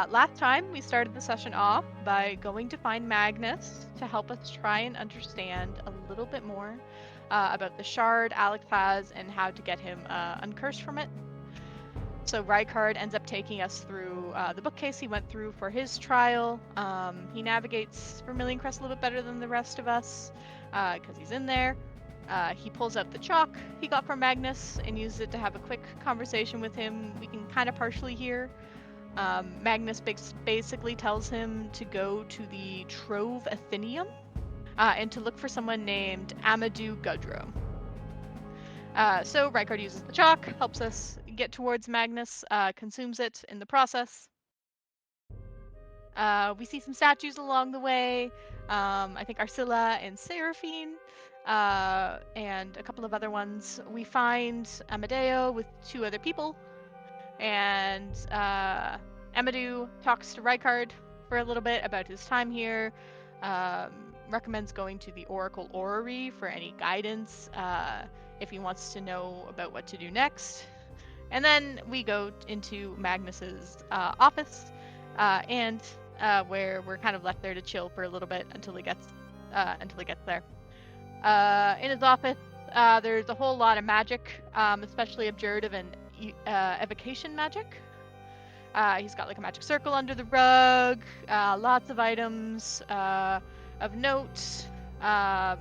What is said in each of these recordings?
Last time we started the session off by going to find Magnus to help us try and understand a little bit more about the shard Alex has and how to get him uncursed from it. So Rykard ends up taking us through the bookcase he went through for his trial. He navigates Vermilion Crest a little bit better than the rest of us because he's in there. He pulls out the chalk he got from Magnus and uses it to have a quick conversation with him. We can kind of partially hear. Magnus basically tells him to go to the Trove Athenium and to look for someone named Amadou Gudro. So Rykard uses the chalk, helps us get towards Magnus, consumes it in the process. We see some statues along the way. I think Arsilla and Seraphine, and a couple of other ones. We find Amadeo with two other people, and Amadou talks to Rykard for a little bit about his time here. Recommends going to the Oracle Orrery for any guidance if he wants to know about what to do next. And then we go into Magnus's office, and where we're kind of left there to chill for a little bit until he gets there. In his office, there's a whole lot of magic, especially abjurative and evocation magic. He's got like a magic circle under the rug, lots of items of note,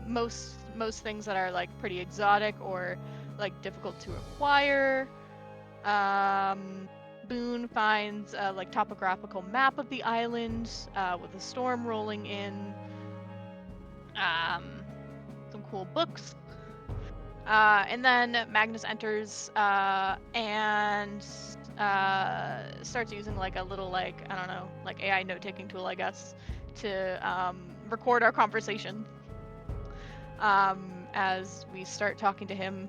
most things that are like pretty exotic or like difficult to acquire. Boone finds a like topographical map of the island with a storm rolling in. Some cool books. And then Magnus enters and starts using like a little like, I don't know, like AI note-taking tool, I guess, to record our conversation. As we start talking to him,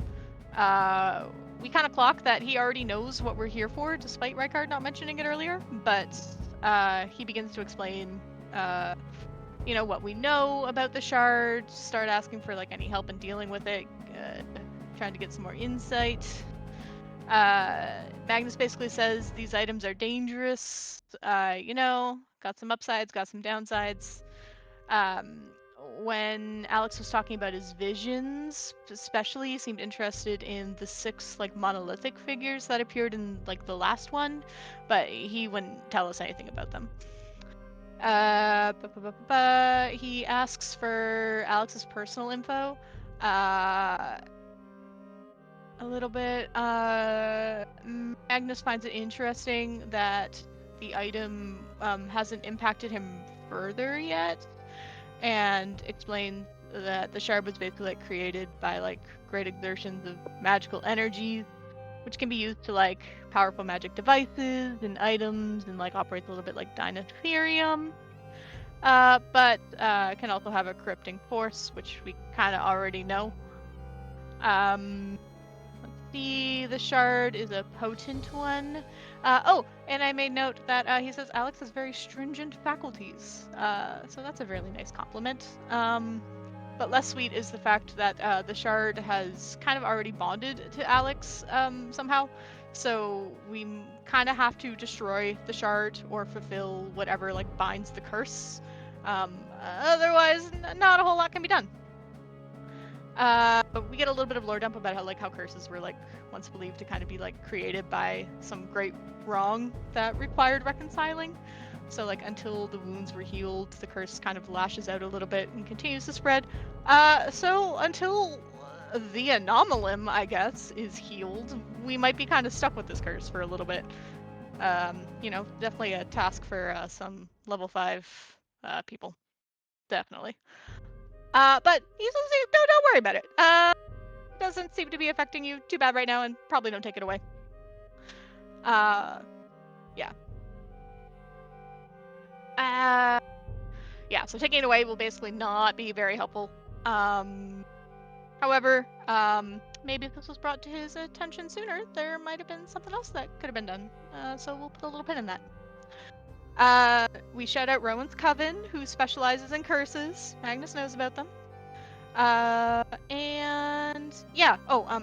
we kind of clock that he already knows what we're here for, despite Rykard not mentioning it earlier, but he begins to explain what we know about the shard, start asking for like any help in dealing with it, trying to get some more insight. Magnus basically says these items are dangerous, got some upsides, got some downsides. When Alex was talking about his visions, especially, he seemed interested in the 6 like monolithic figures that appeared in like the last one, but he wouldn't tell us anything about them. He asks for Alex's personal info. A little bit. Magnus finds it interesting that the item hasn't impacted him further yet, and explains that the shard was basically like created by like great exertions of magical energies, which can be used to like powerful magic devices and items, and like operates a little bit like Dinotherium. But can also have a corrupting force, which we kind of already know. Let's see, the shard is a potent one. And I made note that he says Alex has very stringent faculties, so that's a really nice compliment. But less sweet is the fact that the shard has kind of already bonded to Alex somehow, so we kind of have to destroy the shard or fulfill whatever like binds the curse. Otherwise, not a whole lot can be done. But we get a little bit of lore dump about how curses were like once believed to kind of be like created by some great wrong that required reconciling. So like until the wounds were healed, the curse kind of lashes out a little bit and continues to spread. So until the anomalum, I guess, is healed, we might be kind of stuck with this curse for a little bit. Definitely a task for some level 5 people. Definitely. But he's don't worry about it. Doesn't seem to be affecting you too bad right now, and probably don't take it away. Yeah. So taking it away will basically not be very helpful. However, maybe if this was brought to his attention sooner, there might have been something else that could have been done. So we'll put a little pin in that. We shout out Rowan's Coven, who specializes in curses. Magnus knows about them.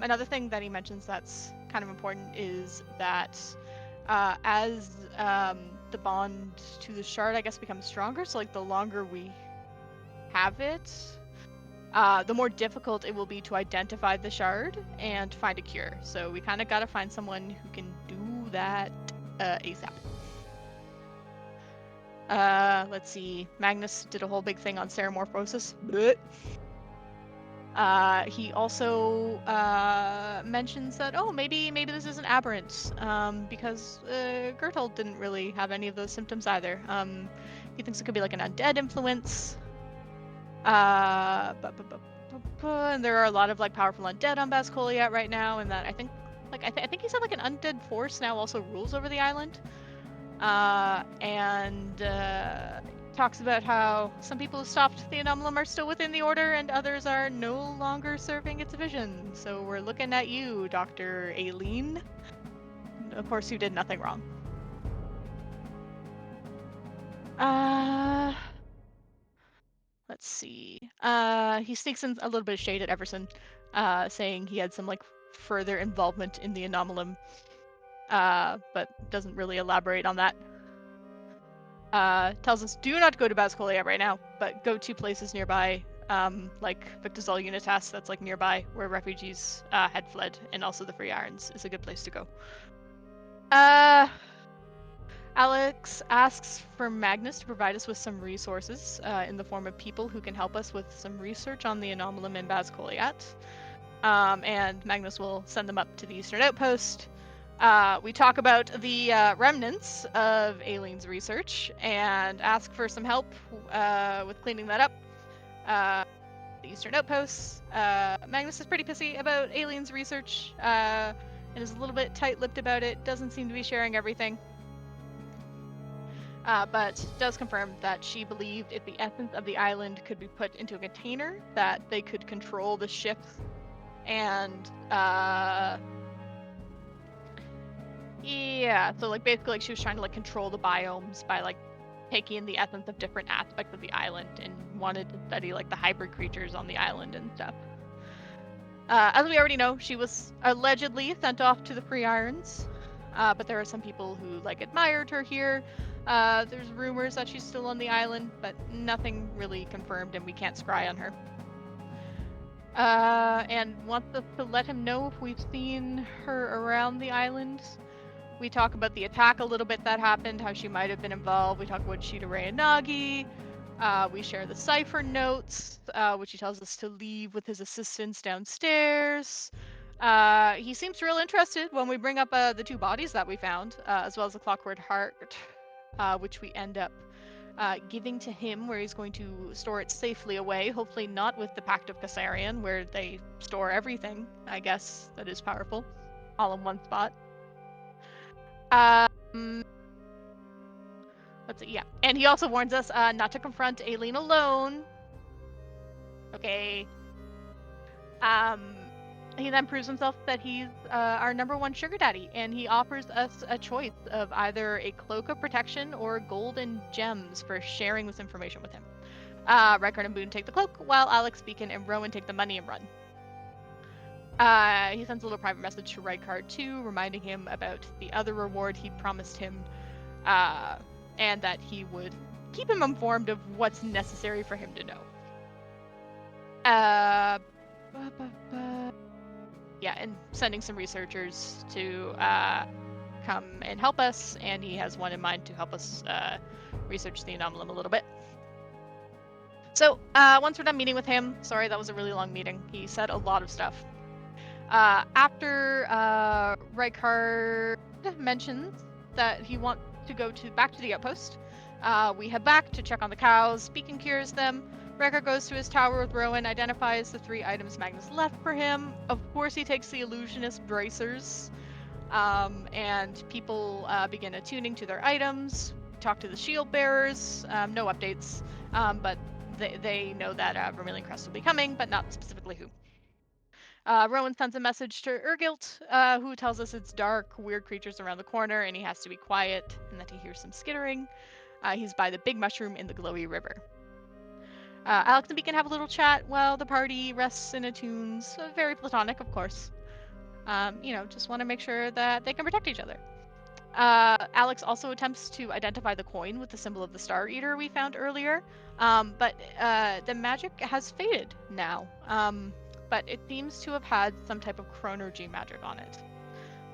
Another thing that he mentions that's kind of important is that as the bond to the shard, I guess, becomes stronger. So like the longer we have it, the more difficult it will be to identify the shard and find a cure. So we kind of got to find someone who can do that ASAP. Let's see. Magnus did a whole big thing on Ceramorphosis. He also mentions that, oh, maybe this is an aberrant, because Gerthold didn't really have any of those symptoms either. He thinks it could be like an undead influence. And there are a lot of like powerful undead on Bascoliat right now, and that I think he said like an undead force now also rules over the island. And talks about how some people who stopped the Anomalum are still within the Order and others are no longer serving its vision. So we're looking at you, Dr. Aileen. Of course, you did nothing wrong. Let's see. He sneaks in a little bit of shade at Everson, saying he had some like further involvement in the Anomalum, but doesn't really elaborate on that. Tells us do not go to Bascoliat right now, but go to places nearby, like Victazol Unitas, that's like nearby where refugees had fled, and also the Free Irons is a good place to go. Alex asks for Magnus to provide us with some resources in the form of people who can help us with some research on the Anomalum in Bascoliat. And Magnus will send them up to the Eastern Outpost. We talk about the remnants of Aileen's research and ask for some help with cleaning that up. The Eastern Outposts. Magnus is pretty pissy about Aileen's research and is a little bit tight-lipped about it. Doesn't seem to be sharing everything. But does confirm that she believed if the essence of the island could be put into a container, that they could control the ships and yeah, so like basically like she was trying to like control the biomes by like taking in the essence of different aspects of the island and wanted to study like the hybrid creatures on the island and stuff. As we already know, she was allegedly sent off to the Free Irons, but there are some people who like admired her here. There's rumors that she's still on the island, but nothing really confirmed, and we can't scry on her. And wants us to let him know if we've seen her around the island. We talk about the attack a little bit that happened, how she might have been involved. We talk about Shida Ray and Nagi. We share the cipher notes, which he tells us to leave with his assistants downstairs. He seems real interested when we bring up the two bodies that we found, as well as the Clockwork Heart, which we end up giving to him, where he's going to store it safely away, hopefully not with the Pact of Kassarian, where they store everything, I guess, that is powerful, all in one spot. Let's see, yeah. And he also warns us not to confront Aileen alone. Okay. He then proves himself that he's our #1 sugar daddy, and he offers us a choice of either a cloak of protection or gold and gems for sharing this information with him. Rykard and Boone take the cloak, while Alex, Beacon, and Rowan take the money and run. He sends a little private message to Rykard too, reminding him about the other reward he'd promised him, and that he would keep him informed of what's necessary for him to know. Yeah, and sending some researchers to come and help us, and he has one in mind to help us research the Anomalum a little bit. So, once we're done meeting with him, sorry, that was a really long meeting. He said a lot of stuff. After Rykard mentions that he wants to go back to the outpost, we head back to check on the cows. Beacon cures them. Rykard goes to his tower with Rowan, identifies the 3 items Magnus left for him. Of course, he takes the illusionist bracers, and people begin attuning to their items. Talk to the shield bearers. No updates, but they know that Vermilion Crest will be coming, but not specifically who. Rowan sends a message to Urgilt, who tells us it's dark, weird creatures around the corner, and he has to be quiet, and that he hears some skittering. He's by the big mushroom in the glowy river. Alex and Beacon have a little chat while the party rests and attunes. Very platonic, of course. Just want to make sure that they can protect each other. Alex also attempts to identify the coin with the symbol of the Star Eater we found earlier, but the magic has faded now. But it seems to have had some type of chronergy magic on it.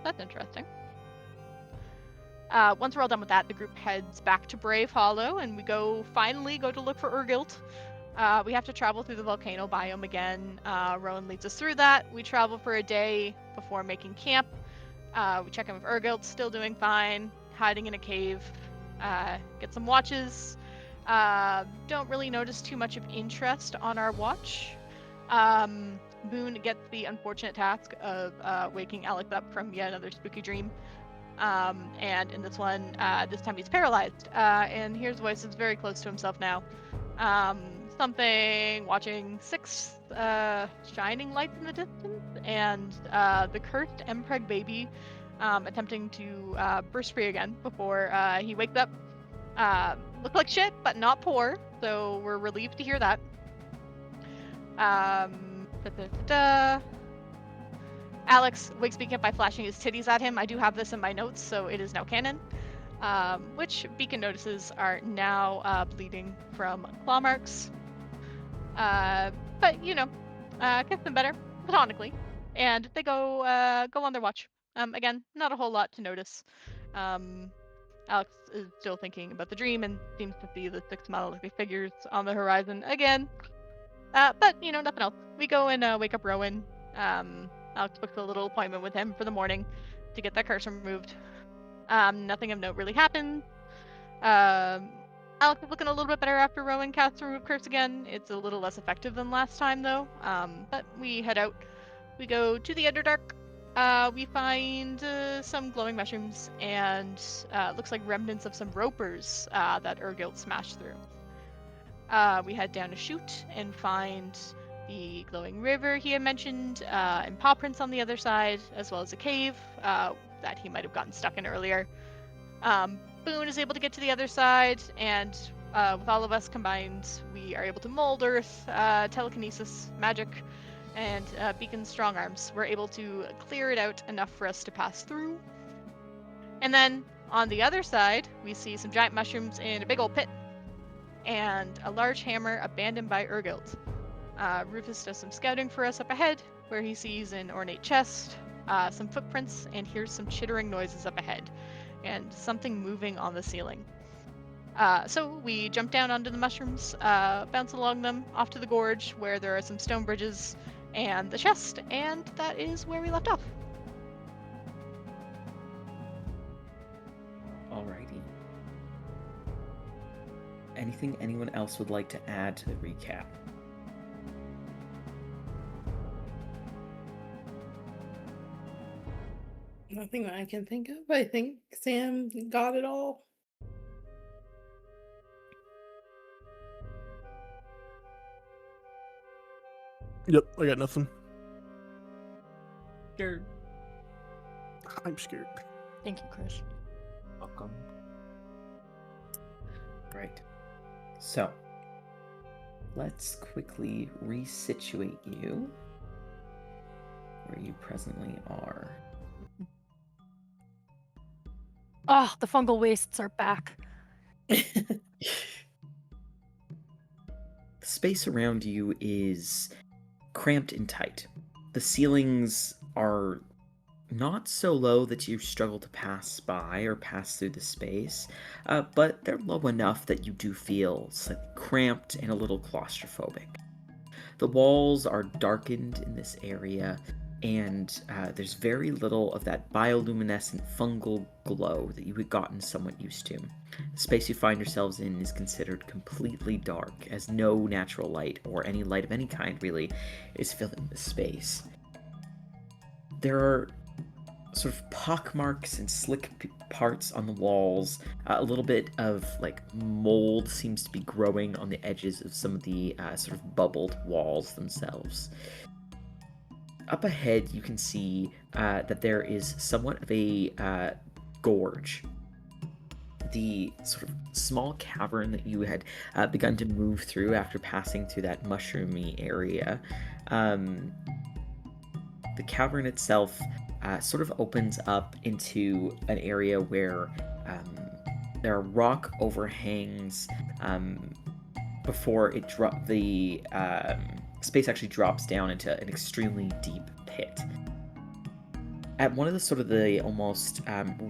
That's interesting. Once we're all done with that, the group heads back to Brave Hollow, and we finally go to look for Urgilt. We have to travel through the volcano biome again. Rowan leads us through that. We travel for a day before making camp. We check in with Urgilt, still doing fine, hiding in a cave. Get some watches. Don't really notice too much of interest on our watch. Boone gets the unfortunate task of waking Alex up from yet another spooky dream. And in this one, this time he's paralyzed. And hears voices very close to himself now. Watching 6 shining lights in the distance, and the cursed Mpreg baby attempting to burst free again before he wakes up. Look like shit, but not poor, so we're relieved to hear that. Alex wakes Beacon up by flashing his titties at him. I do have this in my notes, so it is now canon. Which Beacon notices are now bleeding from claw marks. But, gets them better, platonically. And they go on their watch. Again, not a whole lot to notice. Alex is still thinking about the dream and seems to see the 6 monolithic figures on the horizon again. But, nothing else. We go and wake up Rowan. Alex books a little appointment with him for the morning to get that curse removed. Nothing of note really happens. Alex is looking a little bit better after Rowan casts Remove Curse again. It's a little less effective than last time, though. But we head out. We go to the Underdark. We find some glowing mushrooms and looks like remnants of some ropers that Urgilt smashed through. We head down a chute and find the glowing river he had mentioned, and paw prints on the other side, as well as a cave that he might have gotten stuck in earlier. Boone is able to get to the other side, and with all of us combined, we are able to mold Earth, telekinesis, magic, and Beacon's strong arms. We're able to clear it out enough for us to pass through. And then on the other side, we see some giant mushrooms in a big old pit, and a large hammer abandoned by Urgilt. Rufus does some scouting for us up ahead, where he sees an ornate chest, some footprints, and hears some chittering noises up ahead, and something moving on the ceiling. So we jump down onto the mushrooms, bounce along them, off to the gorge, where there are some stone bridges, and the chest, and that is where we left off. Alrighty. Anything anyone else would like to add to the recap? Nothing that I can think of. I think Sam got it all. Yep, I got nothing. Sure. I'm scared. Thank you, Chris. Welcome. Right. So, let's quickly resituate you where you presently are. Oh, the fungal wastes are back. The space around you is cramped and tight. The ceilings are not so low that you struggle to pass by or pass through the space, but they're low enough that you do feel slightly cramped and a little claustrophobic. The walls are darkened in this area, and there's very little of that bioluminescent fungal glow that you had gotten somewhat used to. The space you find yourselves in is considered completely dark, as no natural light, or any light of any kind really, is filling the space. There are sort of pockmarks and slick parts on the walls. A little bit of mold seems to be growing on the edges of some of the sort of bubbled walls themselves. Up ahead, you can see that there is somewhat of a gorge. The sort of small cavern that you had begun to move through after passing through that mushroomy area. The cavern itself sort of opens up into an area where there are rock overhangs before the space actually drops down into an extremely deep pit. At one of the almost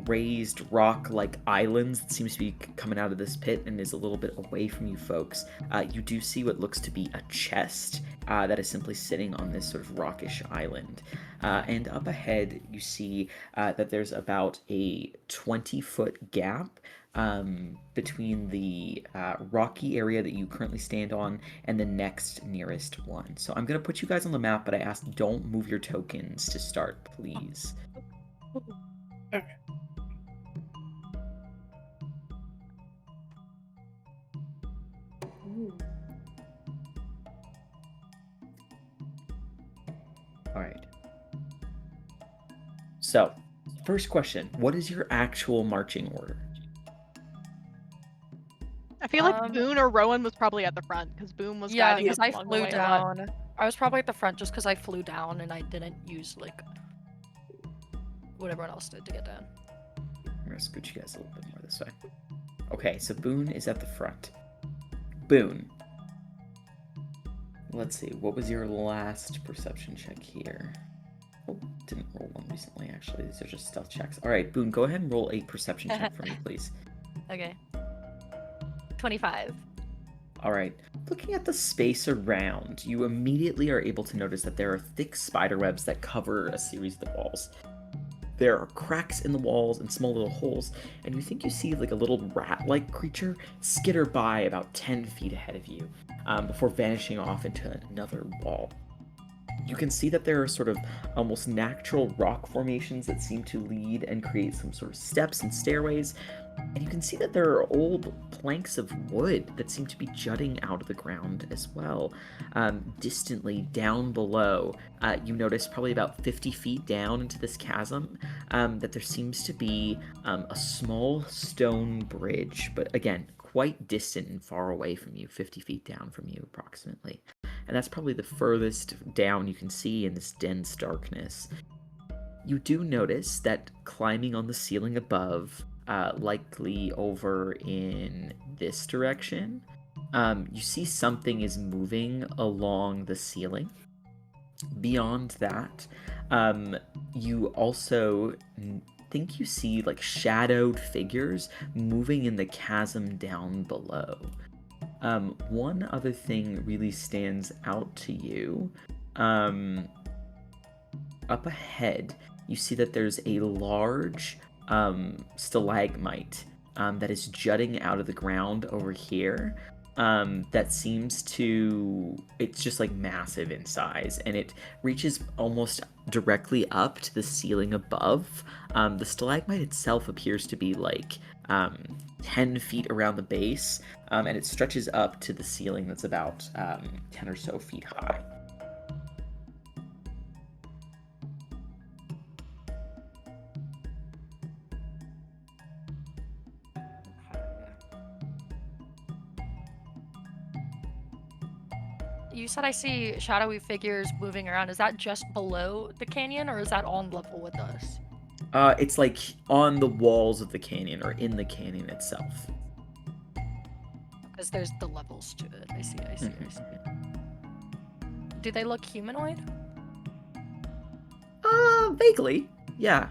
raised rock-like islands that seems to be coming out of this pit and is a little bit away from you folks, you do see what looks to be a chest that is simply sitting on this sort of rockish island. And up ahead, you see that there's about a 20-foot gap between the rocky area that you currently stand on and the next nearest one. So I'm going to put you guys on the map, but I ask don't move your tokens to start, please. Okay. Ooh. All right. So, first question, what is your actual marching order? I feel like Um, Boone or Rowan was probably at the front because Boone was Yeah, guiding us because I along the flew way a lot. down. I was probably at the front just because I flew down and I didn't use like what everyone else did to get down. I'm going to scooch you guys a little bit more this way. Okay, so Boone is at the front. Boone. Let's see, what was your last perception check here? Oh, didn't roll one recently, actually. These are just stealth checks. All right, Boone, go ahead and roll a perception check for me, please. Okay. 25. All right. Looking at the space around, you immediately are able to notice that there are thick spider webs that cover a series of the walls. There are cracks in the walls and small little holes, and you think you see like a little rat-like creature skitter by about 10 feet ahead of you before vanishing off into another wall. You can see that there are sort of almost natural rock formations that seem to lead and create some sort of steps and stairways. And you can see that there are old planks of wood that seem to be jutting out of the ground as well. Distantly down below, you notice probably about 50 feet down into this chasm that there seems to be a small stone bridge, but again, quite distant and far away from you, 50 feet down from you approximately. And that's probably the furthest down you can see in this dense darkness. You do notice that climbing on the ceiling above, likely over in this direction, you see something is moving along the ceiling. Beyond that, you also think you see like shadowed figures moving in the chasm down below. One other thing really stands out to you. Up ahead, you see that there's a large stalagmite that is jutting out of the ground over here. That seems to, it's just like massive in size, and it reaches almost directly up to the ceiling above. The stalagmite itself appears to be like 10 feet around the base, and it stretches up to the ceiling that's about 10 or so feet high. You said I see shadowy figures moving around. Is that just below the canyon or is that on level with us? It's like on the walls of the canyon or in the canyon itself. Because there's the levels to it. I see. Do they look humanoid? Vaguely, yeah.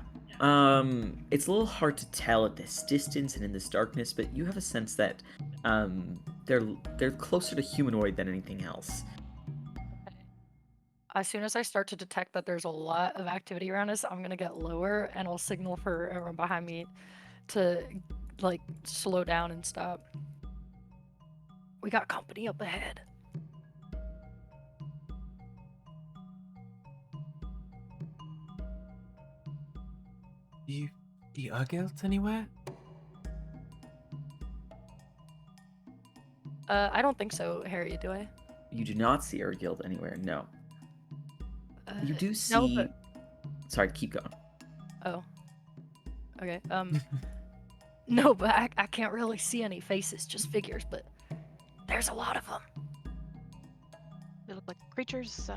It's a little hard to tell at this distance and in this darkness, but you have a sense that they're closer to humanoid than anything else. As soon as I start to detect that there's a lot of activity around us, I'm gonna get lower and I'll signal for everyone behind me to like slow down and stop. We got company up ahead. Do you see Urgilt anywhere? I don't think so, Harry, do I? You do not see Urgild anywhere, no. You do see... No, but... Sorry, keep going. Oh. Okay, no, but I can't really see any faces, just figures, but there's a lot of them. They look like creatures,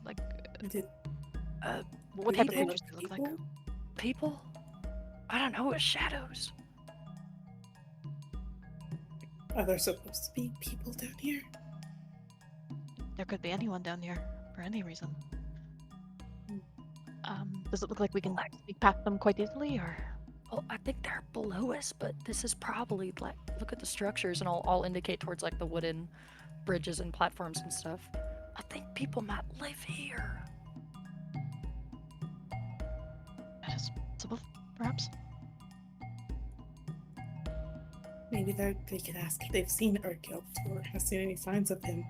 like Did, What Do type of they creatures look do they look like? people? People? I don't know. It's shadows. Are there supposed to be people down here? There could be anyone down here for any reason. Does it look like we can sneak past them quite easily, or? Well, I think they're below us, but this is probably like, look at the structures, and I'll indicate towards like the wooden bridges and platforms and stuff. I think people might live here. That is possible, perhaps. Maybe they could ask if they've seen Urgil or have seen any signs of him.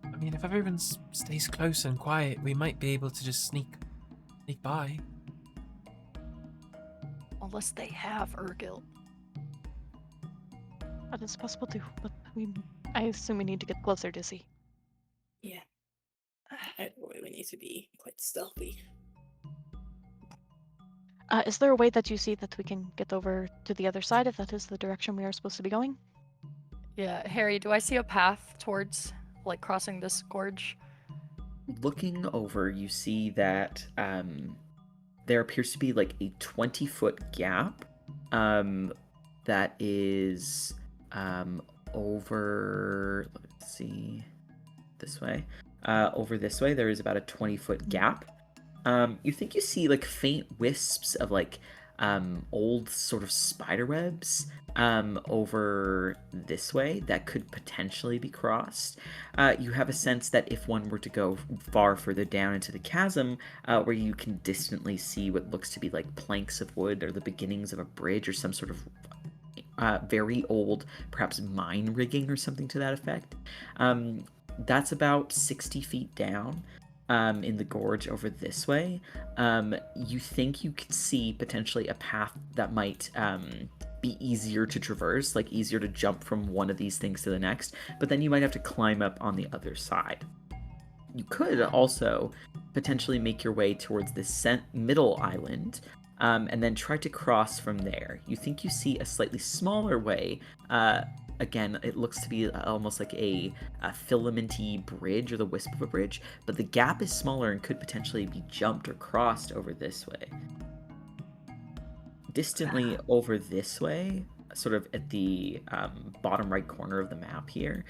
I mean, if everyone stays close and quiet, we might be able to just sneak by. Unless they have Urgil. That is possible too, but I assume we need to get closer to see. Yeah. We need to be quite stealthy. Is there a way that you see that we can get over to the other side if that is the direction we are supposed to be going? Yeah, Harry, do I see a path towards like crossing this gorge? Looking over, you see that there appears to be like a 20-foot gap that is over, let's see, this way. Over this way, there is about a 20-foot gap. You think you see like faint wisps of like old sort of spider webs over this way that could potentially be crossed. You have a sense that if one were to go far further down into the chasm, where you can distantly see what looks to be like planks of wood or the beginnings of a bridge or some sort of very old, perhaps mine rigging or something to that effect. That's about 60 feet down. In the gorge over this way, you think you could see potentially a path that might be easier to traverse, like easier to jump from one of these things to the next, but then you might have to climb up on the other side. You could also potentially make your way towards this middle island, and then try to cross from there. You think you see a slightly smaller way. Again, it looks to be almost like a filamenty bridge or the wisp of a bridge, but the gap is smaller and could potentially be jumped or crossed over this way. Distantly over this way, sort of at the bottom right corner of the map here,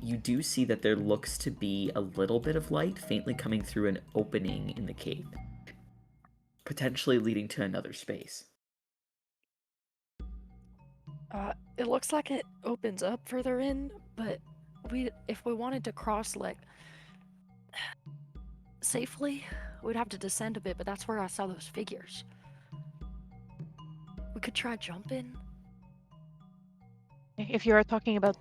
you do see that there looks to be a little bit of light faintly coming through an opening in the cave, potentially leading to another space. It looks like it opens up further in, but if we wanted to cross like safely, we'd have to descend a bit, but that's where I saw those figures. We could try jumping. If you are talking about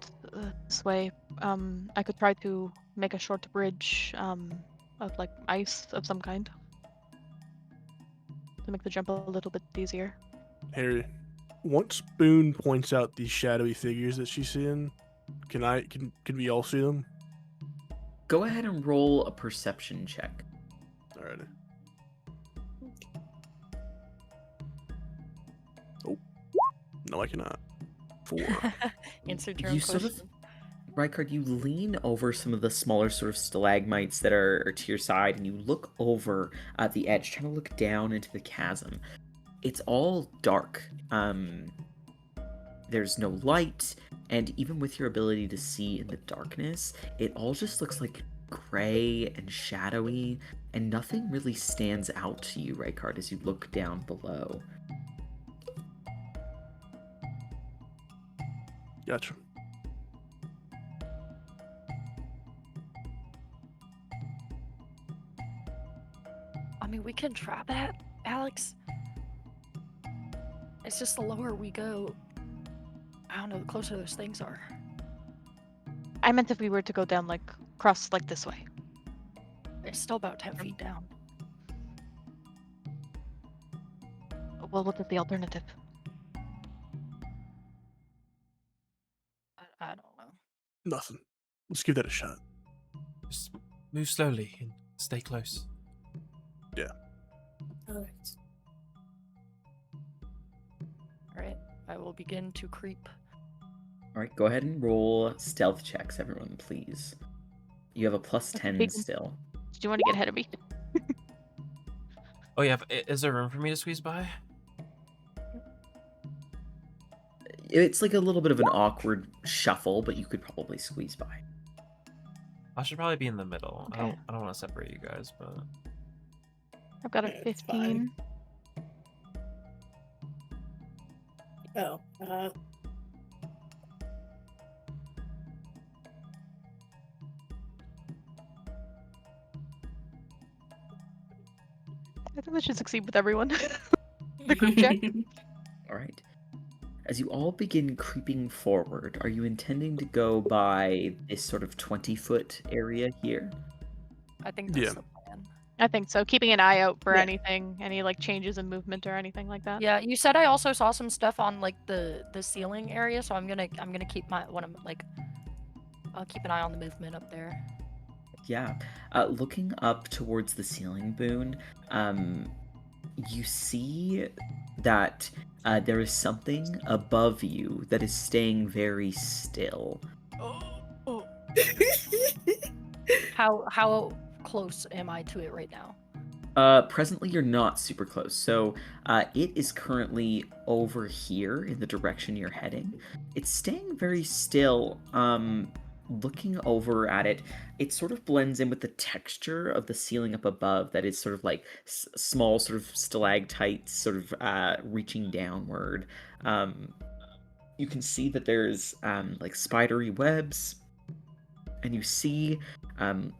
this way, I could try to make a short bridge of like ice of some kind to make the jump a little bit easier. Harry, once Boone points out these shadowy figures that she's seeing, can we all see them? Go ahead and roll a perception check. Alrighty. Oh, no, I cannot. 4. Answered your own You sort question. of, Rykard, you lean over some of the smaller sort of stalagmites that are to your side, and you look over at the edge, trying to look down into the chasm. It's all dark. There's no light, and even with your ability to see in the darkness, it all just looks like gray and shadowy, and nothing really stands out to you, Rykard, as you look down below. Gotcha. I mean, we can try that, Alex. It's just the lower we go, I don't know, the closer those things are. I meant if we were to go down like cross like this way. It's still about 10 feet down. Well, what is the alternative? I don't know. Nothing. Let's give that a shot. Just move slowly and stay close. Alright. Alright, I will begin to creep All right, go ahead and roll stealth checks, everyone, please. You have a plus 10 Bacon. still. Do you want to get ahead of me? Oh yeah, is there room for me to squeeze by? It's like a little bit of an awkward shuffle, but you could probably squeeze by. I should probably be in the middle. Okay. I don't want to separate you guys, but I've got a Yeah, it's fine. 15. Oh, I think that should succeed with everyone. The group check. All right. As you all begin creeping forward, are you intending to go by this sort of 20-foot area here? I think that's Yeah. the plan. I think so. Keeping an eye out for Yeah. anything, any like changes in movement or anything like that. Yeah, you said I also saw some stuff on like the ceiling area, so I'm gonna keep I'll keep an eye on the movement up there. Yeah. Looking up towards the ceiling, Boone, you see that there is something above you that is staying very still. How close am I to it right now? Presently, you're not super close. So, it is currently over here in the direction you're heading. It's staying very still. Looking over at it, it sort of blends in with the texture of the ceiling up above that is sort of like small sort of stalactites sort of reaching downward. You can see that there's like spidery webs, and you see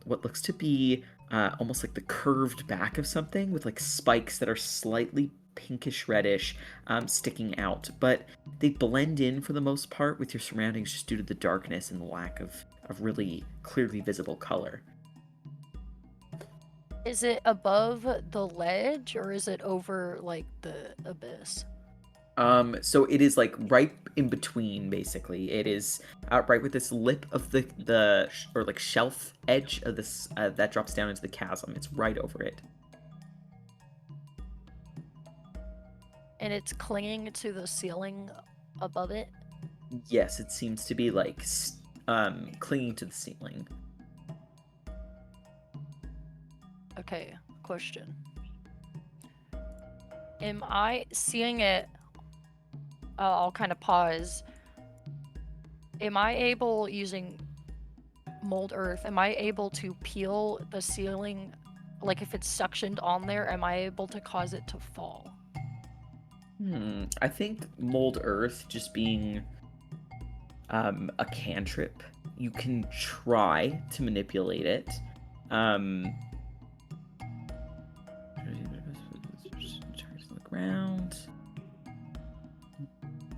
what looks to be almost like the curved back of something with like spikes that are slightly pinkish reddish sticking out, but they blend in for the most part with your surroundings just due to the darkness and the lack of really clearly visible color. Is it above the ledge or is it over like the abyss? So it is like right in between, basically. It is right with this lip of the or like shelf edge of this that drops down into the chasm. It's right over it. And it's clinging to the ceiling above it? Yes, it seems to be like clinging to the ceiling. Okay, question. Am I seeing it? I'll kind of pause. Am I able, using mold earth, am I able to peel the ceiling? Like if it's suctioned on there, am I able to cause it to fall? I think mold earth just being a cantrip, you can try to manipulate it. Charge on the ground.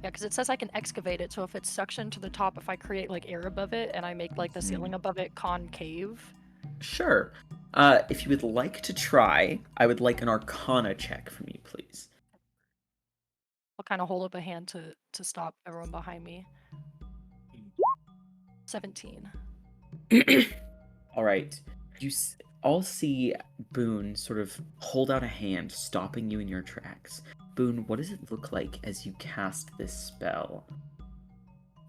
Yeah, because it says I can excavate it, so if it's suctioned to the top, if I create like air above it and I make like the ceiling above it concave. Sure. If you would like to try, I would like an Arcana check from you, please. I'll kind of hold up a hand to stop everyone behind me. 17. All right. You all see Boone sort of hold out a hand, stopping you in your tracks. Boone, what does it look like as you cast this spell?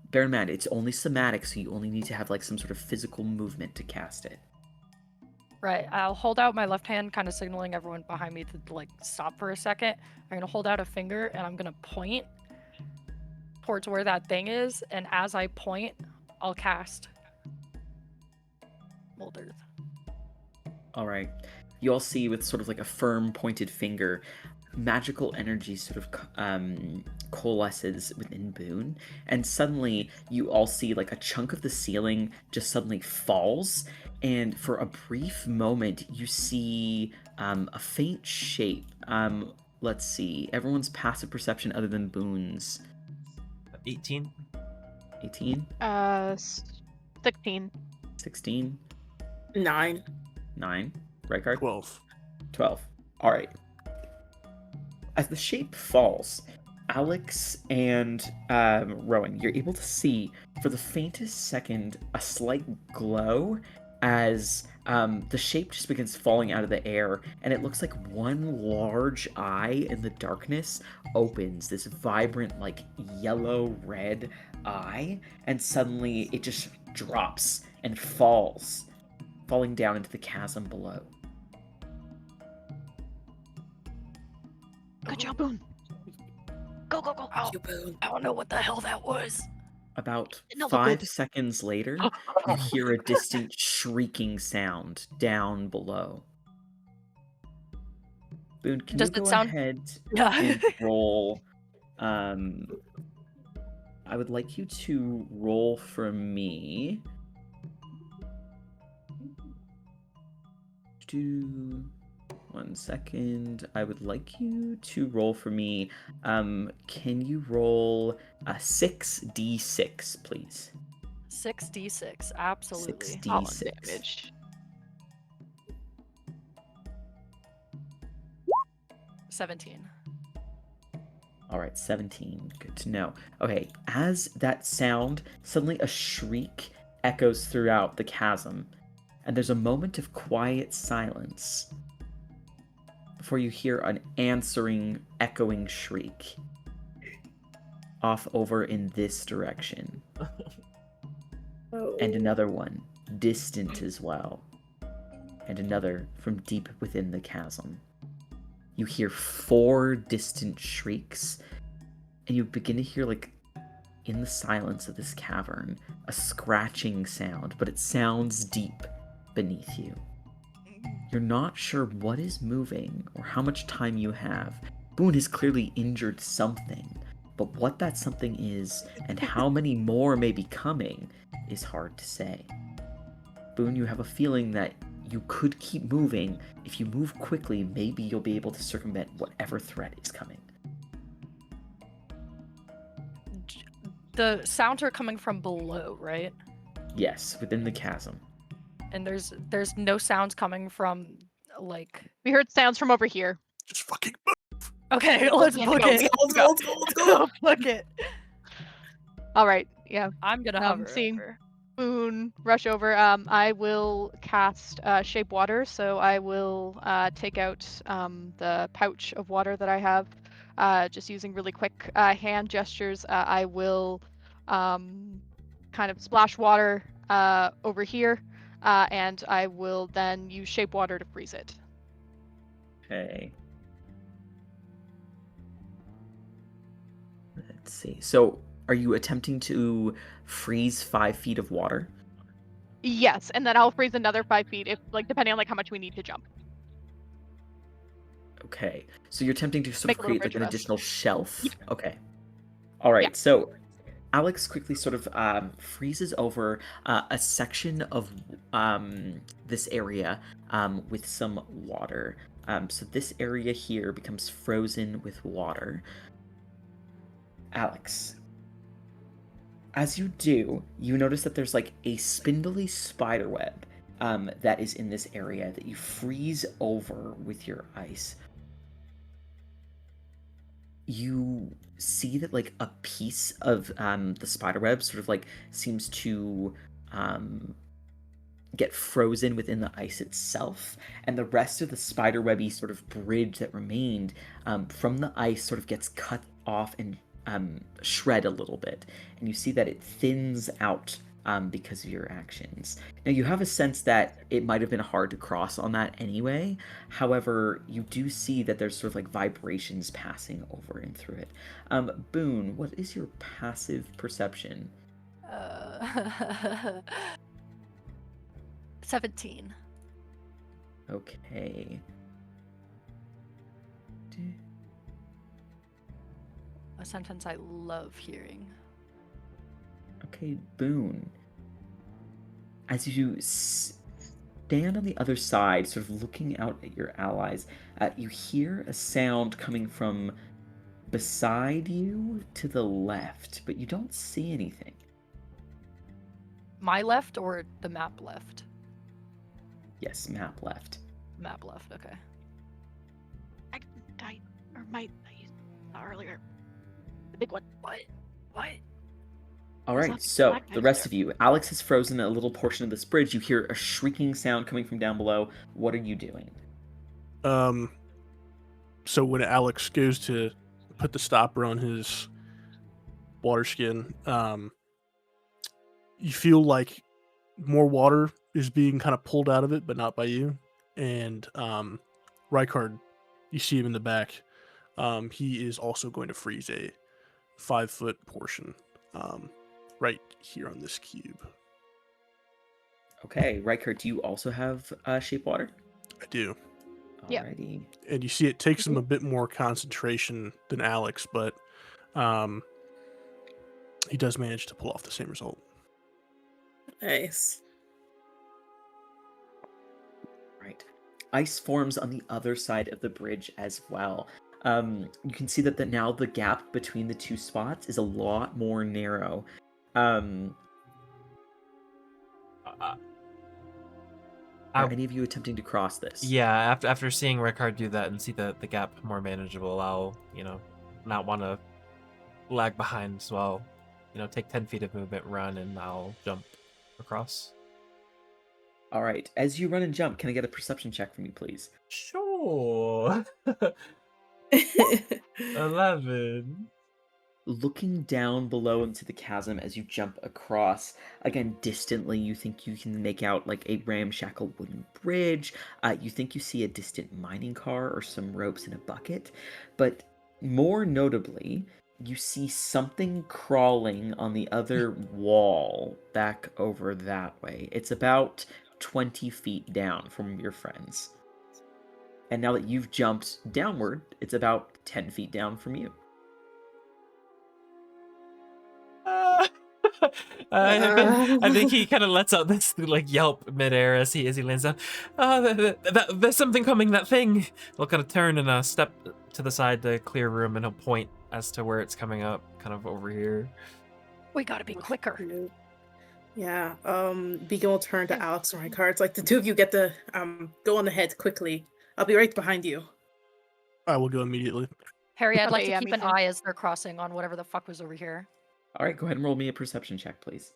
Bear in mind, it's only somatic, so you only need to have like some sort of physical movement to cast it. Right, I'll hold out my left hand, kind of signaling everyone behind me to like stop for a second. I'm gonna hold out a finger and I'm gonna point towards where that thing is, and as I point, I'll cast Mold Earth. All right. You all see with sort of like a firm pointed finger, magical energy sort of coalesces within Boone, and suddenly you all see like a chunk of the ceiling just suddenly falls, and for a brief moment you see a faint shape. Let's see, everyone's passive perception other than Boone's. 18. 18? 16. 16? 9. 9? Rykard? 12. 12. All right. As the shape falls, Alex and Rowan, you're able to see for the faintest second a slight glow as The shape just begins falling out of the air, and it looks like one large eye in the darkness opens, this vibrant, like yellow-red eye, and suddenly it just drops and falls, falling down into the chasm below. Good job, Boone. Go, go, go. Oh, I don't know what the hell that was. About Didn't look 5 good. seconds later, you hear a distant shrieking sound down below. Boone, can Does you it go sound- ahead Yeah. and roll? I would like you to roll for me. One second. I would like you to roll for me. Can you roll a 6d6, please? 6d6, absolutely. 6d6. Pollen damage. 17. All right, 17. Good to know. Okay, as that sound, suddenly a shriek echoes throughout the chasm, and there's a moment of quiet silence before you hear an answering, echoing shriek off over in this direction, Oh. and another one, distant as well, and another from deep within the chasm. You hear 4 distant shrieks, and you begin to hear, like, in the silence of this cavern, a scratching sound, but it sounds deep beneath you. You're not sure what is moving or how much time you have. Boone has clearly injured something, but what that something is and how many more may be coming is hard to say. Boone, you have a feeling that you could keep moving. If you move quickly, maybe you'll be able to circumvent whatever threat is coming. The sounds are coming from below, right? Yes, within the chasm. And there's no sounds coming from, like... We heard sounds from over here. Just fucking Okay, let's Yeah, book go, it. Let's go, let's go, let's go. Book it. All right. Yeah. I'm gonna hover Seeing over. Boone rush over. I will cast Shape Water, so I will take out the pouch of water that I have. Just using really quick hand gestures, I will kind of splash water over here, and I will then use Shape Water to freeze it. Okay. Let's see. So, are you attempting to freeze 5 feet of water? Yes, and then I'll freeze another 5 feet, if like depending on like how much we need to jump. Okay. So you're attempting to sort Make of a little create like bridge an for us. additional shelf? Okay. All right. Yeah. So Alex quickly sort of freezes over a section of this area with some water. So this area here becomes frozen with water. Alex, as you do, you notice that there's like a spindly spider web that is in this area that you freeze over with your ice. You see that like a piece of the spider web sort of like seems to get frozen within the ice itself, and the rest of the spider webby sort of bridge that remained from the ice sort of gets cut off and shred a little bit, and you see that it thins out because of your actions. Now you have a sense that it might have been hard to cross on that anyway. However, you do see that there's sort of like vibrations passing over and through it. Boone, what is your passive perception? 17. Okay. A sentence I love hearing. Okay, Boone. As you stand on the other side, sort of looking out at your allies, you hear a sound coming from beside you to the left, but you don't see anything. My left or the map left? Yes, map left. Map left, okay. I used earlier. The big one. What? What? All There's right, lots of so the stalactites rest there. of you, Alex has frozen a little portion of this bridge. You hear a shrieking sound coming from down below. What are you doing? So when Alex goes to put the stopper on his water skin, you feel like more water is being kind of pulled out of it, but not by you. And Rykard, you see him in the back. He is also going to freeze a 5-foot portion right here on this cube. Okay, Rykard, do you also have shape water? I do. Yeah. Alrighty. And you see it takes him a bit more concentration than Alex, but he does manage to pull off the same result. Nice. Right. Ice forms on the other side of the bridge as well. You can see that now the gap between the two spots is a lot more narrow. Are any of you attempting to cross this? Yeah, after seeing Rykard do that and see the gap more manageable, I'll, not want to lag behind as well. Take 10 feet of movement, run, and I'll jump across. All right. As you run and jump, can I get a perception check from you, please? Sure. 11. Looking down below into the chasm as you jump across, again, distantly, you think you can make out like a ramshackle wooden bridge. You think you see a distant mining car or some ropes in a bucket. But more notably, you see something crawling on the other wall back over that way. It's about 20 feet down from your friends. And now that you've jumped downward, it's about 10 feet down from you. I think he kind of lets out this yelp midair as he lands down. There's something coming. That thing. He'll kind of turn and step to the side to clear room, and he'll point as to where it's coming up, kind of over here. We gotta be quicker. Yeah. Beacon will turn to Alex and Rykard. It's like the two of you get to go on ahead quickly. I'll be right behind you. I will go immediately. Harry, I'd like Okay, to yeah, keep me an too. eye as they're crossing on whatever the fuck was over here. All right, go ahead and roll me a perception check, please.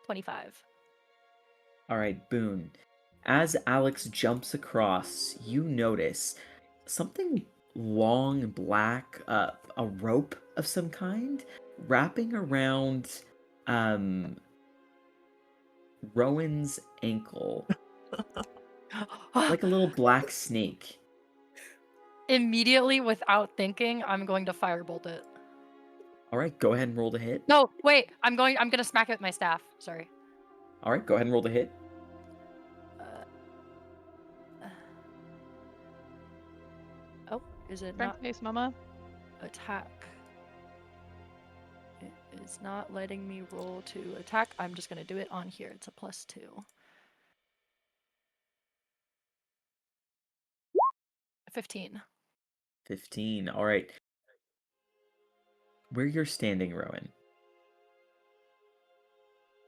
25. All right, Boone. As Alex jumps across, you notice something long and black, a rope of some kind, wrapping around Rowan's ankle, like a little black snake. Immediately, without thinking, I'm going to firebolt it. All right, go ahead and roll to hit. No, wait. I'm gonna smack it with my staff. Sorry. All right, go ahead and roll to hit. Oh, is it Front not face, mama. attack? It is not letting me roll to attack. I'm just gonna do it on here. It's a +2. 15. 15. All right. Where you're standing, Rowan,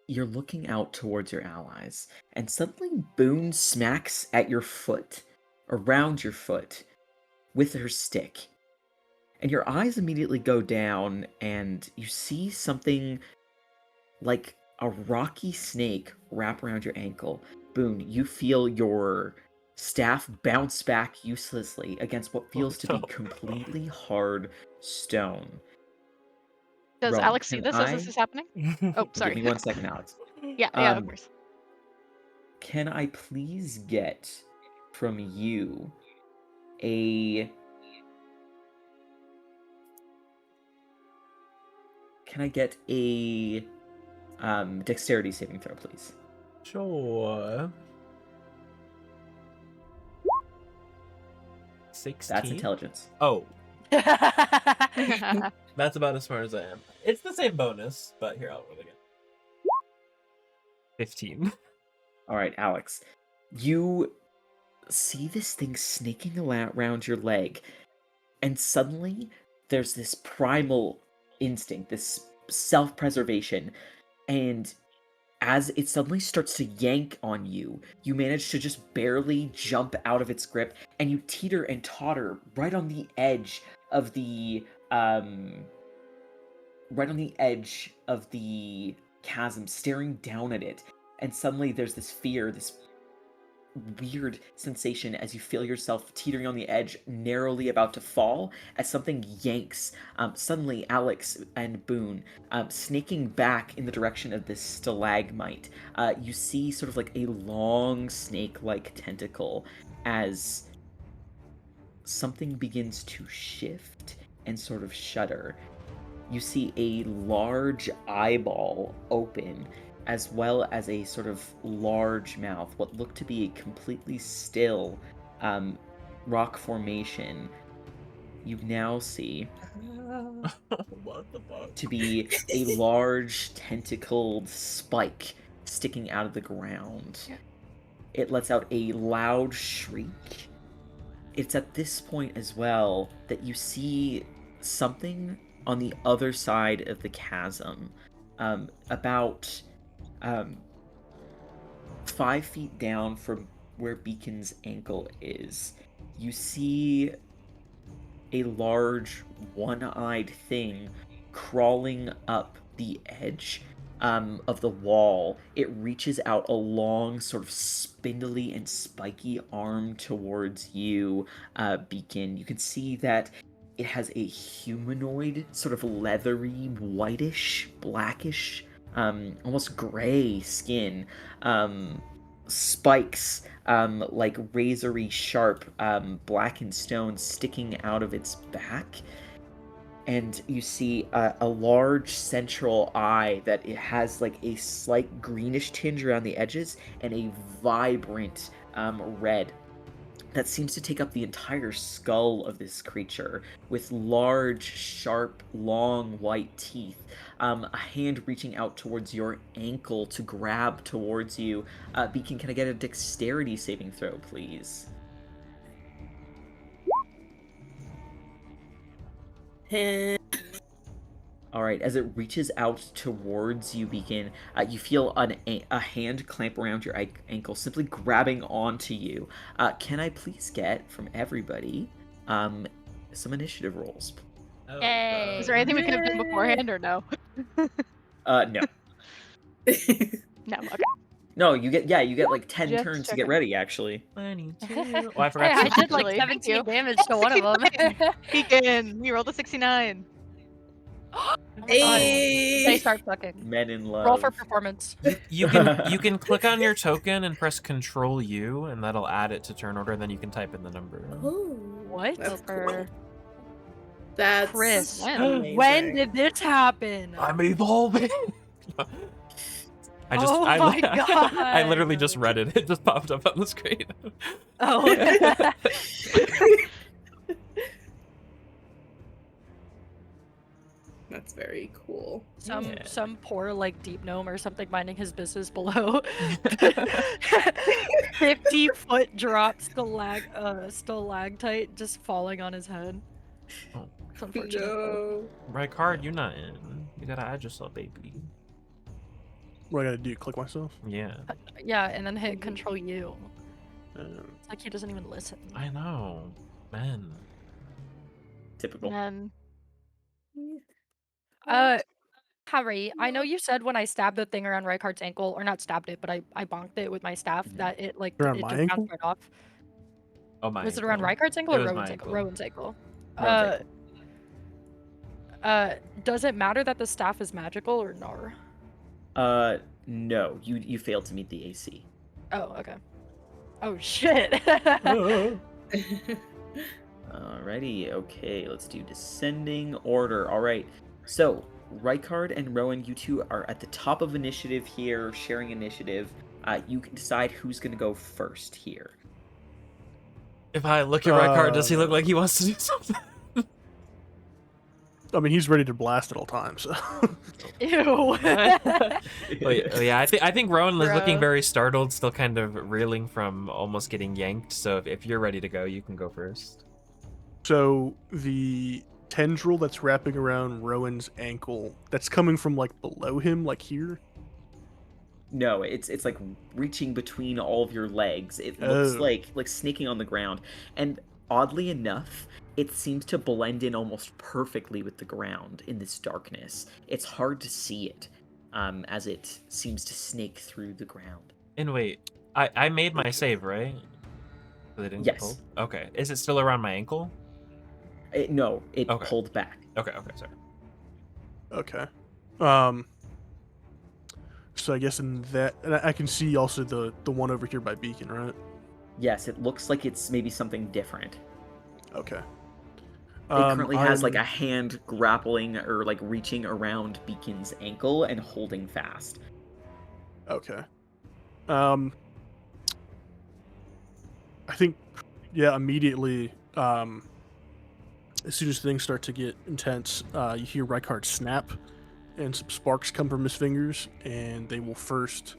you're looking out towards your allies, and suddenly Boone smacks at your foot, around your foot, with her stick. And your eyes immediately go down, and you see something like a rocky snake wrap around your ankle. Boone, you feel your staff bounce back uselessly against what feels to be no. completely hard stone. Does Rowan, Alex see can this as this is happening? Oh, sorry. Give me 1 second, Alex. Yeah, of Um, course. Can I please get from you a... Can I get a dexterity saving throw, please? Sure. 16. That's intelligence. Oh, that's about as smart as I am. It's the same bonus, but here, I'll roll again. 15. All right, Alex. You see this thing snaking around your leg, and suddenly there's this primal instinct, this self-preservation, and as it suddenly starts to yank on you, you manage to just barely jump out of its grip, and you teeter and totter right on the edge of the right on the edge of the chasm, staring down at it. And suddenly there's this fear, this weird sensation as you feel yourself teetering on the edge, narrowly about to fall, as something yanks suddenly Alex and Boone, snaking back in the direction of this stalagmite. You see sort of like a long snake-like tentacle as something begins to shift and sort of shudder. You see a large eyeball open, as well as a sort of large mouth, what looked to be a completely still rock formation. You now see What the fuck? to be a large tentacled spike sticking out of the ground. It lets out a loud shriek. It's at this point as well that you see something on the other side of the chasm, about 5 feet down from where Beacon's ankle is. You see a large one-eyed thing crawling up the edge of the wall. It reaches out a long, sort of spindly and spiky arm towards you, Beacon. You can see that it has a humanoid, sort of leathery, whitish, blackish, almost gray skin, spikes, like razory sharp, blackened stones sticking out of its back. And you see a large central eye that it has like a slight greenish tinge around the edges and a vibrant red that seems to take up the entire skull of this creature, with large, sharp, long white teeth. A hand reaching out towards your ankle to grab towards you. Beacon, can I get a dexterity saving throw, please? All right, as it reaches out towards you, Beacon, you feel a hand clamp around your ankle, simply grabbing onto you. Can I please get from everybody some initiative rolls? Oh, Yay! Is there anything we could have done beforehand or no? No. No. Okay. No, you get like 10 Just turns to checking. get ready, actually. 22. Oh, I Hey, forgot. I to- did like Actually, thank 17 you. damage to one of them. Beacon, you rolled a 69. Hey. They start fucking. Men in love. Roll for performance. you can click on your token and press Control U, and that'll add it to turn order. And then you can type in the number. Oh, What? that's cool. Or- That's Chris, amazing. when did this happen? I'm evolving. I Oh my I literally just God. read it. It just popped up on the screen. Oh. That's very cool. Yeah. Some poor like deep gnome or something minding his business below. 50-foot drop stalactite just falling on his head. Oh. It's unfortunate. No. Right card, you're not in. You gotta add yourself, baby. What I gotta do? Click myself? Yeah, Yeah, and then hit Control U. Um, It's like he doesn't even listen. I know, man. Typical. And Harry, I know you said when I stabbed the thing around Rykard's ankle, or not stabbed it, but I bonked it with my staff, that it like Around it my just ankle? bounced right off. Oh my. Was it around ankle. Rykard's ankle It or was Rowan's my ankle? ankle. Rowan's ankle. Rowan's Does it matter that the staff is magical or no? No, you failed to meet the AC. Oh, okay. Oh shit. Alrighty, okay, let's do descending order. Alright, so Rykard and Rowan, you two are at the top of initiative here, sharing initiative. You can decide who's gonna go first here. If I look at Rykard, does he look like he wants to do something? I mean, he's ready to blast at all times. So. Ew. Oh yeah. I think Rowan is looking Bro. very startled, still kind of reeling from almost getting yanked. So if you're ready to go, you can go first. So the tendril that's wrapping around Rowan's ankle, that's coming from like below him, like here. No, it's like reaching between all of your legs. It looks Oh. like snaking on the ground. And oddly enough, it seems to blend in almost perfectly with the ground in this darkness. It's hard to see it, as it seems to snake through the ground. And wait, I made my save, right? So they didn't get Yes. pulled? Okay. Is it still around my ankle? No, it Okay. pulled back. Okay, sorry. Okay. So I guess in that, and I can see also the one over here by Beacon, right? Yes, it looks like it's maybe something different. Okay. It currently has like a I'm- hand grappling or like reaching around Beacon's ankle and holding fast. Okay. I think, yeah, immediately, as soon as things start to get intense, you hear Rykard snap, and some sparks come from his fingers, and they will first,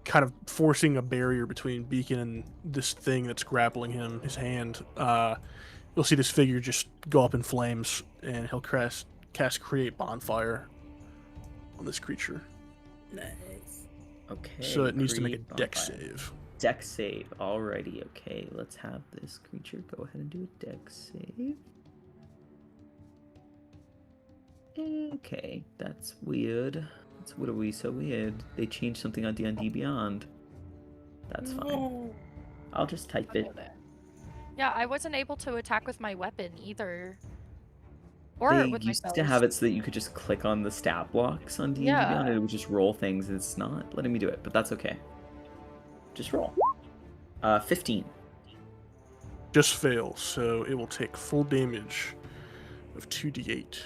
kind of forcing a barrier between Beacon and this thing that's grappling him, his hand. You'll see this figure just go up in flames, and he'll cast Create Bonfire on this creature. Nice. Okay. So it needs to make a create dex bonfire. save. Dex save. Alrighty. Okay, let's have this creature go ahead and do a dex save. Okay, that's weird. That's what are we so weird? They changed something on D&D Beyond. That's fine. No. I'll just type it. Yeah, I wasn't able to attack with my weapon either. Or They with my used to spells. have it so that you could just click on the stat blocks on D&D Yeah. Beyond and it would just roll things. It's not letting me do it, but that's okay. Just roll. 15. Just fails, so it will take full damage of 2d8.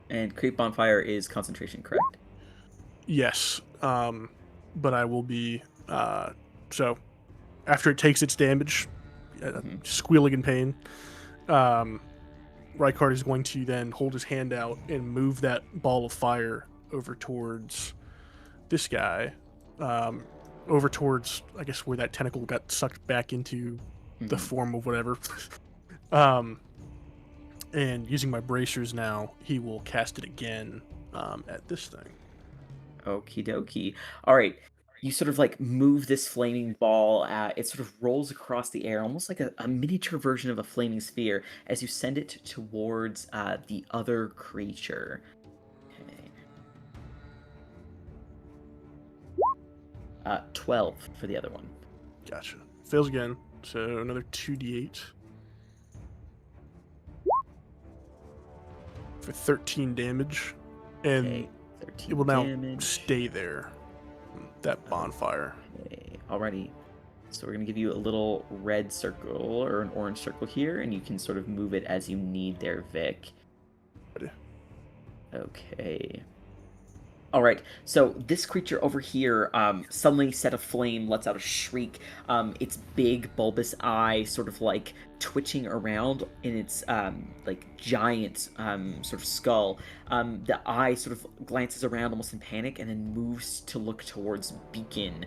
And Create Bonfire is concentration, correct? Yes, but I will be, so after it takes its damage, squealing in pain, Rykard is going to then hold his hand out and move that ball of fire over towards this guy, over towards, I guess, where that tentacle got sucked back into the Mhm. form of whatever. And using my bracers now, he will cast it again at this thing. Okie dokie. All right. You sort of like move this flaming ball. It sort of rolls across the air, almost like a miniature version of a flaming sphere, as you send it towards the other creature. Okay. 12 for the other one. Gotcha. Fails again, so another 2d8. For 13 damage. And Okay. 13 it will now damage. stay there. That bonfire. Okay. Alrighty. So we're gonna give you a little red circle or an orange circle here, and you can sort of move it as you need there, Vic. Ready. Okay. All right. So this creature over here suddenly set aflame, lets out a shriek. Its big bulbous eye sort of like twitching around in its like giant sort of skull. The eye sort of glances around almost in panic and then moves to look towards Beacon.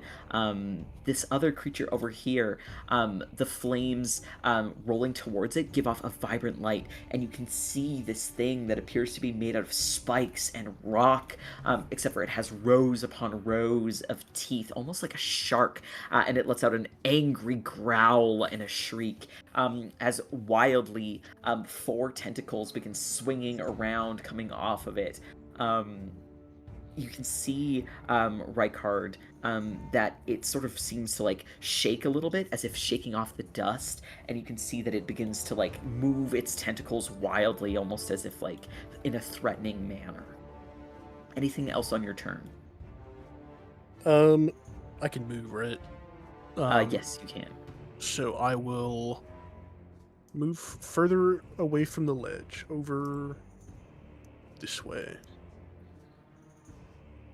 This other creature over here, the flames rolling towards it give off a vibrant light, and you can see this thing that appears to be made out of spikes and rock, except for it has rows upon rows of teeth, almost like a shark, and it lets out an angry growl and a shriek as wildly 4 tentacles begin swinging around, coming off of it. You can see Rykard that it sort of seems to like shake a little bit, as if shaking off the dust, and you can see that it begins to like move its tentacles wildly, almost as if like in a threatening manner. Anything else on your turn? I can move, right? Yes, you can. So I will move further away from the ledge, over this way.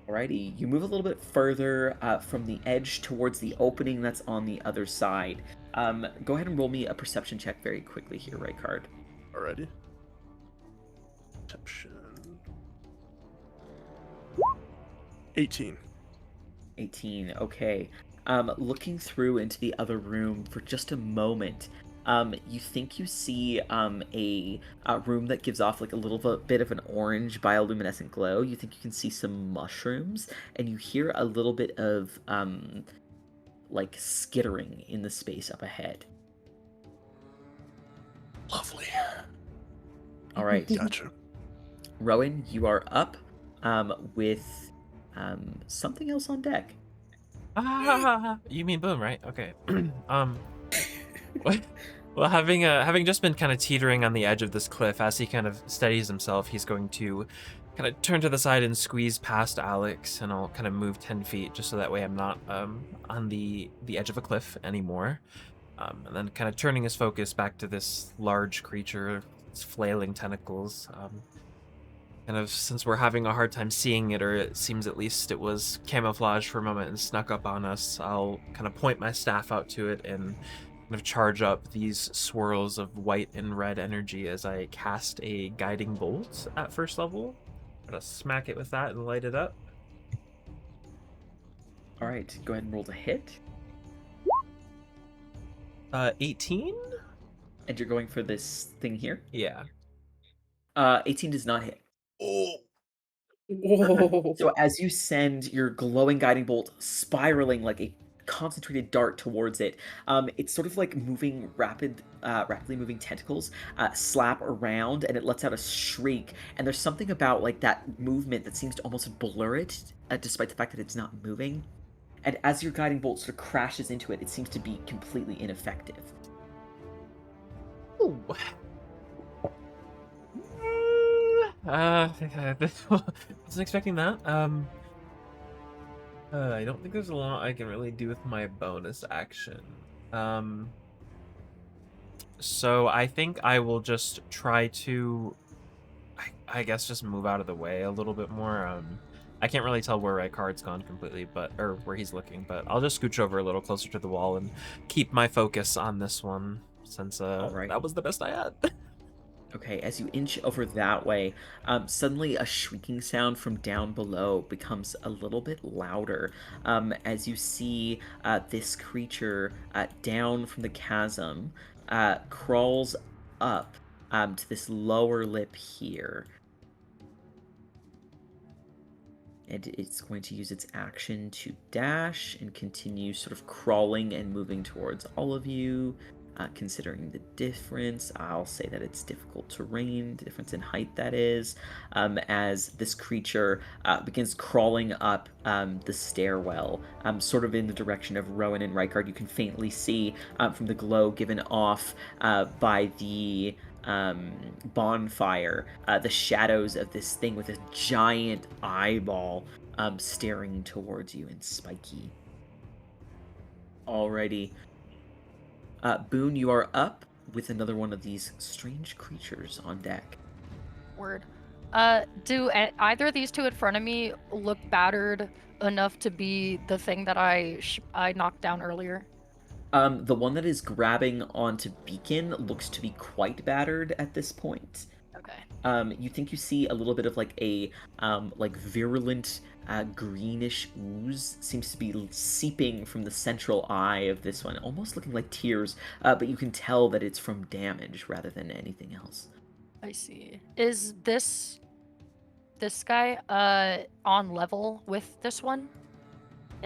Alrighty, you move a little bit further from the edge towards the opening that's on the other side. Go ahead and roll me a perception check very quickly here, Rykard. Alrighty. Perception. 18. 18, okay. Looking through into the other room for just a moment, you think you see a room that gives off like a little bit of an orange bioluminescent glow. You think you can see some mushrooms, and you hear a little bit of like skittering in the space up ahead. Lovely. All right, Gotcha. Rowan, you are up with something else on deck. Ah, you mean Boom, right? Okay. um, well, having just been kind of teetering on the edge of this cliff, as he kind of steadies himself, he's going to kind of turn to the side and squeeze past Alex, and I'll kind of move 10 feet just so that way I'm not on the edge of a cliff anymore. And then kind of turning his focus back to this large creature, its flailing tentacles. Kind of, since we're having a hard time seeing it, or it seems at least it was camouflaged for a moment and snuck up on us, I'll kind of point my staff out to it and kind of charge up these swirls of white and red energy as I cast a guiding bolt at first level. I'm gonna smack it with that and light it up. All right, go ahead and roll to hit. 18? And you're going for this thing here. Yeah. 18 does not hit. Whoa. So as you send your glowing guiding bolt spiraling like a concentrated dart towards it, it's sort of like moving rapidly moving tentacles slap around, and it lets out a shriek. And there's something about like that movement that seems to almost blur it, despite the fact that it's not moving. And as your guiding bolt sort of crashes into it, it seems to be completely ineffective. Ooh. Wasn't expecting that. I don't think there's a lot I can really do with my bonus action. So I think I will just try to, I guess, just move out of the way a little bit more. I can't really tell where Rykard's gone completely, or where he's looking, but I'll just scooch over a little closer to the wall and keep my focus on this one, since Alright. that was the best I had. Okay, as you inch over that way, suddenly a shrieking sound from down below becomes a little bit louder as you see this creature down from the chasm crawls up to this lower lip here. And it's going to use its action to dash and continue sort of crawling and moving towards all of you. Considering the difference, I'll say that it's difficult terrain, the difference in height that is, as this creature begins crawling up the stairwell, sort of in the direction of Rowan and Rykard. You can faintly see from the glow given off by the bonfire the shadows of this thing with a giant eyeball staring towards you and spiky. Alrighty. Boone, you are up with another one of these strange creatures on deck. Word. Do either of these two in front of me look battered enough to be the thing that I knocked down earlier? The one that is grabbing onto Beacon looks to be quite battered at this point. Okay. You think you see a little bit of like a virulent greenish ooze seems to be seeping from the central eye of this one, almost looking like tears, but you can tell that it's from damage rather than anything else. I see. Is this guy on level with this one?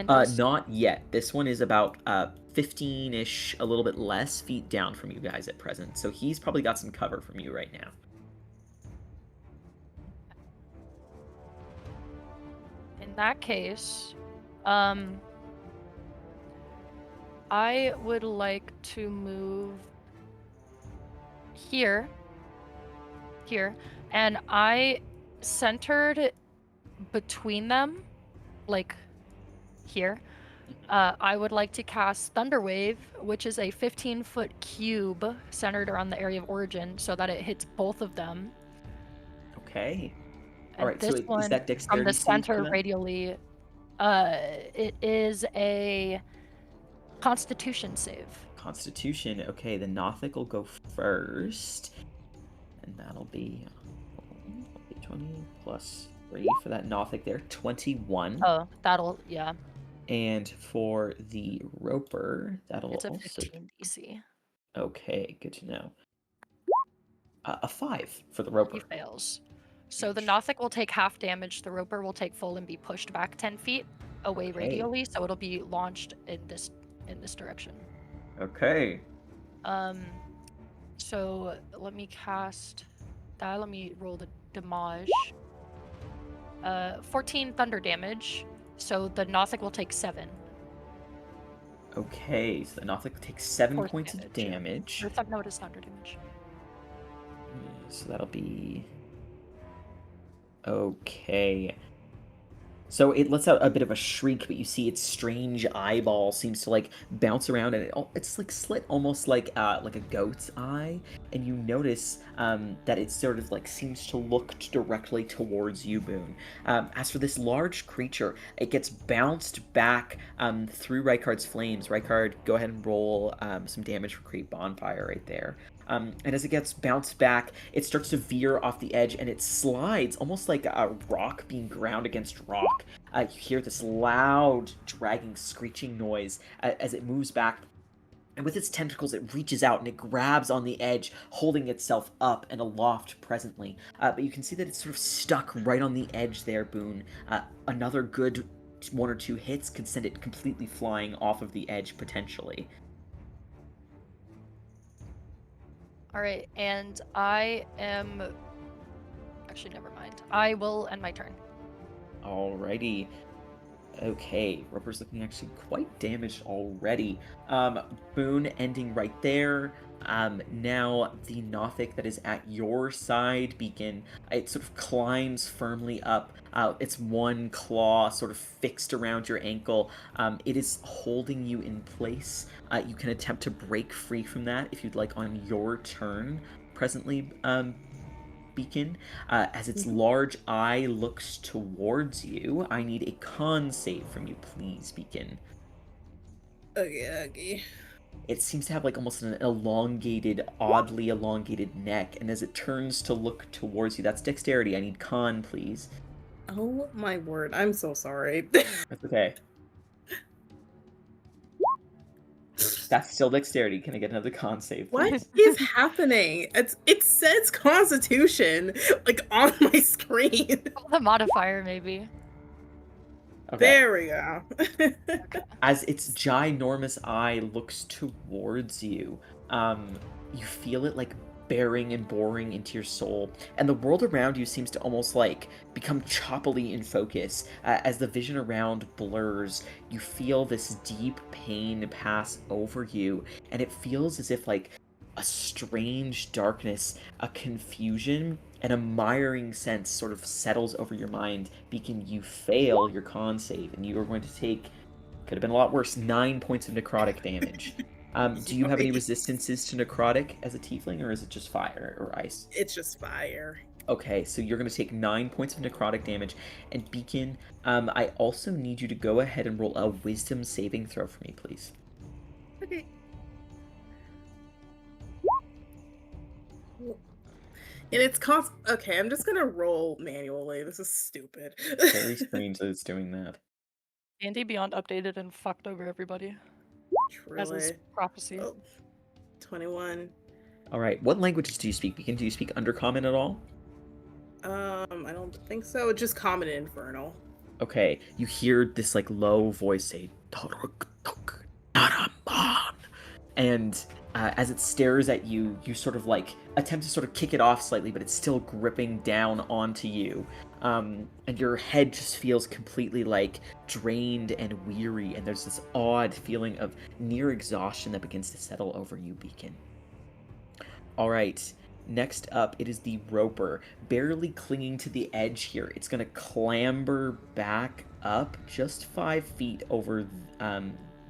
Not yet. This one is about 15-ish, a little bit less feet down from you guys at present, so he's probably got some cover from you right now. In that case, I would like to move here, and I centered between them, like here. I would like to cast Thunderwave, which is a 15-foot cube centered around the area of origin, so that it hits both of them. Okay. And All right. So this one is that from dexterity the save center for that? radially. It is a Constitution save. Constitution. Okay, the Nothic will go first, and that'll be 20 plus 3 for that Nothic there. 21. Oh, yeah. And for the Roper, that'll It's a also. 15 DC. Okay, good to know. A 5 for the Roper. He fails. So the Nothic will take half damage. The Roper will take full and be pushed back 10 feet away Okay. radially. So it'll be launched in this in this direction. Okay. So let me cast that. Let me roll the damage. 14 thunder damage. So the Nothic will take 7. Okay, so the Nothic takes 7 Force points of damage. No, it is thunder damage. So that'll be... Okay. So it lets out a bit of a shriek, but you see its strange eyeball seems to like bounce around, and it's like slit almost like a goat's eye. And you notice that it sort of like seems to look directly towards you, Boone. As for this large creature, it gets bounced back through Rykard's flames. Rykard, go ahead and roll some damage for Create Bonfire right there. And as it gets bounced back, it starts to veer off the edge, and it slides almost like a rock being ground against rock. You hear this loud, dragging, screeching noise as it moves back. And with its tentacles, it reaches out and it grabs on the edge, holding itself up and aloft presently. But you can see that it's sort of stuck right on the edge there, Boone. Another good 1 or 2 hits could send it completely flying off of the edge, potentially. All right, and I am... Actually, never mind. I will end my turn. Alrighty. Okay, Roper's looking actually quite damaged already. Boone ending right there. Now the Nothic that is at your side, Beacon, it sort of climbs firmly up. Its one claw sort of fixed around your ankle. It is holding you in place. You can attempt to break free from that if you'd like on your turn presently, Beacon. As its large eye looks towards you, I need a con save from you, please, Beacon. Okay. It seems to have like almost an elongated, oddly elongated neck, and as it turns to look towards you, that's dexterity. I need con, please. Oh my word, I'm so sorry. That's okay. That's still dexterity. Can I get another con save, please? What is happening? It says Constitution like on my screen. The modifier, maybe. Okay. There we go. As its ginormous eye looks towards you, you feel it like bearing and boring into your soul, and the world around you seems to almost like become choppily in focus. As the vision around blurs, you feel this deep pain pass over you, and it feels as if like a strange darkness, a confusion, and a miring sense sort of settles over your mind. Beacon, you fail your con save, and you are going to take, could have been a lot worse, 9 points of necrotic damage. Do you have any resistances to necrotic as a tiefling, or is it just fire or ice? It's just fire. Okay, so you're going to take 9 points of necrotic damage. And Beacon, I also need you to go ahead and roll a wisdom saving throw for me, please. Okay. And it's okay, I'm just gonna roll manually. This is stupid. Very strange that it's doing that. Andy Beyond updated and fucked over everybody. As is Truly. prophecy. Oh, 21. All right, what languages do you speak, Beacon? Do you speak Undercommon at all? I don't think so. Just Common and Infernal. Okay, you hear this like low voice say, and as it stares at you, you sort of like attempt to sort of kick it off slightly, but it's still gripping down onto you. And your head just feels completely like drained and weary, and there's this odd feeling of near exhaustion that begins to settle over you, Beacon. All right, next up, it is the Roper, barely clinging to the edge here. It's going to clamber back up just 5 feet over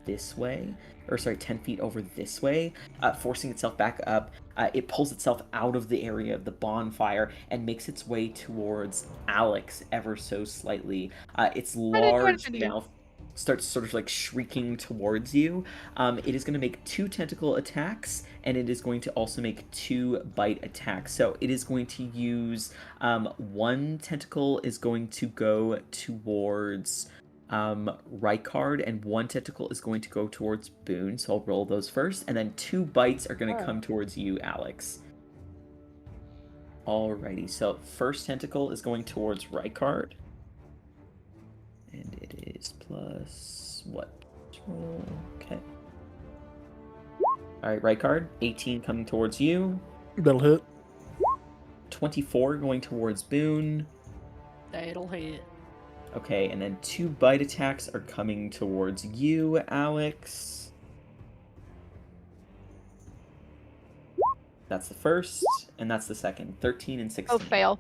this way, or sorry, 10 feet over this way, forcing itself back up. It pulls itself out of the area of the bonfire and makes its way towards Alex ever so slightly. Its large mouth starts sort of like shrieking towards you. It is going to make 2 tentacle attacks, and it is going to also make 2 bite attacks. So it is going to use 1 tentacle is going to go towards Rykard, and 1 tentacle is going to go towards Boone. So I'll roll those first, and then 2 bites are going to come towards you, Alex. Alrighty, so first tentacle is going towards Rykard. And it is plus what? Okay. All right, right card. 18 coming towards you. That'll hit. 24 going towards Boone. That'll hit. Okay, and then 2 bite attacks are coming towards you, Alex. That's the first, and that's the second. 13 and 16. Both fail.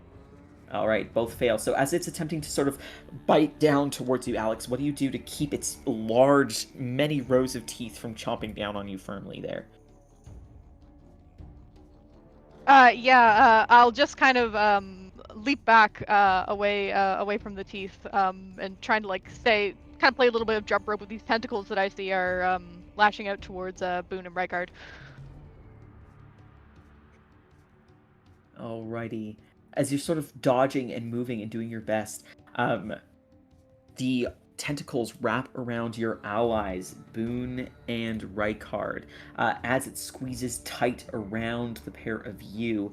All right, both fail. So as it's attempting to sort of bite down towards you, Alex, what do you do to keep its large, many rows of teeth from chomping down on you firmly there? I'll just kind of leap back away from the teeth and trying to like stay, kind of play a little bit of jump rope with these tentacles that I see are lashing out towards Boone and Rykard. Alrighty. As you're sort of dodging and moving and doing your best, the tentacles wrap around your allies, Boone and Rykard. As it squeezes tight around the pair of you,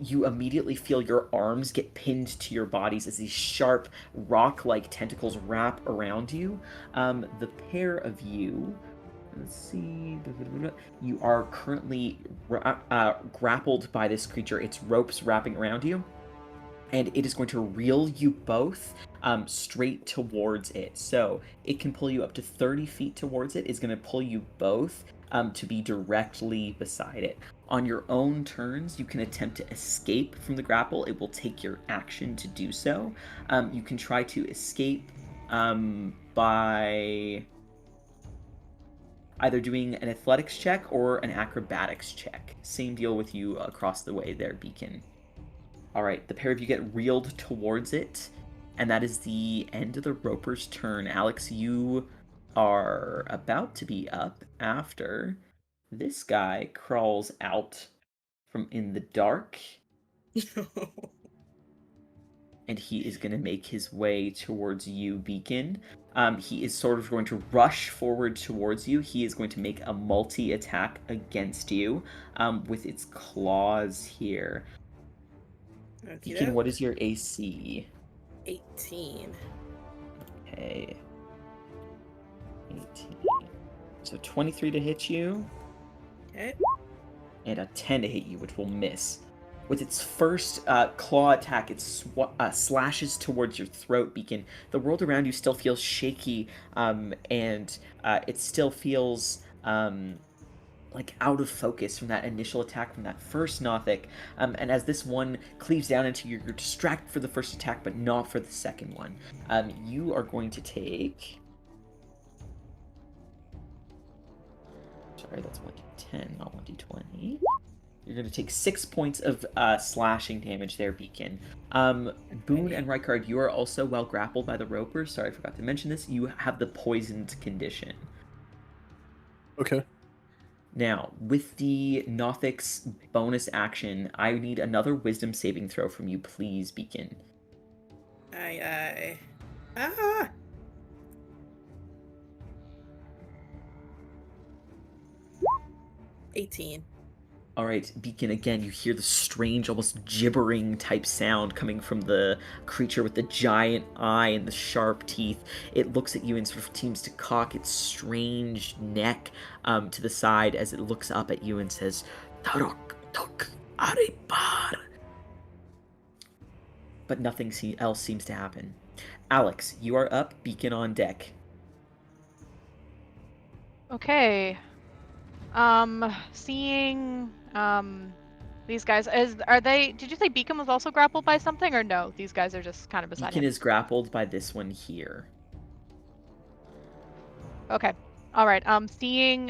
you immediately feel your arms get pinned to your bodies as these sharp, rock-like tentacles wrap around you. The pair of you... Let's see. You are currently grappled by this creature. Its ropes wrapping around you, and it is going to reel you both straight towards it. So it can pull you up to 30 feet towards it. It's going to pull you both to be directly beside it. On your own turns, you can attempt to escape from the grapple. It will take your action to do so. You can try to escape by either doing an athletics check or an acrobatics check. Same deal with you across the way there, Beacon. All right, the pair of you get reeled towards it, and that is the end of the Roper's turn. Alex, you are about to be up after this guy crawls out from in the dark, and he is going to make his way towards you, Beacon. He is sort of going to rush forward towards you. He is going to make a multi-attack against you with its claws here. Beacon, what is your AC? 18. Okay. 18. So 23 to hit you. Okay. And a 10 to hit you, which will miss. With its first claw attack, it slashes towards your throat, Beacon. The world around you still feels shaky, and it still feels like out of focus from that initial attack from that first Nothic. And as this one cleaves down into you, you're distracted for the first attack, but not for the second one. You are going to take... Sorry, that's 1d10, not 1d20. You're going to take 6 points of slashing damage there, Beacon. Boone and Rykard, you are also well grappled by the Roper. Sorry, I forgot to mention this. You have the poisoned condition. Okay. Now, with the Nothic's bonus action, I need another wisdom saving throw from you, please, Beacon. Aye. Ah! $18. All right, Beacon, again, you hear the strange, almost gibbering type sound coming from the creature with the giant eye and the sharp teeth. It looks at you and sort of seems to cock its strange neck to the side as it looks up at you and says, Tarok tok aripar. But nothing else seems to happen. Alex, you are up, Beacon on deck. Okay. Seeing these guys, did you say Beacon was also grappled by something, or no? These guys are just kind of beside Beacon him. is grappled by this one here. Okay. All right. Seeing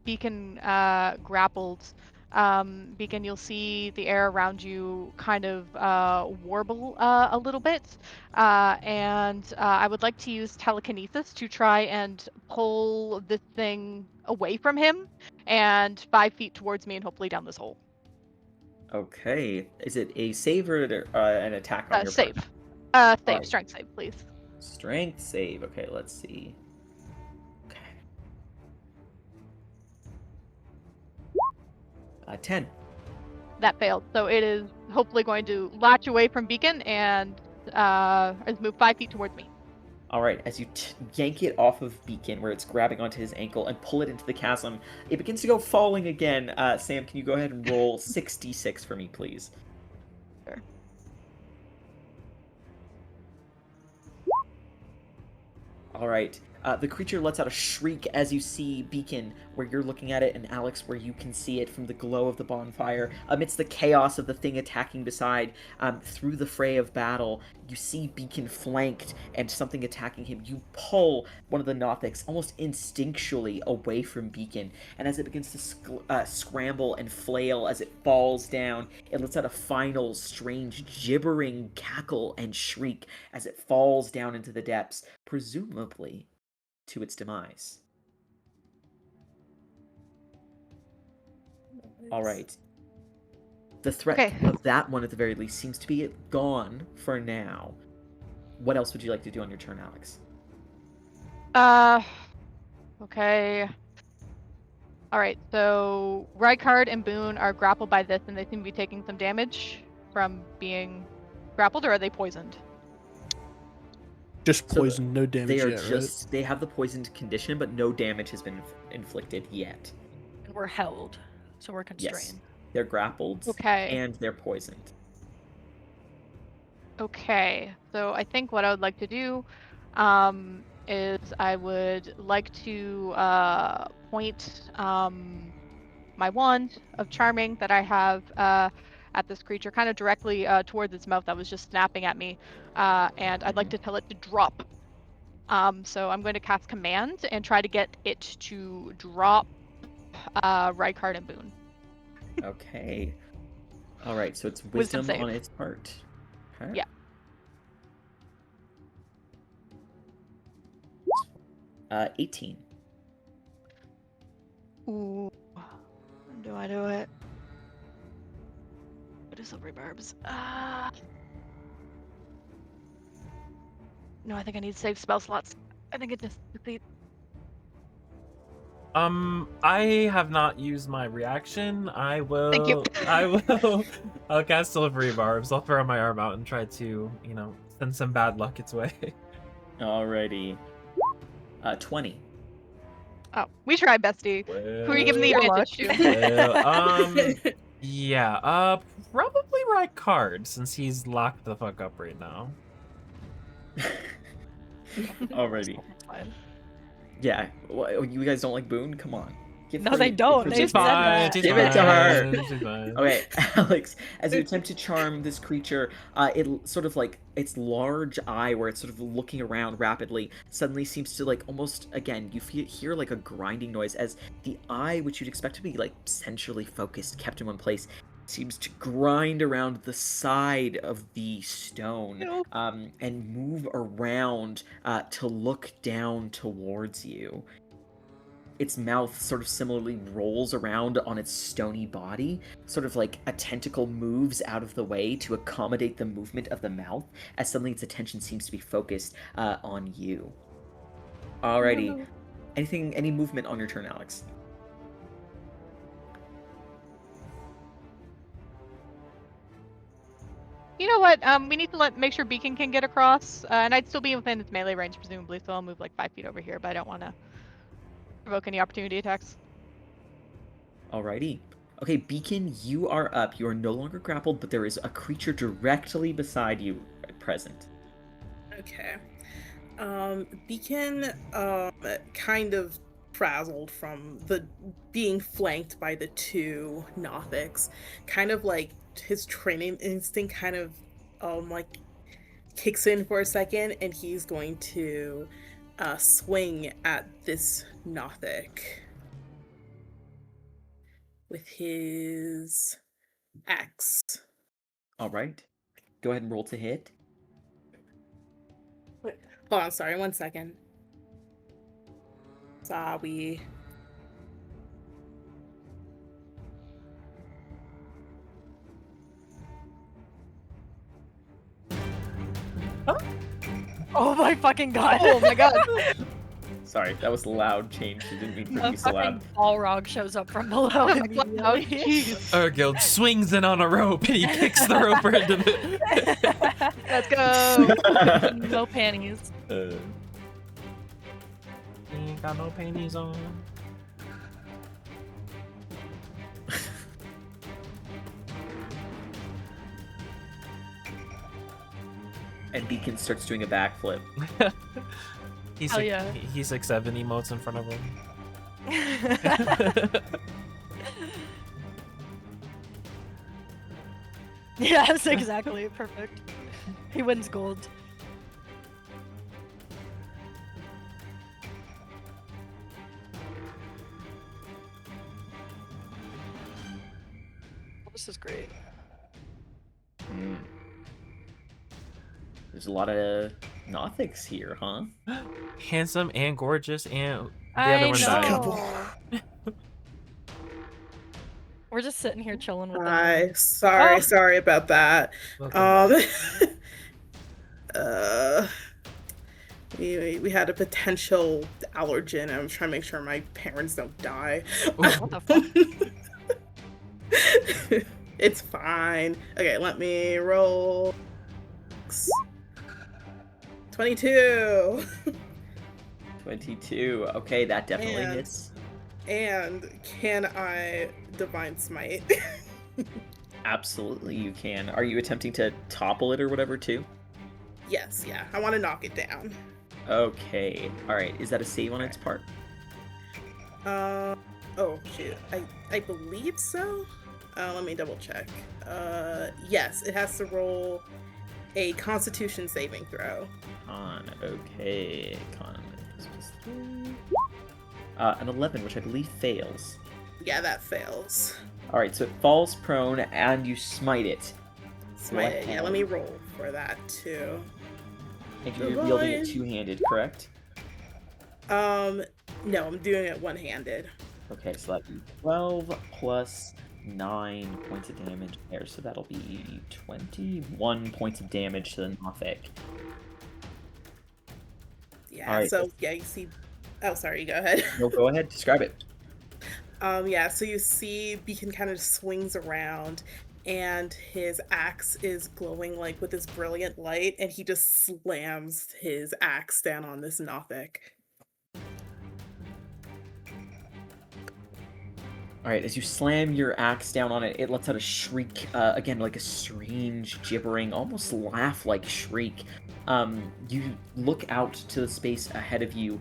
Beacon grappled, Beacon, you'll see the air around you kind of warble a little bit, and I would like to use telekinesis to try and pull this thing away from him and 5 feet towards me and hopefully down this hole. Okay. Is it a save or an attack on your Save. part? Save. Alright. Strength save, please. Strength save. Okay, let's see. Okay. 10. That failed. So it is hopefully going to latch away from Beacon and move 5 feet towards me. All right, as you yank it off of Beacon, where it's grabbing onto his ankle, and pull it into the chasm, it begins to go falling again. Sam, can you go ahead and roll 6d6 for me, please? Sure. All right. The creature lets out a shriek as you see Beacon, where you're looking at it, and Alex, where you can see it from the glow of the bonfire. Amidst the chaos of the thing attacking beside, through the fray of battle, you see Beacon flanked and something attacking him. You pull one of the Nothics almost instinctually away from Beacon, and as it begins to scramble and flail as it falls down, it lets out a final strange gibbering cackle and shriek as it falls down into the depths, presumably to its demise. All right. The threat Okay. of that one, at the very least, seems to be gone for now. What else would you like to do on your turn, Alex? Okay. All right, so Rykard and Boone are grappled by this, and they seem to be taking some damage from being grappled, or are they poisoned? Just So poison, no damage They are yet, just, they have the poisoned condition, but no damage has been inflicted yet. And we're held, so we're constrained. Yes. They're grappled, Okay. and they're poisoned. Okay, so I think what I would like to do is I would like to point my wand of charming that I have at this creature kind of directly towards its mouth that was just snapping at me, and I'd like to tell it to drop. So I'm going to cast command and try to get it to drop Rykard and Boone. Okay. All right, so it's Wisdom wisdom save. on its part. Okay. Yeah. Uh, 18. Ooh. When do I do it? What is silvery barbs? No, I think I need to save spell slots. I think it just depletes. I have not used my reaction. I will. Thank you. I will. I'll cast Silvery Barbs. I'll throw my arm out and try to, send some bad luck its way. Alrighty. 20. Oh, we tried, bestie. Who are you giving the Good luck. advantage to? Yeah. Probably Rykard, since he's locked the fuck up right now. Alrighty. That's fine. Yeah. You guys don't like Boone? Come on. No, they don't. They She's said fine. that. She's Give it to her. fine, she's fine. Okay, Alex, as you attempt to charm this creature, it sort of like its large eye, where it's sort of looking around rapidly, suddenly seems to like almost, again, you hear like a grinding noise as the eye, which you'd expect to be like centrally focused, kept in one place, seems to grind around the side of the stone, and move around to look down towards you. Its mouth sort of similarly rolls around on its stony body, sort of like a tentacle moves out of the way to accommodate the movement of the mouth, as suddenly its attention seems to be focused on you. Alrighty. Any movement on your turn, Alex? You know what? We need to make sure Beacon can get across, and I'd still be within its melee range, presumably, so I'll move like 5 feet over here, but I don't want to provoke any opportunity attacks. Alrighty. Okay, Beacon, you are up. You are no longer grappled, but there is a creature directly beside you at present. Okay. Beacon kind of frazzled from the being flanked by the two Nothics. Kind of like his training instinct kind of like kicks in for a second, and he's going to swing at this Nothic with his axe. Alright. Go ahead and roll to hit. Wait, hold on, sorry, 1 second. Sorry. Oh my fucking god. Oh my god. Sorry, that was a loud change. I didn't mean for it to A be so fucking loud. Balrog shows up from below. Oh my god. Oh, immediately. jeez. Urgild swings in on a rope and he kicks the roper into the. Let's go. No panties. got no panties on. And Beacon starts doing a backflip. He's Hell like yeah. he's like 7 emotes in front of him. Yes, exactly. Perfect. He wins gold. This is great. Mm. There's a lot of Nothics here, huh? Handsome and gorgeous, and the I other one Just a died. couple. We're just sitting here chilling with them. Hi. Sorry, Oh. sorry about that. Welcome. Uh, we had a potential allergen. I'm trying to make sure my parents don't die. What the fuck? It's fine. Okay, let me roll. 22. 22. Okay, that definitely And- hits. And can I divine smite? Absolutely, you can. Are you attempting to topple it or whatever, too? Yes, yeah. I want to knock it down. Okay. Alright, is that a save on its part? Oh shoot. I believe so. Let me double check. Yes, it has to roll a Constitution saving throw. Okay. Con. An 11, which I believe fails. Yeah, that fails. Alright, so it falls prone and you smite it. Smite it. Yeah, let me roll for that too. And you're wielding it Divine. two-handed, correct? No, I'm doing it one-handed. Okay, so that'd be 12 plus 9 points of damage there, so that'll be 21 points of damage to the Nothic. Yeah, Alright. so yeah, you see. Oh, sorry, you go ahead. No, go ahead, describe it. Yeah, so you see Beacon kind of swings around and his axe is glowing like with this brilliant light, and he just slams his axe down on this Nothic. Alright, as you slam your axe down on it, it lets out a shriek, again, like a strange, gibbering, almost laugh-like shriek. You look out to the space ahead of you.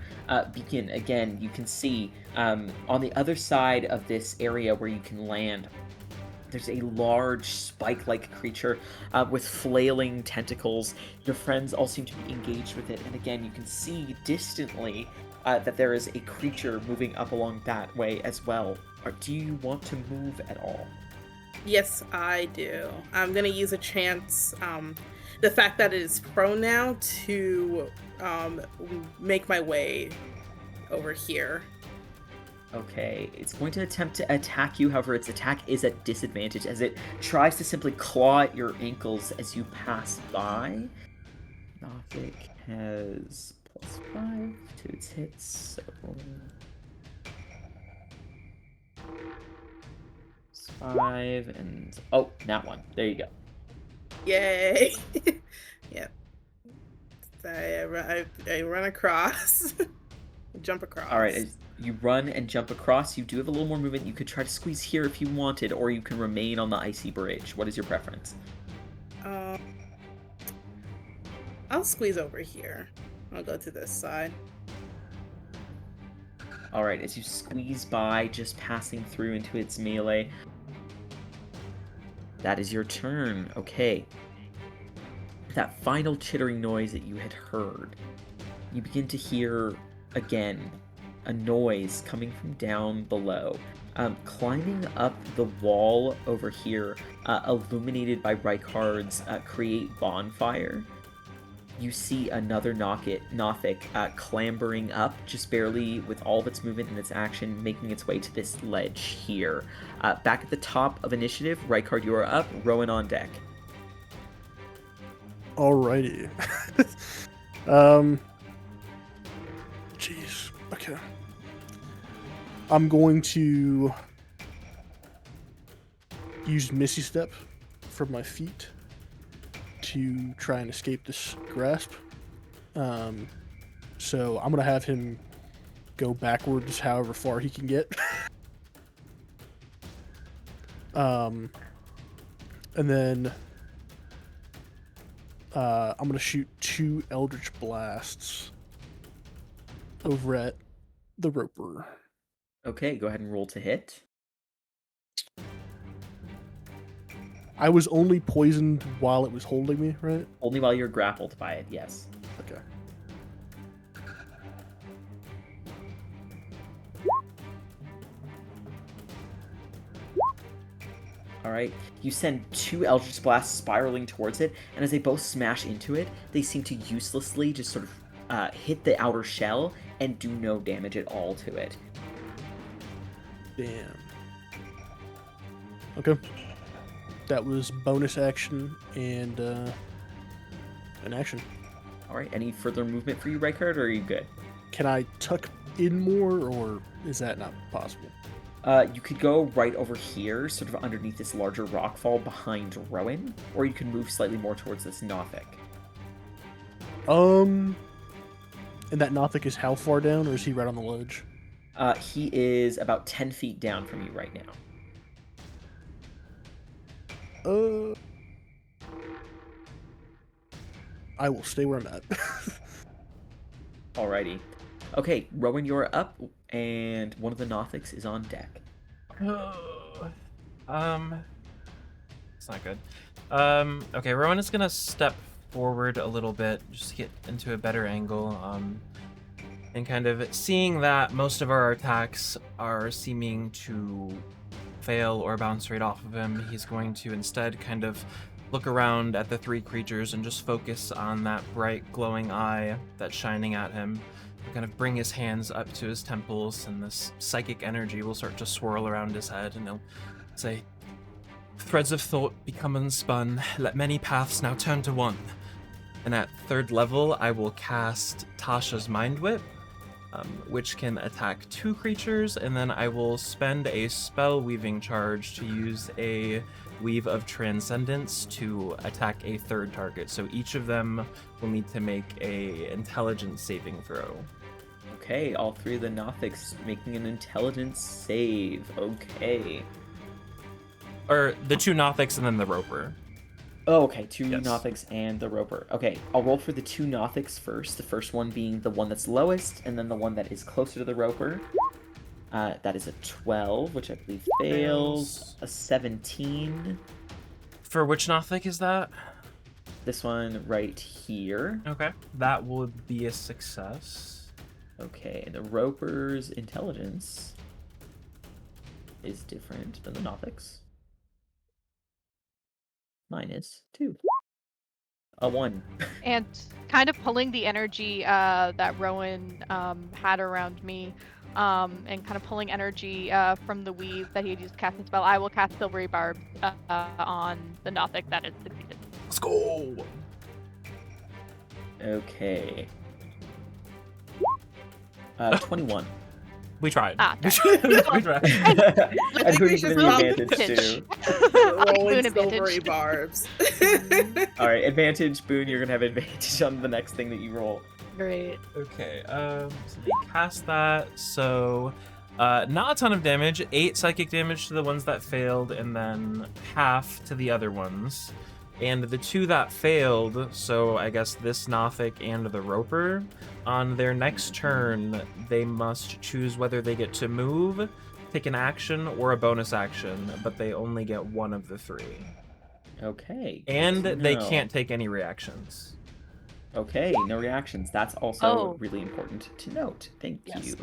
Beacon, again, you can see, on the other side of this area where you can land, there's a large spike-like creature with flailing tentacles. Your friends all seem to be engaged with it, and again, you can see distantly that there is a creature moving up along that way as well. Do you want to move at all? Yes, I do. I'm gonna use a chance, the fact that it is prone now, to make my way over here. Okay, it's going to attempt to attack you, however, its attack is at disadvantage as it tries to simply claw at your ankles as you pass by. Nothic has +5 to its hits, so... 5 and... Oh, that one. There you go. Yay! Yep. I run across. Jump across. Alright, as you run and jump across. You do have a little more movement. You could try to squeeze here if you wanted, or you can remain on the icy bridge. What is your preference? I'll squeeze over here. I'll go to this side. Alright, as you squeeze by, just passing through into its melee. That is your turn. Okay. That final chittering noise that you had heard, you begin to hear, again, a noise coming from down below. Climbing up the wall over here, illuminated by Rykard's create bonfire, you see another Nothic clambering up, just barely with all of its movement and its action, making its way to this ledge here. Back at the top of initiative, Rykard, you are up. Rowan on deck. Alrighty. Jeez. Okay. I'm going to use Misty Step from my feet to try and escape this grasp. So I'm gonna have him go backwards however far he can get. And then I'm gonna shoot 2 Eldritch Blasts over at the Roper. Okay, go ahead and roll to hit. I was only poisoned while it was holding me, right? Only while you're grappled by it, yes. Okay. Alright, you send 2 Eldritch Blasts spiraling towards it, and as they both smash into it, they seem to uselessly just sort of hit the outer shell and do no damage at all to it. Damn. Okay. That was bonus action and an action. Alright, any further movement for you, Rykard, or are you good? Can I tuck in more, or is that not possible? You could go right over here, sort of underneath this larger rockfall behind Rowan, or you can move slightly more towards this Nothic. And that Nothic is how far down, or is he right on the ledge? He is about 10 feet down from you right now. I will stay where I'm at. Alrighty. Okay, Rowan, you're up, and one of the Nothics is on deck. It's not good. Okay, Rowan is gonna step forward a little bit just to get into a better angle. And kind of seeing that most of our attacks are seeming to fail or bounce right off of him, he's going to instead kind of look around at the 3 creatures and just focus on that bright glowing eye that's shining at him. Kind of bring his hands up to his temples, and this psychic energy will start to swirl around his head, and he'll say, "Threads of thought become unspun, let many paths now turn to one." And at 3rd level, I will cast Tasha's Mind Whip, which can attack 2 creatures, and then I will spend a spell weaving charge to use a Weave of Transcendence to attack a 3rd target. So each of them will need to make a intelligence saving throw. Okay, all 3 of the Nothics making an intelligence save. Okay. Or the 2 Nothics and then the Roper. Oh, okay, 2 Yes. Nothics and the Roper. Okay, I'll roll for the 2 Nothics first, the first one being the one that's lowest, and then the one that is closer to the Roper. That is a 12, which I believe fails. A 17. For which Nothic is that? This one right here. Okay. That would be a success. Okay, and the Roper's intelligence is different than the Nothics. Mine is 2. A 1. And kind of pulling the energy that Rowan had around me, and kind of pulling energy from the weave that he had used to cast the spell, I will cast Silvery Barb on the Nothic that is succeeded. Let's go! Okay. 21. We tried. Ah, We tried. And who we you should give the roll advantage to? Rolling Boon silvery advantage. barbs. Alright, advantage, Boone, you're gonna have advantage on the next thing that you roll. Great. Okay, so we cast that, so not a ton of damage, 8 psychic damage to the ones that failed, and then half to the other ones. And the 2 that failed, so I guess this Nothic and the Roper, on their next turn, they must choose whether they get to move, take an action, or a bonus action, but they only get one of the 3. Okay. And good to they know. can't take any reactions. Okay, no reactions. That's also Oh. really important to note. Thank Yes. you.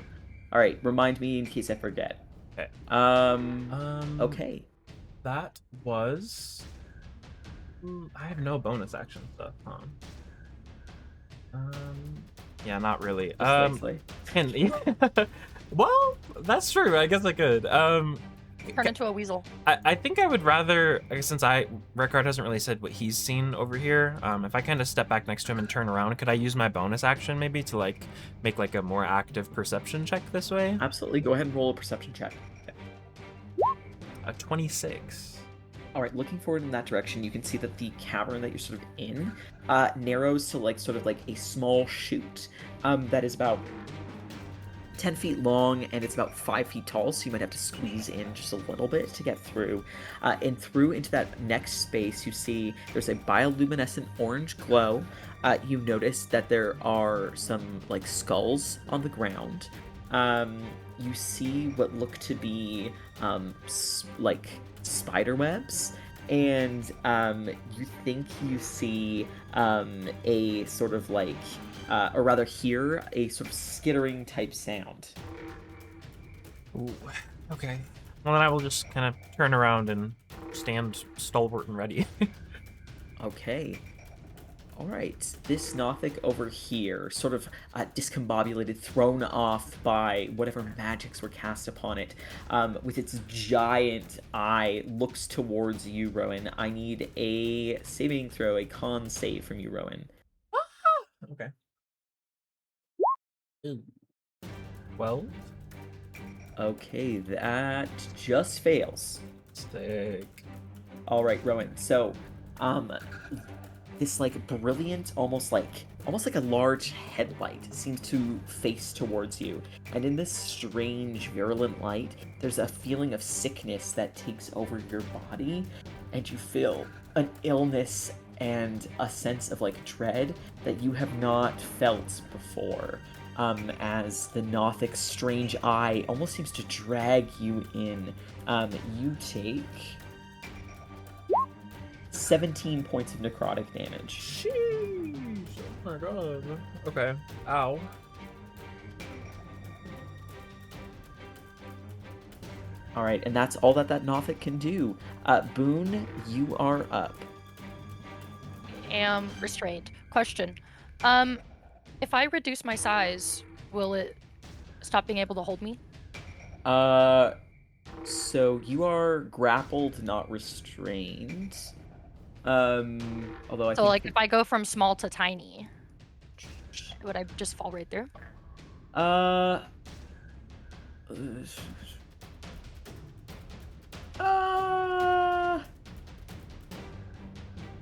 Alright, remind me in case I forget. Okay. Okay. That was. I have no bonus action stuff, huh? Yeah, not really. Precisely. And yeah. Well, that's true. I guess I could. Turn into a weasel. I think I would rather, I guess since Rykard hasn't really said what he's seen over here. If I kind of step back next to him and turn around, could I use my bonus action maybe to like make like a more active perception check this way? Absolutely. Go ahead and roll a perception check. A 26. All right, looking forward in that direction, you can see that the cavern that you're sort of in narrows to like sort of like a small chute that is about 10 feet long and it's about 5 feet tall, so you might have to squeeze in just a little bit to get through. And through into that next space, you see there's a bioluminescent orange glow. You notice that there are some like skulls on the ground. You see what look to be like spider webs, and you think you see a sort of like, or rather hear a sort of skittering type sound. Ooh, okay. Well, then I will just kind of turn around and stand stalwart and ready. Okay. All right. This Nothic over here, sort of discombobulated, thrown off by whatever magics were cast upon it, with its giant eye, looks towards you, Rowan. I need a saving throw, a con save from you, Rowan. Okay. Ooh. 12? Okay, that just fails. Stick. All right, Rowan. So, this like brilliant, almost like a large headlight seems to face towards you, and in this strange, virulent light, there's a feeling of sickness that takes over your body, and you feel an illness and a sense of like dread that you have not felt before. As the Nothic's strange eye almost seems to drag you in. You take 17 points of necrotic damage. Sheesh. Oh my god. Okay. Ow. All right, and that's all that Nothic can do. Boone, you are up. Am restrained. Question. If I reduce my size, will it stop being able to hold me? So you are grappled, not restrained. Although I So think like if I go from small to tiny, would I just fall right through?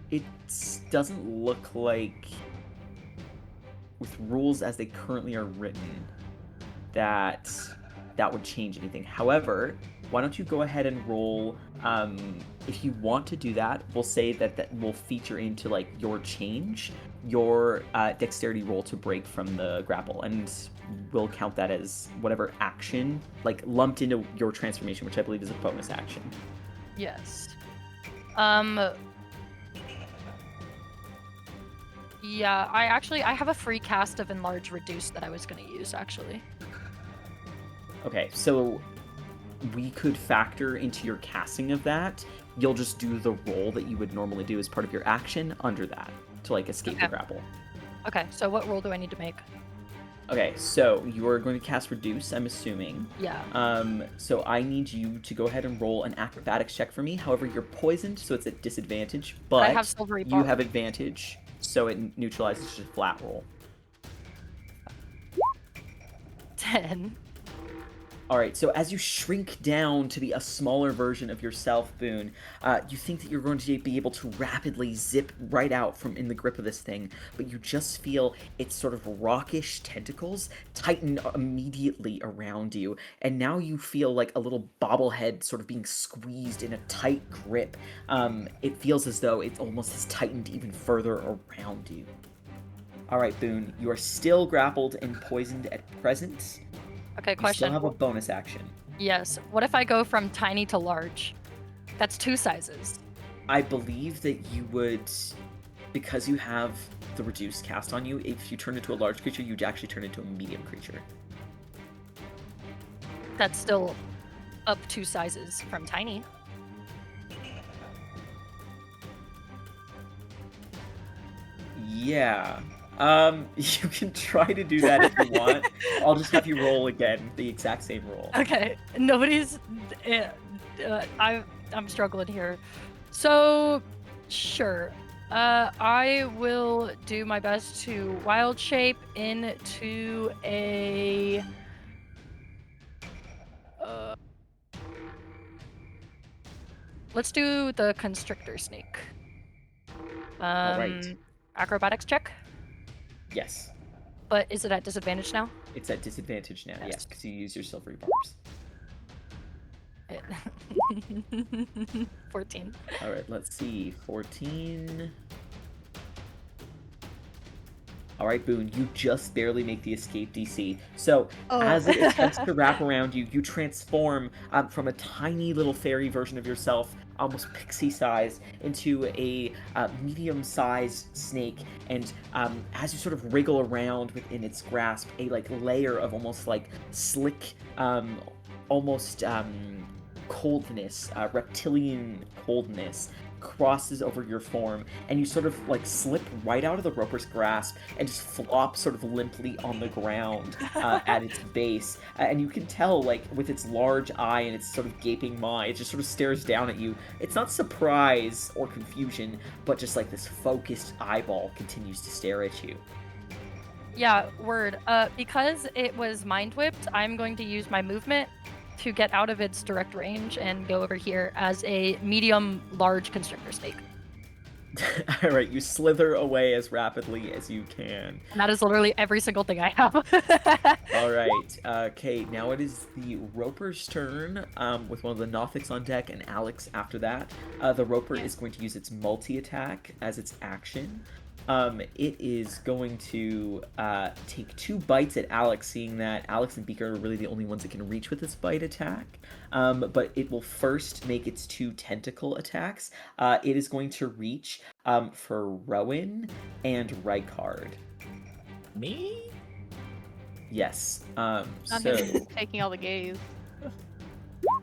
It doesn't look like, with rules as they currently are written, that would change anything. However, why don't you go ahead and roll, if you want to do that, we'll say that will feature into like your change, your dexterity roll to break from the grapple, and we'll count that as whatever action, like lumped into your transformation, which I believe is a bonus action. Yes. Yeah, I have a free cast of Enlarge Reduce that I was gonna use actually. Okay, so we could factor into your casting of that. You'll just do the roll that you would normally do as part of your action under that to like escape the Okay. grapple. Okay, so what roll do I need to make? Okay, so you are going to cast Reduce, I'm assuming. Yeah. So I need you to go ahead and roll an acrobatics check for me. However, you're poisoned, so it's at disadvantage, but I have silvery you bar. have advantage, so it neutralizes just a flat roll. 10. All right, so as you shrink down to be a smaller version of yourself, Boone, you think that you're going to be able to rapidly zip right out from in the grip of this thing, but you just feel its sort of rockish tentacles tighten immediately around you, and now you feel like a little bobblehead sort of being squeezed in a tight grip. It feels as though it almost has tightened even further around you. All right, Boone, you are still grappled and poisoned at present. Okay, You question. still have a bonus action. Yes. What if I go from tiny to large? That's 2 sizes. I believe that you would, because you have the reduced cast on you, if you turn into a large creature, you'd actually turn into a medium creature. That's still up 2 sizes from tiny. Yeah. You can try to do that if you want. I'll just have you roll again, the exact same roll. Okay, nobody's. I'm struggling here. So, sure. I will do my best to wild shape into a. Let's do the constrictor snake. All right. Acrobatics check. Yes. But is it at disadvantage now? It's at disadvantage now, Yes. yes, because you use your silvery barbs. 14. All right, let's see. 14. All right, Boone, you just barely make the escape DC. So, as it attempts to wrap around you, you transform from a tiny little fairy version of yourself, almost pixie size, into a medium-sized snake. And as you sort of wriggle around within its grasp, a layer of almost slick, almost coldness, reptilian coldness crosses over your form, and you sort of slip right out of the roper's grasp and just flop sort of limply on the ground at its base. And you can tell, with its large eye and its sort of gaping maw, it just sort of stares down at you. It's not surprise or confusion, but just this focused eyeball continues to stare at you. Yeah, word. Because it was mind whipped, I'm going to use my movement to get out of its direct range and go over here as a medium-large constrictor snake. All right, you slither away as rapidly as you can. And that is literally every single thing I have. All right, okay, now it is the Roper's turn with one of the Nothics on deck and Alex after that. The Roper is going to use its multi-attack as its action. It is going to take 2 bites at Alex, seeing that Alex and Beaker are really the only ones that can reach with this bite attack. But it will first make its 2 tentacle attacks. It is going to reach for Rowan and Rykard. Me? Yes. I'm taking all the gaze.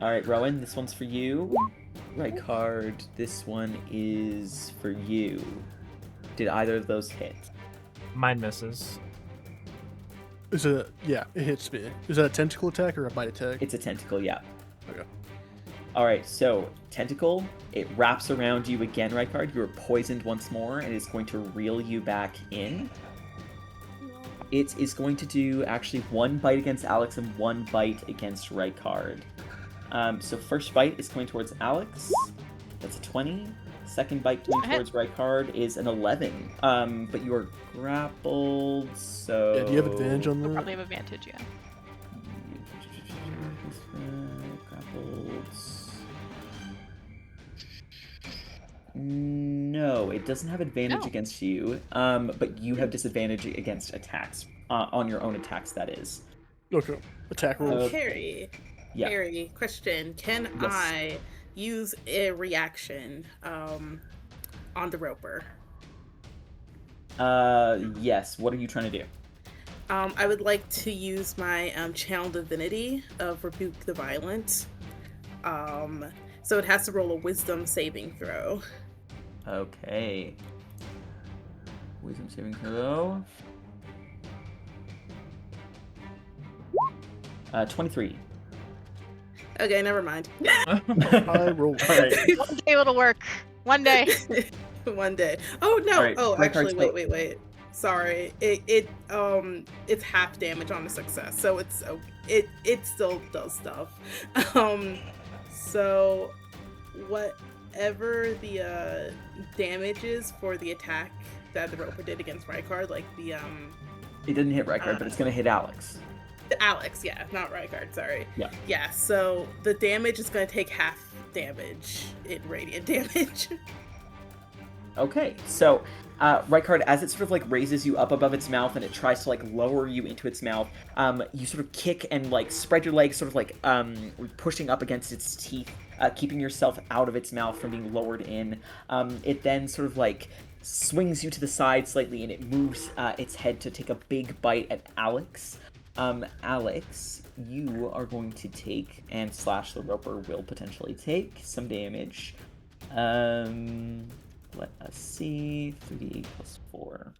All right, Rowan, this one's for you. Rykard, this one is for you. Did either of those hit? Mine misses. It hits me. Is that a tentacle attack or a bite attack? It's a tentacle, yeah. Okay. All right, so tentacle, it wraps around you again, Rykard. You are poisoned once more, and it's going to reel you back in. It is going to do actually 1 bite against Alex and 1 bite against Rykard. So first bite is going towards Alex. That's a 20. Second bite going towards Rykard is an 11. But you are grappled, so... Yeah, do you have advantage on We'll that? probably have advantage, yeah. Grappled. No, it doesn't have advantage No. against you. But you have disadvantage against attacks. On your own attacks, that is. Okay. Attack roll. Harry, Yeah. Harry, question. Can Yes. I use a reaction on the Roper? Yes. What are you trying to do? I would like to use my Channel Divinity of Rebuke the Violent. So it has to roll a Wisdom saving throw. Okay. Wisdom saving throw. 23. Okay, never mind. I roll. All right. One day it'll work. One day. One day. Oh no! All right, Oh, my actually, card's wait. Sorry. It's half damage on a success, so it still does stuff. So whatever the damage is for the attack that the Roper did against Rykard, It didn't hit Rykard, but it's gonna hit Alex. Alex, yeah, not Rykard, sorry. Yeah. Yeah, so the damage is going to take half damage in radiant damage. Okay, so Rykard, as it sort of raises you up above its mouth and it tries to lower you into its mouth, you sort of kick and spread your legs, sort of pushing up against its teeth, keeping yourself out of its mouth from being lowered in. It then sort of swings you to the side slightly, and it moves its head to take a big bite at Alex. Alex, you are going to take, and Slash the Roper will potentially take some damage. Let us see. 3d8 plus 4.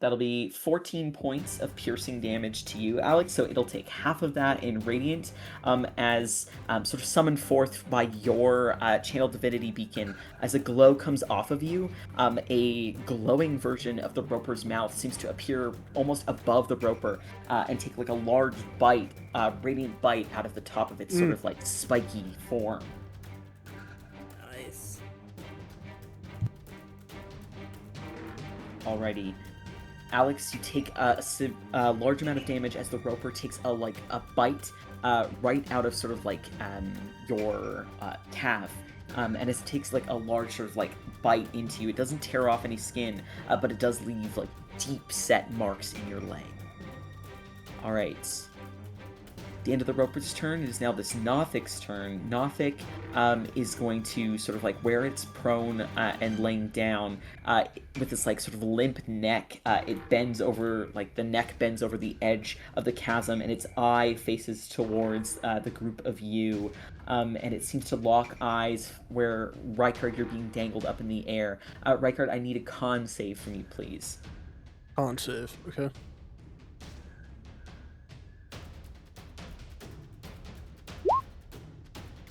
That'll be 14 points of piercing damage to you, Alex, so it'll take half of that in Radiant, as sort of summoned forth by your Channel Divinity Beacon. As a glow comes off of you, a glowing version of the Roper's mouth seems to appear almost above the Roper, and take a large bite, radiant bite out of the top of its sort of spiky form. Nice. Alrighty. Alex, you take a large amount of damage as the roper takes a bite right out of sort of your calf. And as it takes a large sort of bite into you, it doesn't tear off any skin, but it does leave deep set marks in your leg. All right. The end of the roper's turn. It is now this Nothic's turn. Nothic is going to sort of where it's prone and laying down with this sort of limp neck. It bends over, the neck bends over the edge of the chasm, and its eye faces towards the group of you. And it seems to lock eyes where, Rykard, you're being dangled up in the air. Rykard, I need a con save from you, please. Con save, okay.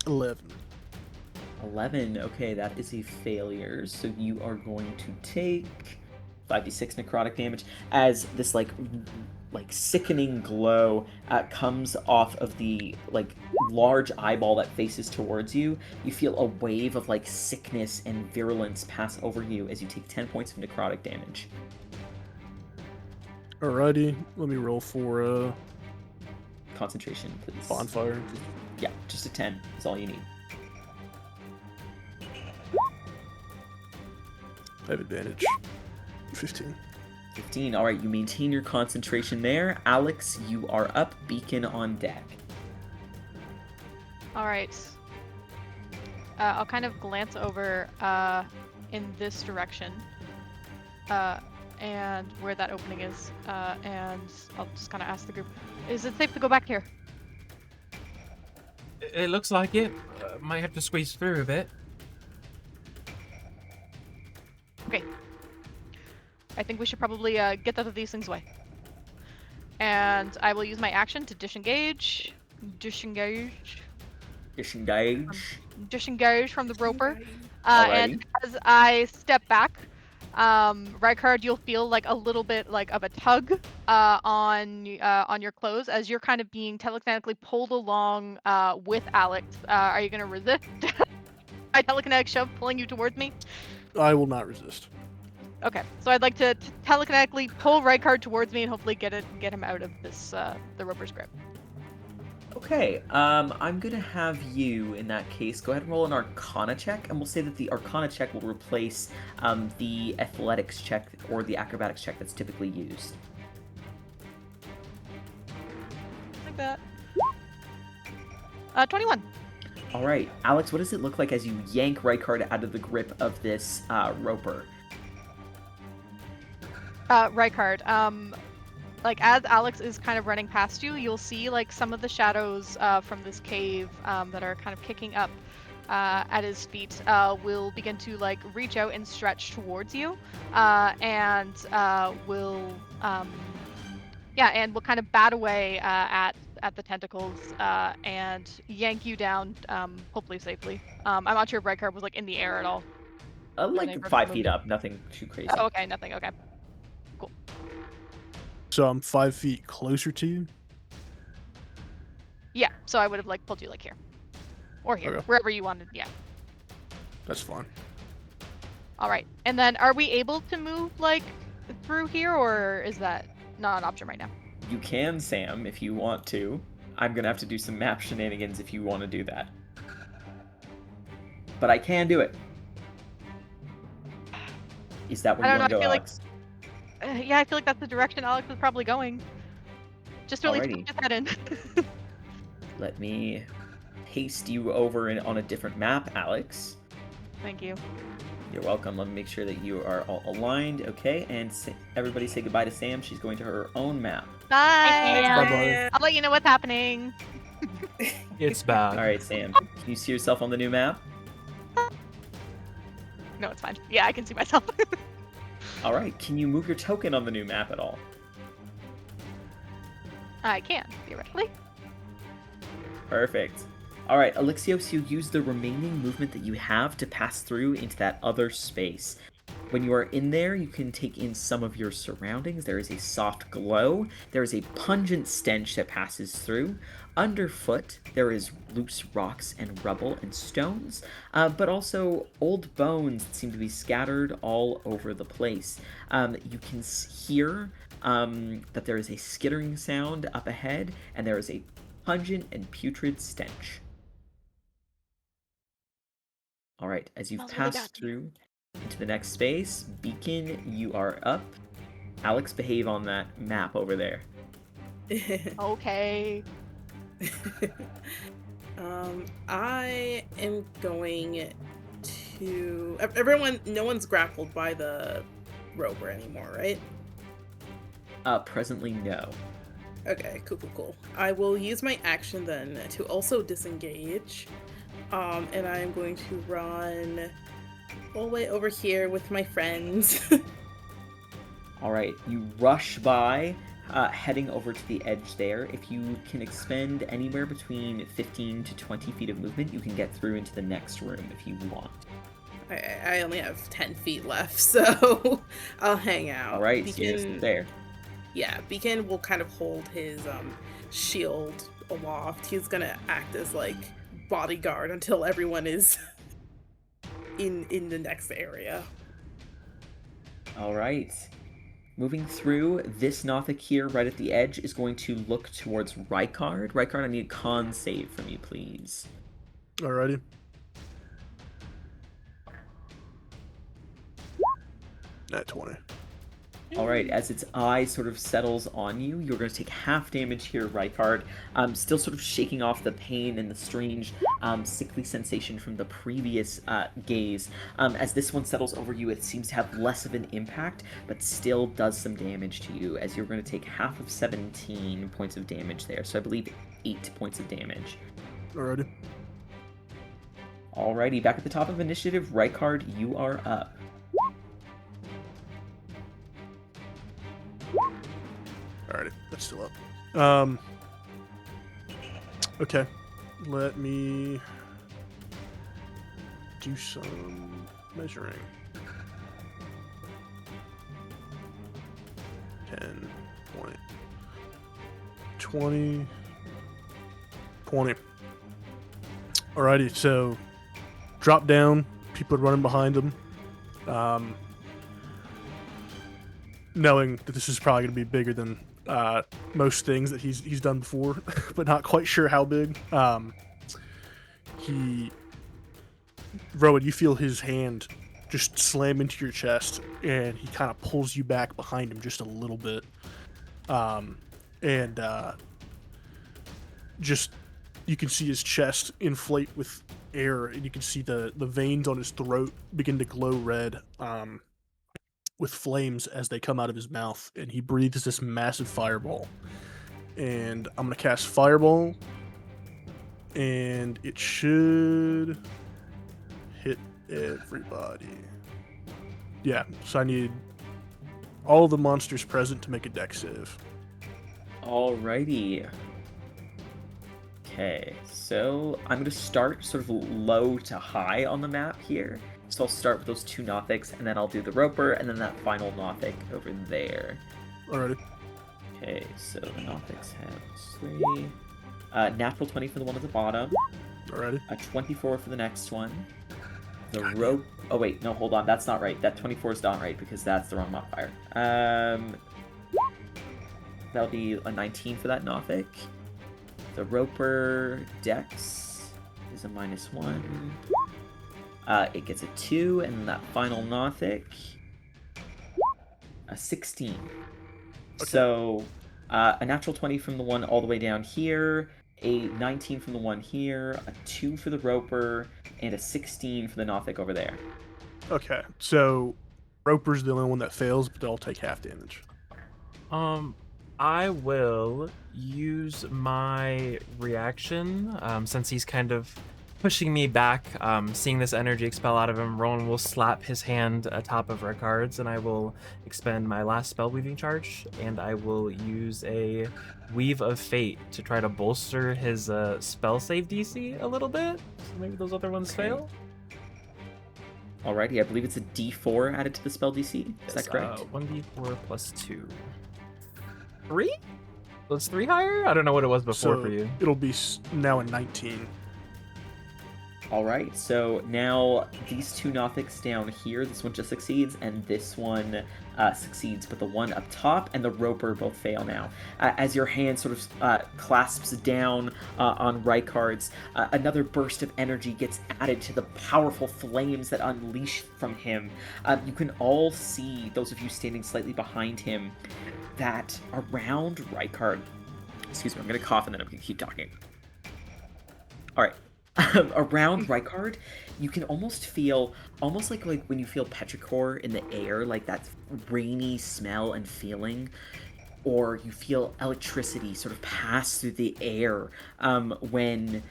$11. 11. Okay, that is a failure. So you are going to take 5d6 necrotic damage as this sickening glow comes off of the large eyeball that faces towards you. You feel a wave of sickness and virulence pass over you as you take 10 points of necrotic damage. Alrighty, let me roll for Concentration, please. bonfire. Yeah, just a 10 is all you need. I have advantage. 15. 15. All right, you maintain your concentration there. Alex, you are up. Beacon on deck. All right. I'll kind of glance over in this direction and where that opening is, and I'll just kind of ask the group, is it safe to go back here? It looks like it. Might have to squeeze through a bit. Okay. I think we should probably get out of these things away. And I will use my action to disengage. Disengage from the roper. And as I step back, Rykard, you'll feel a little bit of a tug on your clothes as you're kind of being telekinetically pulled along with Alex. Are you gonna resist my telekinetic shove pulling you towards me? I will not resist. Okay, so I'd like to telekinetically pull Rykard towards me and hopefully get him out of this the roper's grip. Okay, I'm gonna have you, in that case, go ahead and roll an Arcana check, and we'll say that the Arcana check will replace the Athletics check or the Acrobatics check that's typically used. Like that. 21. All right, Alex, what does it look like as you yank Rykard out of the grip of this roper? Rykard, as Alex is kind of running past you, you'll see some of the shadows from this cave that are kind of kicking up at his feet will begin to reach out and stretch towards you, and will kind of bat away at the tentacles and yank you down, hopefully safely. I'm not sure if Rykard was in the air at all. 5 feet up, nothing too crazy. Oh, okay, nothing. Okay. So I'm 5 feet closer to you? Yeah, so I would have pulled you here. Or here, Okay. wherever you wanted, yeah. That's fine. Alright. And then are we able to move through here, or is that not an option right now? You can, Sam, if you want to. I'm gonna have to do some map shenanigans if you want to do that. But I can do it. Is that where you want to go, Alex? Yeah, I feel like that's the direction Alex is probably going. Just to at least Alrighty. put his head in. Let me paste you over on a different map, Alex. Thank you. You're welcome. Let me make sure that you are all aligned. Okay, and everybody say goodbye to Sam. She's going to her own map. Bye! Bye-bye. I'll let you know what's happening. It's bad. All right, Sam. Can you see yourself on the new map? No, it's fine. Yeah, I can see myself. All right. Can you move your token on the new map at all? I can, theoretically. Perfect. All right, Elixios, you use the remaining movement that you have to pass through into that other space. When you are in there, you can take in some of your surroundings. There is a soft glow. There is a pungent stench that passes through. Underfoot, there is loose rocks and rubble and stones, but also old bones that seem to be scattered all over the place. You can hear that there is a skittering sound up ahead, and there is a pungent and putrid stench. All right, as you've Smells really passed bad. through into the next space, Beacon, you are up. Alex, behave on that map over there. Okay. I am going to. Everyone, no one's grappled by the roper anymore, right? Presently, no. Okay, cool. I will use my action then to also disengage. And I am going to run all the way over here with my friends. All right, you rush by, heading over to the edge there. If you can expend anywhere between 15 to 20 feet of movement, you can get through into the next room if you want. I only have 10 feet left, so I'll hang out. All right, so you're just there. Yeah, Beacon will kind of hold his shield aloft. He's gonna act as like bodyguard until everyone is in the next area. All right. Moving through, this Nothic here right at the edge is going to look towards Rykard. Rykard, I need a con save from you, please. Alrighty. At 20. All right, as its eye sort of settles on you, you're going to take half damage here, Rykard. Still sort of shaking off the pain and the strange, sickly sensation from the previous gaze. As this one settles over you, it seems to have less of an impact, but still does some damage to you, as you're going to take half of 17 points of damage there. So I believe 8 points of damage. Alrighty. Alrighty, back at the top of initiative, Rykard, you are up. Alrighty, that's still up. Okay. Let me do some measuring. 10, 20, 20, 20. Alrighty, so drop down, people are running behind them. Knowing that this is probably going to be bigger than most things that he's done before, but not quite sure how big. Rowan, you feel his hand just slam into your chest, and he kind of pulls you back behind him just a little bit. Just you can see his chest inflate with air, and you can see the veins on his throat begin to glow red. With flames as they come out of his mouth, and he breathes this massive fireball. And I'm gonna cast Fireball, and it should hit everybody. Yeah, so I need all the monsters present to make a dex save. Alrighty. Okay, so I'm going to start sort of low to high on the map here. So I'll start with those two Nothics, and then I'll do the Roper, and then that final Nothic over there. Alrighty. Okay, so the Nothics have 3. Natural 20 for the one at the bottom. Alrighty. A 24 for the next one. The rope. Oh wait, no, hold on. That's not right. That 24 is not right because that's the wrong modifier. That'll be a 19 for that Nothic. The Roper Dex is a -1. It gets a 2, and then that final Nothic, a 16. Okay. So, a natural 20 from the one all the way down here, a 19 from the one here, a 2 for the Roper, and a 16 for the Nothic over there. Okay, so Roper's the only one that fails, but they'll take half damage. I will use my reaction, since he's kind of pushing me back, seeing this energy expel out of him. Rowan will slap his hand atop of Rykard's, and I will expend my last spell weaving charge, and I will use a Weave of Fate to try to bolster his spell save DC a little bit. So maybe those other ones Okay. fail. Alrighty, I believe it's a D4 added to the spell DC. Is that correct? 1d4 plus 2. 3? Was 3 higher? I don't know what it was before So for you. it'll be now a 19. All right, so now these two Nothics down here, this one just succeeds, and this one succeeds, but the one up top and the Roper both fail now. As your hand sort of clasps down on Rykard's, another burst of energy gets added to the powerful flames that unleash from him. You can all see, those of you standing slightly behind him, that around Rykard, excuse me, I'm going to cough and then I'm going to keep talking. All right. Around Rykard, you can almost feel, almost like when you feel petrichor in the air, like that rainy smell and feeling, or you feel electricity sort of pass through the air when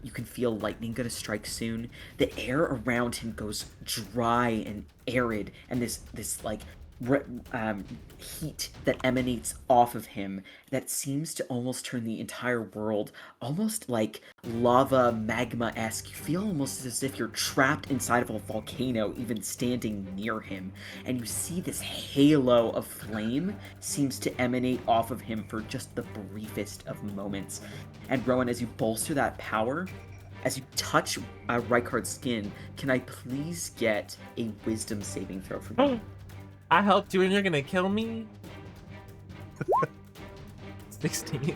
you can feel lightning gonna strike soon. The air around him goes dry and arid, and this like heat that emanates off of him that seems to almost turn the entire world almost like lava magma-esque. You feel almost as if you're trapped inside of a volcano even standing near him, and you see this halo of flame seems to emanate off of him for just the briefest of moments. And Rowan, as you bolster that power, as you touch Rykard's skin, can I please get a wisdom saving throw from you? I helped you and you're gonna kill me? 16.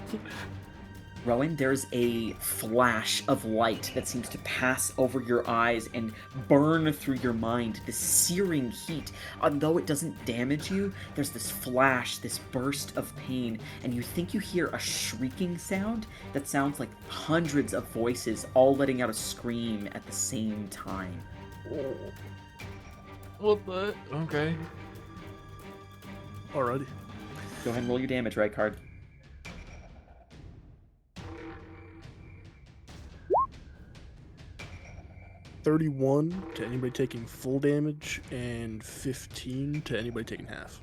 Rowan, there's a flash of light that seems to pass over your eyes and burn through your mind. This searing heat, although it doesn't damage you, there's this flash, this burst of pain, and you think you hear a shrieking sound that sounds like hundreds of voices all letting out a scream at the same time. What the? Okay. Alrighty. Go ahead and roll your damage, Rykard. $31 to anybody taking full damage, and 15 to anybody taking half.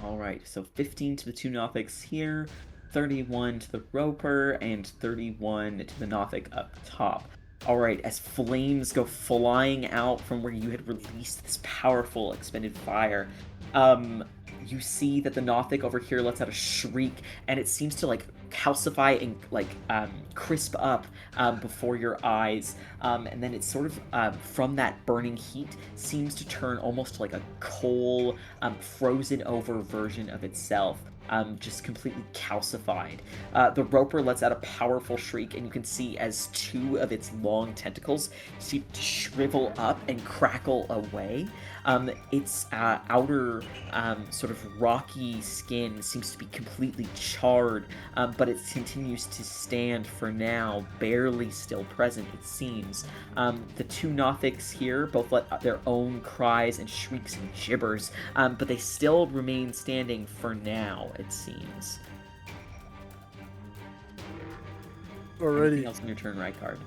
Alright, so 15 to the two Nothics here, 31 to the Roper, and 31 to the Nothic up top. Alright, as flames go flying out from where you had released this powerful expended fire, you see that the Nothic over here lets out a shriek, and it seems to calcify and crisp up before your eyes, and then it's sort of from that burning heat seems to turn almost like a coal, frozen over version of itself. Just completely calcified. The Roper lets out a powerful shriek, and you can see as two of its long tentacles seem to shrivel up and crackle away. Its outer sort of rocky skin seems to be completely charred, but it continues to stand for now, barely still present, it seems. The two Nothics here both let their own cries and shrieks and gibbers, but they still remain standing for now, it seems. Alrighty. Anything else in your turn, Rykard?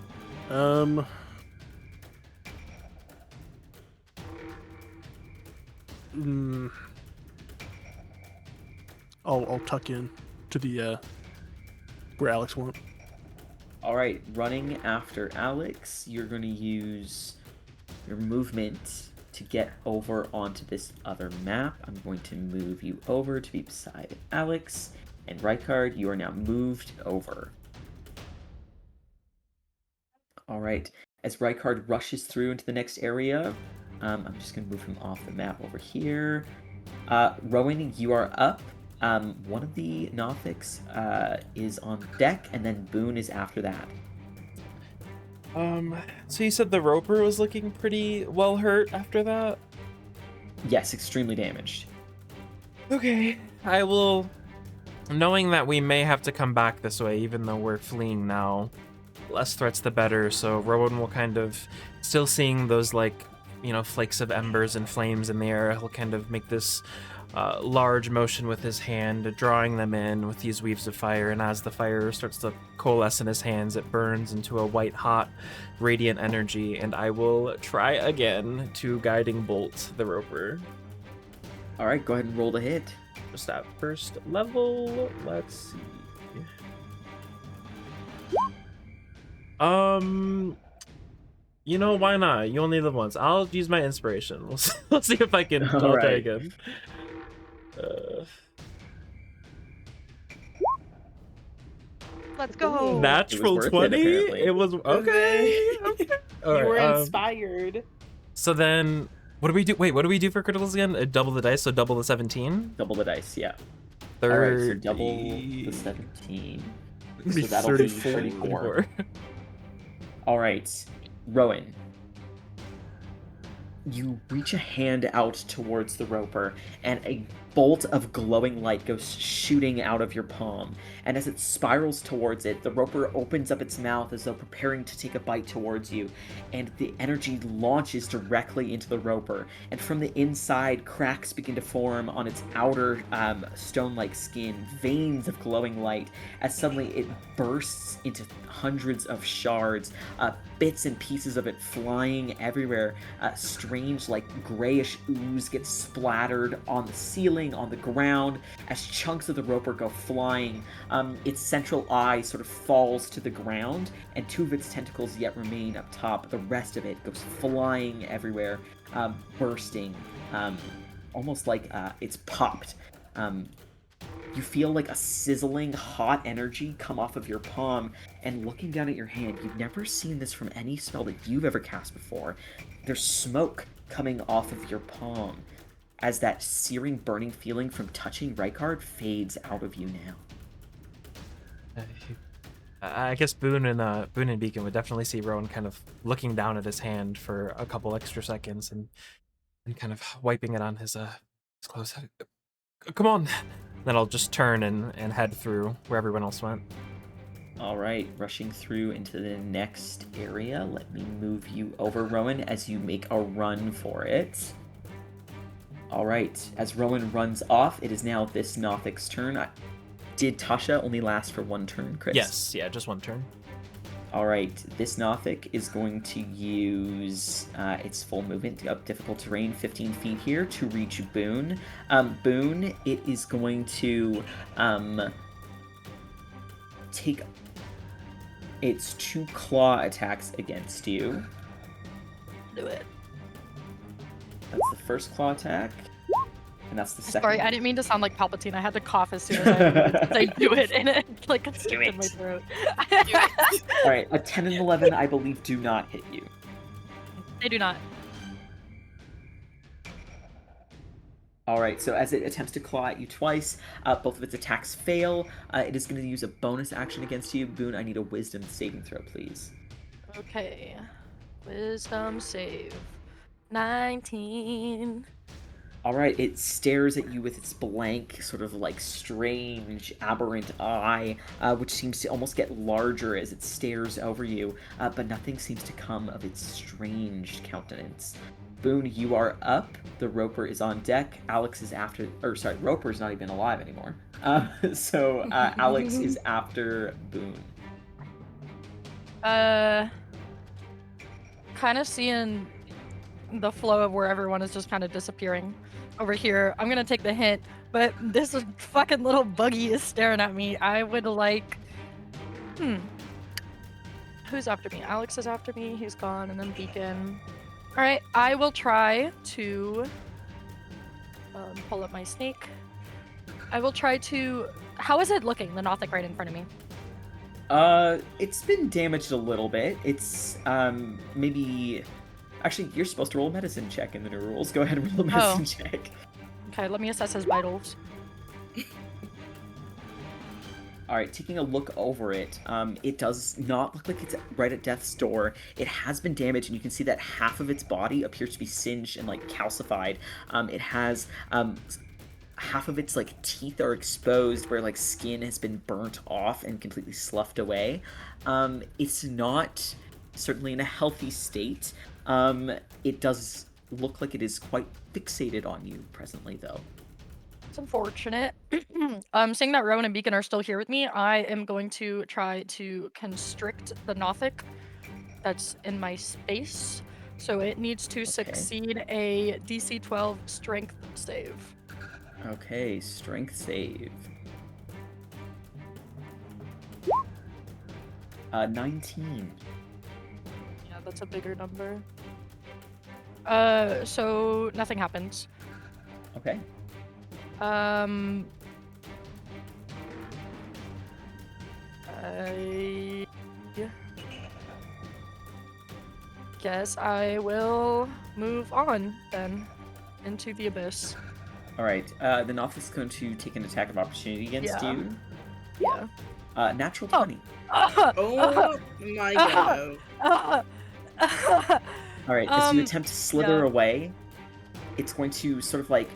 I'll tuck in to the where Alex went. Alright, running after Alex, you're going to use your movement to get over onto this other map. I'm going to move you over to be beside Alex, and Rykard, you are now moved over. Alright, as Rykard rushes through into the next area, I'm just going to move him off the map over here. Rowan, you are up. One of the Nothics is on deck, and then Boone is after that. So you said the Roper was looking pretty well hurt after that? Yes, extremely damaged. Okay. I will, knowing that we may have to come back this way, even though we're fleeing now, less threats the better, so Rowan will kind of, still seeing those flakes of embers and flames in the air, he'll kind of make this large motion with his hand, drawing them in with these weaves of fire, and as the fire starts to coalesce in his hands, it burns into a white hot radiant energy, and I will try again to guiding bolt the Roper. Alright, go ahead and roll the hit. Just at first level, let's see. You know, why not? You only live once. I'll use my inspiration. We'll see if I can All try right. again. Let's go. Ooh. Natural worth it, 20? apparently. It was okay. Okay. All You right, were inspired. so then, what do we do? Wait, what do we do for criticals again? Double the dice, so double the 17. Double the dice, yeah. 30. All right, so double the 17. It'd be So that'll be 34. 34. All right, Rowan. You reach a hand out towards the roper, and a bolt of glowing light goes shooting out of your palm. And as it spirals towards it, the roper opens up its mouth as though preparing to take a bite towards you, and the energy launches directly into the roper. And from the inside, cracks begin to form on its outer stone-like skin, veins of glowing light, as suddenly it bursts into hundreds of shards, bits and pieces of it flying everywhere. Strange, like grayish ooze gets splattered on the ceiling, on the ground, as chunks of the roper go flying. Its central eye sort of falls to the ground, and two of its tentacles yet remain up top. The rest of it goes flying everywhere, bursting, almost like it's popped. You feel like a sizzling hot energy come off of your palm, and looking down at your hand, you've never seen this from any spell that you've ever cast before. There's smoke coming off of your palm as that searing, burning feeling from touching Rykard fades out of you now. I guess Boone and Beacon would definitely see Rowan kind of looking down at his hand for a couple extra seconds and kind of wiping it on his clothes. Come on. Then I'll just turn and head through where everyone else went. All right, rushing through into the next area. Let me move you over, Rowan, as you make a run for it. All right, as Rowan runs off, it is now this Nothic's turn. Did Tasha only last for one turn, Chris? Yes, yeah, just one turn. All right, this Nothic is going to use its full movement up difficult terrain, 15 feet here, to reach Boone. Boone, it is going to take its 2 claw attacks against you. Do it. That's the first claw attack, and that's the second. Sorry, I didn't mean to sound like Palpatine. I had to cough as soon as I say do it, and it like got stuck in my throat. All right, a 10 and 11, I believe, do not hit you. They do not. All right, so as it attempts to claw at you twice, both of its attacks fail. It is going to use a bonus action against you. Boone, I need a wisdom saving throw, please. Okay. Wisdom save. 19. All right, it stares at you with its blank, sort of like strange, aberrant eye, which seems to almost get larger as it stares over you, but nothing seems to come of its strange countenance. Boone, you are up. The Roper is on deck. Alex is after... Or, sorry, Roper's not even alive anymore. So Alex is after Boone. Kind of seeing the flow of where everyone is just kind of disappearing over here. I'm gonna take the hint, but this fucking little buggy is staring at me. I would like... Who's after me? Alex is after me. He's gone, and then Beacon. Alright, I will try to pull up my snake. I will try to... How is it looking, the Nothic right in front of me? It's been damaged a little bit. It's, maybe... Actually, you're supposed to roll a medicine check in the new rules. Go ahead and roll a medicine check. Okay, let me assess his vitals. Alright, taking a look over it, it does not look like it's right at death's door. It has been damaged, and you can see that half of its body appears to be singed and, like, calcified. It has, half of its, like, teeth are exposed where, like, skin has been burnt off and completely sloughed away. It's not certainly in a healthy state. It does look like it is quite fixated on you presently, though. It's unfortunate. Seeing that Rowan and Beacon are still here with me, I am going to try to constrict the Nothic that's in my space. So it needs to succeed a DC 12 strength save. Okay, strength save. 19. Yeah, that's a bigger number. So nothing happens. Okay. I guess I will move on then into the abyss. All right. The Nothix is going to take an attack of opportunity against Yeah. you. Yeah. Natural Oh. 20. Oh my god. All right. As you Um, attempt to slither yeah. away, it's going to sort of like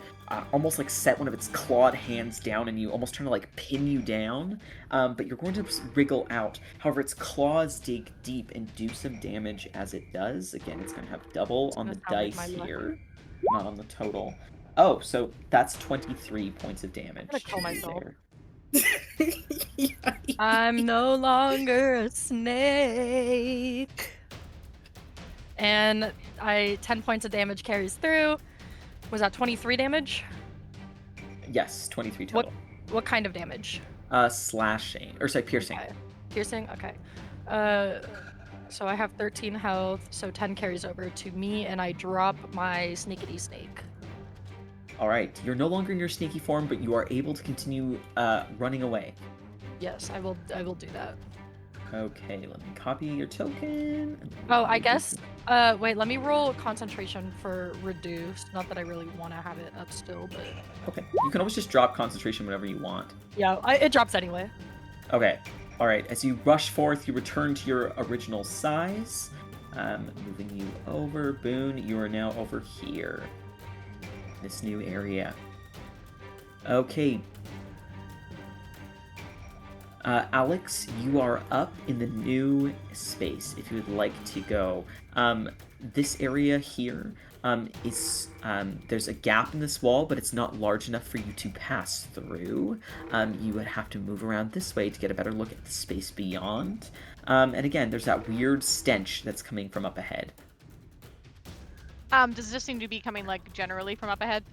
almost like set one of its clawed hands down and you, almost trying to like pin you down. But you're going to wriggle out. However, its claws dig deep and do some damage as it does. Again, it's going to have double on the That sounds like dice my luck. here, not on the total. Oh, so that's 23 points of damage. gonna kill myself. there. Yikes. I'm no longer a snake. And 10 points of damage carries through. Was that 23 damage? Yes, 23 total. What kind of damage? Slashing, or sorry, piercing. Okay. Piercing? Okay. So I have 13 health, so 10 carries over to me, and I drop my sneakity snake. All right, you're no longer in your sneaky form, but you are able to continue running away. Yes, I will do that. Okay, let me copy your token. Oh, I guess. Wait, let me roll concentration for reduced. Not that I really want to have it up still, but Okay, you can always just drop concentration whenever you want. yeah, it drops anyway. Okay, all right. As you rush forth, you return to your original size. Moving you over, Boone. You are now over here. This new area. Okay. Alex, you are up in the new space if you would like to go. This area here is there's a gap in this wall, but it's not large enough for you to pass through. You would have to move around this way to get a better look at the space beyond. And again, there's that weird stench that's coming from up ahead. Does this seem to be coming like generally from up ahead?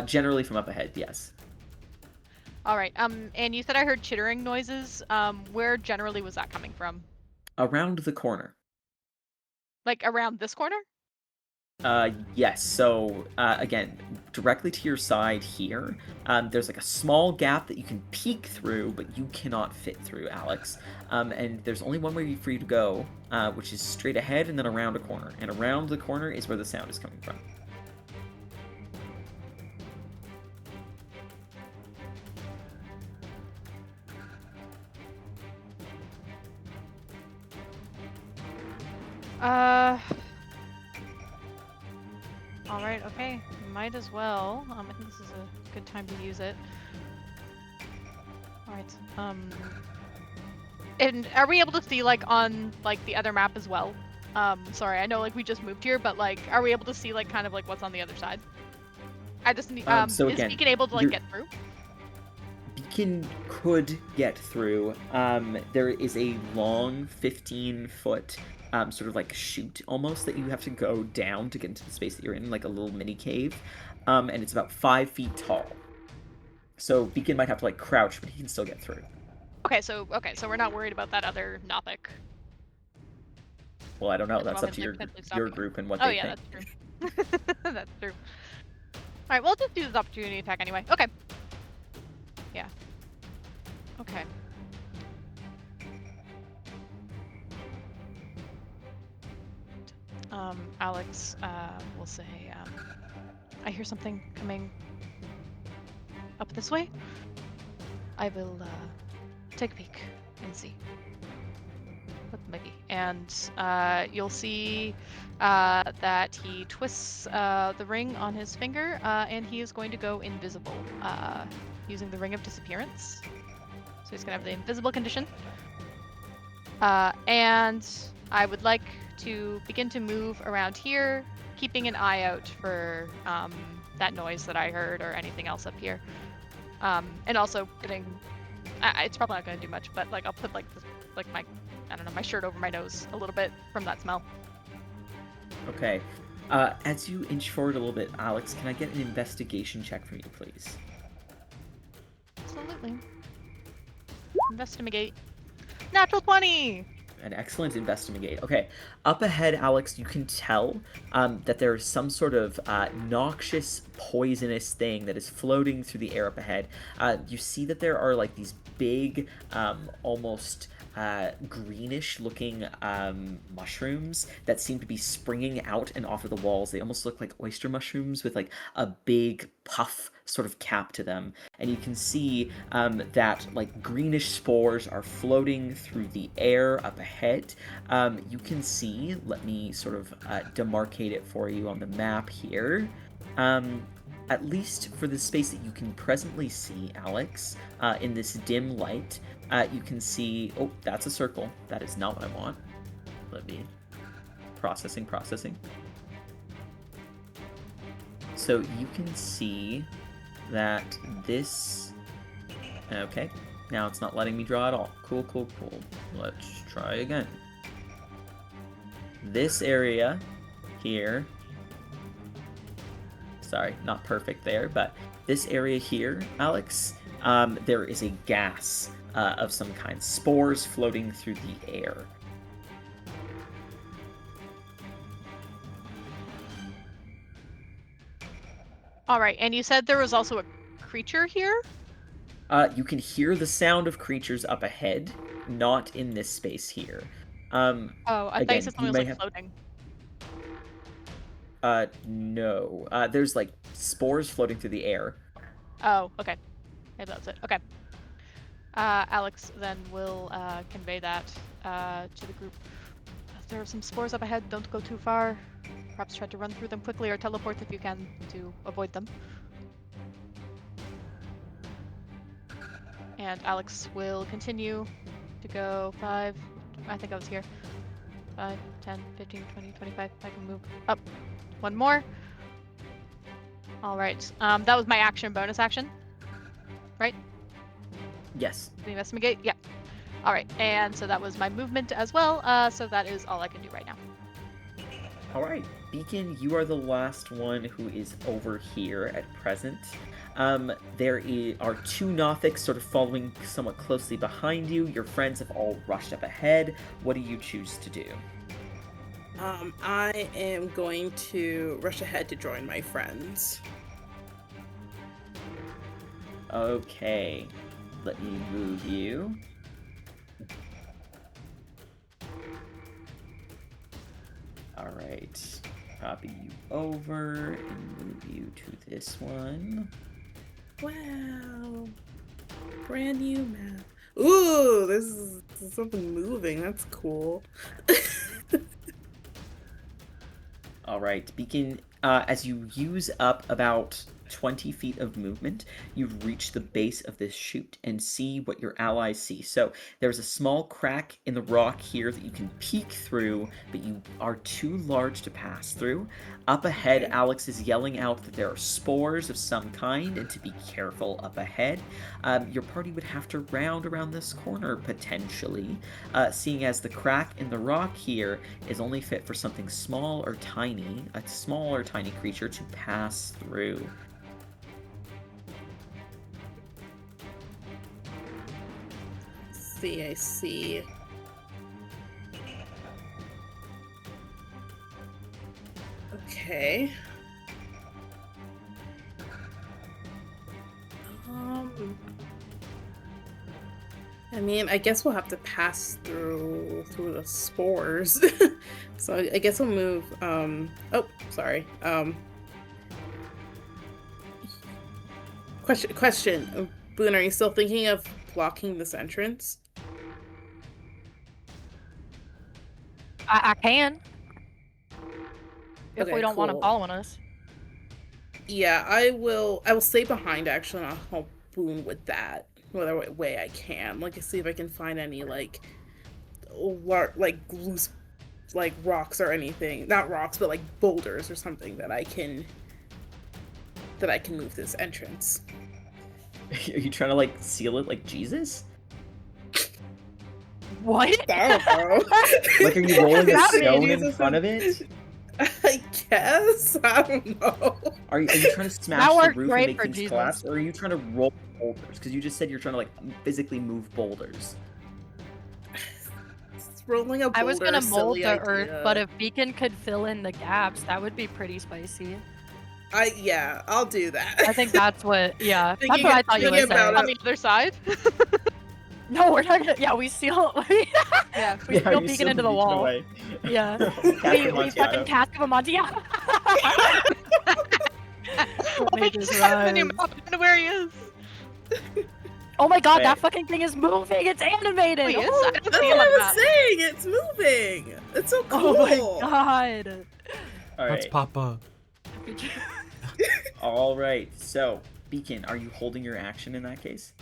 Generally from up ahead, yes. All right. And you said I heard chittering noises. Where generally was that coming from? Around the corner. Like around this corner? Yes. So, again, directly to your side here, there's like a small gap that you can peek through, but you cannot fit through, Alex. And there's only one way for you to go, which is straight ahead and then around a corner. And around the corner is where the sound is coming from. All right. Okay. Might as well. I think this is a good time to use it. All right. And are we able to see like on like the other map as well? Sorry, I know like we just moved here, but like, are we able to see like kind of like what's on the other side? I just need. So is again, Beacon able to like you're- get through? Beacon could get through. There is a long 15-foot sort of like chute almost that you have to go down to get into the space that you're in, like a little mini cave. And it's about 5 feet tall. So Beacon might have to like crouch, but he can still get through. Okay, so we're not worried about that other Nothic. Well, I don't know. As That's long up as to they your potentially stop your you. group and what Oh they yeah, think. that's true. That's true. All right, well, just do this opportunity attack anyway. Okay. Yeah. Okay. Alex, will say, I hear something coming up this way. I will take a peek and see what it might be. And you'll see that he twists the ring on his finger, and he is going to go invisible using the Ring of Disappearance. So he's going to have the invisible condition. And I would like to begin to move around here, keeping an eye out for that noise that I heard or anything else up here. And also getting, it's probably not going to do much, but like I'll put like this, like my, I don't know, my shirt over my nose a little bit from that smell. Okay. As you inch forward a little bit, Alex, can I get an investigation check from you, please? Absolutely. Investigate. Natural 20! an excellent investigate. Okay, up ahead, Alex, you can tell that there is some sort of noxious, poisonous thing that is floating through the air up ahead. You see that there are like these big, almost greenish looking mushrooms that seem to be springing out and off of the walls. They almost look like oyster mushrooms with like a big puff sort of cap to them. And you can see that like greenish spores are floating through the air up ahead. You can see, let me sort of demarcate it for you on the map here. At least for the space that you can presently see, Alex, in this dim light, you can see, oh, that's a circle. That is not what I want. Let me, processing. So you can see that this, okay, now it's not letting me draw at all. Cool. Let's try again. This area here, sorry, not perfect there, but this area here, Alex, there is a gas of some kind, spores floating through the air. All right, and you said there was also a creature here? You can hear the sound of creatures up ahead, not in this space here. Oh, I thought you again, said something you was may like floating. No. There's like spores floating through the air. Oh, okay. Maybe that's it. Okay. Alex then will convey that to the group. There are some spores up ahead. Don't go too far. Perhaps try to run through them quickly or teleport if you can to avoid them. And Alex will continue to go 5. I think I was here. 5, 10, 15, 20, 25. I can move up. One more. All right. That was my action bonus action. Right? Yes. The investigate? Yeah. All right. And so that was my movement as well. So that is all I can do right now. All right. Beacon, you are the last one who is over here at present. There are 2 Nothics sort of following somewhat closely behind you. Your friends have all rushed up ahead. What do you choose to do? I am going to rush ahead to join my friends. Okay. Let me move you. Alright. Copy you over and move you to this one. Wow. Brand new map. Ooh, this is something moving. That's cool. Alright, Beacon, as you use up about 20 feet of movement, you've reached the base of this chute and see what your allies see. So there's a small crack in the rock here that you can peek through, but you are too large to pass through. Up ahead, Alex is yelling out that there are spores of some kind and to be careful up ahead. Your party would have to round around this corner, potentially, seeing as the crack in the rock here is only fit for something small or tiny, a small or tiny creature to pass through. I see. Okay. I mean, I guess we'll have to pass through the spores. So I guess I'll move. Oh, sorry. Question. Boone, are you still thinking of blocking this entrance? I can. If Okay, we don't want him cool. following us. Yeah, I will stay behind actually, and I'll help Boone with that whatever way I can. Like, see if I can find any like loose like rocks or anything. Not rocks, but like boulders or something that I can move this entrance. Are you trying to like seal it like Jesus? What? I don't know. Like, are you rolling a How did stone in Jesus front of it? I guess. I don't know. Are you trying to smash That the worked roof great and make for things Jesus. collapse, or are you trying to roll boulders? Because you just said you're trying to like physically move boulders. Rolling a boulder I was gonna is mold silly the earth, but idea. if Beacon could fill in the gaps, that would be pretty spicy. Yeah, I'll do that. I think that's what. Yeah, that's Thinking what I thought you thinking would about say. On the other side. No, we're not gonna. Yeah, we seal. Yeah. We seal Beacon into the wall. Away. Yeah. Cast We fucking cast him a Amontillado. Oh, Make he this just has the new rise. map. I don't know where he is. Oh my god, Right. that fucking thing is moving! It's animated! He is? Oh, I don't That's see him what on I the was map. saying. It's moving. It's so cool. oh my god! All Let's right. pop up. All right. So, Beacon, are you holding your action in that case?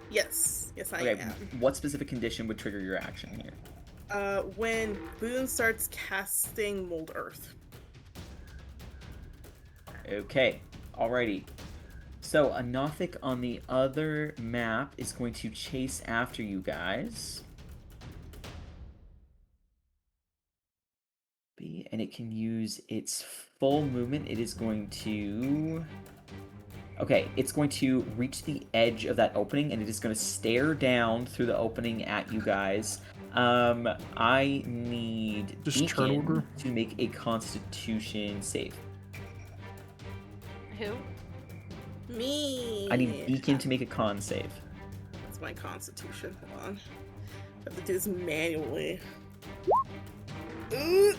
Yes, I Okay. am. What specific condition would trigger your action here? When Boone starts casting Mold Earth. Okay. Alrighty. So, a Nothic on the other map is going to chase after you guys. And it can use its full movement. It is going to... Okay, it's going to reach the edge of that opening, and it is going to stare down through the opening at you guys. I need Just turn Beacon order? to make a Constitution save. Who? Me. I need Beacon to make a con save. That's my constitution. Hold on. I have to do this manually. Ooh,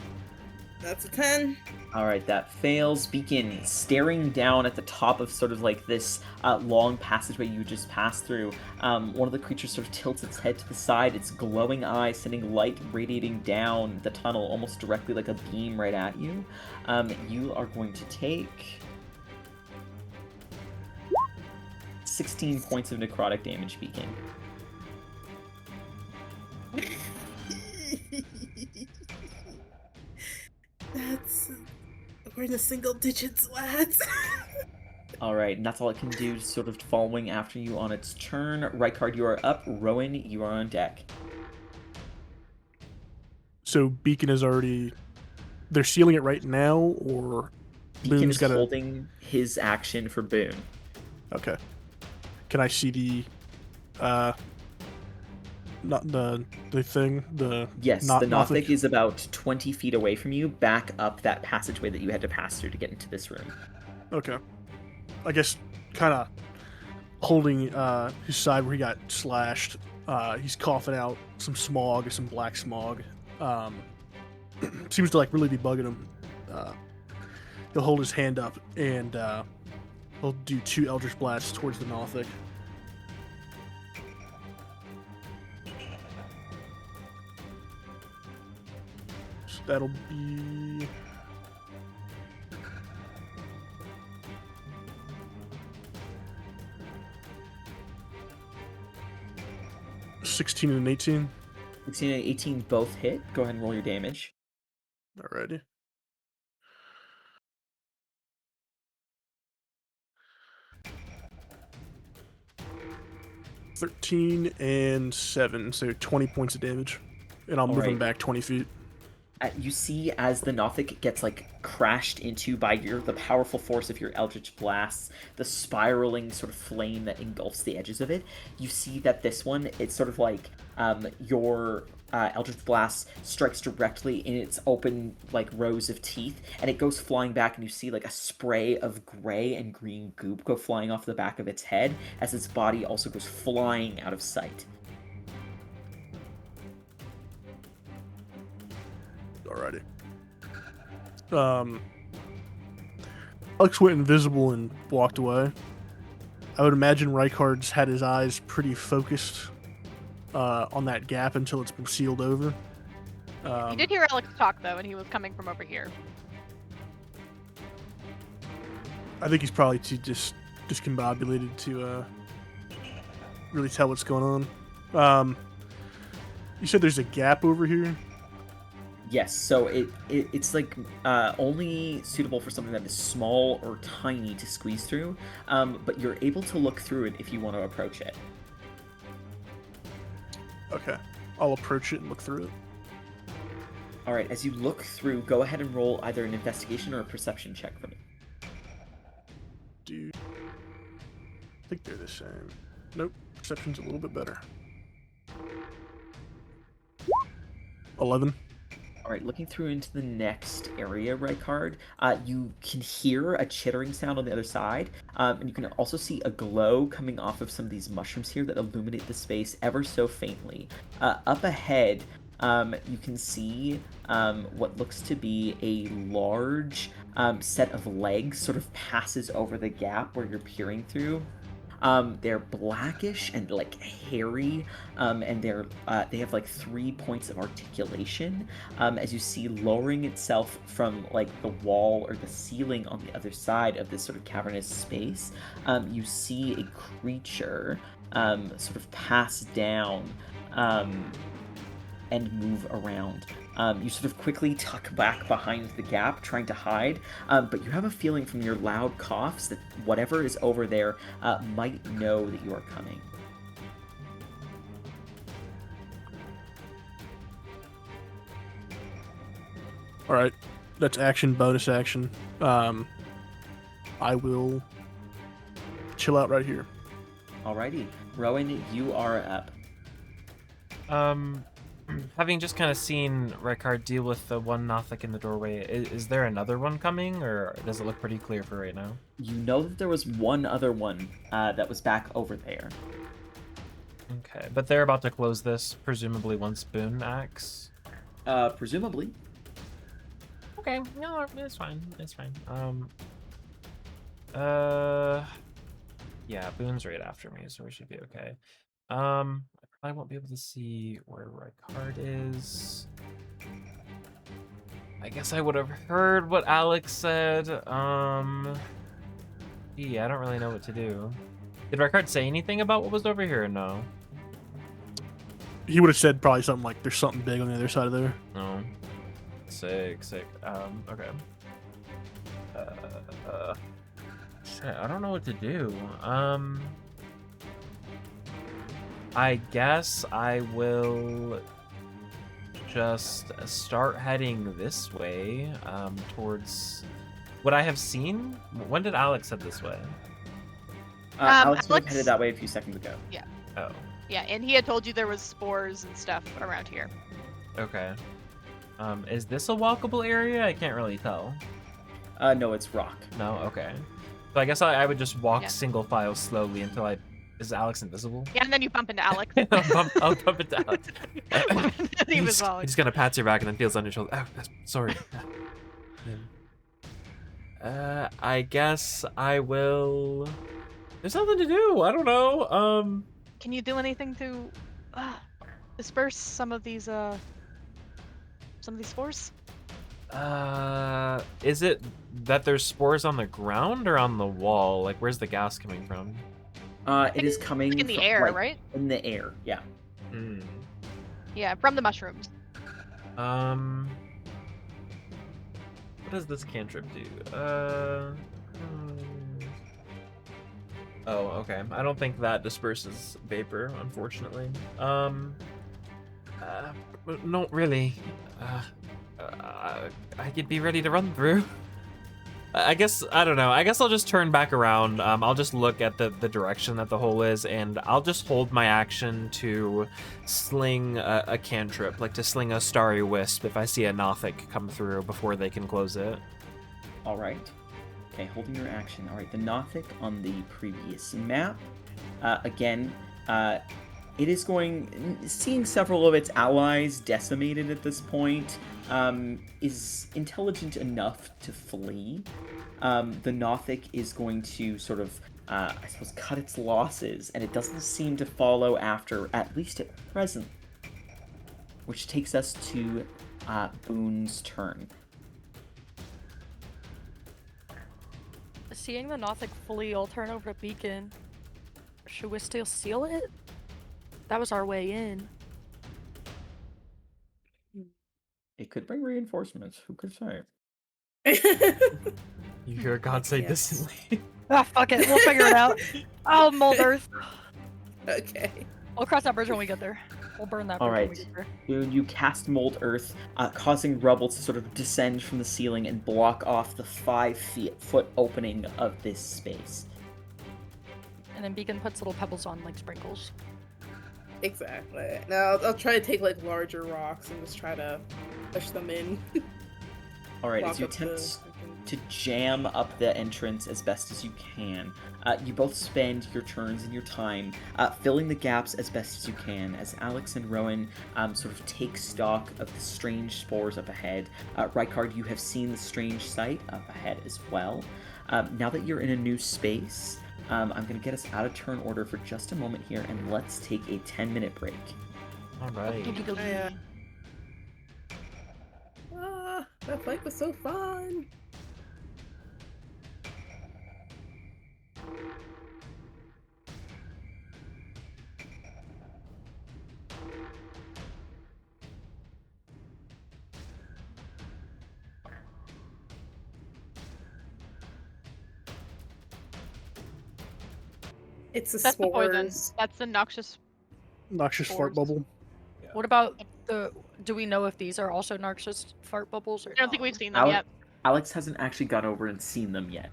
that's a 10. All right, that fails. Beacon, staring down at the top of sort of like this long passageway you just passed through, one of the creatures sort of tilts its head to the side, its glowing eye sending light radiating down the tunnel almost directly like a beam right at you. You are going to take 16 points of necrotic damage, Beacon. We're in the single digits, lads. All right, and that's all it can do, sort of following after you on its turn. Rykard, you are up. Rowan, you are on deck. So Beacon is already. They're sealing it right now, or Beacon Boone's is got to. holding his action for Boone. Okay. Can I see the? Not the thing. The Yes, not the Nothic Nothic? is about 20 feet away from you, back up that passageway that you had to pass through to get into this room. Okay. I guess kind of holding his side where he got slashed. He's coughing out some smog, some black smog. Seems to like really be bugging him. He'll hold his hand up and he'll do 2 Eldritch Blasts towards the Nothic. So that'll be 16 and 18. 16 and 18 both hit. Go ahead and roll your damage. Alrighty. $13 and 7, so 20 points of damage. And I'll move him Alright. back 20 feet. You see as the Nothic gets like crashed into by the powerful force of your Eldritch Blasts, the spiraling sort of flame that engulfs the edges of it, you see that this one, it's sort of like your Eldritch Blast strikes directly in its open like rows of teeth, and it goes flying back, and you see like a spray of gray and green goop go flying off the back of its head as its body also goes flying out of sight. Alrighty. Alex went invisible and walked away. I would imagine Rykard's had his eyes pretty focused on that gap until it's been sealed over. You did hear Alex talk though, and he was coming from over here. I think he's probably too discombobulated to really tell what's going on. You said there's a gap over here? Yes, so it's like only suitable for something that is small or tiny to squeeze through, but you're able to look through it if you want to approach it. Okay. I'll approach it and look through it. All right, as you look through, go ahead and roll either an investigation or a perception check for me. Dude. I think they're the same. Nope. Perception's a little bit better. 11. All right, looking through into the next area, Rykard, you can hear a chittering sound on the other side, and you can also see a glow coming off of some of these mushrooms here that illuminate the space ever so faintly. Up ahead, you can see what looks to be a large set of legs sort of passes over the gap where you're peering through. They're blackish and like hairy, and they have like 3 points of articulation. As you see, lowering itself from like the wall or the ceiling on the other side of this sort of cavernous space, you see a creature sort of pass down and move around. You sort of quickly tuck back behind the gap, trying to hide, but you have a feeling from your loud coughs that whatever is over there might know that you are coming. All right, that's action, bonus action. I will chill out right here. Alrighty, Rowan, you are up. Having just kind of seen Rykard deal with the one Nothic in the doorway, is there another one coming, or does it look pretty clear for right now? You know that there was one other one that was back over there. Okay, but they're about to close this, presumably once Boone acts. Presumably. Okay, no, it's fine. It's fine. Yeah, Boone's right after me, so we should be okay. I won't be able to see where Rykard is. I guess I would have heard what Alex said. Yeah, I don't really know what to do. Did Rykard say anything about what was over here or no? He would have said probably something like, "There's something big on the other side of there." No. Sick. Okay. Shit, I don't know what to do. I guess I will just start heading this way, towards what I have seen. When did Alex head this way? Alex would have Alex- headed that way a few seconds ago. Oh, Yeah, and he had told you there was spores and stuff around here. okay. Is this a walkable area? I can't really tell. No, it's rock. No? Okay. So I guess I would just walk Yeah. single file slowly until I... Is Alex invisible? Yeah, and then you bump into Alex. I'll bump into Alex. he was He's following. just gonna pat your back and then feels on your shoulder. Oh, sorry. I guess I will... There's nothing to do. I don't know. Can you do anything to disperse some of these spores? Is it that there's spores on the ground or on the wall? Like, where's the gas coming from? It is coming In the from, air, like, right? In the air, yeah. Hmm. Yeah, from the mushrooms. What does this cantrip do? Oh, okay. I don't think that disperses vapor, unfortunately. Not really. I could be ready to run through. I guess, I don't know. I guess I'll just turn back around. I'll just look at the direction that the hole is, and I'll just hold my action to sling a cantrip, like to sling a starry wisp if I see a Nothic come through before they can close it. All right. Okay, holding your action. All right, the Nothic on the previous map. Again, it is seeing several of its allies decimated at this point, is intelligent enough to flee. The Nothic is going to sort of, I suppose, cut its losses, and it doesn't seem to follow after, at least at present. Which takes us to Boone's turn. Seeing the Nothic flee, I'll turn over to Beacon. Should we still seal it? That was our way in. It could bring reinforcements. Who could say? You hear God say Yes. distantly. Ah, fuck it. We'll figure it out. Oh, Mold Earth. Okay. We'll cross that bridge when we get there. We'll burn that bridge when we Alright. get there. Boone, you cast Mold Earth, causing rubble to sort of descend from the ceiling and block off the 5-foot opening of this space. And then Beacon puts little pebbles on like sprinkles. Exactly. Now I'll try to take like larger rocks and just try to push them in. All right, Block as you up attempt to jam up the entrance as best as you can, you both spend your turns and your time filling the gaps as best as you can as Alex and Rowan sort of take stock of the strange spores up ahead. Rykard, you have seen the strange sight up ahead as well. Now that you're in a new space, I'm going to get us out of turn order for just a moment here, and let's take a 10-minute break. All right. That fight was so fun. It's the That's the poison. spores. That's the noxious. Noxious fart Spores. bubble. What about do we know if these are also noxious fart bubbles or I don't think not? we've seen them yet. Alex hasn't actually gone over and seen them yet.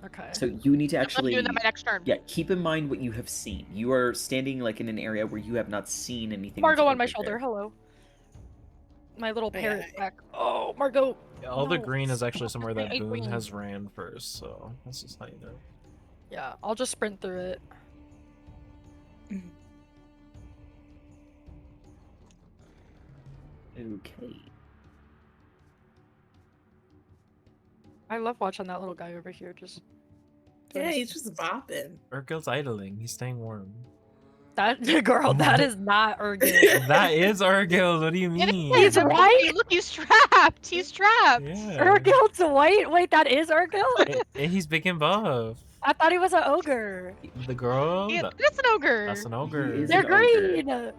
Okay. So you need to I'm actually doing that my next turn. keep in mind what you have seen. You are standing like in an area where you have not seen anything. Margot that's on my over shoulder. there. Hello. My little Yeah. parrot back. Oh, Margot. Yeah, all the No. green is actually somewhere that I Boone green. has ran first, so this is how you know. Yeah, I'll just sprint through it. Okay. I love watching that little guy over here just. Yeah, he's just bopping. Urgil's idling. He's staying warm. That girl, that is not Urgil. That is Urgil. What do you Yeah, mean? He's white. Look, he's trapped. He's trapped. Yeah. Urgil's white. Wait, that is Urgil. He's big and buff. I thought he was an ogre. The girl. Yeah, that's an ogre. That's an ogre. is They're an ogre. green.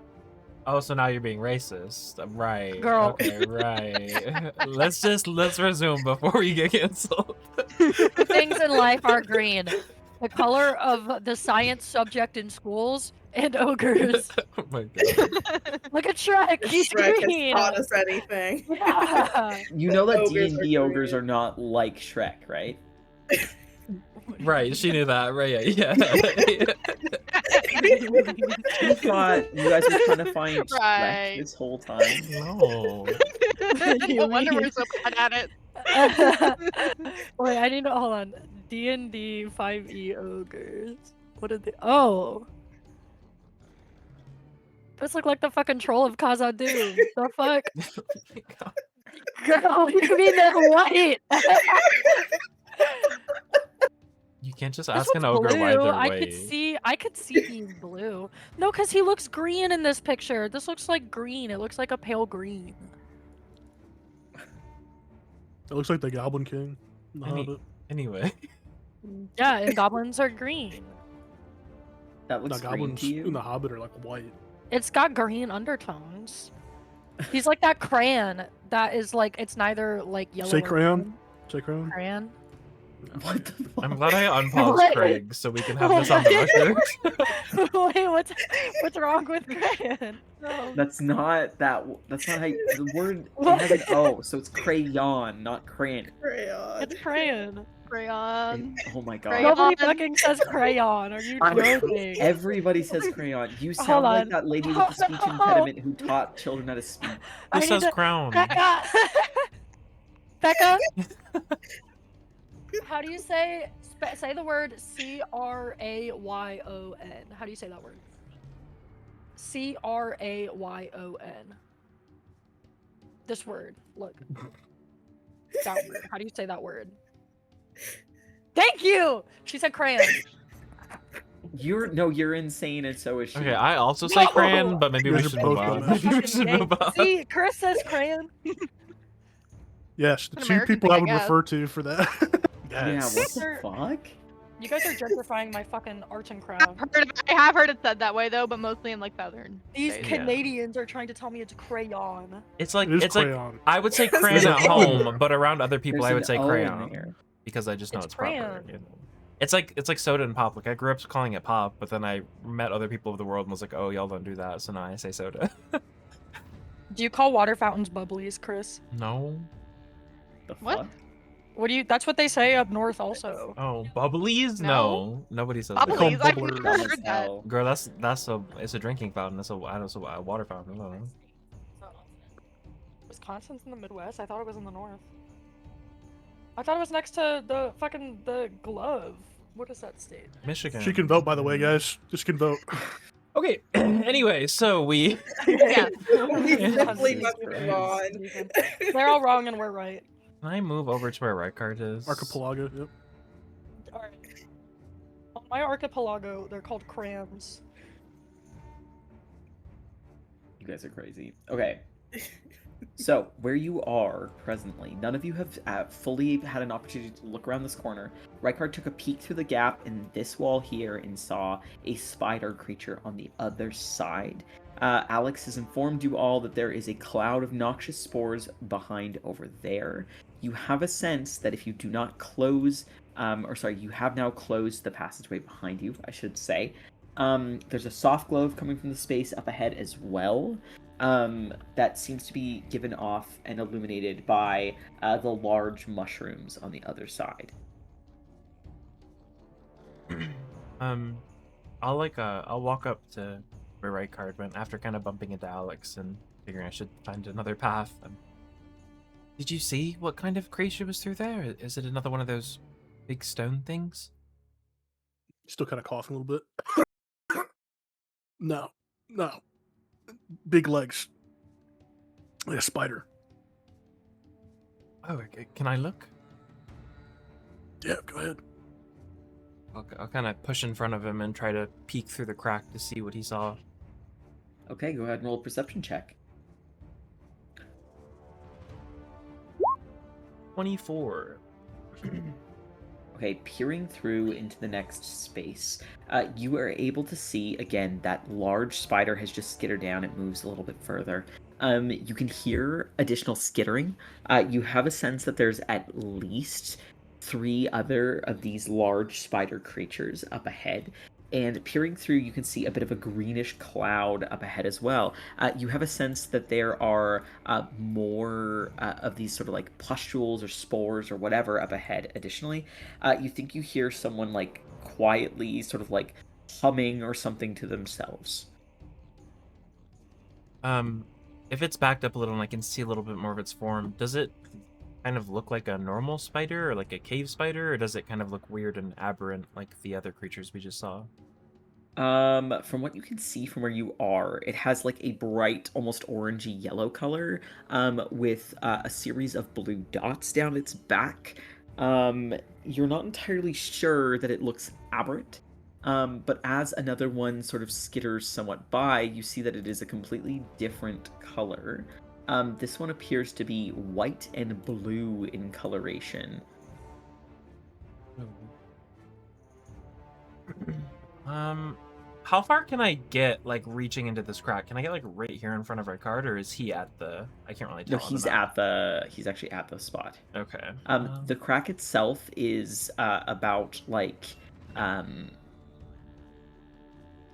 Oh, so now you're being racist, right? Girl. Okay, right. let's resume before we get canceled. Things in life are green. The color of the science subject in schools and ogres. Oh my god. Look at Shrek. He's Shrek green. has taught us anything. Yeah. You know that Ogres are D&D ogres green. are not like Shrek, right? Right, she knew that. Right, yeah. You thought you guys were trying to find Right. Shrek this whole time. No. No wonder we're so bad at it. Wait, I need to hold on. D&D 5e ogres. What did they? Oh. This look like the fucking troll of Khazad-dûm. The fuck? Girl, you mean they're white? You can't just This ask an one's ogre why blue. they're I white. could see being blue. No, because he looks green in this picture. This looks like green. It looks like a pale green. It looks like the Goblin King. in The Any- Hobbit. Anyway. Yeah, and goblins are green. That The looks green goblins to in the you. Hobbit are like white. It's got green undertones. He's like that crayon that is like it's neither like yellow. Say or crayon? green. Say Crown? Crayon. What the fuck? I'm glad I unpaused What? Craig so we can have this on the record. Wait, what's wrong with crayon? No. That's not that's not how the word What? it has an O, so it's crayon, not crayon. Crayon. It's crayon. Crayon. Oh my god. Crayon. Nobody fucking says crayon. Are you I know. joking? Everybody says crayon. You Hold sound like on. that lady with the speech Oh, no. impediment who taught children how to speak. I Who need says to- crown? Becca. Becca. How do you say say the word Crayon? How do you say that word? Crayon. This word. Look. That word. How do you say that word? Thank you. She said crayon. You're insane, and so is she. Okay, I also say No! crayon, but maybe You we guys should are move both on. dumb. Maybe we should move on. See, Chris says crayon. Yes, the An two American people thing, I I would guess. refer to for that. Yeah, Yes. what the Sir. fuck? You guys are gentrifying my fucking arts and I crafts. have heard it said that way though, but mostly in like southern. These states. Yeah. Canadians are trying to tell me it's crayon. It's like It is it's like crayon. I would say There's crayon an at O in home, there. but around other people There's I would an say O in crayon there. because I just know It's it's proper. crayon. You know? It's like soda and pop. Like I grew up calling it pop, but then I met other people of the world and was like, oh, y'all don't do that, so now I say soda. Do you call water fountains bubblies, Chris? No. The What? fuck? What do you? That's what they say up north, also. Oh, bubblies? No? No, nobody says They call Bubblies. 'em I've bubblers. never Dumb as heard that. hell. Girl, it's a drinking fountain. That's a water fountain. No. Wisconsin's in the Midwest. I thought it was in the north. I thought it was next to the glove. What is that state? Michigan. She can vote, by the way, guys. Just can vote. Okay. Anyway, so we. Yeah. We simply Jesus must move Christ. on. They're all wrong and we're right. Can I move over to where Rykard is? Archipelago. Yep. All right. On my archipelago, they're called crams. You guys are crazy. Okay. So, where you are presently, none of you have fully had an opportunity to look around this corner. Rykard took a peek through the gap in this wall here and saw a spider creature on the other side. Alex has informed you all that there is a cloud of noxious spores behind over there. You have a sense that if you do not close, you have now closed the passageway behind you, I should say. There's a soft glow coming from the space up ahead as well. That seems to be given off and illuminated by the large mushrooms on the other side. I'll walk up to where Rykard went after kind of bumping into Alex and figuring I should find another path. Did you see what kind of creature was through there? Is it another one of those big stone things? Still kind of coughing a little bit. No. Big legs. Like a spider. Oh, can I look? Yeah, go ahead. I'll kind of push in front of him and try to peek through the crack to see what he saw. Okay, go ahead and roll a perception check. 24. Okay, peering through into the next space, you are able to see, again, that large spider has just skittered down. It moves a little bit further. You can hear additional skittering. You have a sense that there's at least 3 other of these large spider creatures up ahead. And peering through, you can see a bit of a greenish cloud up ahead as well. You have a sense that there are more of these sort of like pustules or spores or whatever up ahead. Additionally, you think you hear someone like quietly sort of like humming or something to themselves. If it's backed up a little and I can see a little bit more of its form, does it kind of look like a normal spider or like a cave spider, or does it kind of look weird and aberrant like the other creatures we just saw? From what you can see from where you are, it has like a bright, almost orangey yellow color, with a series of blue dots down its back. You're not entirely sure that it looks aberrant, but as another one sort of skitters somewhat by, you see that it is a completely different color. This one appears to be white and blue in coloration. How far can I get, like, reaching into this crack? Can I get, like, right here in front of Rykard, or is he at the... I can't really tell. No, he's actually at the spot. Okay. The crack itself is about like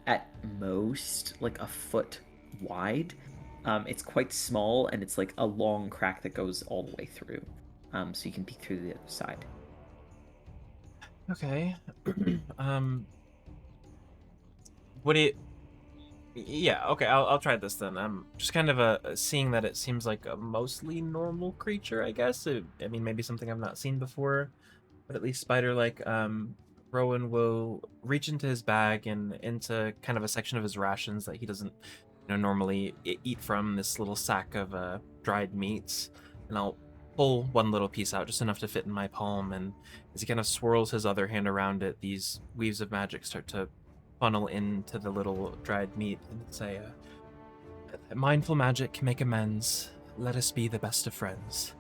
at most like a foot wide. It's quite small, and it's like a long crack that goes all the way through. So you can peek through the other side. Okay. Would it... Yeah, okay, I'll try this then. I'm just kind of seeing that it seems like a mostly normal creature, I guess. I mean, maybe something I've not seen before, but at least spider-like. Rowan will reach into his bag and into kind of a section of his rations that he doesn't, normally eat from, this little sack of dried meats, and I'll pull one little piece out, just enough to fit in my palm, and as he kind of swirls his other hand around it, these weaves of magic start to funnel into the little dried meat and say, mindful magic, make amends, let us be the best of friends.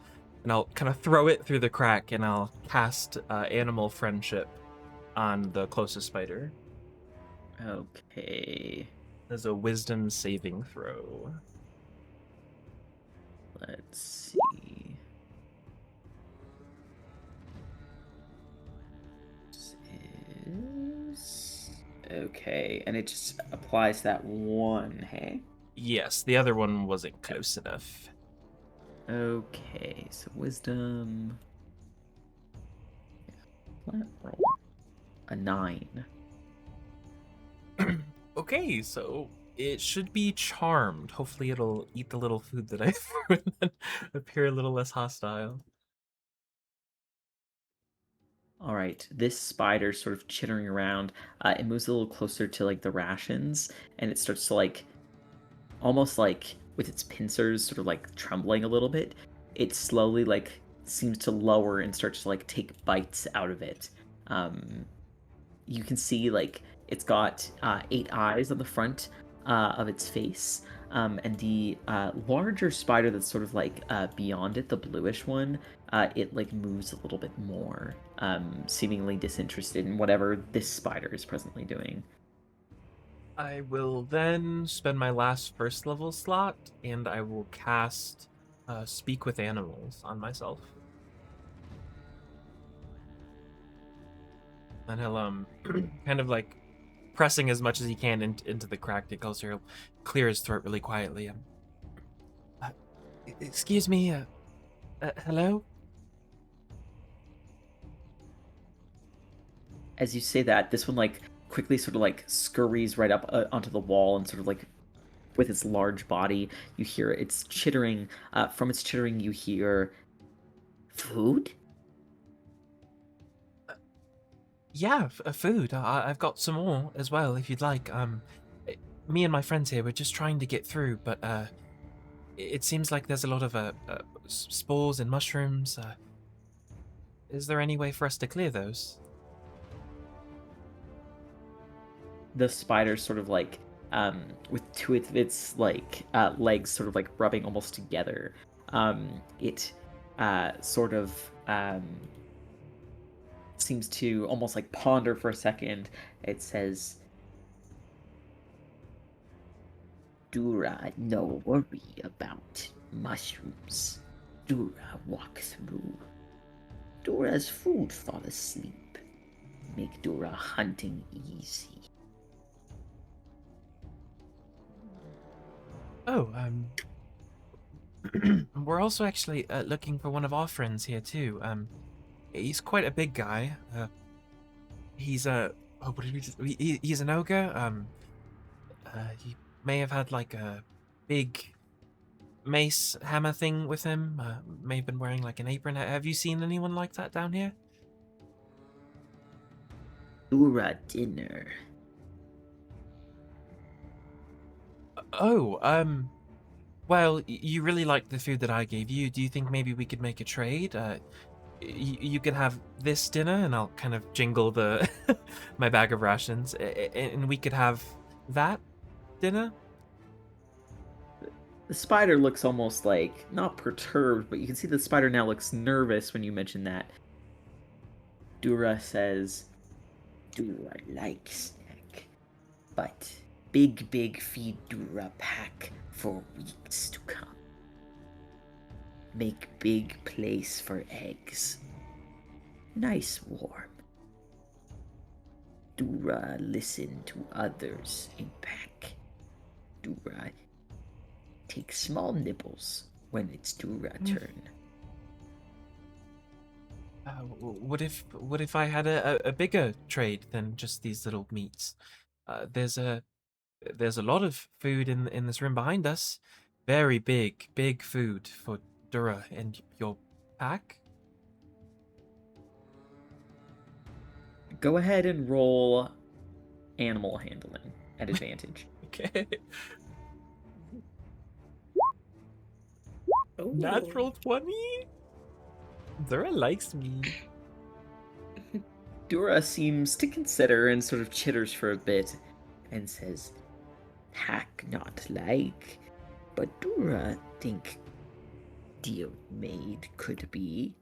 And I'll kind of throw it through the crack, and I'll cast animal friendship on the closest spider. Okay. As a wisdom saving throw. Let's see. This is... Okay, and it just applies that one, hey? Yes, the other one wasn't close enough. Okay, so wisdom. Flat roll. A 9. Okay, so it should be charmed. Hopefully it'll eat the little food that I threw and then appear a little less hostile. All right, this spider sort of chittering around. It moves a little closer to like the rations, and it starts to like, almost like with its pincers, sort of like trembling a little bit. It slowly like seems to lower and starts to like take bites out of it. You can see like it's got 8 eyes on the front of its face. And the larger spider that's sort of like beyond it, the bluish one, it like moves a little bit more, seemingly disinterested in whatever this spider is presently doing. I will then spend my last first level slot and I will cast Speak with Animals on myself. And he'll kind of like pressing as much as he can into the cracked enclosure. He'll clear his throat really quietly. Excuse me, hello? As you say that, this one like quickly sort of like scurries right up onto the wall and sort of like with its large body, you hear its chittering. From its chittering, you hear food. Yeah, food. I've got some more as well, if you'd like. Me and my friends here, we're just trying to get through, but it seems like there's a lot of spores and mushrooms. Is there any way for us to clear those? The spider sort of like with two of its like legs sort of like rubbing almost together. It sort of seems to almost like ponder for a second. It says, Dura no worry about mushrooms. Dura walk through. Dura's food fall asleep. Make Dura hunting easy. Oh, we're also actually looking for one of our friends here too. He's quite a big guy. He's a what did we just? He's an ogre. He may have had like a big mace hammer thing with him. May have been wearing like an apron. Have you seen anyone like that down here? Dura dinner. Oh, well, you really liked the food that I gave you. Do you think maybe we could make a trade? You could have this dinner, and I'll kind of jingle the my bag of rations, and we could have that dinner. The spider looks almost like, not perturbed, but you can see the spider now looks nervous when you mention that. Dura says, Dura likes snack, but big feed Dura pack for weeks to come. Make big place for eggs. Nice warm. Dura listen to others in pack. Dura take small nibbles when it's Dura turn. What if I had a bigger trade than just these little meats? There's a lot of food in this room behind us. Very big food for Dura and your pack. Go ahead and roll animal handling at advantage. Okay. Oh. Natural 20? Dura likes me. Dura seems to consider and sort of chitters for a bit and says, Hack not like, but Dura think deal made could be.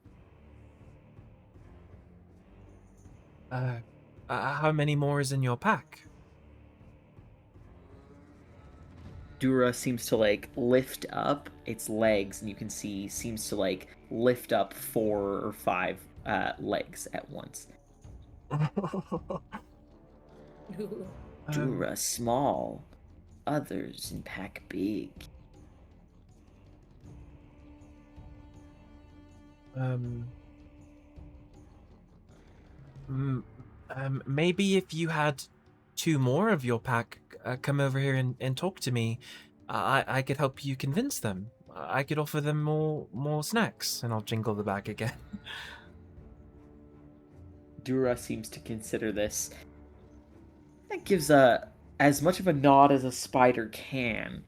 How many more is in your pack? Dura seems to like lift up its legs, and you can see seems to like lift up 4 or 5 legs at once. Dura small, others in pack big. Maybe if you had 2 more of your pack come over here and talk to me, I could help you convince them. I could offer them more snacks, and I'll jingle the bag again. Dura seems to consider this. That gives as much of a nod as a spider can.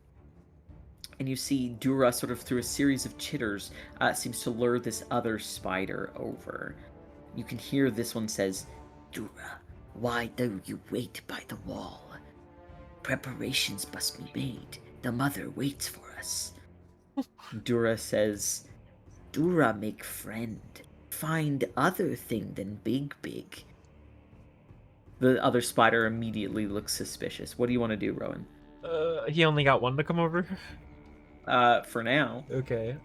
And you see Dura, sort of through a series of chitters, seems to lure this other spider over. You can hear this one says, "Dura, why do you wait by the wall? Preparations must be made. The mother waits for us." Dura says, "Dura make friend. Find other thing than big. The other spider immediately looks suspicious. What do you want to do, Rowan? He only got one to come over? For now. Okay.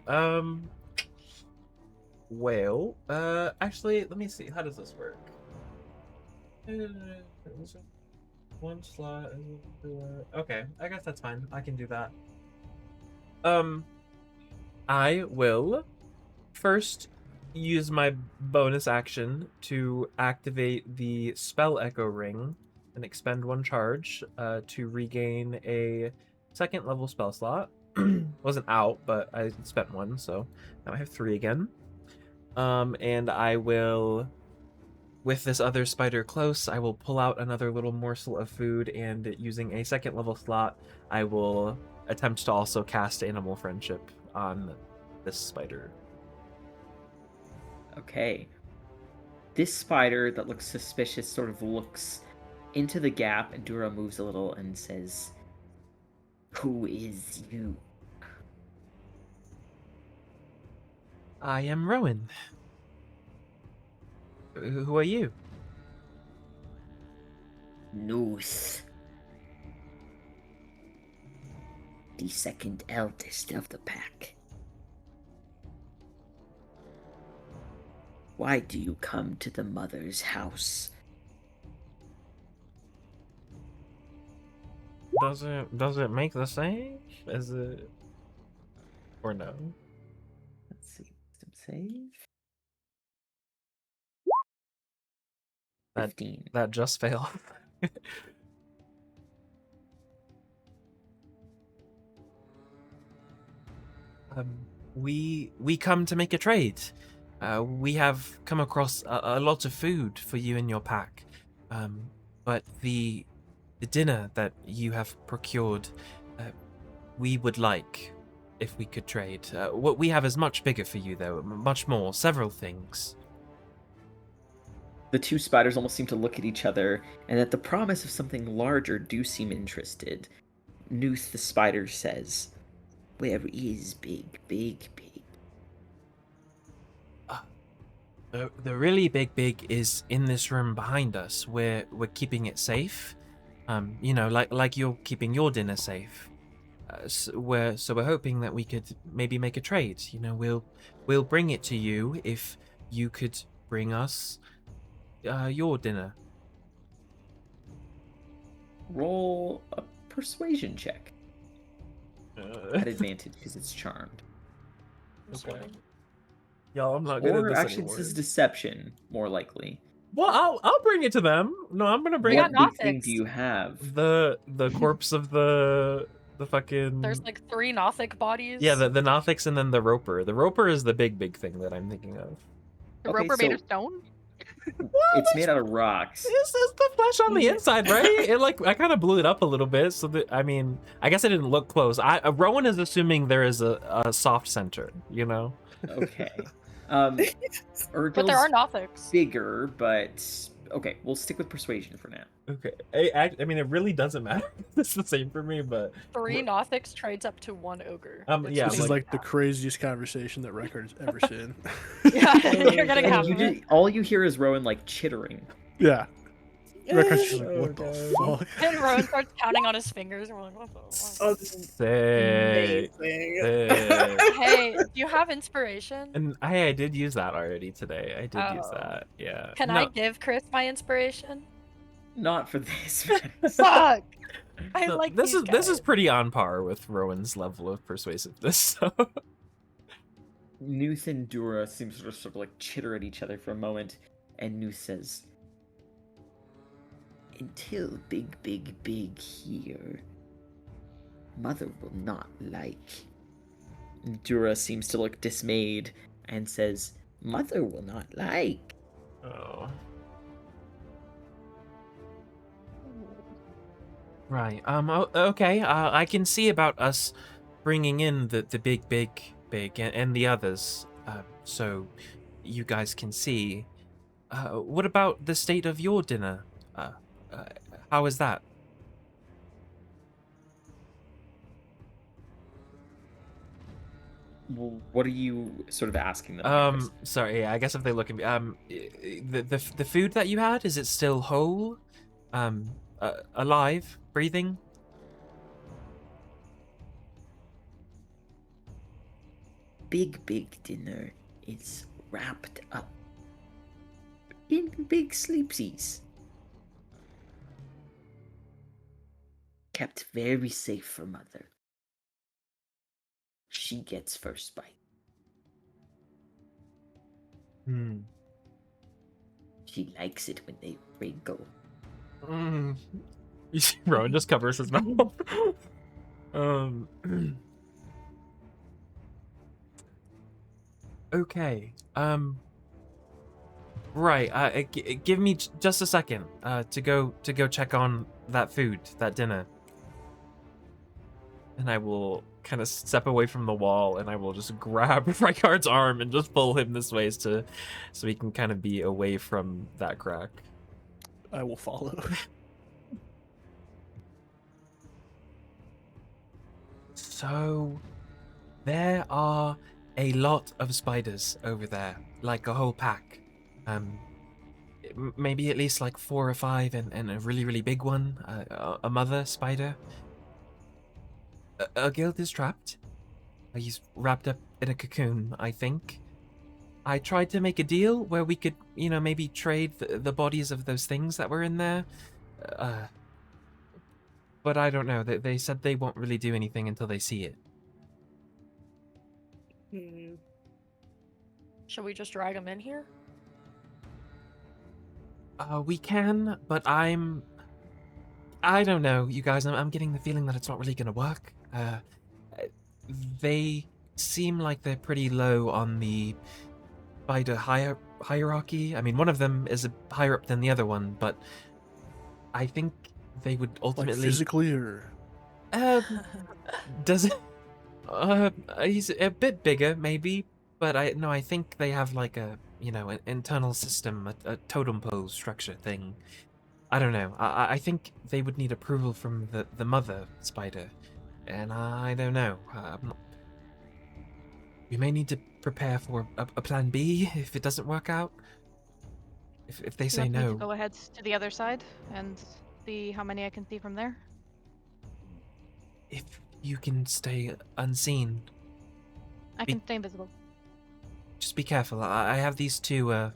Well, actually, let me see. How does this work? One slot. Okay, I guess that's fine. I can do that. I will first use my bonus action to activate the Spell Echo Ring and expend 1 charge to regain a 2nd level spell slot. Wasn't out, but I spent 1, so now I have 3 again. And I will, with this other spider close, I will pull out another little morsel of food, and using a 2nd level slot, I will attempt to also cast Animal Friendship on this spider. Okay. This spider that looks suspicious sort of looks into the gap, and Dura moves a little and says, "Who is you?" I am Rowan. Who are you? Nooth. The 2nd eldest of the pack. Why do you come to the mother's house? Does it make the same? Is it, or no? Let's see. Wisdom save. That- 15. That just failed. We come to make a trade. We have come across a lot of food for you and your pack, but the dinner that you have procured, we would like if we could trade. What we have is much bigger for you, though, much more, several things. The 2 spiders almost seem to look at each other, and at the promise of something larger do seem interested. Nooth the spider says, "Where is big? The really big is in this room behind us. We're keeping it safe. You know, like you're keeping your dinner safe. So we're hoping that we could maybe make a trade. You know, we'll bring it to you if you could bring us your dinner." Roll a persuasion check. At advantage because it's charmed. Okay. Y'all, I'm not good at Or this actually, anymore. this is deception, more likely. Well, I'll bring it to them. No, I'm gonna bring got What big Gnostics. thing do you have? the corpse of the fucking. There's like 3 Nothic bodies. Yeah, the Nothics and then the Roper. The Roper is the big thing that I'm thinking of. The Okay, roper made of so- stone? It's made out of rocks. It's the flesh on the inside, right? It like I kind of blew it up a little bit, so that I mean, I guess I didn't look close. Rowan is assuming there is a soft center, you know. Okay. But there are Urgel's Nothics. bigger, but okay, we'll stick with persuasion for now. Okay, I mean, it really doesn't matter. It's the same for me, but 3 Nothics trades up to 1 ogre. yeah, This is like the craziest conversation that Record's ever seen. Yeah, you're gonna And have you it. just, all you hear is Rowan like chittering. Yeah. Record's just like, Oh, what the fuck? And Rowan starts counting on his fingers, and we're like, what the fuck? Oh, this is Say. amazing. Hey, do you have inspiration? And I did use that already today. I did use Oh. that. Yeah. Can I give Chris my inspiration? Not for this. Fuck! I So like this these is guys. pretty on par with Rowan's level of persuasiveness. So. Nooth and Dura seem to sort of like chitter at each other for a moment, and Nooth says, until big here. Mother will not like. Dura seems to look dismayed and says, Mother will not like. Oh. Right. Okay. I can see about us bringing in the big and the others. So you guys can see. What about the state of your dinner? Uh, uh how is that? Well, what are you sort of asking them? Maris? Sorry. Yeah, I guess if they look at me, the food that you had, is it still whole? Alive, breathing? Big dinner is wrapped up in big sleepsies. Kept very safe for Mother. She gets first bite. Hmm. She likes it when they wrinkle. You see Rowan just covers his mouth. Okay. Right. Give me just a second. To go check on that food, that dinner. And I will kind of step away from the wall, and I will just grab Rykard's arm and just pull him this way so he can kind of be away from that crack. I will follow. So, there are a lot of spiders over there, like a whole pack. Maybe at least like 4 or 5, and a really big one, a mother spider. Gild is trapped. He's wrapped up in a cocoon, I think. I tried to make a deal where we could, maybe trade the bodies of those things that were in there. But I don't know. They said they won't really do anything until they see it. Should we just drag him in here? We can, but I don't know, you guys. I'm getting the feeling that it's not really gonna work. They seem like they're pretty low on the spider hierarchy. I mean, one of them is higher up than the other one, but I think they would ultimately... Like physically, or? Does it... he's a bit bigger, maybe, but I think they have like an internal system, a totem pole structure thing. I don't know. I think they would need approval from the mother spider, and I don't know. We may need to prepare for a plan B if it doesn't work out. If they say You want me no. to go ahead to the other side and see how many I can see from there? If you can stay unseen, I can stay invisible. just be careful. I have these two,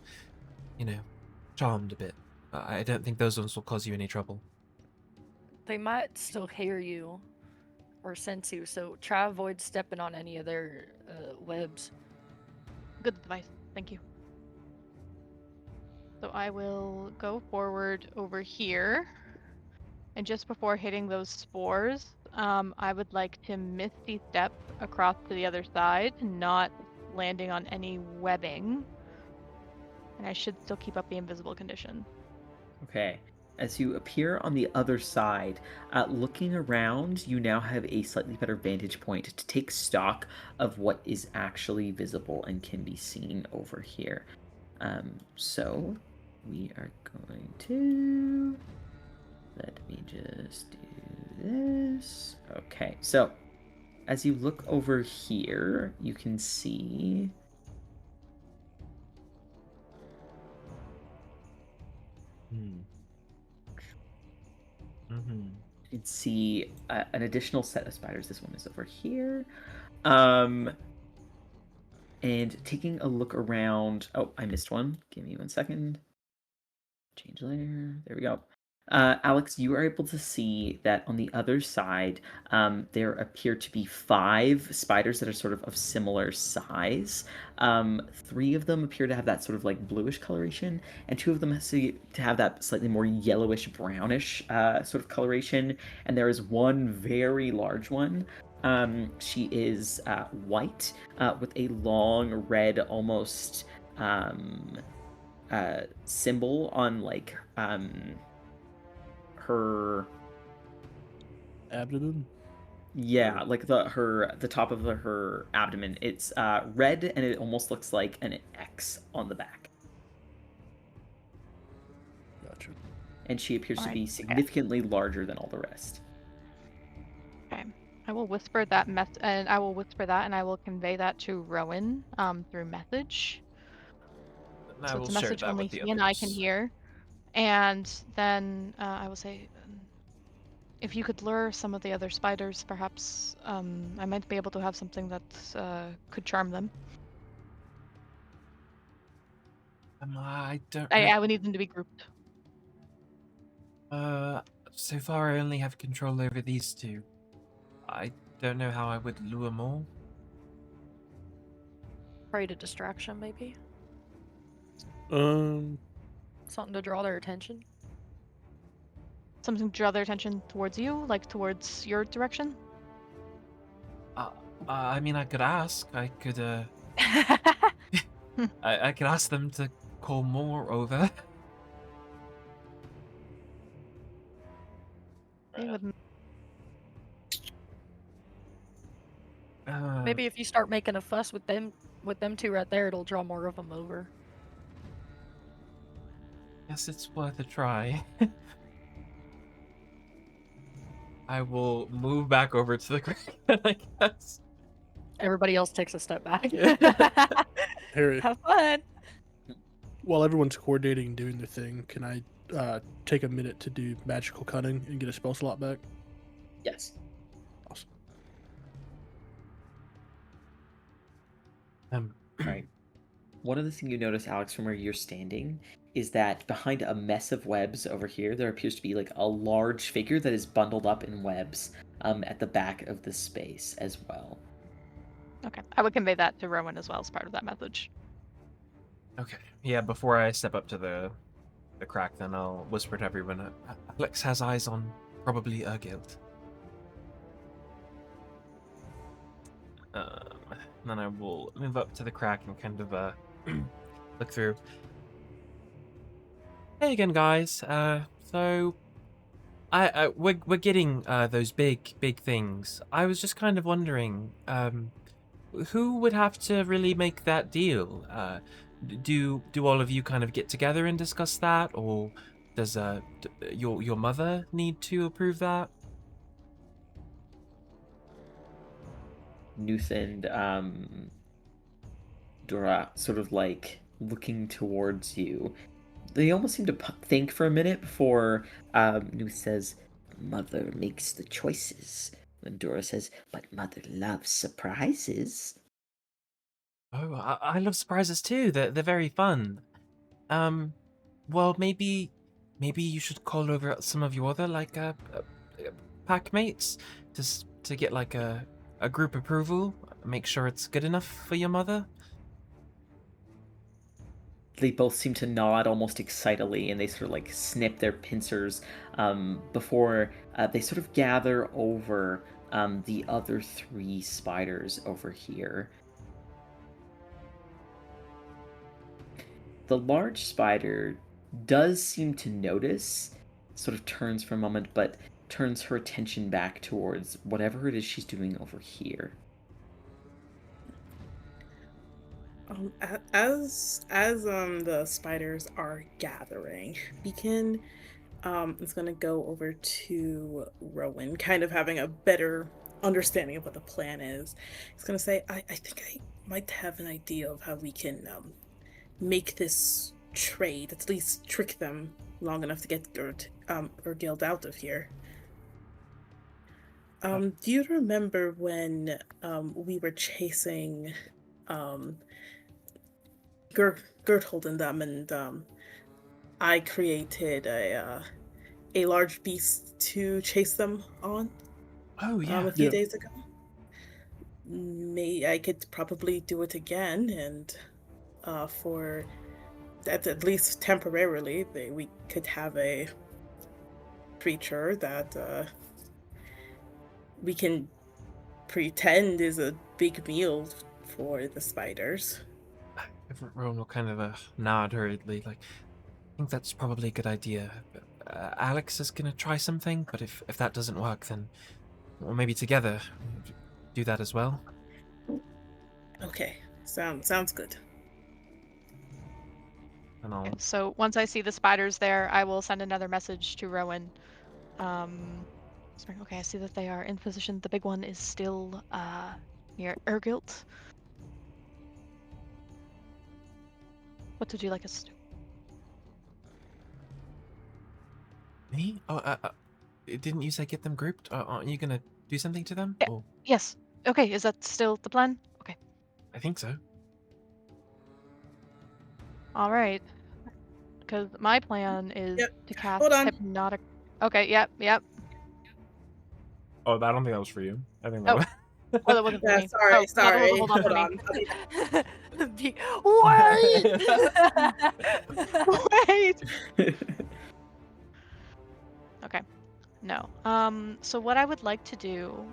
charmed a bit. I don't think those ones will cause you any trouble. They might still hear you or sense you, so try avoid stepping on any of their webs. Good advice. Thank you. So I will go forward over here. And just before hitting those spores, I would like to Misty Step across to the other side, not landing on any webbing. And I should still keep up the invisible condition. Okay. As you appear on the other side, looking around, you now have a slightly better vantage point to take stock of what is actually visible and can be seen over here. So we are going to... Let me just do this. Okay, so as you look over here, you can see... You can see an additional set of spiders. This one is over here. And taking a look around... Oh, I missed one. Give me 1 second. Change layer. There we go. Alex, you are able to see that on the other side, there appear to be 5 spiders that are sort of similar size. 3 of them appear to have that sort of like bluish coloration, and 2 of them seem to have that slightly more yellowish brownish sort of coloration. And there is one very large one. She is white with a long red, almost symbol on like her Abdomen. yeah, like the top of her abdomen. It's red and it almost looks like an X on the back. Gotcha. And she appears to Alright, be okay. significantly larger than all the rest. Okay. I will whisper that and I will convey that to Rowan through message. And I So will it's a share message that only with the he and I can others. hear. And then I will say, if you could lure some of the other spiders, perhaps I might be able to have something that could charm them. I don't. I would need them to be grouped. So far I only have control over these 2. I don't know how I would lure more. Create a distraction, maybe. Um, Something to draw their attention. Something to draw their attention towards you, like towards your direction. I mean, I could ask. I could I could ask them to call more over. They would. Maybe if you start making a fuss with them 2 right there, it'll draw more of them over. Guess it's worth a try. I will move back over to the Kraken, I guess. Everybody else takes a step back. Harry, Have fun. while everyone's coordinating and doing their thing, can I take a minute to do magical cunning and get a spell slot back? Yes. Awesome. Right. One of the things you notice, Alex, from where you're standing, is that behind a mess of webs over here, there appears to be like a large figure that is bundled up in webs at the back of the space as well. Okay, I would convey that to Rowan as well as part of that message. Okay. Yeah, before I step up to the crack, then I'll whisper to everyone. Alex has eyes on probably Urgild. Then I will move up to the crack and kind of look through. Hey again, guys. So we're getting those big things. I was just kind of wondering, who would have to really make that deal? Do all of you kind of get together and discuss that, or does your mother need to approve that? Nuth and Dora sort of like looking towards you. They almost seem to think for a minute before Nuth says, "Mother makes the choices." And Dora says, "But Mother loves surprises." Oh, I love surprises too. They're very fun. Well, maybe you should call over some of your other like pack mates to get like a group approval. Make sure it's good enough for your mother. They both seem to nod almost excitedly, and they sort of like snip their pincers before they sort of gather over the other 3 spiders over here. The large spider does seem to notice, sort of turns for a moment, but turns her attention back towards whatever it is she's doing over here. As the spiders are gathering, we can it's gonna go over to Rowan, kind of having a better understanding of what the plan is. He's gonna say, I think I might have an idea of how we can make this trade, at least trick them long enough to get Urgild out of here. Do you remember when we were chasing Gerthold and them, and I created a large beast to chase them on Oh yeah. a few Yeah. days ago. I could probably do it again, and for at least temporarily, we could have a creature that we can pretend is a big meal for the spiders. Rowan will kind of nod hurriedly, like, I think that's probably a good idea. Alex is gonna try something, but if that doesn't work, then or maybe together do that as well. Okay, sounds good. And I'll Okay, so once I see the spiders there, I will send another message to Rowan. Okay, I see that they are in position. The big one is still near Ergilt. What would you like us to do? me? Oh, didn't you say get them grouped? Aren't you gonna do something to them? Yeah. Or Yes. Okay, is that still the plan? Okay. I think so. All right. Because my plan is Yep. to cast Hold on. hypnotic. Okay. Yep. Oh, I don't think that was for you. I think Oh. Oh, that wasn't for Yeah, me. sorry, Oh, sorry. Hold on for me. Wait! Wait. Okay. No. So what I would like to do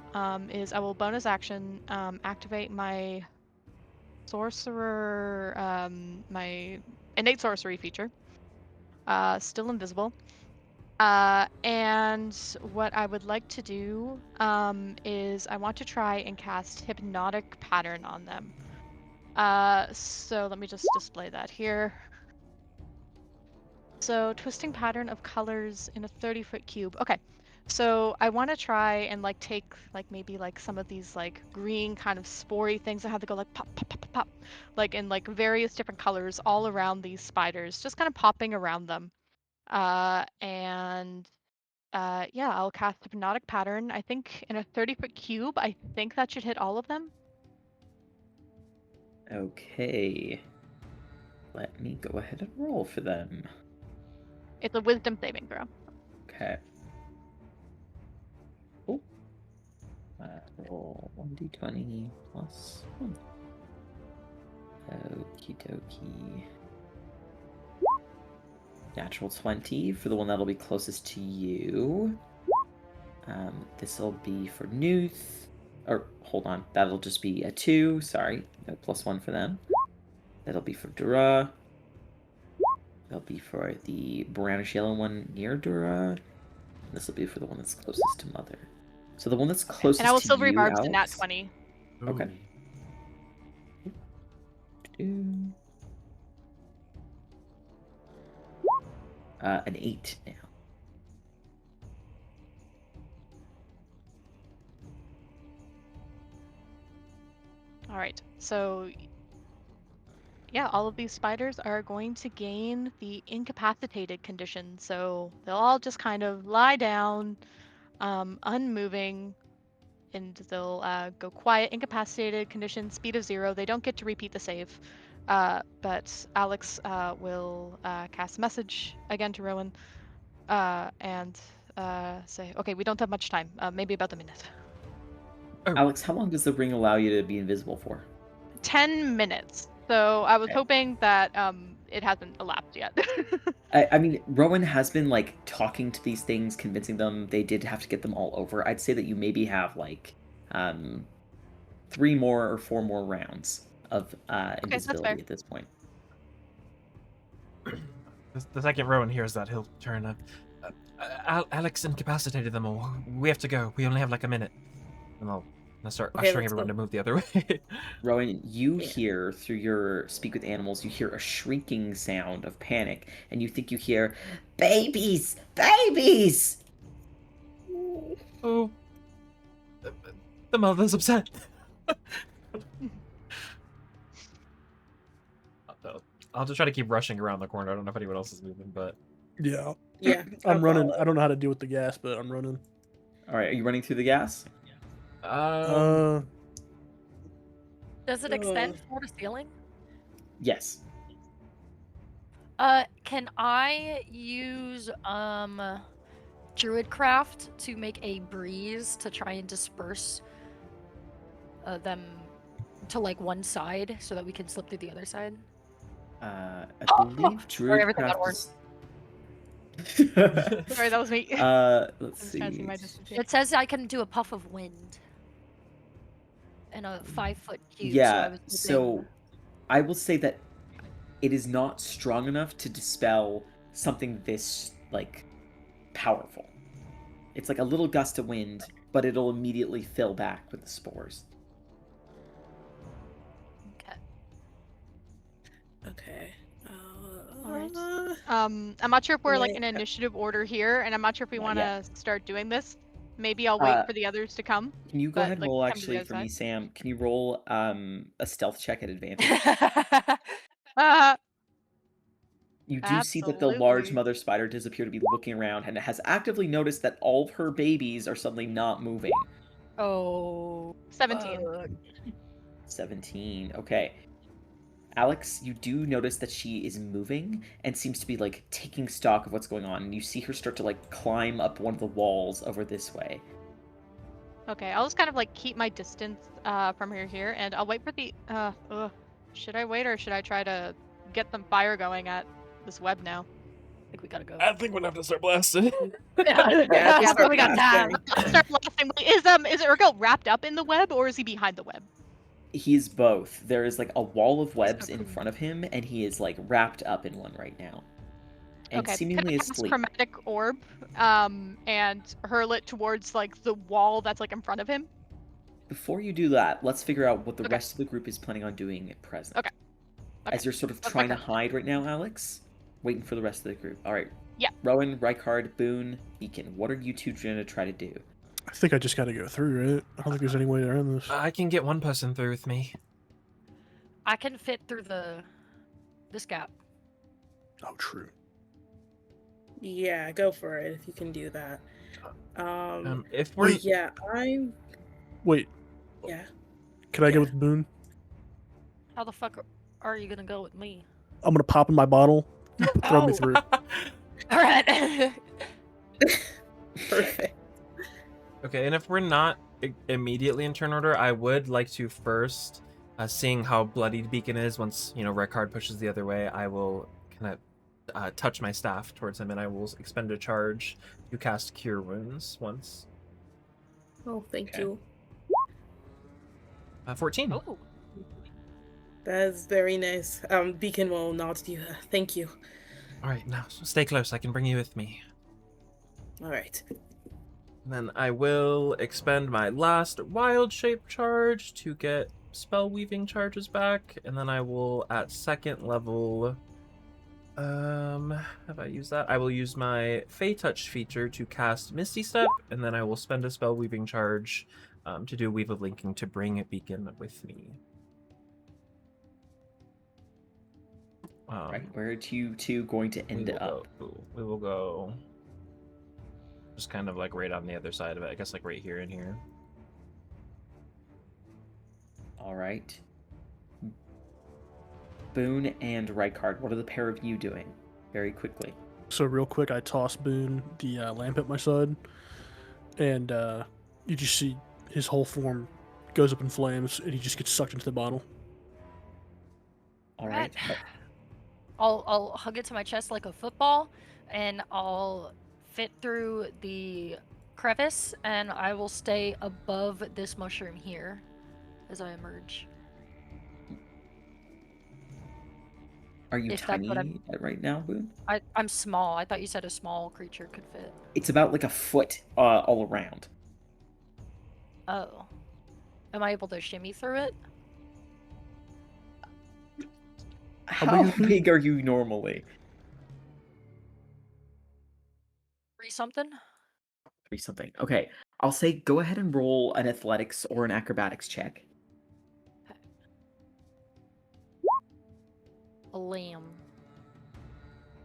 is I will bonus action activate my sorcerer my innate sorcery feature. Still invisible. And what I would like to do is I want to try and cast hypnotic pattern on them. So let me just display that here. So twisting pattern of colors in a 30-foot cube. Okay. So I want to try and like take like maybe like some of these like green kind of spory things that have to go like pop, pop, pop, pop, pop, like in like various different colors all around these spiders, just kind of popping around them. And yeah, I'll cast hypnotic pattern. I think in a 30-foot cube, I think that should hit all of them. Okay. Let me go ahead and roll for them. It's a wisdom saving throw. Okay. Oh. Roll 1d20 plus 1. Okie dokie. Natural 20 for the one that'll be closest to you. This'll be for Nuth. Or, hold on. That'll just be a 2. Sorry. No +1 for them. That'll be for Dura. That'll be for the brownish yellow one near Dura. This will be for the one that's closest to Mother. So the one that's closest And I will to silvery you, barbs to nat Alex. 20. Okay. An 8 now. All right. So yeah, all of these spiders are going to gain the incapacitated condition. So they'll all just kind of lie down, unmoving, and they'll go quiet, incapacitated condition, speed of 0. They don't get to repeat the save. But Alex will cast a message again to Rowan and say, okay, we don't have much time. Maybe about a minute. Alex, how long does the ring allow you to be invisible for? 10 minutes. So I was Okay. hoping that it hasn't elapsed yet. I mean, Rowan has been like talking to these things, convincing them. They did have to get them all over. I'd say that you maybe have like 3 more or 4 more rounds of invisibility fair. at this point. The second Rowan hears that, he'll turn up. Alex incapacitated them all. We have to go. We only have like a minute. And I'll start Okay, ushering let's everyone go. to move the other way. Rowan, you Yeah. hear through your speak with animals, you hear a shrieking sound of panic, and you think you hear, babies! Babies! Oh. The mother's upset. I'll just try to keep rushing around the corner. I don't know if anyone else is moving, but Yeah. Yeah, I'm I'll running. follow. I don't know how to deal with the gas, but I'm running. All right, are you running through the gas? Uh, Does it extend floor to ceiling? Yes. Can I use druidcraft to make a breeze to try and disperse them to like one side so that we can slip through the other side? I Oh, believe sorry, everything got Druidcraft is... Sorry, that was me. Let's I was trying to see see. my distance here. It says I can do a puff of wind in a 5-foot cube. Yeah, So so I will say that it is not strong enough to dispel something this, like, powerful. It's like a little gust of wind, but it'll immediately fill back with the spores. Okay. Okay. Alright. I'm not sure if we're like Wait, in initiative order here, and I'm not sure if we Not want yet. to start doing this. Maybe I'll wait Uh, for the others to come. Can you go But, ahead and like, roll, come to the actually, other for me, side. Sam? Can you roll a stealth check at advantage? Uh, You do see that the large Absolutely. mother spider does appear to be looking around and has actively noticed that all of her babies are suddenly not moving. Oh. 17. 17. Okay. Alex, you do notice that she is moving and seems to be like taking stock of what's going on, and you see her start to like climb up one of the walls over this way. Okay, I'll just kind of like keep my distance from here, and I'll wait for the. Should I wait or should I try to get some fire going at this web now? I think we gotta go. I think we're gonna have to start blasting. Yeah, Yeah, just but we got time. Start blasting. Wait, is Urkel wrapped up in the web or is he behind the web? He's both. There is like a wall of webs so in cool. front of him, and he is like wrapped up in one right now. And Okay, seemingly can I cast asleep. chromatic orb, and hurl it towards like the wall that's like in front of him. Before you do that, let's figure out what the Okay. rest of the group is planning on doing at present. Okay. As you're sort of That's my trying to turn. hide right now, Alex, waiting for the rest of the group. All right. Yeah. Rowan, Rykard, Boone, Beacon. What are you two going to try to do? I think I just got to go through, right? I don't think there's any way around this. I can get one person through with me. I can fit through this gap. Oh, true. Yeah, go for it if you can do that. If we're Yeah, I'm. Wait, Yeah. can I go Yeah. with Boone? How the fuck are you gonna go with me? I'm gonna pop in my bottle, throw me Oh. through. All right. Perfect. Okay, and if we're not immediately in turn order, I would like to first, seeing how bloodied Beacon is, once, Rykard pushes the other way, I will kind of touch my staff towards him, and I will expend a charge to cast Cure Wounds once. Oh, thank Okay. you. 14. Oh. That is very nice. Beacon will nod to you. Thank you. All right, now stay close. I can bring you with me. All right. Then I will expend my last wild shape charge to get spell weaving charges back, and then I will at second level. Have I used that? I will use my Fey Touch feature to cast Misty Step, and then I will spend a spell weaving charge to do Weave of Linking to bring Beacon with me. Right, where are you two going to end up? We will go. Just kind of like right on the other side of it. I guess like right here and here. All right. Boone and Rykard, what are the pair of you doing? Very quickly. So real quick, I toss Boone the lamp at my side, and you just see his whole form goes up in flames, and he just gets sucked into the bottle. All right. I'll hug it to my chest like a football, and I'll fit through the crevice, and I will stay above this mushroom here as I emerge. Are you If that's what tiny right now, Boone? I'm small. I thought you said a small creature could fit. It's about like a foot all around. Oh. Am I able to shimmy through it? How big are you normally? 3 something? 3 something. Okay, I'll say go ahead and roll an athletics or an acrobatics check. A lamb.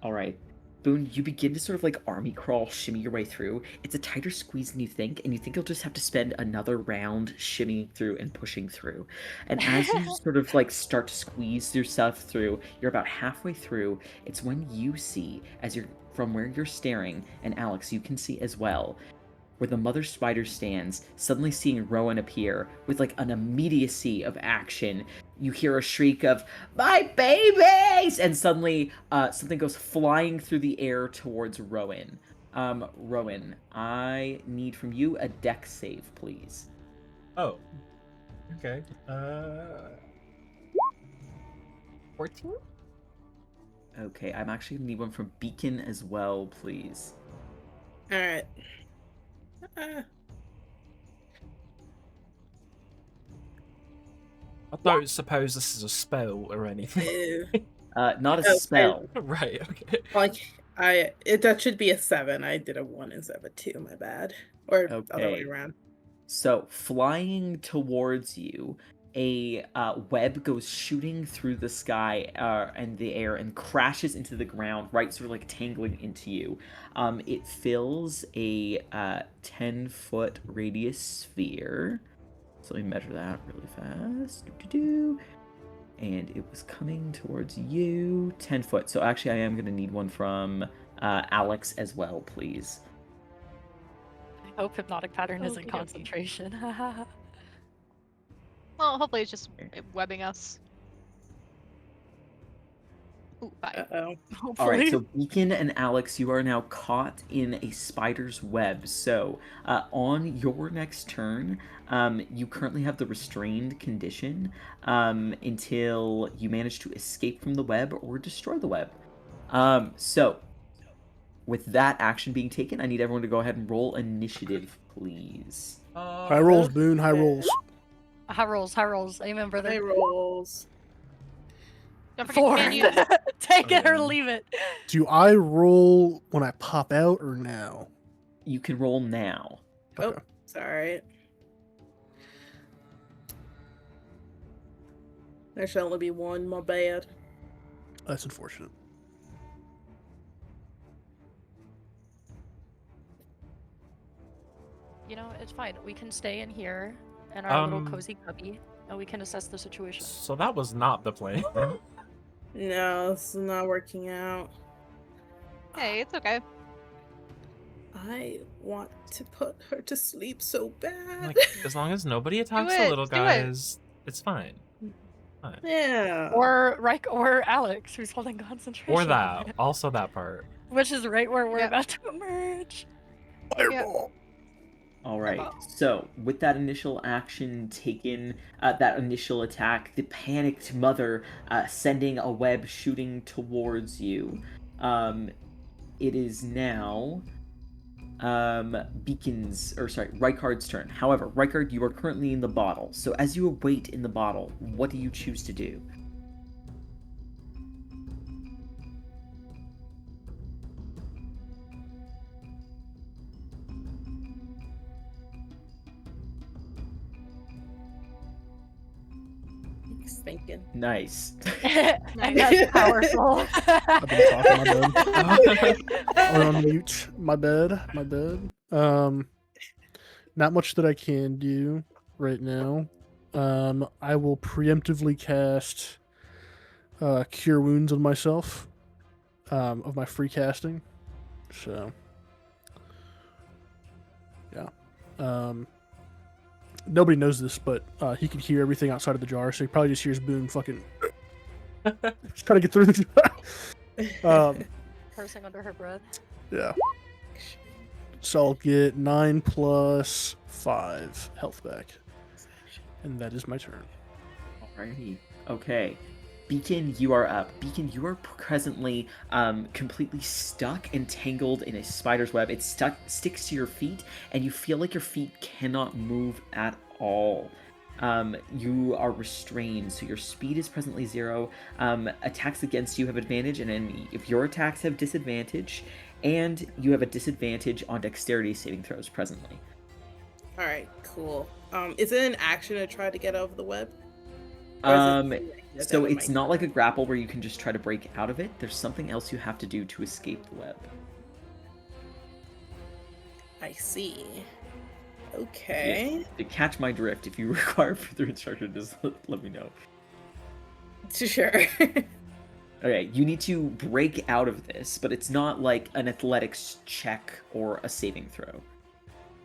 All right. Boone, you begin to sort of like army crawl, shimmy your way through. It's a tighter squeeze than you think, and you think you'll just have to spend another round shimmying through and pushing through. And as you sort of like start to squeeze yourself through, you're about halfway through. It's when you see, as you're from where you're staring, and Alex, you can see as well, where the mother spider stands, suddenly seeing Rowan appear with like an immediacy of action. You hear a shriek of "My babies!" and suddenly something goes flying through the air towards Rowan. Rowan, I need from you a dex save, please. Oh. Okay. 14? Okay, I'm actually gonna need one from Beacon as well, please. All right. I don't suppose this is a spell or anything. Ew. Not a Oh, spell. Right, okay. That should be a 7. I did a 1 instead of a 2. My bad. Or other way Okay. around. So, flying towards you, a web goes shooting through the sky and the air and crashes into the ground, right, sort of like tangling into you. It fills a 10-foot radius sphere. So let me measure that really fast. And it was coming towards you. 10 foot. So actually, I am going to need one from Alex as well, please. I hope hypnotic pattern isn't Okey-dokey. concentration. Well, hopefully it's just webbing us. Ooh, 5. Uh-oh. All Hopefully. right, so Beacon and Alex, you are now caught in a spider's web. So on your next turn, you currently have the restrained condition until you manage to escape from the web or destroy the web. So with that action being taken, I need everyone to go ahead and roll initiative, please. High rolls, Boone. High rolls. High rolls. Amen, brother. They rolls. Don't forget 4. to use. Take it or leave it. Do I roll when I pop out or now? You can roll now. Oh, Okay. it's alright. There should only be one, my bad. That's unfortunate. You know, it's fine. We can stay in here in our little Um, cozy cubby, and we can assess the situation. So that was not the plan. No, this is not working out. Hey, it's okay. I want to put her to sleep so bad. Like, as long as nobody attacks it, the little do it. guys, it's fine. Fine. Yeah. Or Alex, who's holding concentration. Or that. Also that part. Which is right where we're Yep. about to emerge. Fireball. All right. Fireball. So, with that initial action taken, that initial attack, the panicked mother sending a web shooting towards you. It is now Rykard's turn. However, Rykard, you are currently in the bottle. So, as you await in the bottle, what do you choose to do? He's thinking. Nice. And that's powerful. I've been talking, my bad. Or on mute. My bad. Not much that I can do right now. I will preemptively cast Cure Wounds on myself of my free casting. So, yeah. Nobody knows this, but he can hear everything outside of the jar, so he probably just hears Boone fucking just trying to get through the jar. Cursing under her breath. Yeah. So I'll get 9 plus 5 health back. And that is my turn. Alrighty. Okay. Beacon, you are up. Beacon, you are presently completely stuck and tangled in a spider's web. It sticks to your feet, and you feel like your feet cannot move at all. You are restrained, so your speed is presently 0. Attacks against you have advantage, and then if your attacks have disadvantage, and you have a disadvantage on dexterity saving throws presently. Alright, cool. Is it an action to try to get out of the web? Or is it So that it's might- not like a grapple where you can just try to break out of it. There's something else you have to do to escape the web. I see. Okay. To catch my drift, if you require further instruction, just let me know. Sure. Okay, you need to break out of this, but it's not like an athletics check or a saving throw.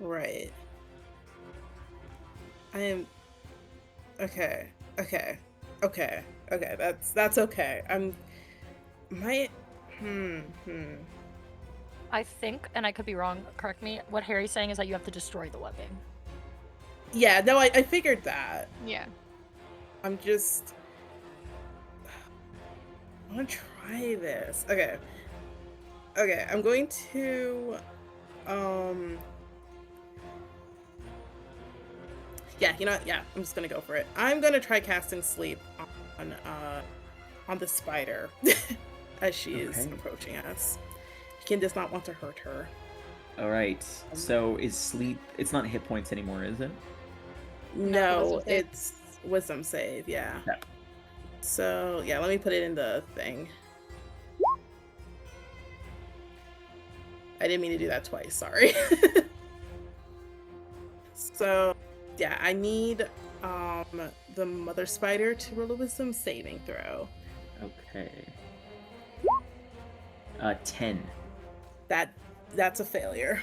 Right. I am. Okay. Okay. Okay. Okay. That's okay. I'm. My. I think, and I could be wrong, correct me, what Harry's saying is that you have to destroy the webbing. Yeah. No, I figured that. Yeah. I'm just. I want to try this. Okay. Okay. I'm going to. Yeah. You know what? Yeah. I'm just gonna go for it. I'm gonna try casting sleep on the spider as she is Okay. approaching us. Ken does not want to hurt her. All right. So is sleep? It's not hit points anymore, is it? No, wisdom save. it's wisdom save. Yeah. Okay. So yeah, let me put it in the thing. I didn't mean to do that twice. Sorry. So yeah, I need the mother spider to roll a wisdom saving throw. Okay. 10. That's a failure.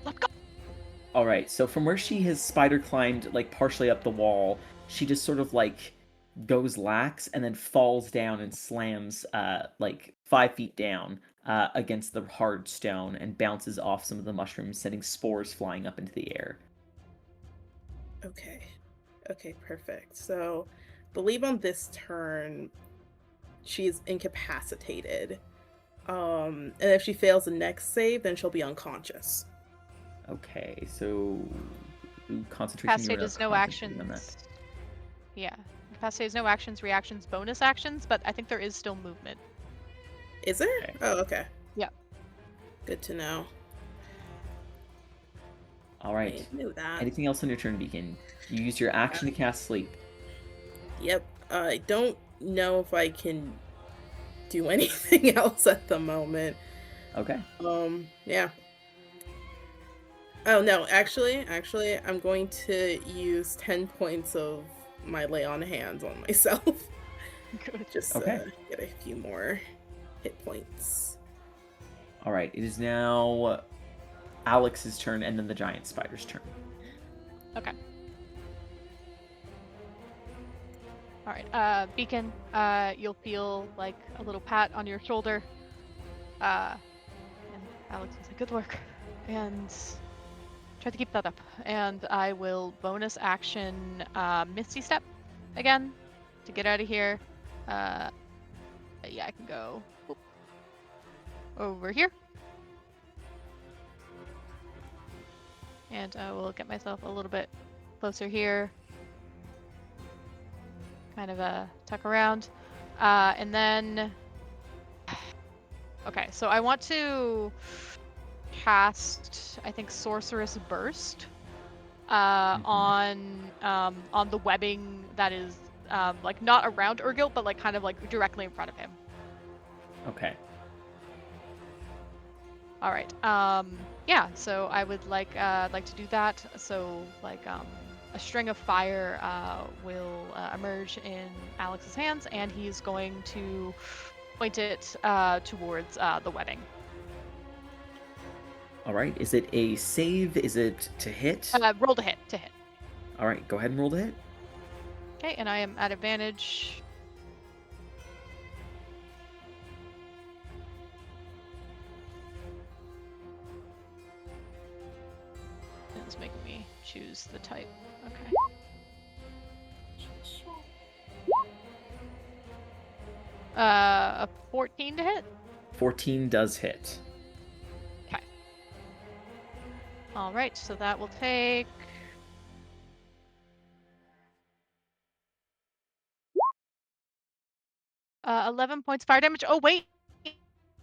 Let go. All right. So from where she has spider climbed, like partially up the wall, she just sort of like goes lax and then falls down and slams like 5 feet down against the hard stone and bounces off some of the mushrooms, sending spores flying up into the air. Okay. Okay, perfect. So, believe on this turn, she's incapacitated. And if she fails the next save, then she'll be unconscious. Okay. So concentration. Incapacitated is no concentrating on that. actions. Yeah. Incapacitated is no actions, reactions, bonus actions, but I think there is still movement. Is there? Okay. Oh, okay. Yeah. Good to know. All right. I knew that. Anything else on your turn, Beacon? You use your action to cast sleep. Yep. I don't know if I can do anything else at the moment. Okay. Yeah. Oh no, actually, I'm going to use 10 points of my lay on hands on myself. Good. Just Okay. get a few more hit points. All right. It is now Alex's turn, and then the giant spider's turn. Okay. All right. Beacon, you'll feel like a little pat on your shoulder. And Alex will say, "Good work," and try to keep that up. And I will bonus action Misty Step again to get out of here. Yeah, I can go whoop, over here. And I will get myself a little bit closer here. Kind of tuck around. And then... Okay, so I want to cast, I think, Sorceress Burst on the webbing that is like not around Urgil, but like kind of like directly in front of him. Okay. All right. Yeah. So I would like to do that. So like a string of fire will emerge in Alex's hands, and he's going to point it towards the webbing. All right. Is it a save? Is it to hit? Roll to hit. All right. Go ahead and roll to hit. Okay, and I am at advantage. It's making me choose the type. Okay. A 14 to hit? 14 does hit. Okay. Alright, so that will take... Uh, 11 points fire damage. Oh, wait!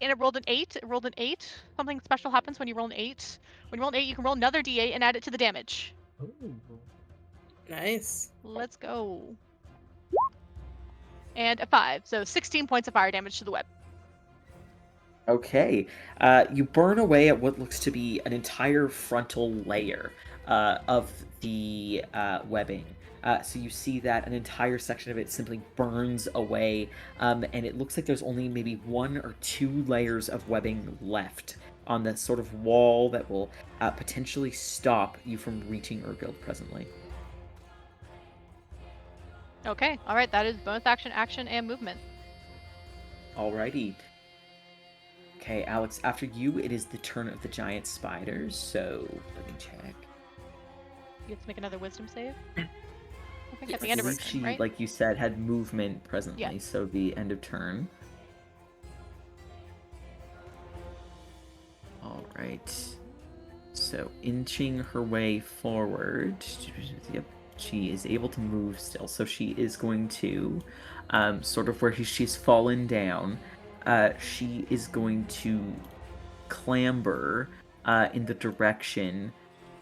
And it rolled an 8. It rolled an 8. Something special happens when you roll an 8. When you roll an 8, you can roll another d8 and add it to the damage. Nice. Let's go. And a 5. So 16 points of fire damage to the web. Okay. You burn away at what looks to be an entire frontal layer of the webbing. So you see that an entire section of it simply burns away, and it looks like there's only maybe 1 or 2 layers of webbing left on the sort of wall that will potentially stop you from reaching Urgild presently. Okay, all right, that is bonus action, action, and movement. Alrighty. Okay, Alex, after you, it is the turn of the giant spiders, so let me check. You get to make another wisdom save. I think at Yes. the I end of her believe turn, she, right? like you said, had movement presently, Yeah. so the end of turn. Alright. So, inching her way forward. Yep, she is able to move still, so she is going to, sort of where she's fallen down, she is going to clamber in the direction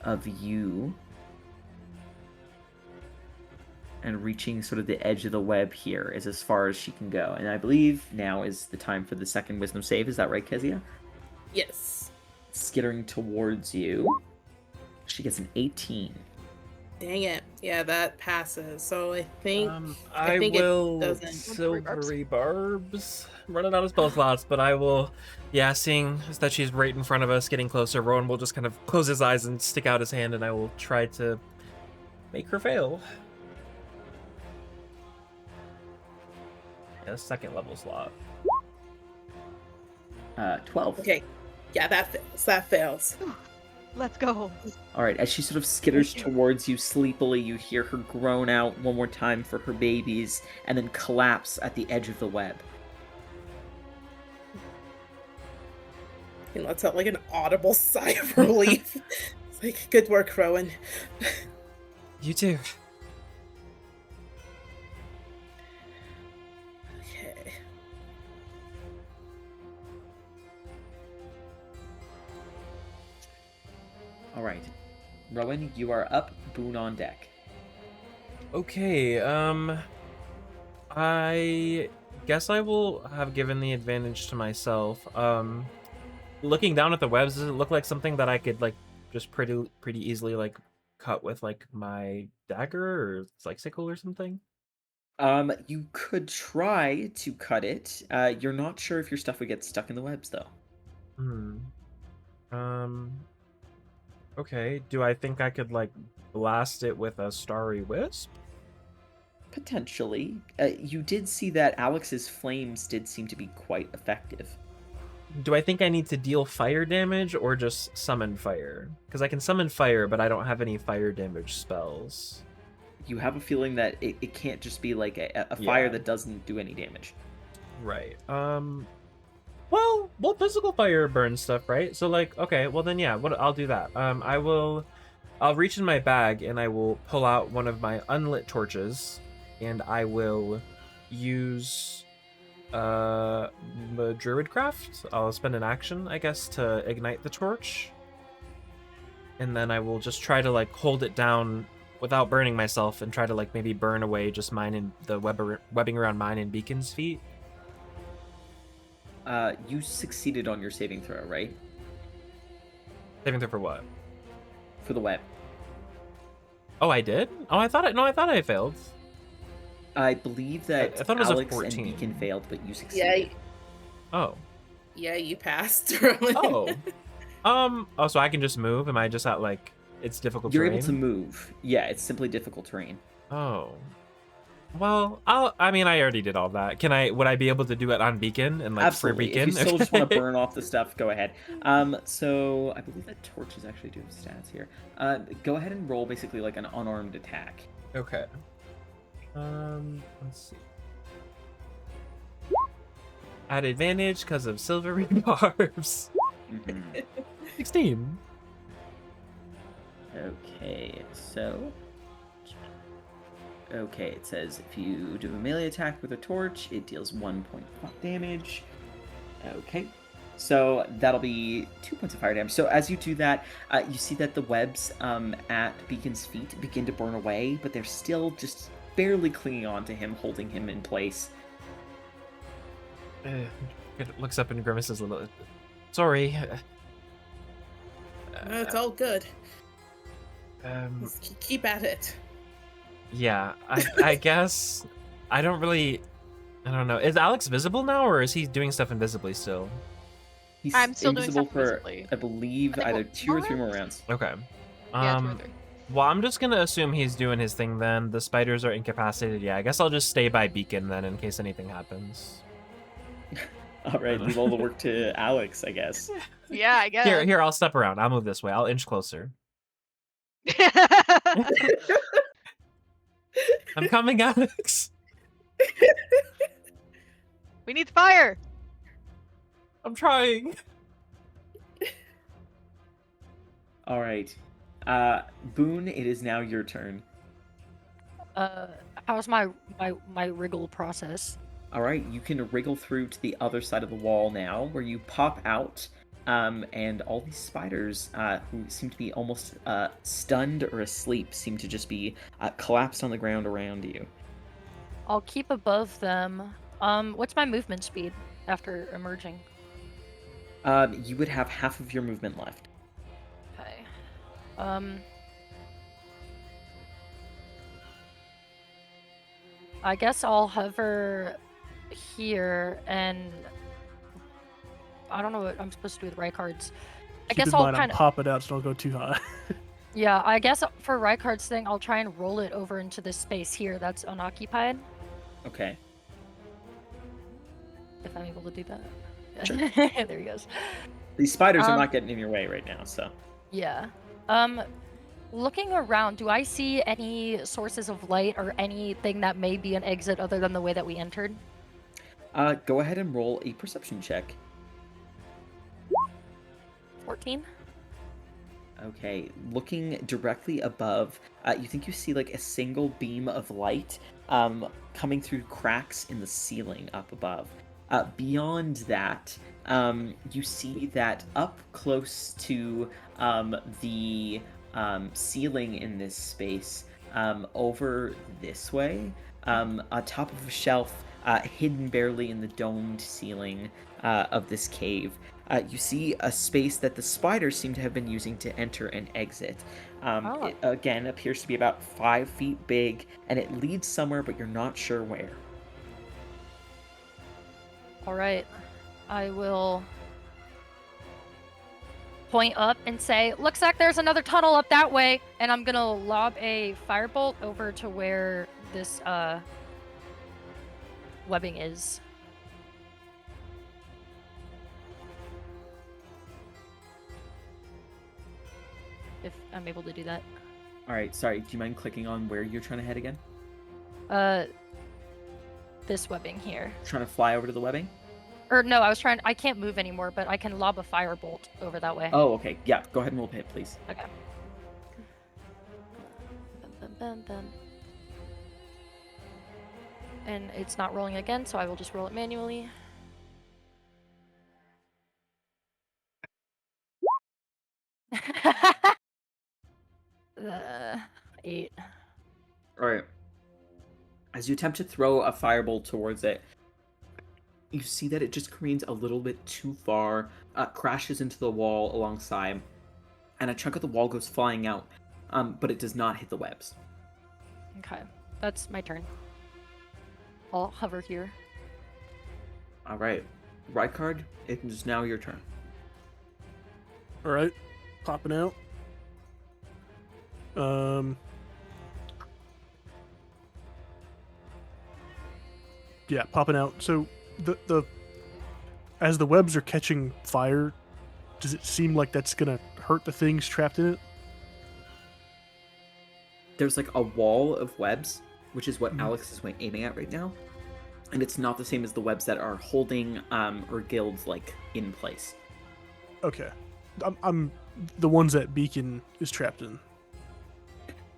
of you. And reaching sort of the edge of the web here is as far as she can go. And I believe now is the time for the second wisdom save. Is that right, Kezia? Yes. Skittering towards you. She gets an 18. Dang it. Yeah, that passes. So I think I think it will doesn't. silvery barbs. Running out of spell slots, but I will. Yeah, seeing that she's right in front of us, getting closer, Rowan will just kind of close his eyes and stick out his hand, and I will try to make her fail. A second level slot. 12. Okay. Yeah, that fails. That fails. Let's go. All right, as she sort of skitters towards you sleepily, you hear her groan out one more time for her babies and then collapse at the edge of the web. He lets out like an audible sigh of relief. It's like, good work, Rowan. You too. Okay. All right. Rowan, you are up. Boone on deck. Okay, I guess I will have given the advantage to myself. Looking down at the webs, does it look like something that I could like just pretty easily like cut with like my dagger or like sickle or something? You could try to cut it. You're not sure if your stuff would get stuck in the webs, though. Okay. Do I think I could like blast it with a starry wisp? Potentially. You did see that Alex's flames did seem to be quite effective. Do I think I need to deal fire damage or just summon fire? Because I can summon fire, but I don't have any fire damage spells. You have a feeling that it can't just be like a fire Yeah. that doesn't do any damage. Right. Well, physical fire burns stuff, right? So like, okay, well then yeah, I'll do that. I'll reach in my bag and I will pull out one of my unlit torches and I will use the Druidcraft. I'll spend an action, I guess, to ignite the torch. And then I will just try to like hold it down without burning myself and try to like maybe burn away just mine and the webbing around mine and Beacon's feet. You succeeded on your saving throw, right? Saving throw for what? For the web. Oh, I did? Oh, I thought I failed. I believe that I thought it was a Alex 14. and Beacon failed, but you Yeah, succeeded. Oh. yeah, you passed, Rowan. Oh. Oh, so I can just move? Am I just at like it's difficult You're terrain? able to move. Yeah, it's simply difficult terrain. Oh. Well, I mean, I already did all that. Would I be able to do it on Beacon and like Absolutely. for Beacon? If you still just want to Okay. burn off the stuff, go ahead. So I believe that torches actually do have stats here. Go ahead and roll basically like an unarmed attack. Okay. Let's see. At advantage because of silvery barbs. Mhm. 16. Okay, so. Okay, it says if you do a melee attack with a torch, it deals 1 point of damage. Okay, so that'll be 2 points of fire damage. So as you do that, you see that the webs at Beacon's feet begin to burn away, but they're still just barely clinging on to him, holding him in place. It looks up and grimaces a little. Sorry. It's all good. Um, Just keep at it. Yeah, I guess I don't know. Is Alex visible now, or is he doing stuff invisibly still? He's I'm still doing invisible stuff for, invisibly. I believe, I think either what, 2 or more 3 more rounds? rounds. Okay. Yeah, 2 or 3. Well, I'm just gonna assume he's doing his thing then. The spiders are incapacitated. Yeah, I guess I'll just stay by Beacon then in case anything happens. All right, leave all the work to Alex, I guess. Yeah, I guess. Here, I'll step around. I'll move this way. I'll inch closer. I'm coming, Alex. We need fire. I'm trying. All right. Boone, it is now your turn. How's my wriggle process? All right, you can wriggle through to the other side of the wall now, where you pop out, and all these spiders, who seem to be almost stunned or asleep, seem to just be collapsed on the ground around you. I'll keep above them. What's my movement speed after emerging? You would have half of your movement left. Okay. I guess I'll hover here, and I don't know what I'm supposed to do with Rykard's. I Keep guess in I'll mind, kind I'm of. pop it out so don't go too high. Yeah, I guess for Rykard's thing, I'll try and roll it over into this space here that's unoccupied, Okay. if I'm able to do that. Sure. There he goes. These spiders are Um, not getting in your way right now, so. Yeah. Looking around, do I see any sources of light or anything that may be an exit other than the way that we entered? Go ahead and roll a perception check. 14? Okay, looking directly above, you think you see like a single beam of light coming through cracks in the ceiling up above. Beyond that, you see that up close to the ceiling in this space, over this way, on top of a shelf, hidden barely in the domed ceiling of this cave. You see a space that the spiders seem to have been using to enter and exit. Oh. It, again, appears to be about 5 feet big, and it leads somewhere, but you're not sure where. Alright. I will point up and say, looks like there's another tunnel up that way, and I'm gonna lob a firebolt over to where this webbing is. If I'm able to do that. All right, sorry, do you mind clicking on where you're trying to head again? This webbing here. Trying to fly over to the webbing? Or no, I can't move anymore, but I can lob a firebolt over that way. Oh, okay. Yeah, go ahead and roll hit, please. Okay. Bum, bum, bum. And it's not rolling again, so I will just roll it manually. uh, 8. All right. As you attempt to throw a firebolt towards it, you see that it just careens a little bit too far, crashes into the wall alongside, and a chunk of the wall goes flying out, but it does not hit the webs. Okay, that's my turn. I'll hover here. All right. Rykard, it is now your turn. All right, popping out. Yeah, popping out. So the as the webs are catching fire, does it seem like that's gonna hurt the things trapped in it? There's like a wall of webs, which is what Alex is aiming at right now, and it's not the same as the webs that are holding or guilds like in place. Okay, I'm the ones that Beacon is trapped in.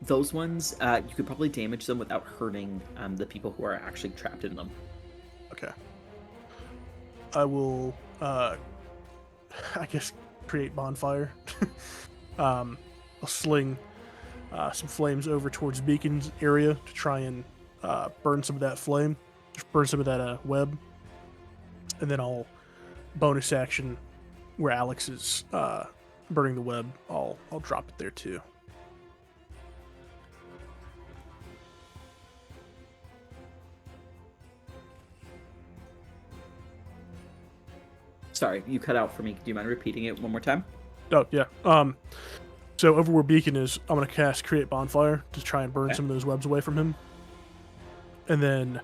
Those ones, you could probably damage them without hurting the people who are actually trapped in them. Okay. I will, I guess, create bonfire. I'll sling some flames over towards Beacon's area to try and burn some of that flame, burn some of that web, and then I'll bonus action where Alex is burning the web. I'll drop it there too. Sorry, you cut out for me. Do you mind repeating it one more time? Oh yeah. So over where Beacon is, I'm gonna cast Create Bonfire to try and burn Okay. some of those webs away from him. And then,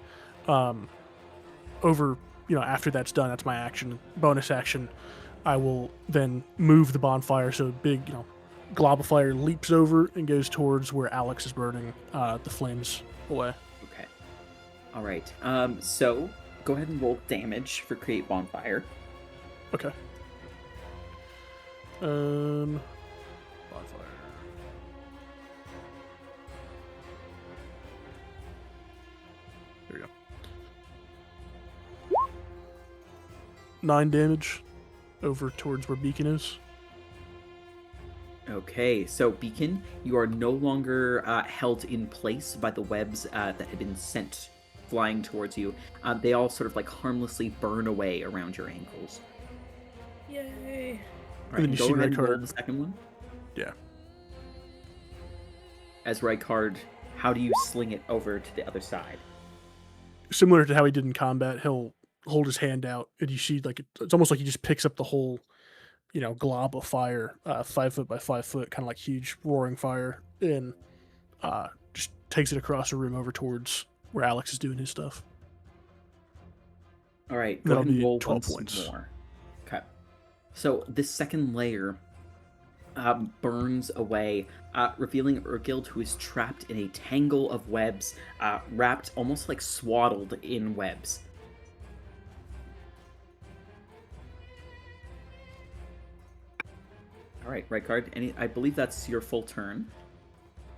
over after that's done, that's my action. Bonus action, I will then move the bonfire so a big glob of fire leaps over and goes towards where Alex is burning the flames away. Okay. All right. So go ahead and roll damage for Create Bonfire. Okay. Bonfire. There we go. 9 damage over towards where Beacon is. Okay, so Beacon, you are no longer held in place by the webs that had been sent flying towards you. They all sort of like harmlessly burn away around your ankles. Yay. All And then right, you go see ahead and roll Rykard. the second one. Yeah. As Rykard, how do you sling it over to the other side? Similar to how he did in combat, he'll hold his hand out, and you see like it's almost like he just picks up the whole, glob of fire, 5 foot by 5 foot, kind of like huge roaring fire, and just takes it across the room over towards where Alex is doing his stuff. All right, go That'll ahead and be roll 12 once points. more. Okay. So this second layer burns away, revealing Urgild, who is trapped in a tangle of webs, wrapped almost like swaddled in webs. All right, Rykard, I believe that's your full turn.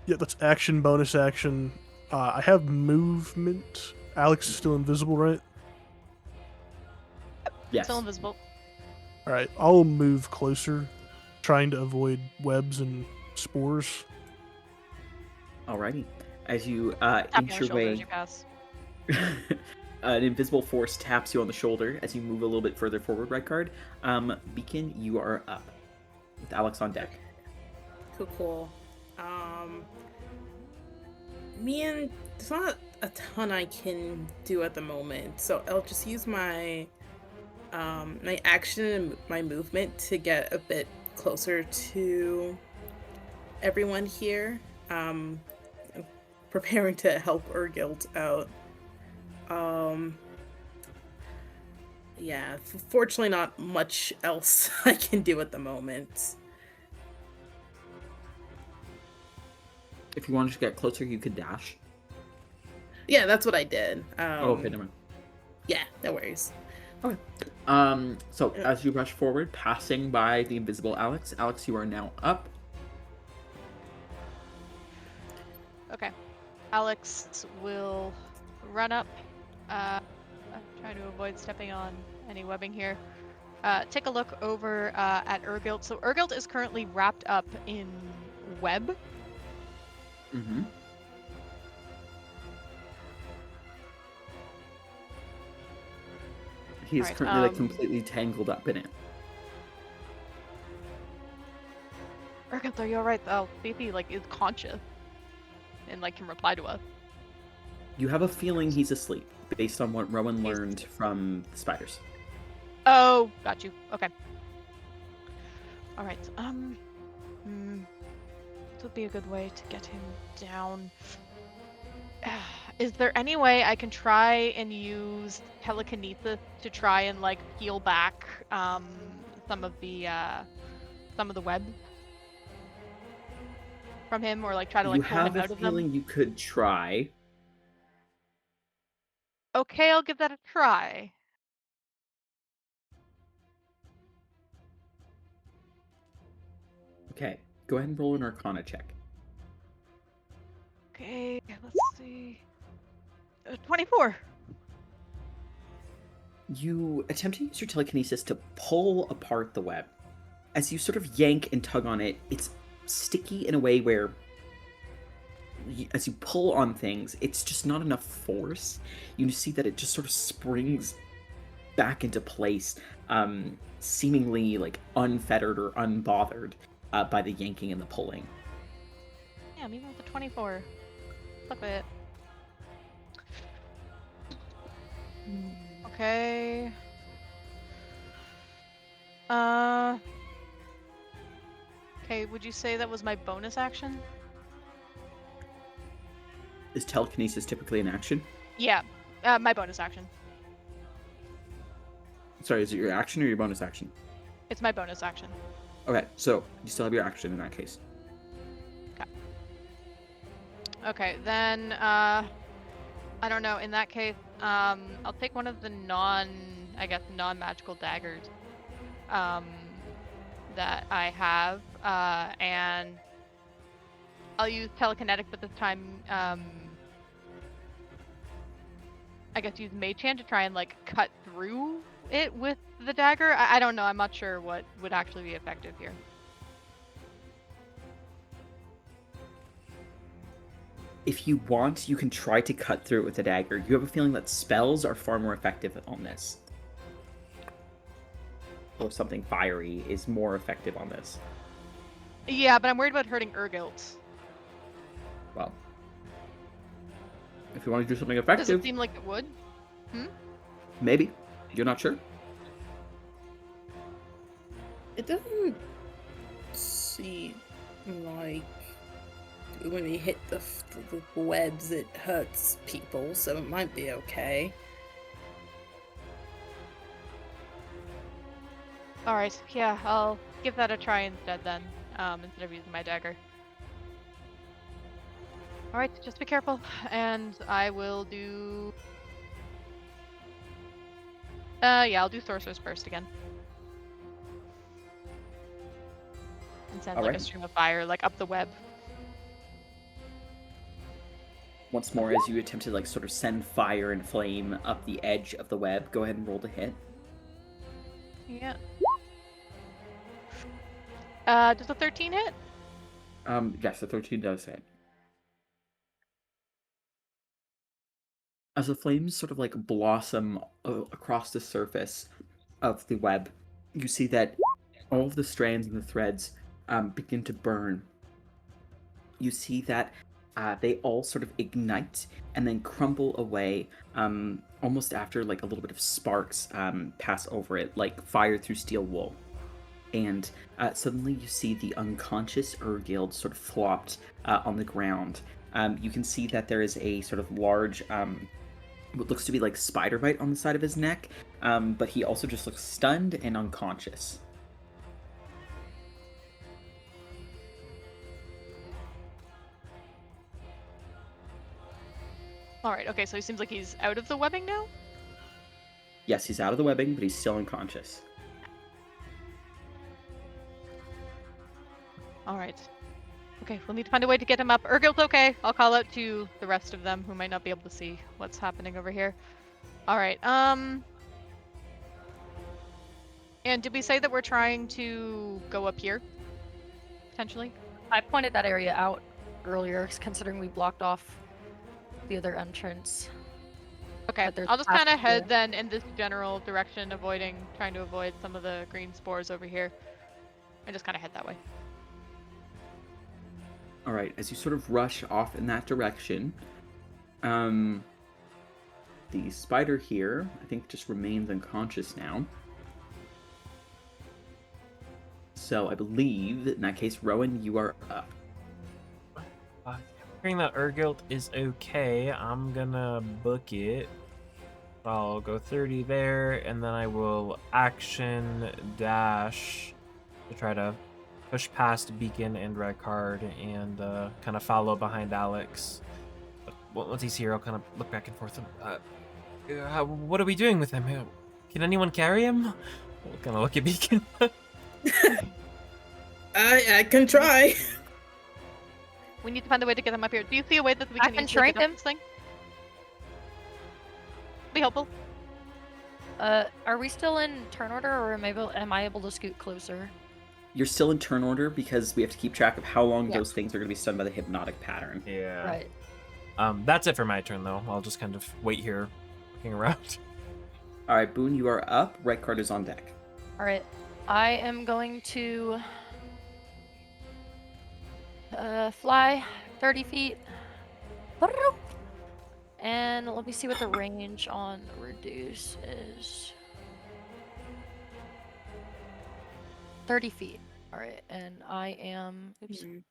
Yeah, that's action, bonus action. I have movement. Alex is still invisible, right? Yes. Still invisible. All right, I'll move closer, trying to avoid webs and spores. Alrighty. As you Tap you on inch the your shoulder as way, you pass. an invisible force taps you on the shoulder as you move a little bit further forward, Rykard. Beacon, you are up with Alex on deck. Cool. There's not a ton I can do at the moment, so I'll just use my my action and my movement to get a bit closer to everyone here. Preparing to help Urgild out. Yeah, fortunately not much else I can do at the moment. If you wanted to get closer, you could dash. Yeah, that's what I did. Okay, never mind. Yeah, no worries. So as you rush forward, passing by the invisible Alex, you are now up. Okay. Alex will run up. I'm trying to avoid stepping on any webbing here. Take a look over at Urgild. So Urgild is currently wrapped up in web. Mm-hmm. He is Alright, currently like completely tangled up in it. Urgild, are you alright? Oh, Fifi like is conscious and like can reply to us. You have a feeling he's asleep, based on what Rowan learned from the spiders. Oh, got you. Okay. All right. This would be a good way to get him down. Is there any way I can try and use telekinesis to try and like peel back some of the web from him, or like try to like You pull have him a out of feeling them? you could try. Okay, I'll give that a try. Okay, go ahead and roll an Arcana check. Okay, let's see. 24. You attempt to use your telekinesis to pull apart the web. As you sort of yank and tug on it, it's sticky in a way where, as you pull on things, it's just not enough force. You see that it just sort of springs back into place, seemingly like unfettered or unbothered by the yanking and the pulling. Yeah, even with the 24. Look at it. Okay. Uh. Okay, would you say that was my bonus action? Is telekinesis typically an action? Yeah, my bonus action. Sorry, is it your action or your bonus action? It's my bonus action. Okay, so you still have your action in that case. Okay, then, I don't know, in that case, I'll take one of the non-magical daggers, that I have, and I'll use telekinetic, but this time, I guess use Mage Hand to try and, like, cut through it with the dagger. I don't know, I'm not sure what would actually be effective here. If you want, you can try to cut through it with a dagger. You have a feeling that spells are far more effective on this. Or something fiery is more effective on this. Yeah, but I'm worried about hurting Urgilt. Well, if you want to do something Does effective, it seem like it would? maybe. You're not sure? It doesn't seem like when we hit the webs, it hurts people, so it might be okay. Alright, yeah, I'll give that a try instead then, instead of using my dagger. Alright, just be careful, and I will do... yeah, I'll do Sorcerer's Burst again. And send, like, a Alright. stream of fire, like, up the web. Once more, as you attempt to like sort of send fire and flame up the edge of the web, go ahead and roll to hit. Yeah. Does a 13 hit? Yes, the 13 does hit. As the flames sort of like blossom across the surface of the web, you see that all of the strands and the threads begin to burn. You see that they all sort of ignite and then crumble away, almost after like a little bit of sparks pass over it, like fire through steel wool. And suddenly you see the unconscious Urgild sort of flopped on the ground. You can see that there is a sort of large, what looks to be like spider bite on the side of his neck, but he also just looks stunned and unconscious. Alright, okay, so he seems like he's out of the webbing now? Yes, he's out of the webbing, but he's still unconscious. Alright. Okay, we'll need to find a way to get him up. Urgil's okay. I'll call out to the rest of them who might not be able to see what's happening over here. Alright, and did we say that we're trying to go up here? Potentially? I pointed that area out earlier, considering we blocked off the other entrance. Okay, But there's I'll just paths kind of head here. then in this general direction, trying to avoid some of the green spores over here. And just kind of head that way. All right, as you sort of rush off in that direction, the spider here, I think, just remains unconscious now. So I believe that in that case, Rowan, you are up. Hearing that Urgilt is okay, I'm gonna book it. I'll go 30 there, and then I will action dash to try to push past Beacon and Redcard and kind of follow behind Alex. But once he's here, I'll kind of look back and forth. What are we doing with him? Can anyone carry him? I'll kind of look at Beacon. I can try. We need to find a way to get him up here. Do you see a way that we I can can easily shrink get up him. this thing? Be helpful. Are we still in turn order, or am I able to scoot closer? You're still in turn order because we have to keep track of how long Yeah. those things are going to be stunned by the hypnotic pattern. Yeah. Right. That's it for my turn, though. I'll just kind of wait here, looking around. All right, Boone, you are up. Redcard is on deck. All right. I am going to fly 30 feet. And let me see what the range on reduce is. 30 feet. All right, and I am. Oops. Mhm.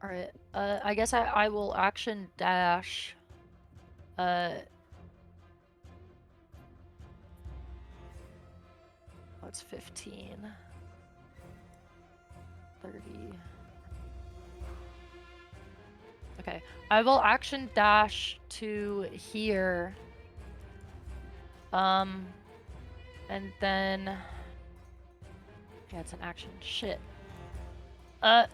All right. I guess I will action dash. What's 15? 30. Okay. I will action dash to here. And then. Yeah, it's an action. Shit. I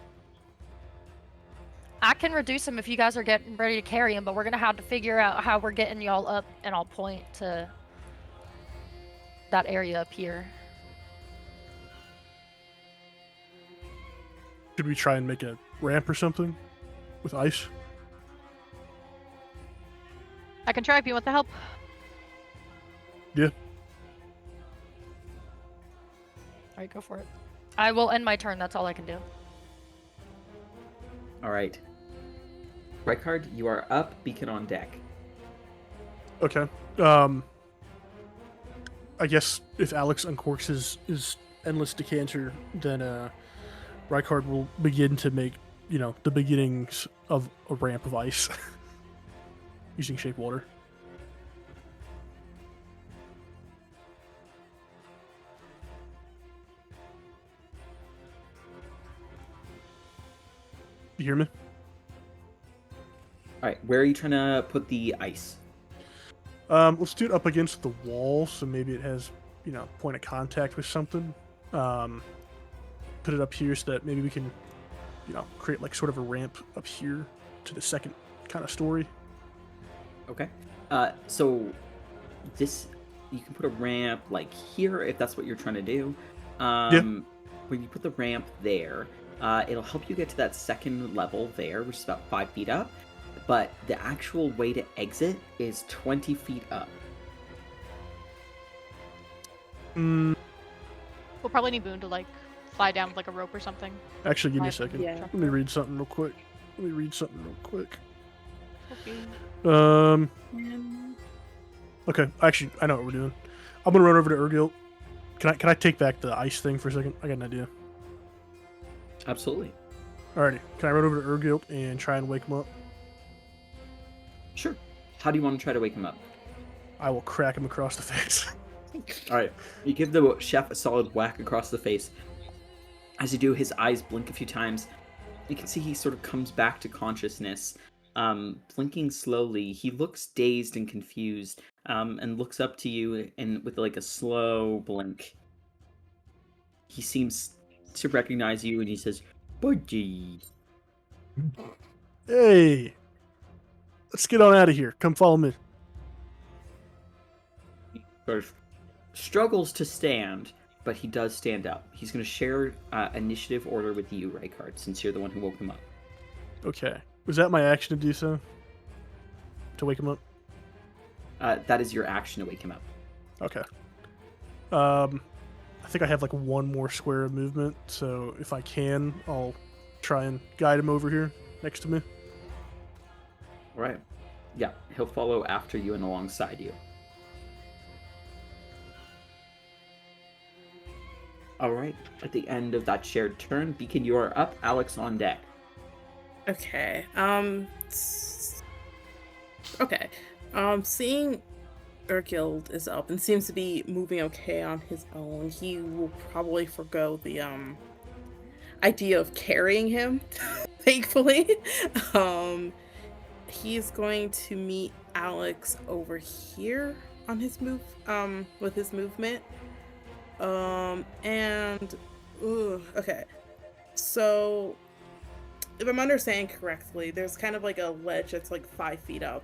can reduce him if you guys are getting ready to carry him, but we're gonna have to figure out how we're getting y'all up, and I'll point to that area up here. Should we try and make a ramp or something with ice? I can try if you want the help. Yeah. Alright, go for it. I will end my turn, that's all I can do. All right. Rykard, you are up. Beacon on deck. Okay. I guess if Alex uncorks his endless decanter, then Rykard will begin to make, the beginnings of a ramp of ice using shape water. You hear me? All right. Where are you trying to put the ice? Let's do it up against the wall, so maybe it has, point of contact with something. Put it up here so that maybe we can, create like sort of a ramp up here to the second kind of story. Okay. So this, you can put a ramp like here if that's what you're trying to do. When you put the ramp there, it'll help you get to that second level there, which is about 5 feet up. But the actual way to exit is 20 feet up. We'll probably need Boone to like fly down with like a rope or something. Actually, give me a Fine. second. Yeah. Let me read something real quick. Okay. Okay, actually, I know what we're doing. I'm gonna run over to Urgil. Can I take back the ice thing for a second? I got an idea. Absolutely. Alrighty, can I run over to Urgil and try and wake him up? Sure. How do you want to try to wake him up? I will crack him across the face. All right. You give the chef a solid whack across the face. As you do, his eyes blink a few times. You can see he sort of comes back to consciousness, blinking slowly. He looks dazed and confused, and looks up to you and with like a slow blink. He seems to recognize you, and he says, "Budgie." Hey, let's get on out of here. Come follow me. Sort of struggles to stand, but he does stand up. He's going to share initiative order with you, Rykard, since you're the one who woke him up. Okay. Was that my action to do so? To wake him up? That is your action to wake him up. Okay. I think I have like one more square of movement, so if I can, I'll try and guide him over here next to me. All right. Yeah, he'll follow after you and alongside you. All right. At the end of that shared turn, Beacon, you are up. Alex on deck. Okay. Okay. Seeing Urgild is up and seems to be moving okay on his own, he will probably forgo the idea of carrying him. Thankfully, he's going to meet Alex over here on his move. With his movement. Okay. So, if I'm understanding correctly, there's kind of like a ledge that's like 5 feet up.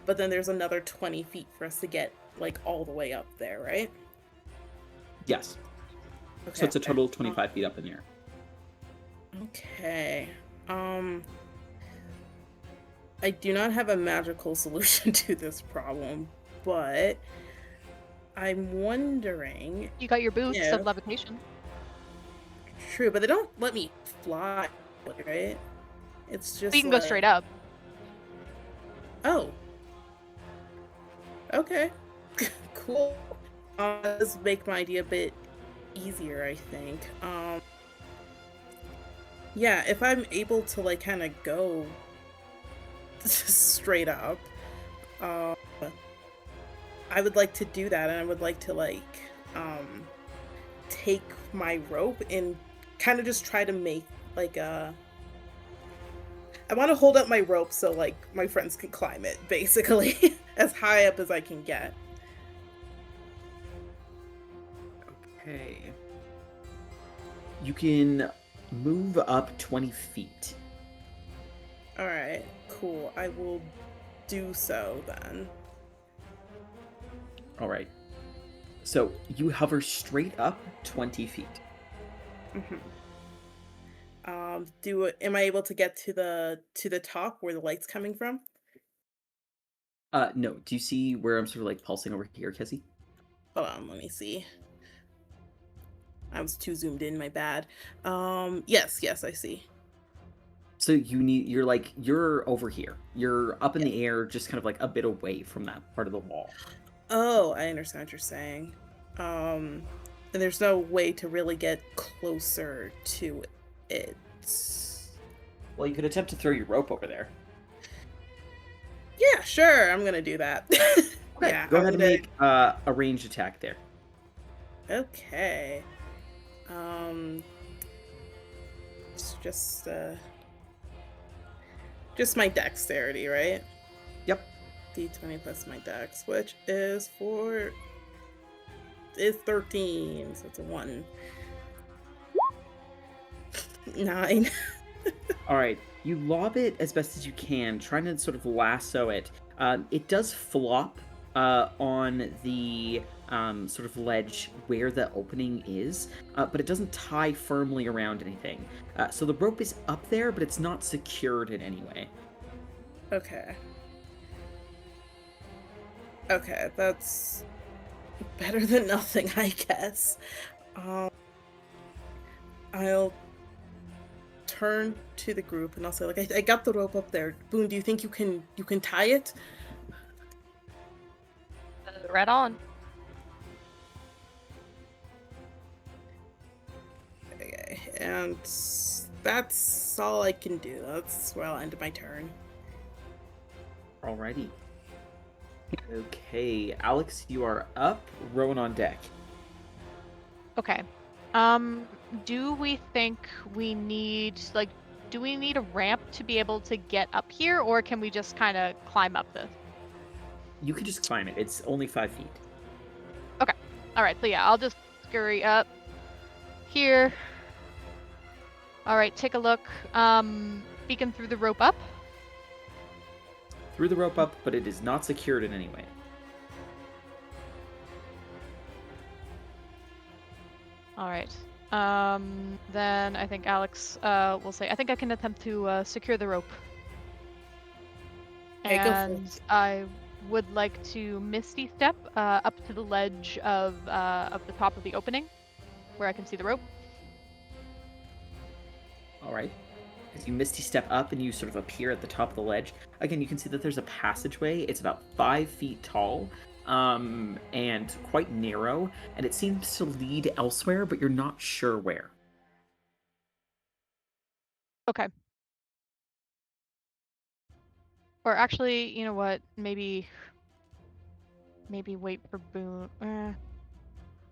But then there's another 20 feet for us to get like all the way up there, right? Yes. Okay. So it's a total of 25 feet up in the air. Okay. I do not have a magical solution to this problem, but I'm wondering. You got your boots Yeah. of levitation. True, but they don't let me fly, right? It's just. So you can go straight up. Oh. Okay. Cool. Does make my idea a bit easier, I think. Yeah, if I'm able to like kind of go straight up, uh, I would like to do that, and I would like to like take my rope and kind of just try to make like a. I want to hold up my rope so like my friends can climb it, basically, as high up as I can get. Okay. You can move up 20 feet. All right, cool. I will do so then. All right. So you hover straight up 20 feet. Mm-hmm. Am I able to get to the top where the light's coming from? No. Do you see where I'm sort of like pulsing over here, Kessie? Hold on, let me see. I was too zoomed in, my bad. Yes, I see. So you're over here. You're up in the air, just kind of like a bit away from that part of the wall. Oh, I understand what you're saying. And there's no way to really get closer to it. Well, you could attempt to throw your rope over there. Yeah, sure, I'm gonna do that. Okay, Yeah, go I'm ahead and gonna- make a ranged attack there. Okay. It's just my dexterity, right? Yep. D20 plus my dex, which is 13, so it's a 1. 9. All right, you lob it as best as you can, trying to sort of lasso it. It does flop on the sort of ledge where the opening is, but it doesn't tie firmly around anything. So the rope is up there, but it's not secured in any way. Okay. Okay, that's better than nothing, I guess. I'll turn to the group and I'll say, like, I got the rope up there. Boone, do you think you can tie it? Right on. Okay, and that's all I can do. That's where I'll end my turn. Alrighty. Okay, Alex, you are up. Rowan on deck. Okay. Do we think we need do we need a ramp to be able to get up here, or can we just kind of climb up this? You can just climb it. It's only 5 feet. All right, so yeah, I'll just scurry up here. All right, take a look. Beacon through the rope up. Through the rope up, but it is not secured in any way. All right. Then I think Alex will say, I think I can attempt to secure the rope. Okay, go for it. And I would like to Misty Step up to the ledge of the top of the opening, where I can see the rope. All right. As you misty step up and you sort of appear at the top of the ledge, again, you can see that there's a passageway. It's about 5 feet tall and quite narrow, and it seems to lead elsewhere, but you're not sure where. Okay. Or actually, you know what? Maybe wait for Boone.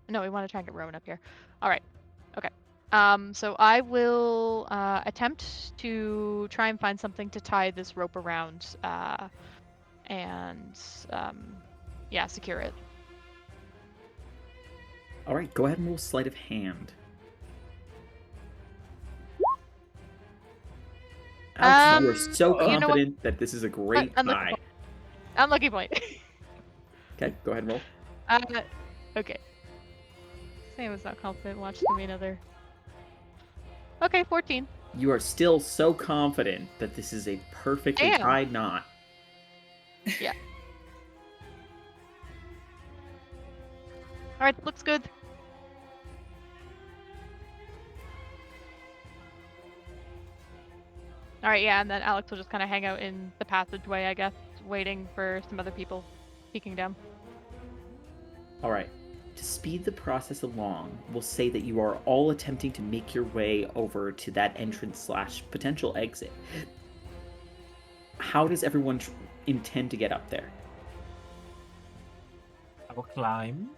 No, we want to try and get Rowan up here. All right. Okay. So I will attempt to try and find something to tie this rope around, and yeah, secure it. All right, go ahead and roll sleight of hand. Alex, you are so you know what? confident that this is a great Unlucky buy. point. Unlucky point. Okay, go ahead and roll. Okay. Sam was not confident. Watch me another. Okay, 14. You are still so confident that this is a perfectly Damn. tied knot. Yeah. All right, looks good. All right, yeah, and then Alex will just kind of hang out in the passageway, I guess, waiting for some other people peeking down. All right. To speed the process along, we'll say that you are all attempting to make your way over to that entrance / potential exit. How does everyone intend to get up there? I will climb.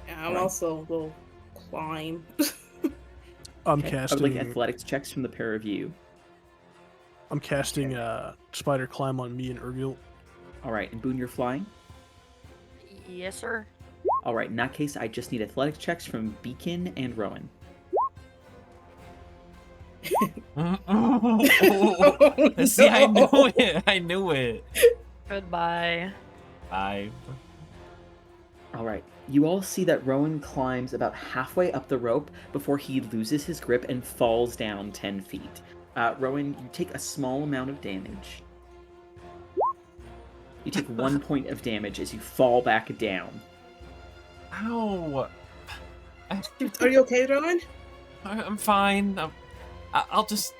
Yeah, I'm Right. also will climb. I'm Okay. I would casting. like athletics checks from the pair of you. I'm casting spider climb on me and Urgil. All right, and Boone, you're flying. Yes, sir. All right, in that case, I just need athletics checks from Beacon and Rowan. See, I no. knew it. I knew it. Goodbye. 5. All right, you all see that Rowan climbs about halfway up the rope before he loses his grip and falls down 10 feet. Rowan, you take a small amount of damage. You take 1 point of damage as you fall back down. Ow. Are you okay, Rowan? I'm fine. I'll just.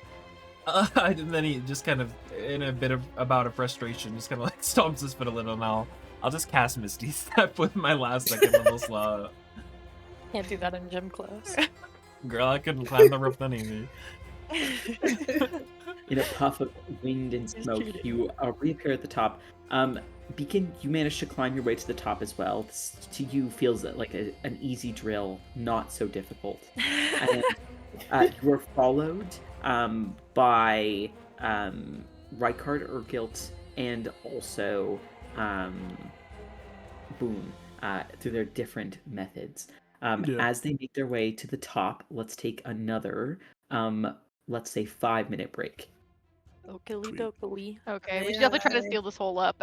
And then he just kind of, in a bit of about of frustration, just kind of like stomps his foot a little, and I'll just cast Misty Step with my last second level slot. Can't do that in gym class. Girl, I couldn't climb the rope then either. In a puff of wind and Just smoke, cheating. you reappear at the top. Beacon, you managed to climb your way to the top as well. This, to you, feels like an easy drill, not so difficult. And you are followed by Rykard Urgilt and also Boone through their different methods. Yeah. As they make their way to the top, let's take another, let's say, 5-minute break. Okily Sweet. dokily. Okay, we should definitely try to steal this hole up.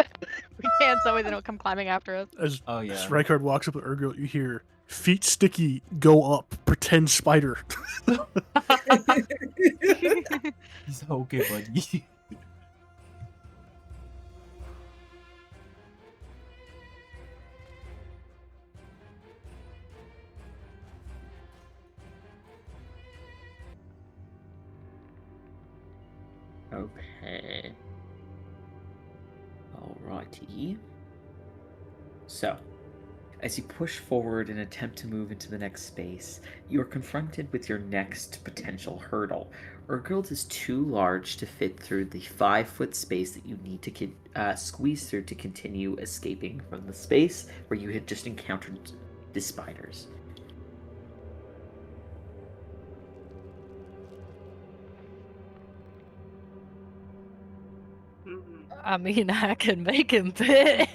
We can, so they don't come climbing after us. As, Oh, as yeah. Rykard walks up to Urgil, you hear feet sticky, go up, pretend spider. He's okay, buddy. Okay. Alrighty. So, as you push forward and attempt to move into the next space, you are confronted with your next potential hurdle. Urgild is too large to fit through the 5-foot space that you need to squeeze through to continue escaping from the space where you had just encountered the spiders. I mean, I can make him fit.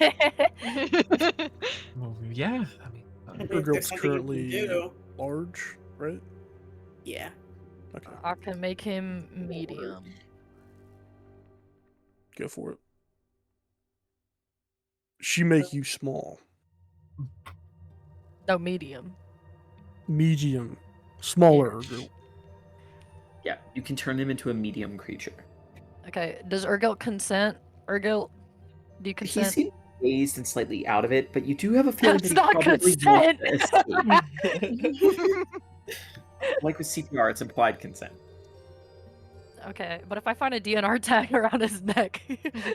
Well, yeah. I mean, I think Urgil's there's something you can currently do. large, right? Yeah. Okay, I can make him medium. go for it. She make you small, No, medium. medium, smaller Urgil. Yeah, you can turn him into a medium creature. Okay, does Urgil consent? Urgil, do you He consent? seems dazed and slightly out of it, but you do have a feeling That's that he not probably consent. wants to escape. Like with CPR, it's implied consent. Okay, but if I find a DNR tag around his neck,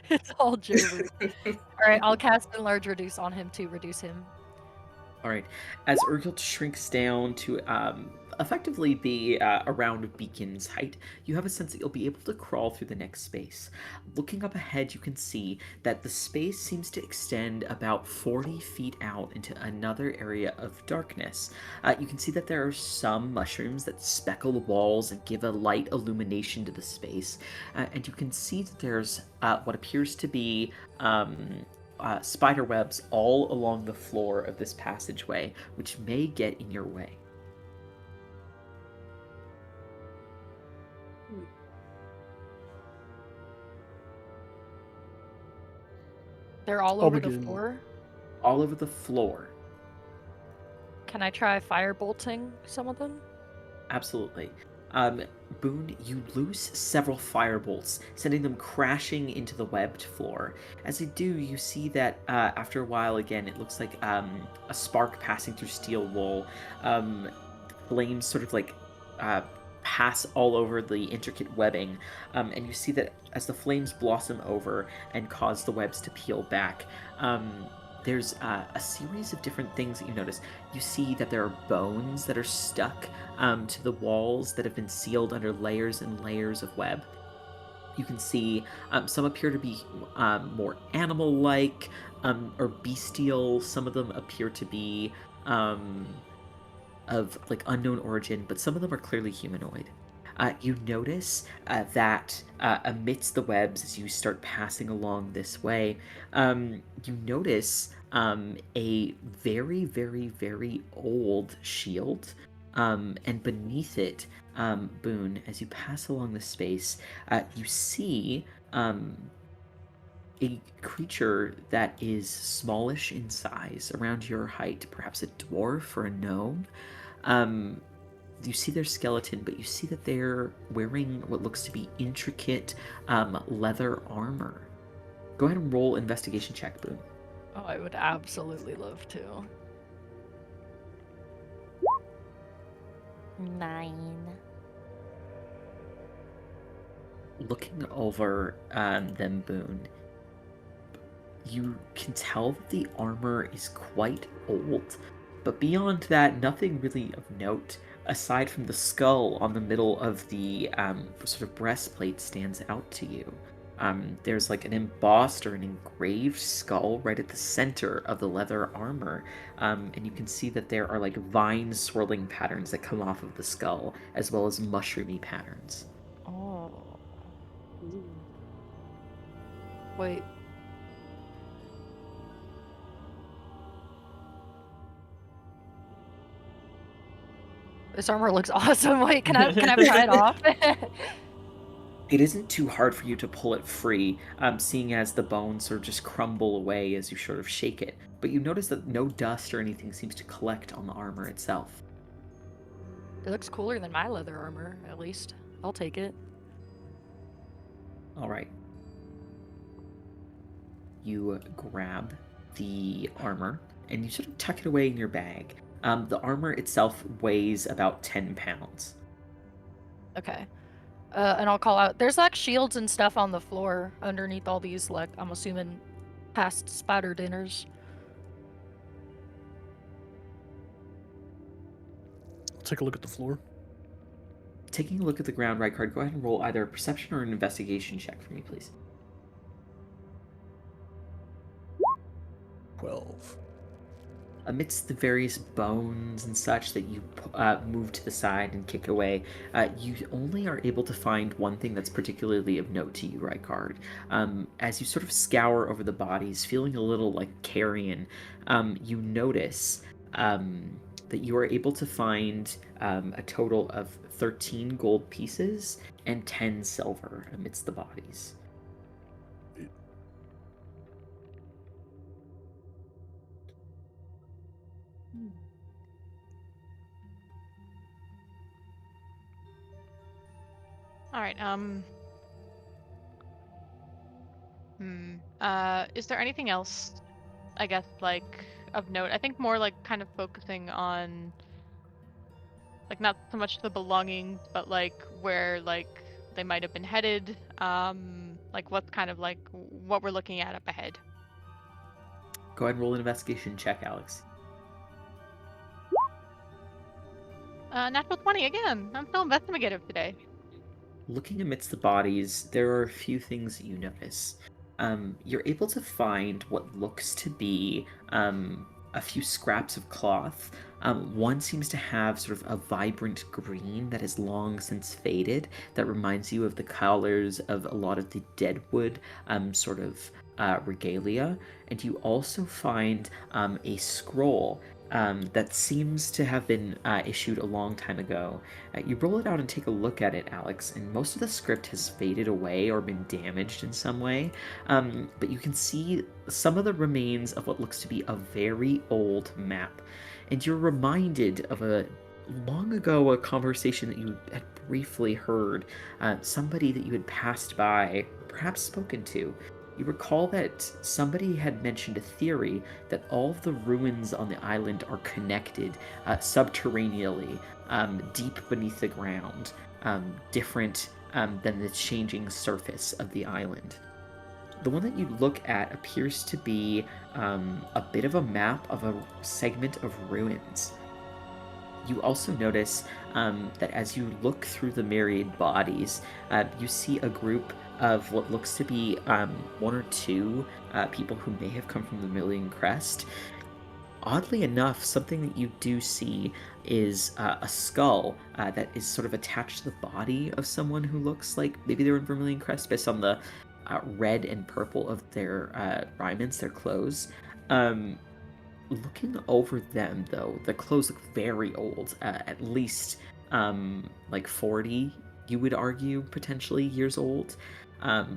it's all jewelry. Alright, I'll cast Enlarge Reduce on him to reduce him. All right. As Urgilt shrinks down to effectively be around Beacon's height, you have a sense that you'll be able to crawl through the next space. Looking up ahead, you can see that the space seems to extend about 40 feet out into another area of darkness. You can see that there are some mushrooms that speckle the walls and give a light illumination to the space. And you can see that there's what appears to be spider webs all along the floor of this passageway, which may get in your way. They're all I'll over the begin. floor. All over the floor. Can I try firebolting some of them? Absolutely. Boone, you lose several firebolts, sending them crashing into the webbed floor. As you do, you see that after a while, again, it looks like a spark passing through steel wool. Flames sort of like pass all over the intricate webbing, and you see that as the flames blossom over and cause the webs to peel back, there's a series of different things that you notice. You see that there are bones that are stuck to the walls that have been sealed under layers and layers of web. You can see some appear to be more animal-like or bestial. Some of them appear to be of like unknown origin, but some of them are clearly humanoid. You notice that amidst the webs, as you start passing along this way, you notice a very, very, very old shield. And beneath it, Boone, as you pass along the space, you see a creature that is smallish in size, around your height, perhaps a dwarf or a gnome. You see their skeleton, but you see that they're wearing what looks to be intricate leather armor. Go ahead and roll investigation check, Boone. Oh, I would absolutely love to. 9. Looking over them, Boone, you can tell that the armor is quite old, but beyond that, nothing really of note, aside from the skull on the middle of the sort of breastplate stands out to you. There's like an embossed or an engraved skull right at the center of the leather armor, and you can see that there are like vine swirling patterns that come off of the skull, as well as mushroomy patterns. Oh. Wait. This armor looks awesome. Wait, can I try it off? It isn't too hard for you to pull it free, seeing as the bones sort of just crumble away as you sort of shake it. But you notice that no dust or anything seems to collect on the armor itself. It looks cooler than my leather armor, at least. I'll take it. All right. You grab the armor and you sort of tuck it away in your bag. The armor itself weighs about 10 pounds. Okay. And I'll call out. There's like shields and stuff on the floor underneath all these, like, I'm assuming past spider dinners. I'll take a look at the floor. Taking a look at the ground, Rykard, go ahead and roll either a perception or an investigation check for me, please. 12. Amidst the various bones and such that you move to the side and kick away, you only are able to find one thing that's particularly of note to you, Rykard. As you sort of scour over the bodies, feeling a little like carrion, you notice that you are able to find a total of 13 gold pieces and 10 silver amidst the bodies. All right. Is there anything else, I guess, like, of note? I think more like kind of focusing on, like, not so much the belongings, but like where like they might have been headed. Like what's kind of like what we're looking at up ahead. Go ahead and roll an investigation check, Alex. Natural 20 again. I'm so investigative today. Looking amidst the bodies, there are a few things that you notice. You're able to find what looks to be a few scraps of cloth. One seems to have sort of a vibrant green that has long since faded, that reminds you of the colors of a lot of the deadwood sort of regalia. And you also find a scroll that seems to have been issued a long time ago. You roll it out and take a look at it, Alex, and most of the script has faded away or been damaged in some way, but you can see some of the remains of what looks to be a very old map, and you're reminded of a conversation that you had briefly heard, somebody that you had passed by, perhaps spoken to. You recall that somebody had mentioned a theory that all of the ruins on the island are connected subterraneously, deep beneath the ground. different than the changing surface of the island. The one that you look at appears to be a bit of a map of a segment of ruins. You also notice that as you look through the myriad bodies, you see a group of what looks to be one or two people who may have come from the Million Crest. Oddly enough, something that you do see is a skull that is sort of attached to the body of someone who looks like maybe they were in Vermilion Crest based on the red and purple of their raiments, their clothes. Looking over them, though, the clothes look very old, at least like 40, you would argue, potentially years old.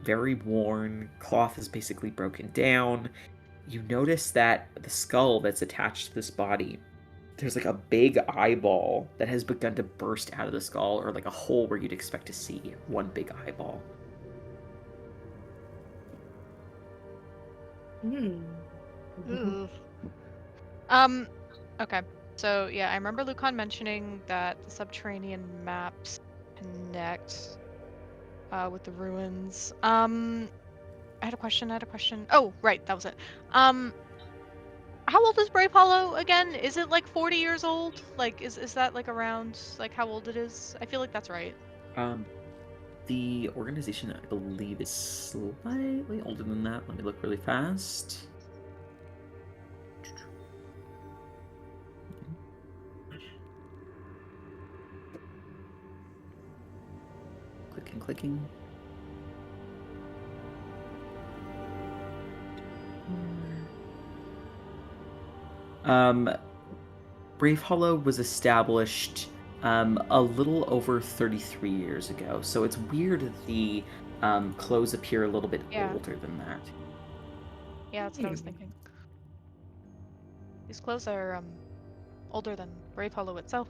Very worn, cloth is basically broken down. You notice that the skull that's attached to this body, there's like a big eyeball that has begun to burst out of the skull, or like a hole where you'd expect to see one big eyeball. Ooh. Okay. So yeah, I remember Lucan mentioning that the subterranean maps connect with the ruins. I had a question. Oh, right, that was it. How old is Brave Hollow again? Is it like 40 years old? Like, is that like around like how old it is? I feel like that's right. The organization, I believe, is slightly older than that. Let me look really fast. Clicking. Brave Hollow was established a little over 33 years ago, so it's weird that the clothes appear a little bit older than that. Yeah, that's what I was thinking. These clothes are older than Brave Hollow itself.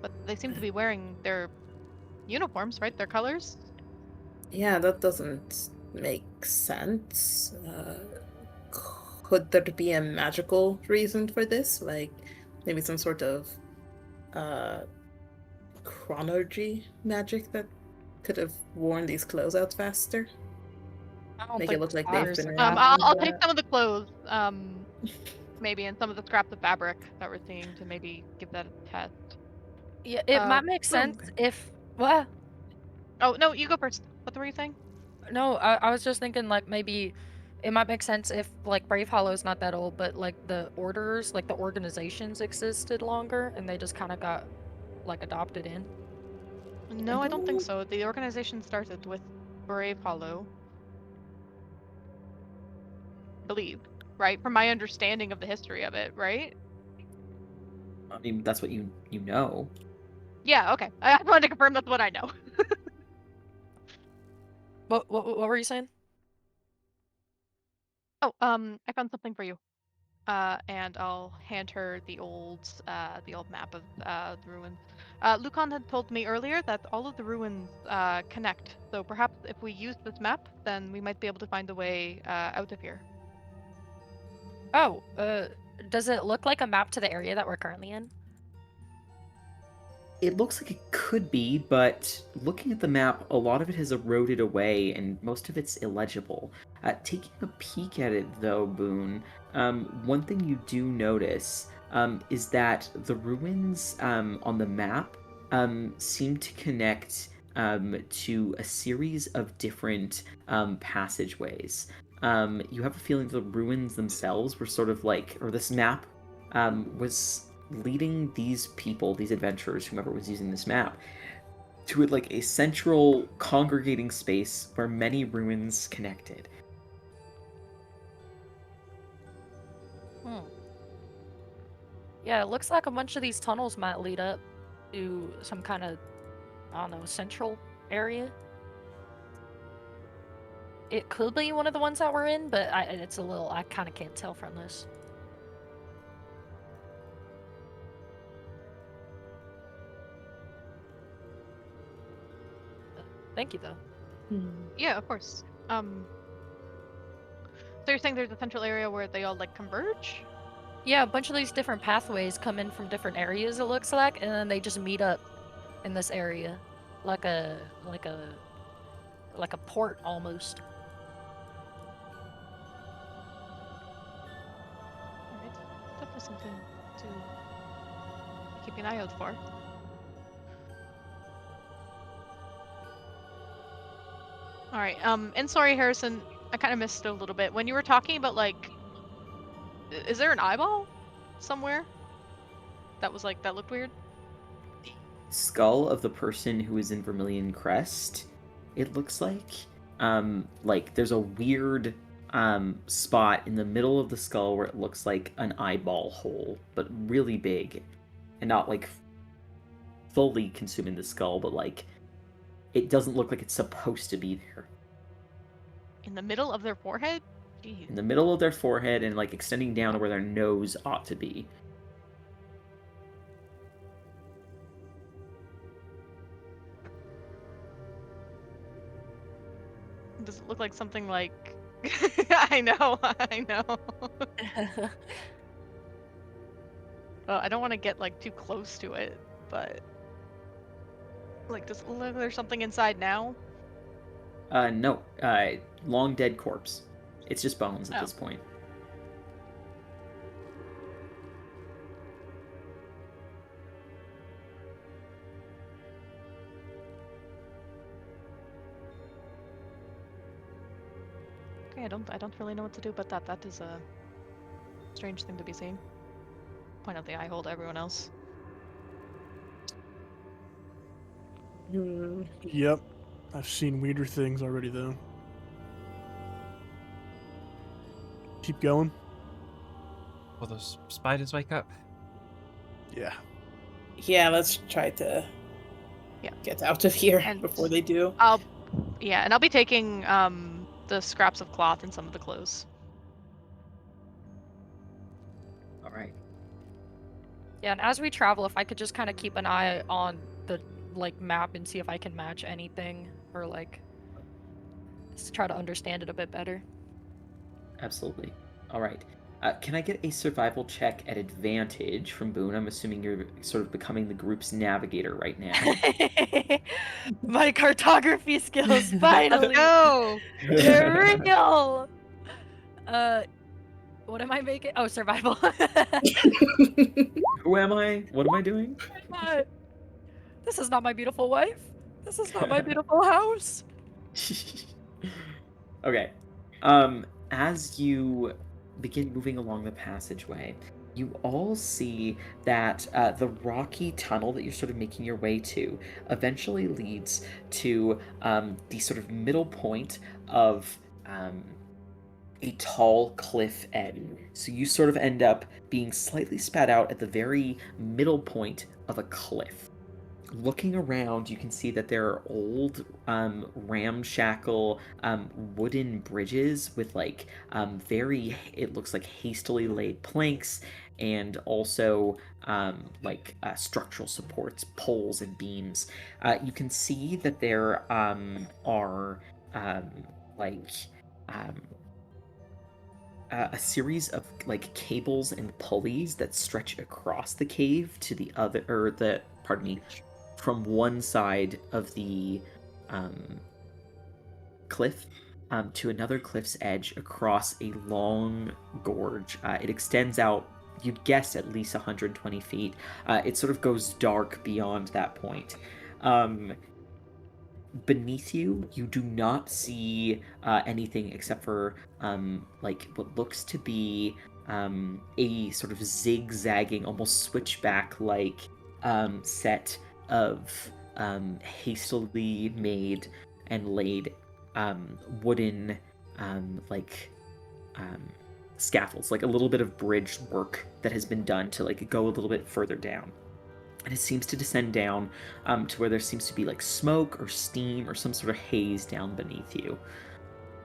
But they seem to be wearing their uniforms, right? Their colors? Yeah, that doesn't make sense. Could there be a magical reason for this? Like maybe some sort of chronology magic that could have worn these clothes out faster? I don't Make think it look like ours they've been are- around. I'll take some of the clothes, maybe, and some of the scraps of fabric that we're seeing to maybe give that a test. Yeah, it might make sense if what? Oh no, you go first. What were you saying? No, I was just thinking like maybe it might make sense if like Brave Hollow's not that old, but like the orders, like the organizations existed longer and they just kind of got like adopted in. No, I don't think so. The organization started with Brave Hollow. Believe, right? From my understanding of the history of it, right? I mean, that's what you know. Yeah, okay. I wanted to confirm that's what I know. What were you saying? Oh, I found something for you. And I'll hand her the old map of the ruins. Lucan had told me earlier that all of the ruins connect. So perhaps if we use this map, then we might be able to find a way out of here. Oh, does it look like a map to the area that we're currently in? It looks like it could be, but looking at the map, a lot of it has eroded away and most of it's illegible. Taking a peek at it, though, Boone, one thing you do notice is that the ruins on the map seem to connect to a series of different passageways. You have a feeling the ruins themselves were sort of like, or this map was leading these people, these adventurers, whomever was using this map, to like a central congregating space where many ruins connected. Yeah, it looks like a bunch of these tunnels might lead up to some kind of, I don't know, central area. It could be one of the ones that we're in, but it's a little, I kind of can't tell from this. Thank you, though. Yeah, of course. So you're saying there's a central area where they all like converge? Yeah, a bunch of these different pathways come in from different areas, it looks like, and then they just meet up in this area, like a port almost. Alright. Definitely something to keep an eye out for. Alright, and sorry, Harrison, I kind of missed a little bit. When you were talking about, like, is there an eyeball somewhere? That was like, that looked weird? Skull of the person who is in Vermilion Crest, it looks like there's a weird spot in the middle of the skull where it looks like an eyeball hole, but really big, and not like fully consuming the skull, but like it doesn't look like it's supposed to be there. In the middle of their forehead? Jeez. In the middle of their forehead and like extending down to where their nose ought to be. Does it look like something like... I know. Well, I don't want to get, like, too close to it, but... Like, does it look like there's something inside now? No. Long dead corpse. It's just bones at Oh. this point. Okay, I don't really know what to do about that. That is a strange thing to be seen. Point out the eye hole to everyone else. Hmm. Yep. I've seen weirder things already, though. Keep going. Will those spiders wake up? Yeah. Yeah, let's try to Yeah. get out of here And- before they do. I'll be taking the scraps of cloth and some of the clothes. All right. Yeah, and as we travel, if I could just kind of keep an eye on the map and see if I can match anything, or just try to understand it a bit better. Absolutely. All right. Can I get a survival check at advantage from Boone? I'm assuming you're sort of becoming the group's navigator right now. My cartography skills finally. No! They're real. What am I making? Oh, survival. Who am I? What am I doing? What? This is not my beautiful wife. This is not my beautiful house. Okay. As you begin moving along the passageway, you all see that the rocky tunnel that you're sort of making your way to eventually leads to the sort of middle point of a tall cliff edge. So you sort of end up being slightly spat out at the very middle point of a cliff. Looking around, you can see that there are old, ramshackle, wooden bridges with it looks like hastily laid planks, and also structural supports, poles, and beams. You can see that there are a series of cables and pulleys that stretch across the cave to the other, from one side of the cliff to another cliff's edge across a long gorge. It extends out, you'd guess, at least 120 feet. It sort of goes dark beyond that point. Beneath you, you do not see anything except for what looks to be a sort of zigzagging, almost switchback-like set of hastily made and laid wooden scaffolds, like a little bit of bridge work that has been done to go a little bit further down. And it seems to descend down to where there seems to be smoke or steam or some sort of haze down beneath you.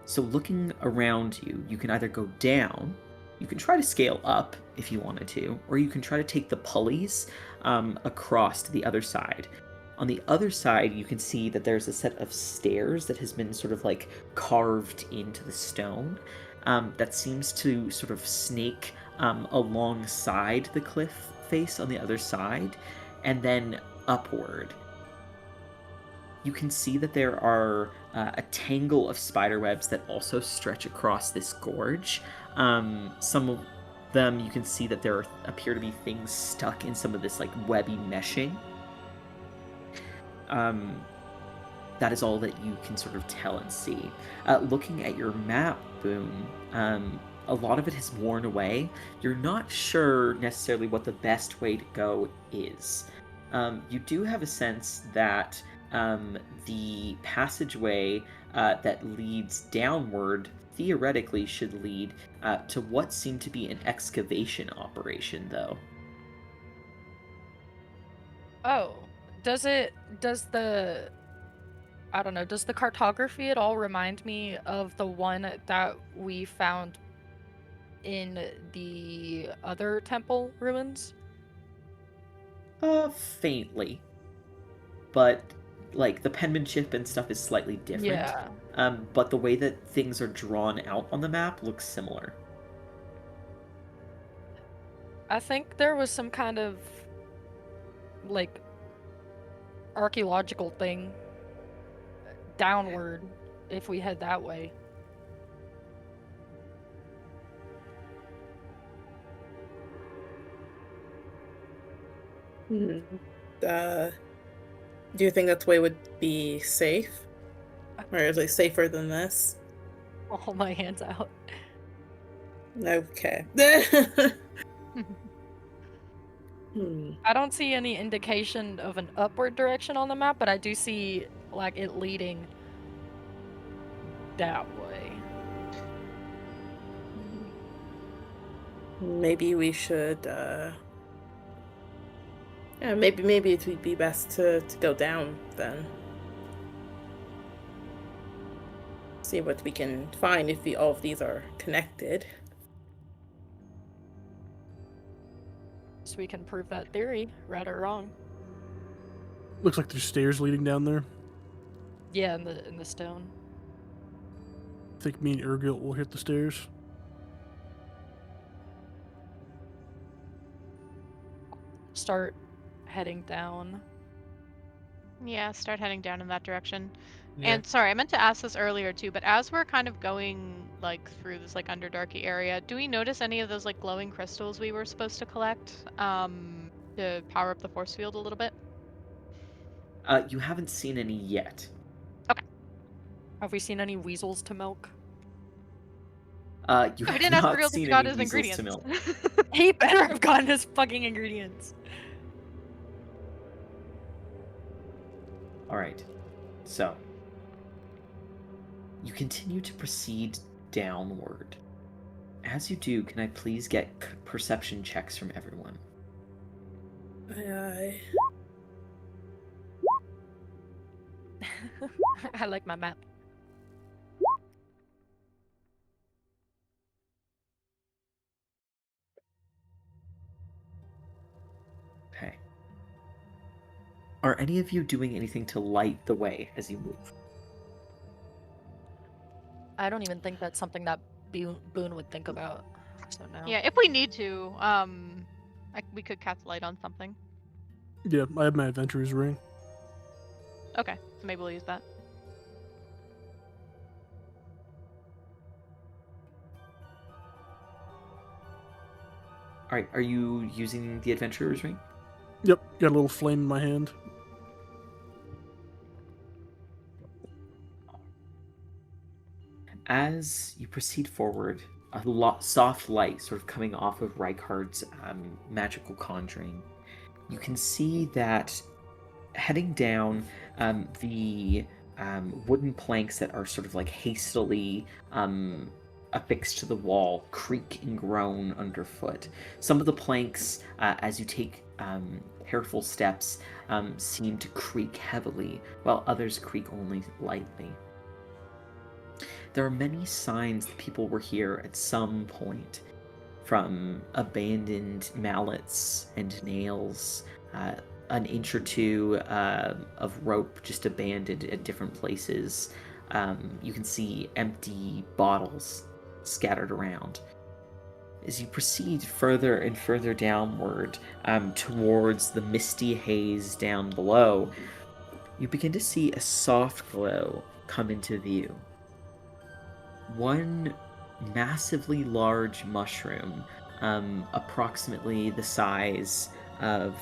So looking around you, you can either go down, you can try to scale up if you wanted to, or you can try to take the pulleys across to the other side. On the other side, you can see that there's a set of stairs that has been sort of carved into the stone that seems to sort of snake alongside the cliff face on the other side, and then upward. you can see that there are a tangle of spider webs that also stretch across this gorge. Some of them, you can see that there appear to be things stuck in some of this like webby meshing. That is all that you can sort of tell and see. Looking at your map, Boone, a lot of it has worn away. You're not sure necessarily what the best way to go is. You do have a sense that the passageway that leads downward theoretically should lead to what seemed to be an excavation operation, though. Oh, does the cartography at all remind me of the one that we found in the other temple ruins? Faintly. But, like, the penmanship and stuff is slightly different. Yeah. But the way that things are drawn out on the map looks similar. I think there was some kind of, like, archaeological thing downward if we head that way. Do you think that way would be safe? Or is it safer than this? I'll hold my hands out. Okay. I don't see any indication of an upward direction on the map, but I do see like it leading that way. Maybe we should yeah, maybe it would be best to go down then. See what we can find if all of these are connected. So we can prove that theory, right or wrong. Looks like there's stairs leading down there. Yeah, in the stone. I think me and Urgil will hit the stairs. Start heading down. Yeah, start heading down in that direction. Yeah. And sorry, I meant to ask this earlier too, but as we're kind of going like through this like underdarky area, do we notice any of those like glowing crystals we were supposed to collect to power up the force field a little bit? You haven't seen any yet. Have we seen any weasels to milk? You We have didn't ask not Real if seen he got any his weasels to ingredients. milk. He better have gotten his fucking ingredients. All right. So, you continue to proceed downward. As you do, can I please get perception checks from everyone? Aye. I like my map. Okay. Are any of you doing anything to light the way as you move? I don't even think that's something that Boone would think about. So no. Yeah, if we need to, we could cast light on something. Yeah, I have my adventurer's ring. Okay, so maybe we'll use that. All right, are you using the adventurer's ring? Yep, got a little flame in my hand. As you proceed forward, soft light sort of coming off of Rykard's magical conjuring, you can see that heading down, the wooden planks that are sort of like hastily affixed to the wall creak and groan underfoot. Some of the planks, as you take careful steps, seem to creak heavily, while others creak only lightly. There are many signs that people were here at some point, from abandoned mallets and nails, an inch or two of rope just abandoned at different places. You can see empty bottles scattered around. As you proceed further and further downward towards the misty haze down below, you begin to see a soft glow come into view. One massively large mushroom, approximately the size of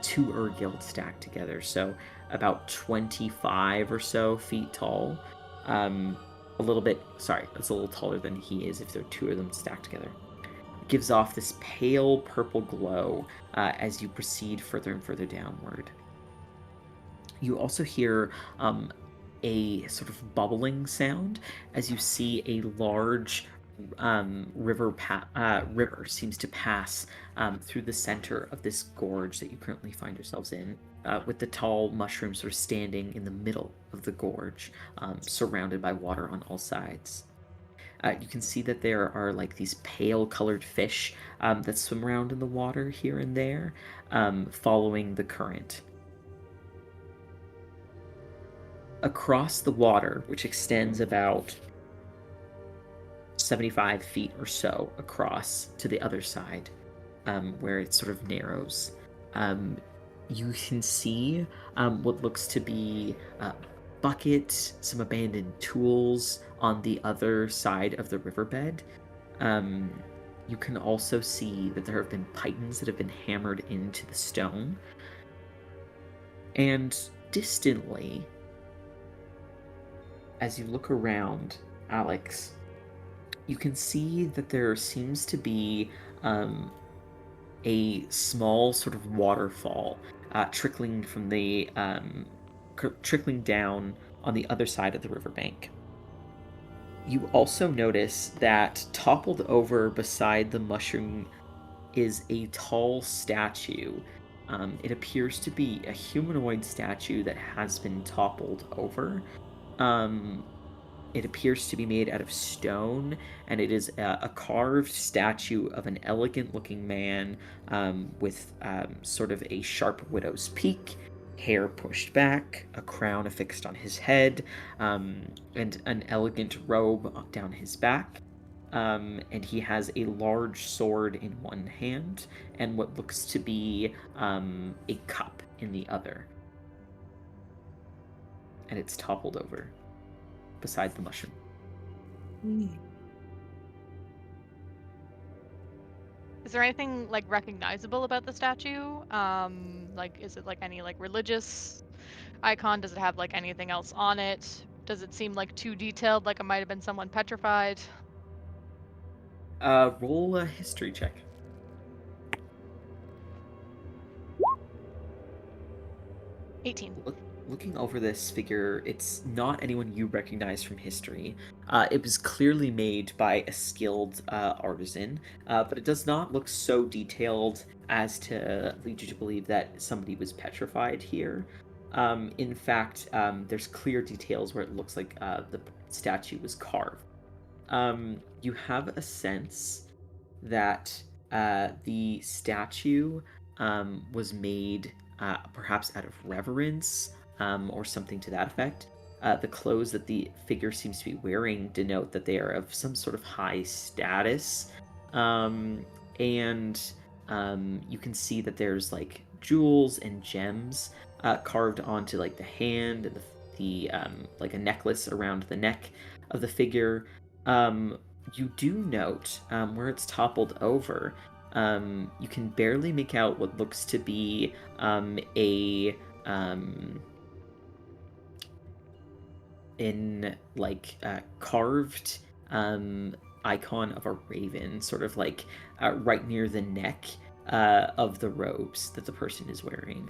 two Urgild stacked together, so about 25 or so feet tall. A little bit, sorry, it's a little taller than he is if there are two of them stacked together. It gives off this pale purple glow as you proceed further and further downward. You also hear a sort of bubbling sound as you see a large river seems to pass through the center of this gorge that you currently find yourselves in, with the tall mushroom sort of standing in the middle of the gorge, surrounded by water on all sides. You can see that there are like these pale colored fish that swim around in the water here and there, following the current. Across the water, which extends about 75 feet or so across to the other side, where it sort of narrows, you can see what looks to be a bucket, some abandoned tools on the other side of the riverbed. You can also see that there have been pythons that have been hammered into the stone. And distantly, as you look around, Alex, you can see that there seems to be a small sort of waterfall trickling from the trickling down on the other side of the riverbank. You also notice that toppled over beside the mushroom is a tall statue. It appears to be a humanoid statue that has been toppled over. It appears to be made out of stone, and it is a carved statue of an elegant-looking man with sort of a sharp widow's peak, hair pushed back, a crown affixed on his head, and an elegant robe down his back. And he has a large sword in one hand and what looks to be a cup in the other. And it's toppled over beside the mushroom. Is there anything like recognizable about the statue? Like, is it like any like religious icon? Does it have like anything else on it? Does it seem like too detailed, like it might have been someone petrified? Roll a history check. Looking over this figure, it's not anyone you recognize from history. It was clearly made by a skilled artisan, but it does not look so detailed as to lead you to believe that somebody was petrified here. In fact, there's clear details where it looks like the statue was carved. You have a sense that the statue was made perhaps out of reverence, or something to that effect. The clothes that the figure seems to be wearing denote that they are of some sort of high status. And you can see that there's like jewels and gems carved onto like the hand and the like a necklace around the neck of the figure. You do note where it's toppled over, you can barely make out what looks to be a carved icon of a raven, sort of like right near the neck of the robes that the person is wearing.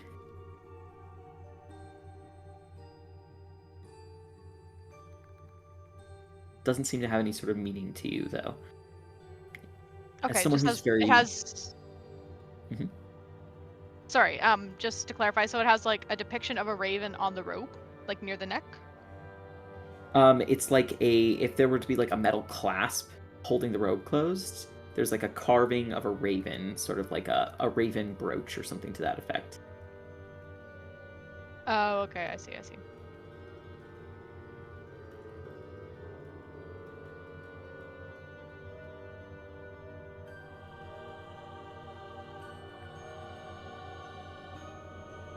Doesn't seem to have any sort of meaning to you, though. Okay, As someone just who's very... it has. Mhm. Sorry, just to clarify, so it has like a depiction of a raven on the rope, like near the neck. It's like if there were to be like a metal clasp holding the robe closed, there's like a carving of a raven, sort of like a raven brooch or something to that effect. Oh, okay, I see.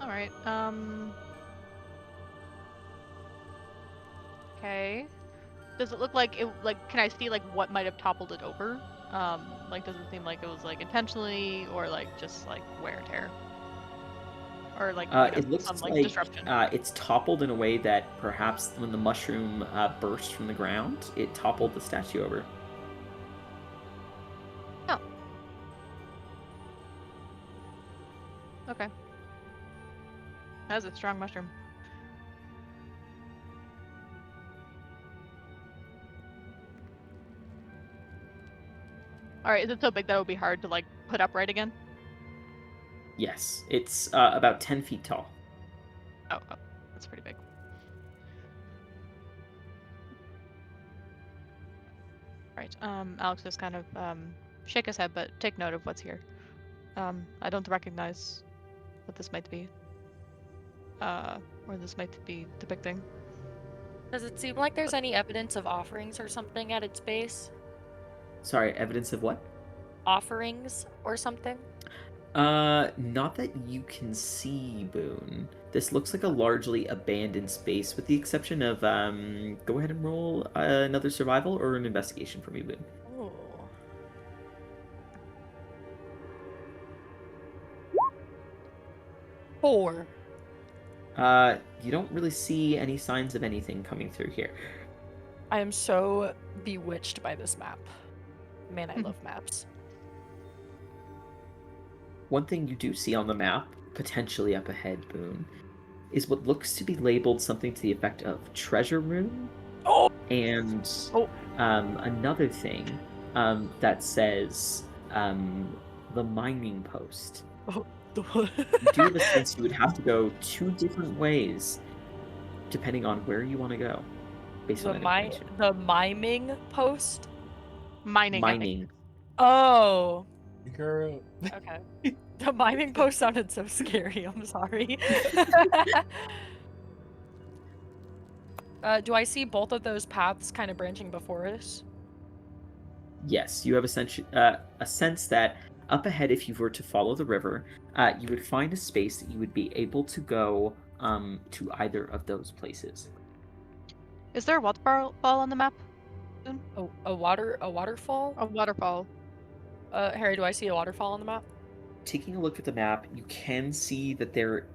All right. Okay. Does it look like it? Like, can I see like what might have toppled it over? Like, does it seem like it was like intentionally or like just like wear and tear, or like It looks some like disruption? it's toppled in a way that perhaps when the mushroom burst from the ground, it toppled the statue over. Oh. Okay. That's a strong mushroom. All right, is it so big that it would be hard to like put upright again? Yes, it's about 10 feet tall. Oh, that's pretty big. Right. Alex just kind of shake his head, but take note of what's here. I don't recognize what this might be. Or this might be depicting. Does it seem like there's any evidence of offerings or something at its base? Sorry, evidence of what? Offerings or something? Not that you can see, Boone. This looks like a largely abandoned space, with the exception of, go ahead and roll another survival or an investigation for me, Boone. Ooh. Four. You don't really see any signs of anything coming through here. I am so bewitched by this map. Man, I love maps. One thing you do see on the map, potentially up ahead, Boone, is what looks to be labeled something to the effect of treasure room. Oh! And another thing that says the mining post. Oh. You do have a sense you would have to go 2 different ways, depending on where you want to go, based on that information. The miming post? Mining. I think. Mining. Oh. Girl. Okay. The miming post sounded so scary. I'm sorry. Do I see both of those paths kind of branching before us? Yes, you have a sense that up ahead, if you were to follow the river, you would find a space that you would be able to go to either of those places. Is there a waterfall on the map? A waterfall? A waterfall. Harry, do I see a waterfall on the map? Taking a look at the map, you can see that there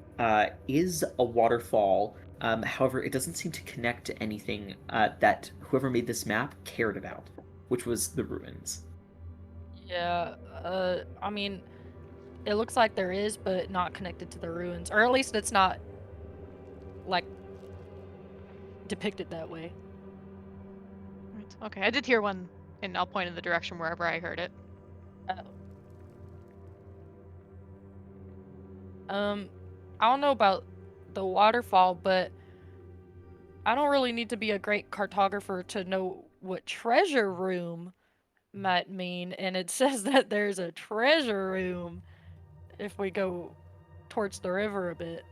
is a waterfall. However, it doesn't seem to connect to anything that whoever made this map cared about, which was the ruins. Yeah, I mean, it looks like there is, but not connected to the ruins. Or at least it's not, like, depicted that way. Right. Okay, I did hear one, and I'll point in the direction wherever I heard it. I don't know about the waterfall, but I don't really need to be a great cartographer to know what treasure room might mean, and it says that there's a treasure room if we go towards the river a bit.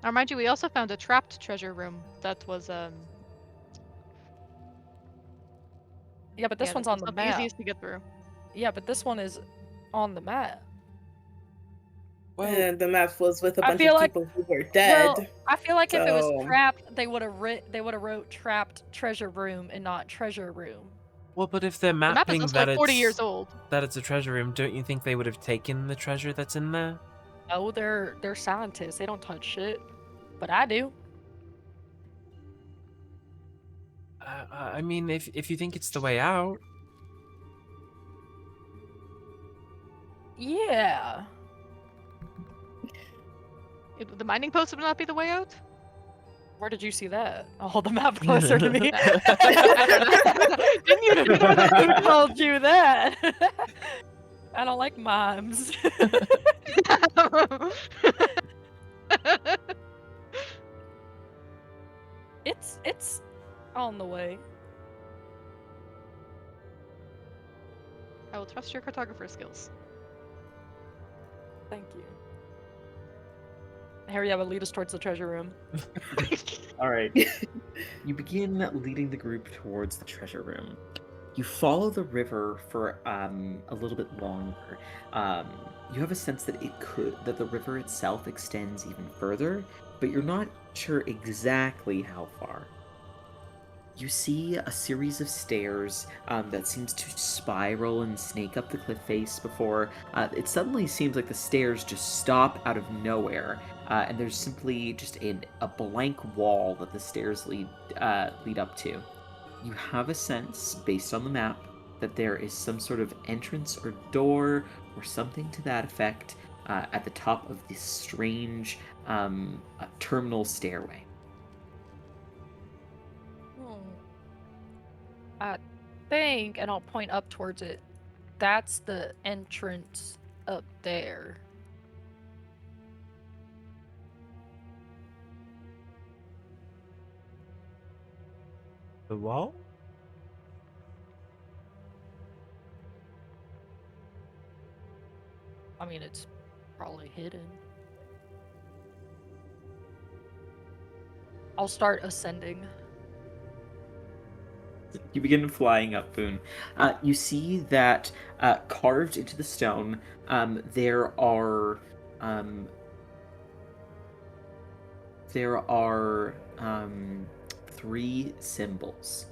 Now, mind you, we also found a trapped treasure room that was Yeah, but this one's on the not map. easiest to get through. Yeah, but this one is on the map. Well, And the map was with a I bunch feel of like- people who were dead. Well, I feel like if it was So- trapped, they would have wrote trapped treasure room and not treasure room. well, but if they're The map is mapping also that like 40 it's years old. that it's a treasure room, don't you think they would have taken the treasure that's in there? No, they're scientists. They don't touch shit. But I do. I mean, if you think it's the way out, Yeah. The mining post would not be the way out? Where did you see that? I'll hold the map closer to me. Didn't you? Who told you that? I don't like mimes. It's on the way. I will trust your cartographer skills. Thank you. Harry, I would lead us towards the treasure room. All right. You begin leading the group towards the treasure room. You follow the river for a little bit longer. You have a sense that that the river itself extends even further, but you're not sure exactly how far. You see a series of stairs that seems to spiral and snake up the cliff face before it suddenly seems like the stairs just stop out of nowhere, and there's simply just a blank wall that the stairs lead up to. You have a sense, based on the map, that there is some sort of entrance or door or something to that effect at the top of this strange terminal stairway. I think, and I'll point up towards it, that's the entrance up there. The wall? I mean, it's probably hidden. I'll start ascending. You begin flying up, Boone. You see that carved into the stone, there are three symbols.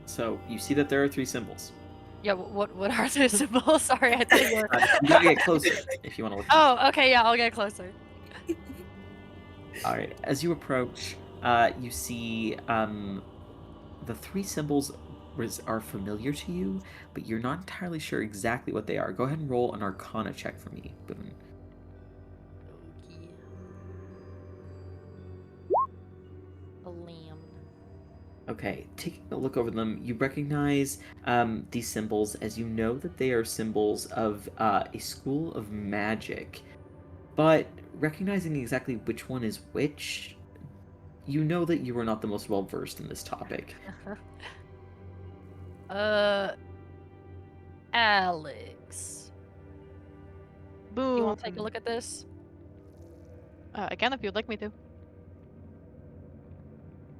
So you see that there are three symbols. Yeah, what are the symbols? Sorry, I thought you were... You gotta get closer if you want to look. Oh, okay, yeah, I'll get closer. All right. As you approach, you see the three symbols are familiar to you, but you're not entirely sure exactly what they are. Go ahead and roll an Arcana check for me, Boone. A lamb. Okay, taking a look over them, you recognize these symbols as you know that they are symbols of a school of magic. But recognizing exactly which one is which, you know that you are not the most well-versed in this topic. Alex. Boom. You want to take a look at this? Again, if you'd like me to.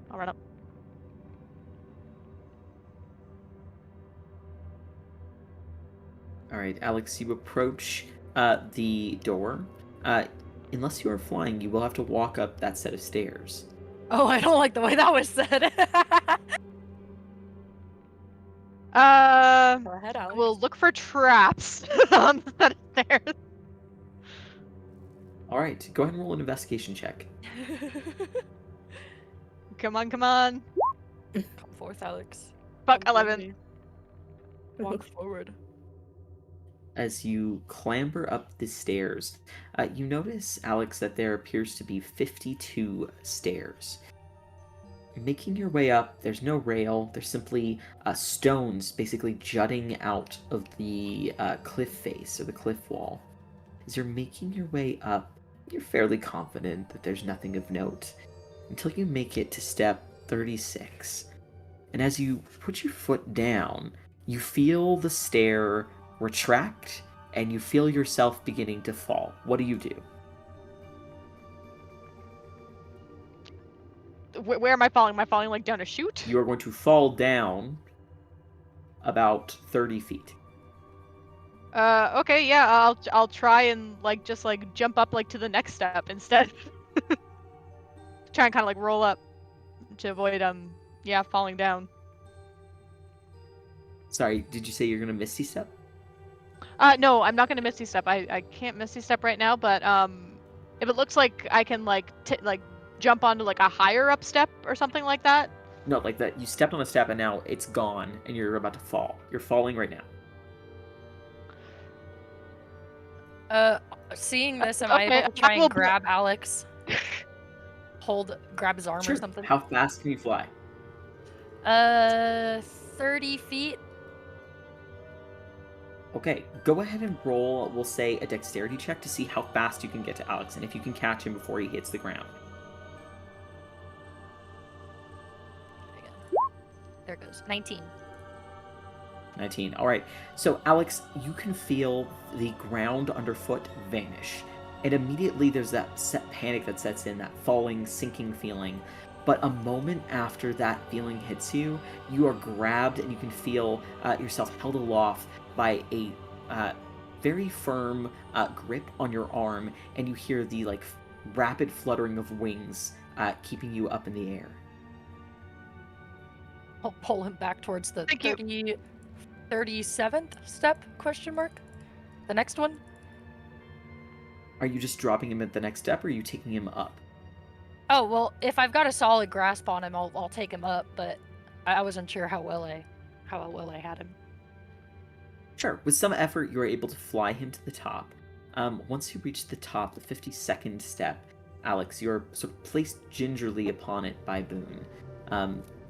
I'll run up. All right, Alex, you approach the door. Unless you are flying, you will have to walk up that set of stairs. Oh, I don't like the way that was said. Go ahead, Alex. We'll look for traps on the set of stairs. All right, go ahead and roll an investigation check. Come on, come on. Come forth, Alex. Fuck, Come forth 11. me. Walk forward. As you clamber up the stairs, you notice, Alex, that there appears to be 52 stairs. Making your way up, there's no rail, there's simply stones basically jutting out of the cliff face or the cliff wall. As you're making your way up, you're fairly confident that there's nothing of note until you make it to step 36. And as you put your foot down, you feel the stair retract, and you feel yourself beginning to fall. What do you do? Where am I falling? Am I falling like down a chute? You are going to fall down about 30 feet. Okay, yeah, I'll try and just jump up to the next step instead. Try and kind of roll up to avoid falling down. Sorry, did you say you're gonna Misty Step? No, I'm not gonna Misty Step. I can't Misty Step right now, but if it looks like I can jump onto a higher up step or something like that. No, like that. You stepped on a step and now it's gone, and you're about to fall. You're falling right now. Seeing this, am I Okay, able to try I will and grab Alex? Grab his arm Sure. or something? How fast can you fly? 30 feet. Okay, go ahead and roll, we'll say, a dexterity check to see how fast you can get to Alex, and if you can catch him before he hits the ground. There it goes. 19. 19. All right. So, Alex, you can feel the ground underfoot vanish. And immediately there's that set panic that sets in, that falling, sinking feeling. But a moment after that feeling hits you, you are grabbed and you can feel yourself held aloft by a very firm grip on your arm, and you hear the rapid fluttering of wings keeping you up in the air. I'll pull him back towards the Thank you. 37th step, question mark? The next one? Are you just dropping him at the next step, or are you taking him up? Oh, well, if I've got a solid grasp on him, I'll take him up, but I wasn't sure how well I had him. Sure. With some effort, you are able to fly him to the top. Once you reach the top, the 52nd step, Alex, you're sort of placed gingerly upon it by Boone.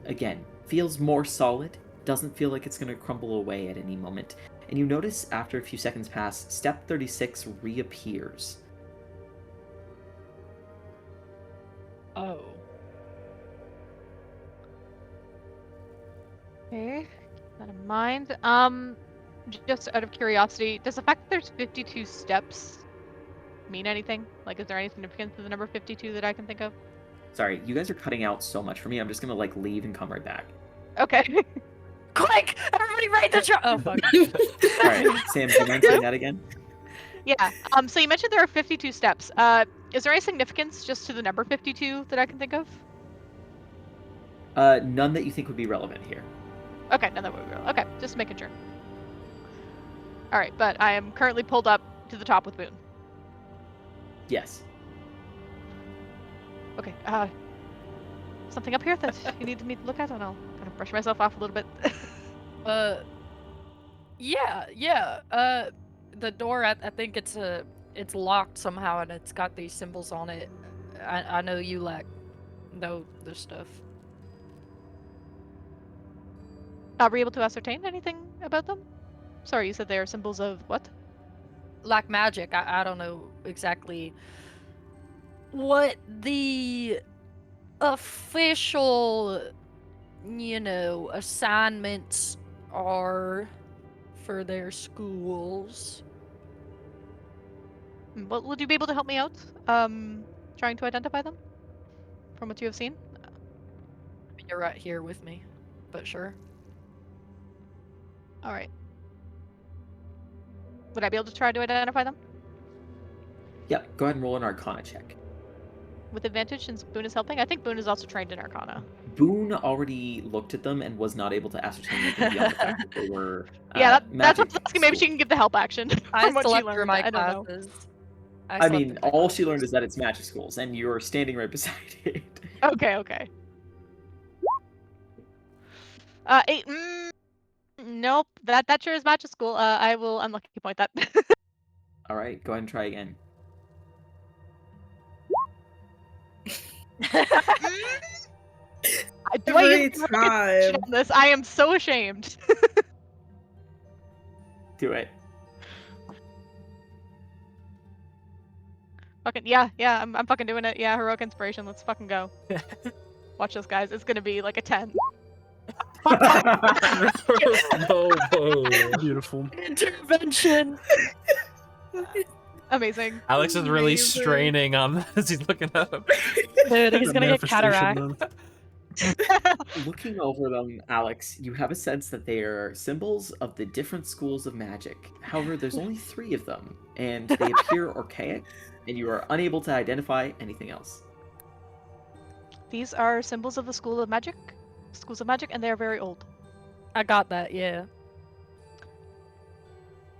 Again, feels more solid, doesn't feel like it's going to crumble away at any moment. And you notice after a few seconds pass, step 36 reappears. Oh. Okay, keep that in mind. Just out of curiosity, does the fact that there's 52 steps mean anything? Like, is there any significance to the number 52 that I can think of? Sorry, you guys are cutting out so much for me. I'm just going to leave and come right back. Okay. Quick! Everybody write the Oh, fuck. All right, Sam, do you mind saying that again? Yeah. So you mentioned there are 52 steps. Is there any significance just to the number 52 that I can think of? None that you think would be relevant here. Okay, none that would be real. Okay, just making sure. All right, but I am currently pulled up to the top with Boone. Yes. Okay. Something up here that you need me to look at, and I'll kind of brush myself off a little bit. Yeah. The door, I think it's locked somehow, and it's got these symbols on it. I know you know this stuff. Are we able to ascertain anything about them? Sorry, you said they are symbols of what? Like magic. I don't know exactly what the official, assignments are for their schools. Well, would you be able to help me out? Trying to identify them from what you have seen? You're right here with me, but sure. All right. Would I be able to try to identify them Yeah, go ahead and roll an Arcana check. with advantage since Boone is helping? I think Boone is also trained in Arcana. Boone already looked at them and was not able to ascertain anything beyond the fact that they were Yeah, that's what I magic was asking. Maybe she can give the help action I from what she slept through learned. my I don't know. classes. I mean, all she learned is that it's magic schools, and you're standing right beside it. Okay. 8. Nope. That sure is magic school. I will unlucky point that. All right, go ahead and try again. Do I Every use the time. on this? I am so ashamed. Do it. Fucking yeah. I'm fucking doing it. Yeah, heroic inspiration. Let's fucking go. Watch this, guys. It's gonna be like a 10. Beautiful. Intervention. Amazing. Alex is really Amazing. straining on this. He's looking at him. Dude, he's The gonna get manifestation cataract. month. Looking over them, Alex, you have a sense that they are symbols of the different schools of magic. However, there's only 3 of them, and they appear archaic, and you are unable to identify anything else. These are symbols of the schools of magic, and they are very old. I got that, yeah.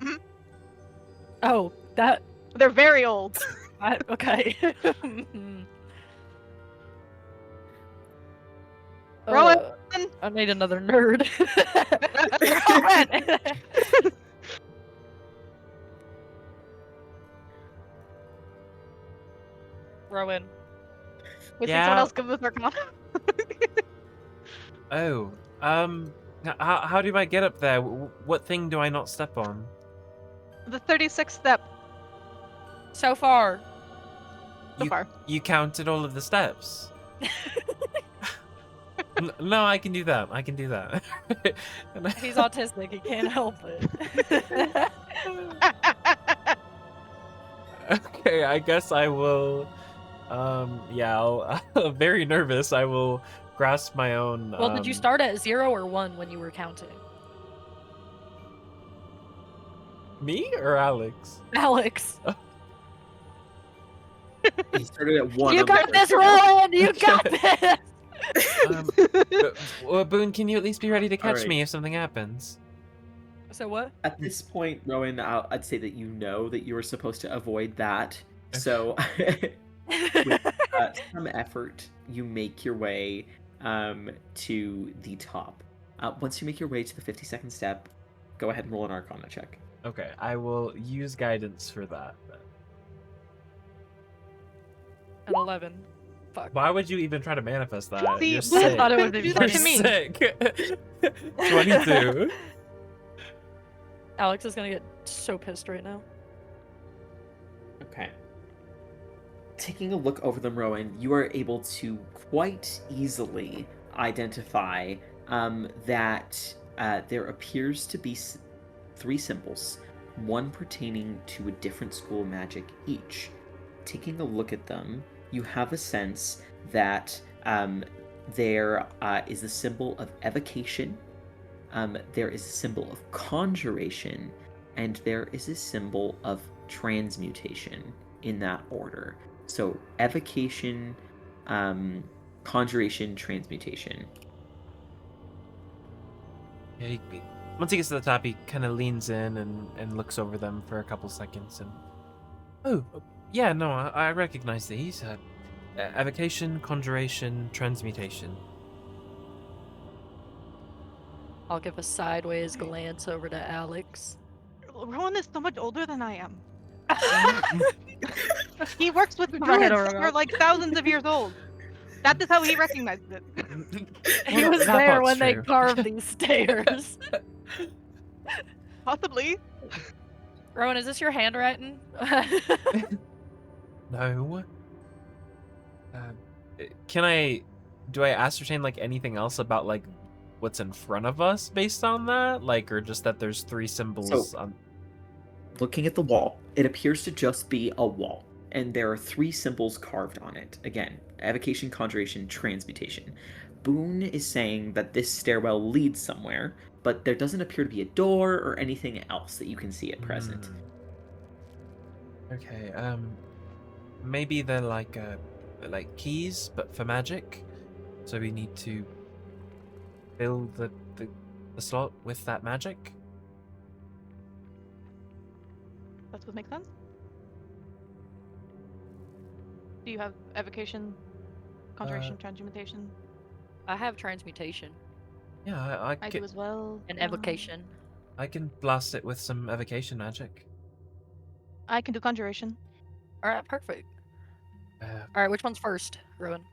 Mhm. Oh, that. They're very old. Okay. Rowan! I made another nerd. Rowan! Rowan. We see Yeah. someone else give this Arcana. Oh, how do I get up there? What thing do I not step on? The 36th step So far. so far. You counted all of the steps. No, I can do that. I can do that. And He's autistic. He can't help it. okay, I guess I will. Yeah, I'll, very nervous. I will grasp my own. Well, did you start at 0 or 1 when you were counting? Me or Alex? Alex. He started at 1. You on the got first this, step. Rowan! You got this! Boone, can you at least be ready to catch Alright. me if something happens? So what? At this point, Rowan, I'd say that you know that you were supposed to avoid that. So, with some effort, you make your way to the top. Once you make your way to the 52nd step, go ahead and roll an Arcana check. Okay, I will use guidance for that. An 11. Fuck. Why would you even try to manifest that? See, You're I sick. thought it would be Do You're that to me. sick. 22. Alex is gonna get so pissed right now. Okay. Taking a look over them, Rowan, you are able to quite easily identify that there appears to be 3 symbols, one pertaining to a different school of magic each. Taking a look at them, you have a sense that there is a symbol of evocation, there is a symbol of conjuration, and there is a symbol of transmutation in that order. So evocation, conjuration, transmutation. Yeah, once he gets to the top, he kind of leans in and looks over them for a couple seconds. And oh, yeah, no, I recognize these. Evocation, conjuration, transmutation. I'll give a sideways glance over to Alex. Rowan is so much older than I am. He works with Put my head druids over who are my- like thousands of years old. That is how he recognizes it. He Well, was that there part's when they true. carved these stairs. Possibly. Rowan, is this your handwriting? No. Do I ascertain like anything else about like what's in front of us based on that? Like, or just that there's 3 symbols So- on. Looking at the wall, it appears to just be a wall, and there are 3 symbols carved on it. Again, evocation, conjuration, transmutation. Boone is saying that this stairwell leads somewhere, but there doesn't appear to be a door or anything else that you can see at present. Okay, maybe they're like keys, but for magic. So we need to fill the slot with that magic. That's what makes sense. Do you have evocation, conjuration, transmutation? I have transmutation Yeah, I do as well. and evocation. I can blast it with some evocation magic. I can do conjuration. All right, perfect. Uh, All right, which one's first, Rowan?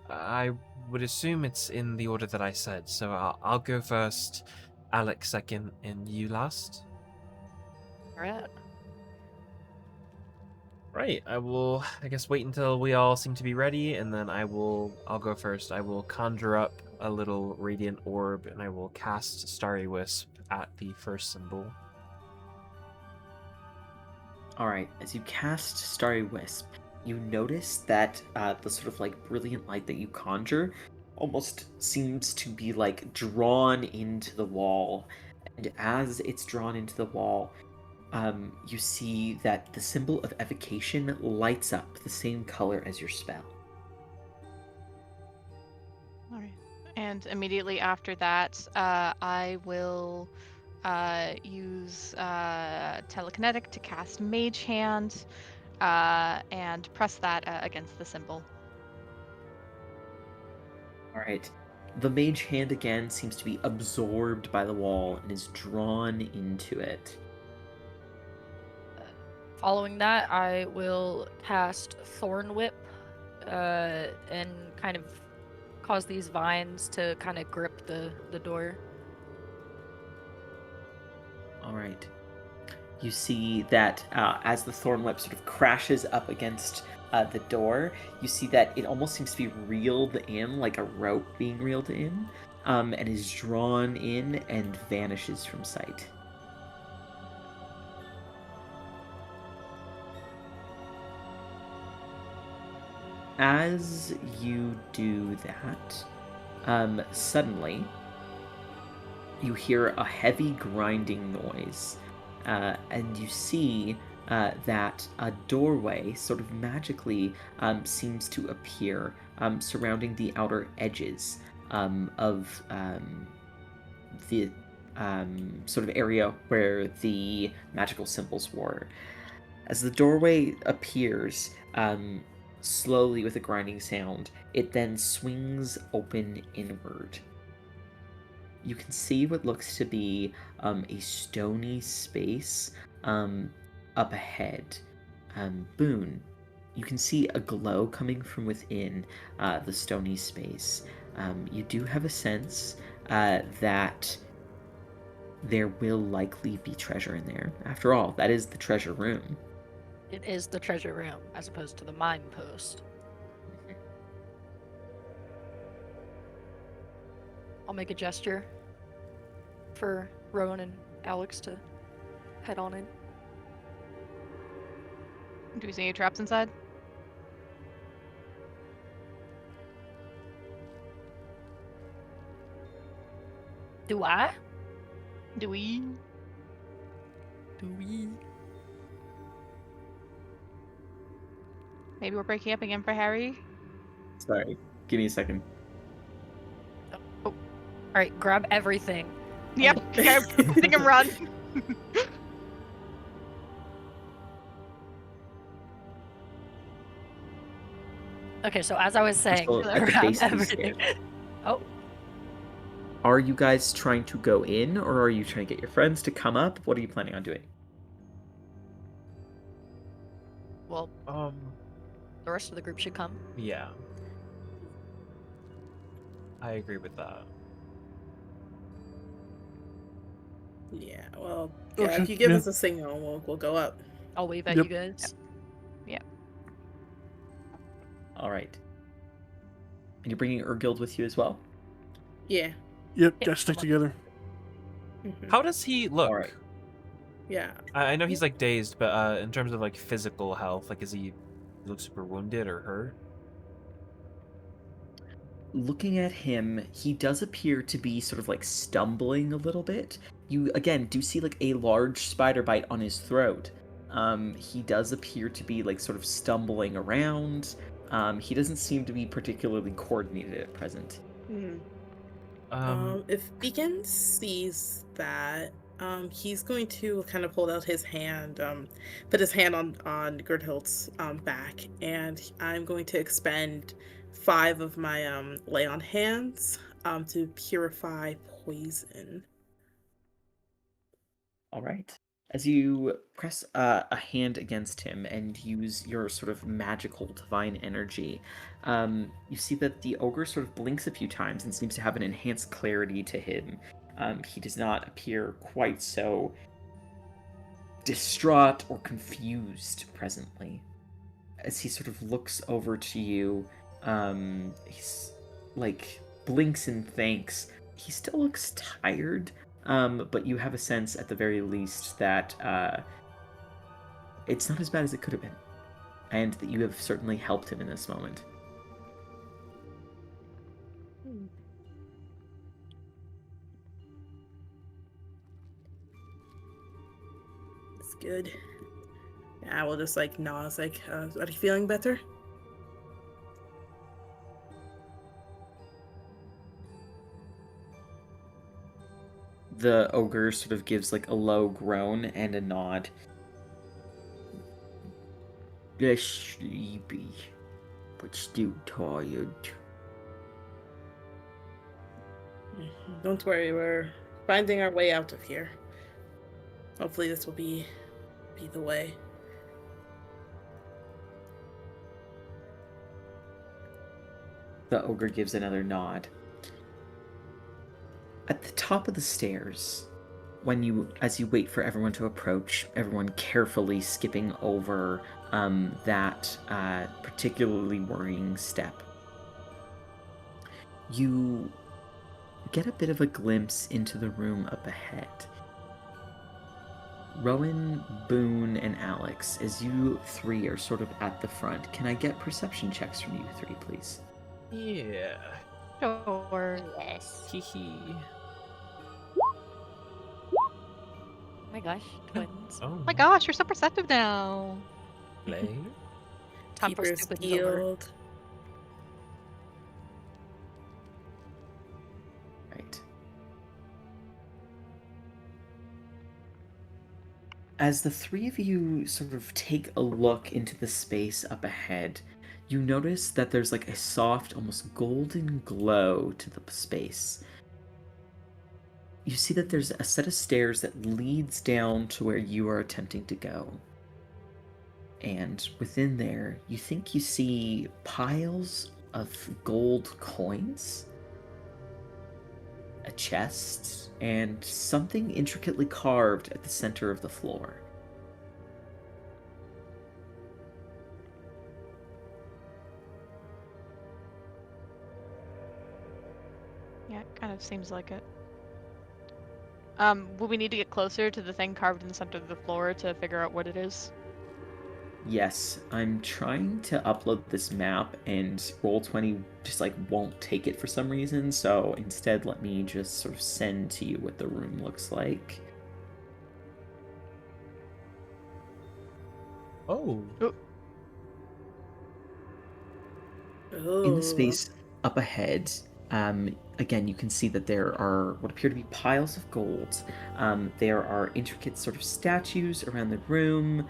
I would assume it's in the order that I said, so I'll go first, Alex second, and you last. All right. Right, I guess wait until we all seem to be ready, and then I'll go first. I will conjure up a little radiant orb, and I will cast Starry Wisp at the first symbol. Alright, as you cast Starry Wisp, you notice that the sort of like brilliant light that you conjure almost seems to be like drawn into the wall. And as it's drawn into the wall, you see that the symbol of evocation lights up the same color as your spell. All right. And immediately after that, I will use telekinetic to cast Mage Hand and press that against the symbol. Alright. The mage hand again seems to be absorbed by the wall and is drawn into it. Following that, I will cast Thorn Whip and kind of cause these vines to kind of grip the door. Alright. You see that as the thorn whip sort of crashes up against the door, you see that it almost seems to be reeled in, like a rope being reeled in, and is drawn in and vanishes from sight. As you do that, suddenly you hear a heavy grinding noise, and you see that a doorway sort of magically seems to appear surrounding the outer edges of the sort of area where the magical symbols were. As the doorway appears, slowly with a grinding sound, it then swings open inward. You can see what looks to be a stony space up ahead. Boone, you can see a glow coming from within the stony space. You do have a sense that there will likely be treasure in there. After all, that is the treasure room. It is the treasure room as opposed to the mine post. I'll make a gesture for Rowan and Alex to head on in. Do we see any traps inside? Do I? Do we? Do we? Maybe we're breaking up again for Harry? Sorry, give me a second. Alright, grab everything. Yep, take him run. Okay, so as I was saying, So, at the grab base of the everything. stairs. Oh, Are you guys trying to go in, or are you trying to get your friends to come up? What are you planning on doing? well, the rest of the group should come. Yeah. I agree with that. Yeah, well, Okay, if you give yeah. us a signal, we'll go up. I'll wave at Yep. you guys. All right. And you're bringing Urgild with you as well? Yeah. Yep, Yeah, gotta stick come on. together. Mhm. How does he look? All right. Yeah. I know he's like dazed, but in terms of like physical health, like is he look super wounded or hurt? Looking at him, he does appear to be sort of like stumbling a little bit. You, again, do see like a large spider bite on his throat. He does appear to be like sort of stumbling around. He doesn't seem to be particularly coordinated at present. Mhm. Um, If Beacon sees that, he's going to kind of hold out his hand, put his hand on Gerthild's back, and I'm going to expend 5 of my lay on hands to purify poison. All right. As you press a hand against him and use your sort of magical divine energy, you see that the ogre sort of blinks a few times and seems to have an enhanced clarity to him. He does not appear quite so distraught or confused presently. As he sort of looks over to you, he's like blinks in thanks. He still looks tired, but you have a sense at the very least that it's not as bad as it could have been, and that you have certainly helped him in this moment. It's good. Yeah, I will just like nod. It's like, are you feeling better? The ogre sort of gives like a low groan and a nod. Less sleepy, but still tired. Don't worry, we're finding our way out of here. Hopefully this will be the way. The ogre gives another nod. At the top of the stairs, as you wait for everyone to approach, everyone carefully skipping over that particularly worrying step. You get a bit of a glimpse into the room up ahead. Rowan, Boone, and Alex, as you three are sort of at the front, can I get perception checks from you three, please? Yeah. Sure. Yes. Hee hee. Oh my gosh, twins. Oh My gosh, you're so perceptive now. Play. Time for Keeper's stupid is over. Guild. Right. As the three of you sort of take a look into the space up ahead, you notice that there's like a soft, almost golden glow to the space. You see that there's a set of stairs that leads down to where you are attempting to go. And within there, you think you see piles of gold coins, a chest, and something intricately carved at the center of the floor. Yeah, it kind of seems like it. Will we need to get closer to the thing carved in the center of the floor to figure out what it is? Yes, I'm trying to upload this map and Roll20 just like won't take it for some reason, so instead let me just sort of send to you what the room looks like. Oh. In the space up ahead, again, you can see that there are what appear to be piles of gold. There are intricate sort of statues around the room.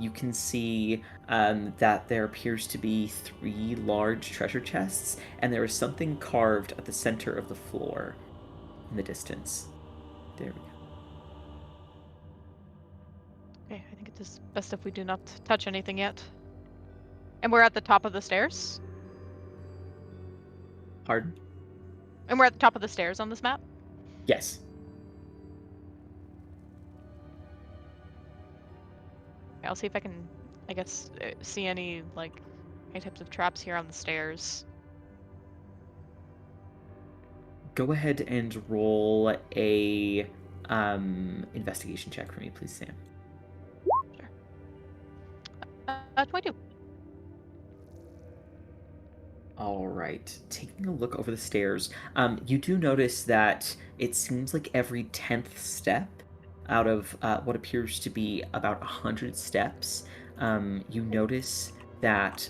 You can see that there appears to be 3 large treasure chests, and there is something carved at the center of the floor in the distance. There we go. Okay, I think it is best if we do not touch anything yet. And we're at the top of the stairs? Pardon? And we're at the top of the stairs on this map? Yes. Okay, I'll see if I can, I guess, see any types of traps here on the stairs. Go ahead and roll a investigation check for me, please, Sam. Sure. 22. All right, taking a look over the stairs, you do notice that it seems like every 10th step out of what appears to be about 100 steps, you notice that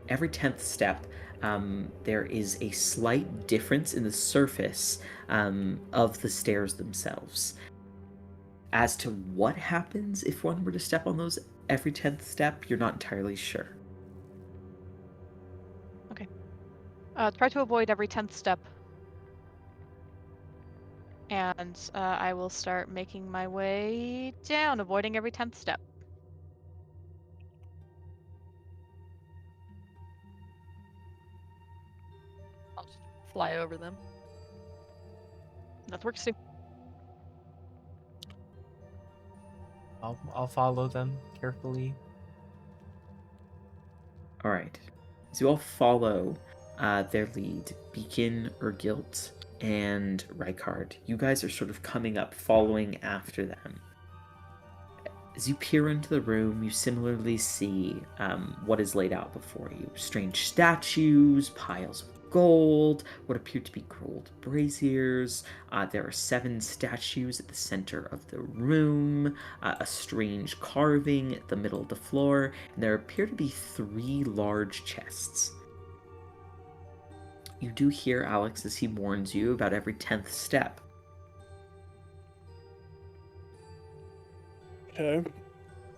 every 10th step, there is a slight difference in the surface of the stairs themselves. As to what happens if one were to step on those every 10th step, you're not entirely sure. Try to avoid every 10th step. And I will start making my way down, avoiding every 10th step. I'll just fly over them. That works too. I'll follow them carefully. All right. So you all follow their lead, Beacon, Urgilt, and Rykard. You guys are sort of coming up, following after them. As you peer into the room, you similarly see what is laid out before you. Strange statues, piles of gold, what appear to be gold braziers. There are 7 statues at the center of the room, a strange carving at the middle of the floor, and there appear to be 3 large chests. You do hear Alex as he warns you about every 10th step. Okay.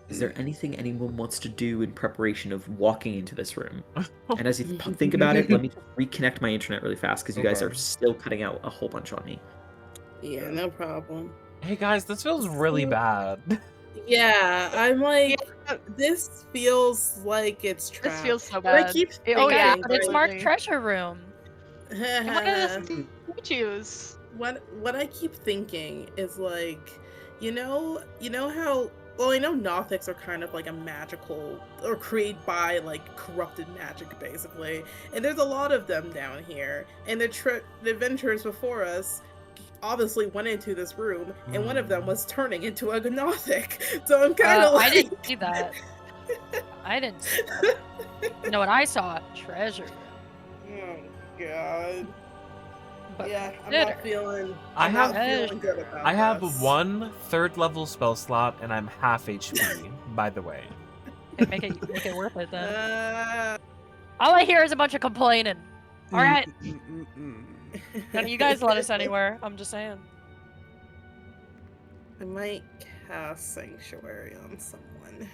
Is there anything anyone wants to do in preparation of walking into this room? And as you think about it, let me reconnect my internet really fast because you guys are still cutting out a whole bunch on me. Yeah, no problem. Hey guys, this feels really bad. Yeah, I'm like, this feels like it's trapped. This feels so But I bad. keep Oh yeah, thinking, But it's like, marked treasure room. And what are the statues? what I keep thinking is like, you know how Well, I know Nothics are kind of like a magical, or created by like corrupted magic, basically. And there's a lot of them down here. And the adventurers before us obviously went into this room, and one of them was turning into a Nothic. So I'm kind of like. I didn't see that. I didn't see that. You know what I saw? Treasure. Oh God. But Yeah, I'm consider. not feeling. I I'm have- not feeling good about I have this. 1 third-level spell slot, and I'm half HP, by the way. Okay, make it worth it then. Uh, All I hear is a bunch of complaining. All right, Mm. none of you guys let us anywhere. I'm just saying. I might cast Sanctuary on someone.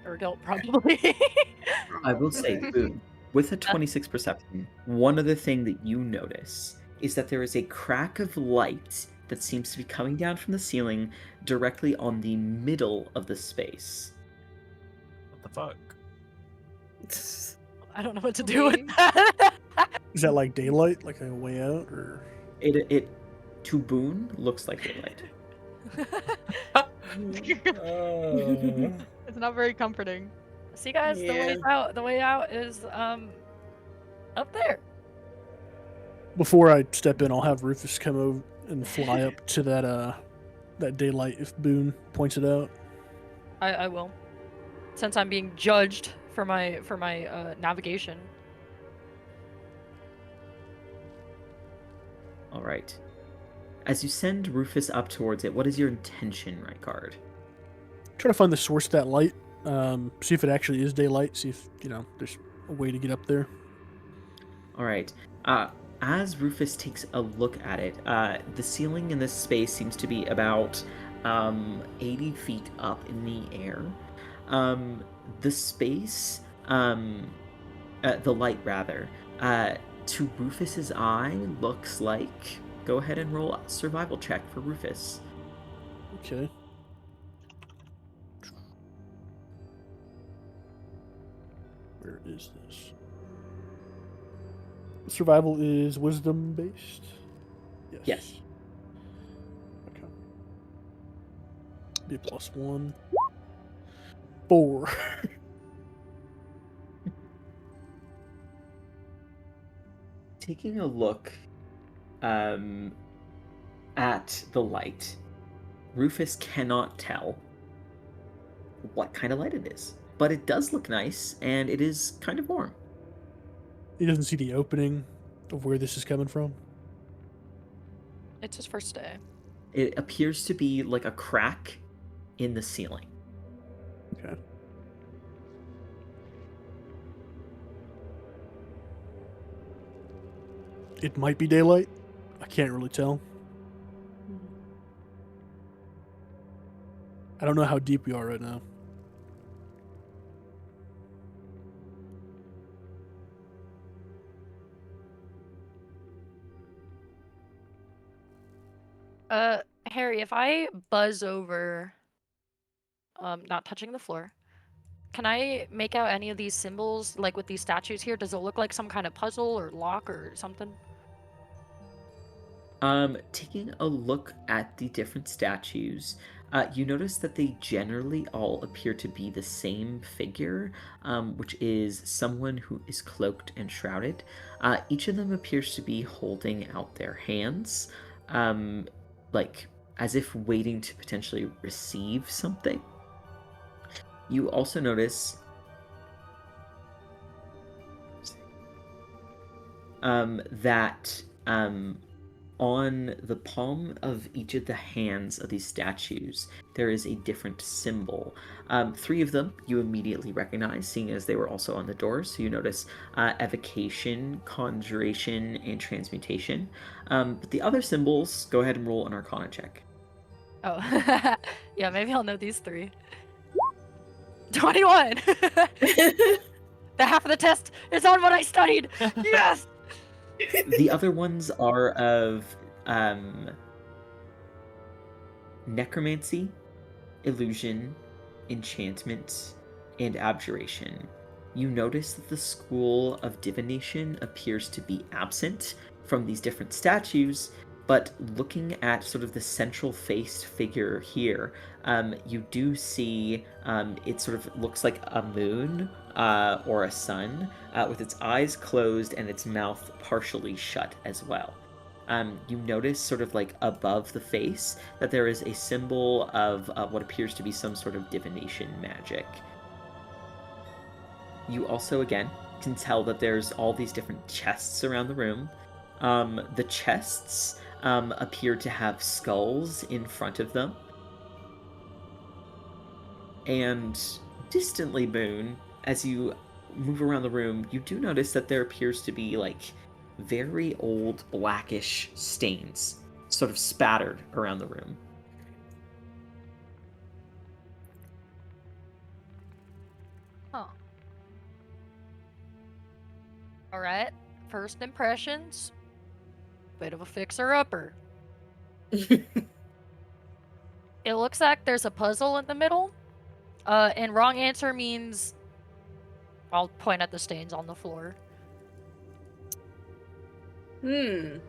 Urgilt probably. I will say, Boone, with a 26 perception, one other thing that you notice is that there is a crack of light that seems to be coming down from the ceiling directly on the middle of the space. What the fuck? I don't know what to do with We- that. Is that like daylight, like a way out, or It to Boone looks like daylight. It's not very comforting. See, guys, the way Yeah. out. The way out is up there. before I step in, I'll have Rufus come over and fly up to that daylight if Boone points it out. I will, since I'm being judged for my navigation. All right. As you send Rufus up towards it, what is your intention, Rykard? Try to find the source of that light. See if it actually is daylight. See if there's a way to get up there. All right. As Rufus takes a look at it, the ceiling in this space seems to be about 80 feet up in the air. The space, the light rather, to Rufus's eye looks like. Go ahead and roll a survival check for Rufus. Okay. Where is this? Survival is wisdom based? Yes. Okay. Be a +1. 4. Taking a look at the light, Rufus cannot tell what kind of light it is, but it does look nice and it is kind of warm. He doesn't see the opening of where this is coming from. It's his first day. It appears to be like a crack in the ceiling. Okay. It might be daylight. I can't really tell. I don't know how deep we are right now. Harry, if I buzz over, not touching the floor, can I make out any of these symbols, like with these statues here? Does it look like some kind of puzzle or lock or something? Taking a look at the different statues, you notice that they generally all appear to be the same figure, which is someone who is cloaked and shrouded. Each of them appears to be holding out their hands, like as if waiting to potentially receive something. You also notice that on the palm of each of the hands of these statues, there is a different symbol. 3 of them you immediately recognize, seeing as they were also on the doors. So you notice evocation, conjuration, and transmutation. But the other symbols, go ahead and roll an Arcana check. Oh, yeah, maybe I'll know these 3. 21! The half of the test is on what I studied! Yes! The other ones are of necromancy, illusion, enchantment, and abjuration. You notice that the school of divination appears to be absent from these different statues, But looking at sort of the central faced figure here, you do see it sort of looks like a moon or a sun with its eyes closed and its mouth partially shut as well. You notice sort of like above the face that there is a symbol of what appears to be some sort of divination magic. You also, again, can tell that there's all these different chests around the room. The chests appear to have skulls in front of them. And distantly, Boone, as you move around the room, you do notice that there appears to be like very old blackish stains sort of spattered around the room. Huh. All right. First impressions. Bit of a fixer-upper. It looks like there's a puzzle in the middle. And wrong answer means I'll point at the stains on the floor. Okay,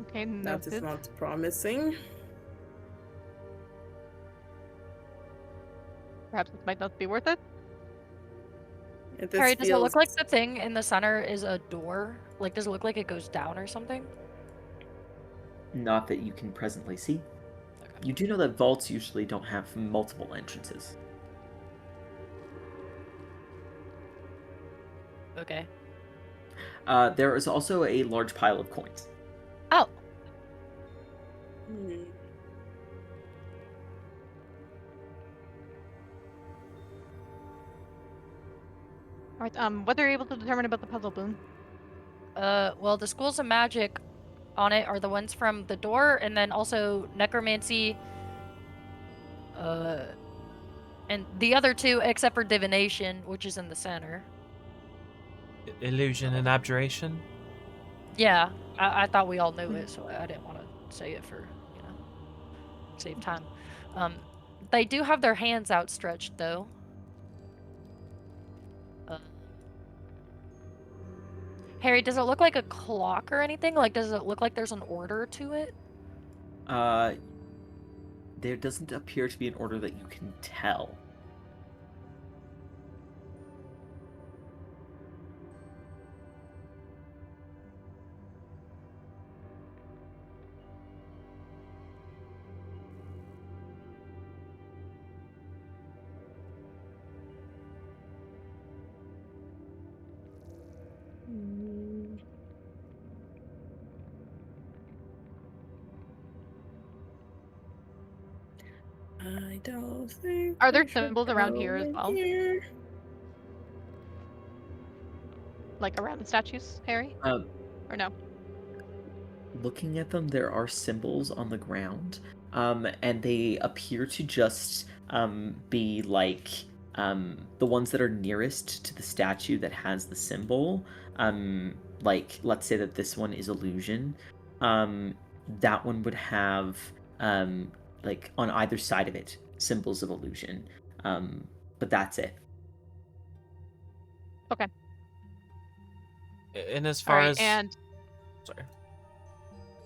Okay, that is noted. not promising. Perhaps this might not be worth it. This Harry, does it look like feels- the thing in the center is a door? Like, does it look like it goes down or something? Not that you can presently see. You do know that vaults usually don't have multiple entrances. Okay. There is also a large pile of coins. Oh, Hmm. All right. What are you able to determine about the puzzle, Boone? well, the schools of magic on it are the ones from the door, and then also necromancy, and the other two, except for divination, which is in the center. Illusion and abjuration. Yeah, I thought we all knew it, so I didn't want to say it for, save time. They do have their hands outstretched, though. Harry, does it look like a clock or anything? Like, does it look like there's an order to it? There doesn't appear to be an order that you can tell. I don't think. Are there I should symbols around here as go well? here. Like around the statues, Harry? Uh, Or no? Looking at them, there are symbols on the ground, and they appear to just be like the ones that are nearest to the statue that has the symbol. Like, let's say that this one is illusion. That one would have like on either side of it symbols of illusion. But that's it. Okay. And as All far right. as And sorry.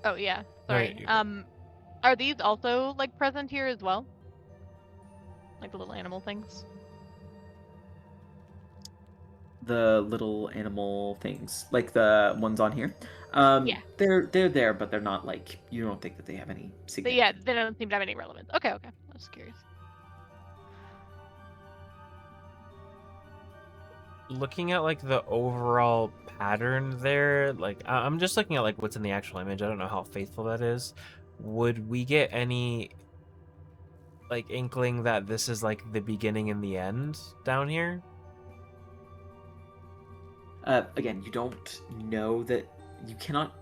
oh yeah, No, sorry. you're good. Are these also like present here as well? Like the little animal things? The little animal things, like the ones on here. Yeah. They're there, but they're not like, you don't think that they have any But significance. yeah, they don't seem to have any relevance. Okay, okay. I was curious. Looking at like the overall pattern there, like I'm just looking at like what's in the actual image. I don't know how faithful that is. Would we get any like inkling that this is like the beginning and the end down here? Again, you don't know that, you cannot,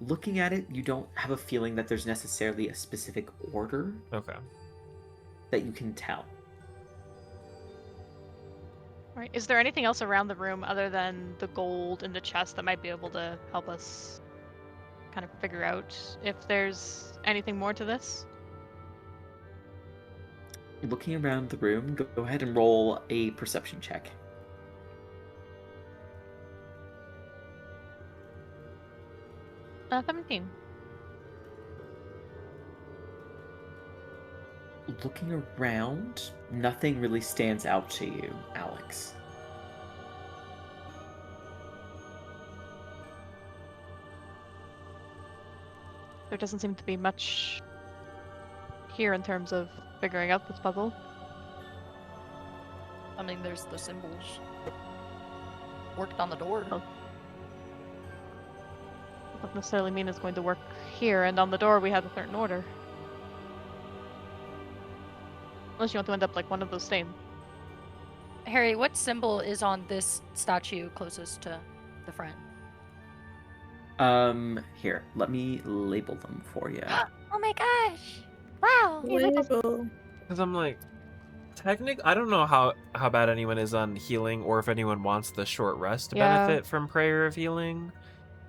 looking at it, you don't have a feeling that there's necessarily a specific order Okay. that you can tell. All right. Is there anything else around the room other than the gold in the chest that might be able to help us kind of figure out if there's anything more to this? Looking around the room, go ahead and roll a perception check. 17. looking around, nothing really stands out to you, Alex. There doesn't seem to be much here in terms of figuring out this puzzle. I mean, there's the symbols. Worked on the door. Oh. Doesn't necessarily mean it's going to work here, and on the door we have a certain order. Unless you want to end up like one of those stains. Harry, what symbol is on this statue closest to the front? Here, let me label them for you. Oh my gosh! Wow! Label. Because I'm like, I don't know how bad anyone is on healing, or if anyone wants the short rest Yeah. benefit from prayer of healing.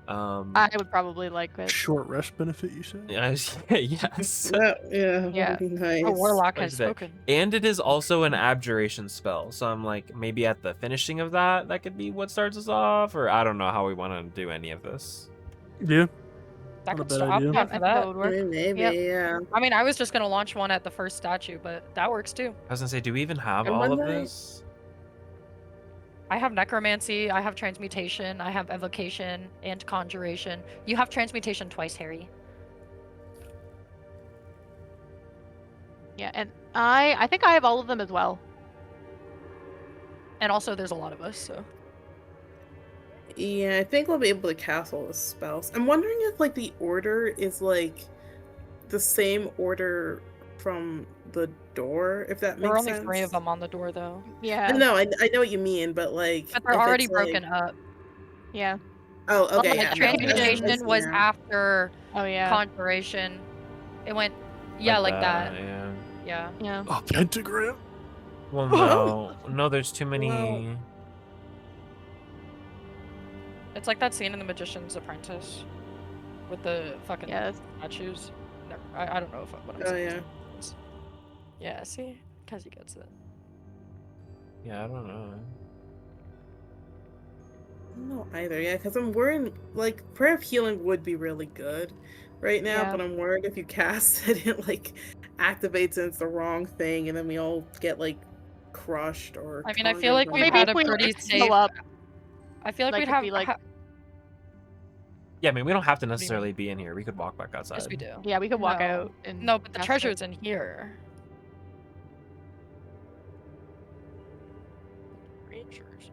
I would probably like it. Short rest benefit, you said? Yes. Yeah, Yeah. would be nice. A warlock Like has that. spoken. And it is also an abjuration spell, so I'm like, maybe at the finishing of that could be what starts us off, or I don't know how we want to do any of this. Yeah. That Not a could bad stop idea. I'm Yeah, down I for think that. that would work. Maybe, Yep. yeah. I mean, I was just gonna launch one at the first statue, but that works too. I was gonna say, do we even have And all one of night- this? I have necromancy, I have transmutation, I have evocation, and conjuration. You have transmutation twice, Harry. Yeah, and I think I have all of them as well. And also, there's a lot of us, so. Yeah, I think we'll be able to cast all the spells. I'm wondering if like the order is like the same order from the door, if that There were makes only sense. 3 of them on the door, though. Yeah. No, I know what you mean, but like. But they're if already it's, like- broken up. Yeah. Oh, okay. Like, yeah, no, transmutation was yeah. after Oh yeah. conjuration. It went, yeah, like that. Yeah. Yeah. Yeah. A pentagram? Well, no, there's too many. Well- It's like that scene in The Magician's Apprentice with the fucking Yeah. statues. Never, I don't know if what I'm Oh, saying. yeah. is- Yeah, see? Kazi gets it. Yeah, I don't know. No, either. Yeah, because I'm worried. Like, prayer of healing would be really good right now, Yeah. but I'm worried if you cast it, it like activates and it's the wrong thing, and then we all get like crushed or. I mean, I feel conjured like by we've Maybe it. had if a we pretty like, safe. go up. I feel like like, we'd if have. we, like- Yeah, I mean, we don't have to do you mean? necessarily be in here. We could walk back outside. Yes, we do. Yeah, we could walk No. out and No, but the cast treasure it. is in here. Rangers.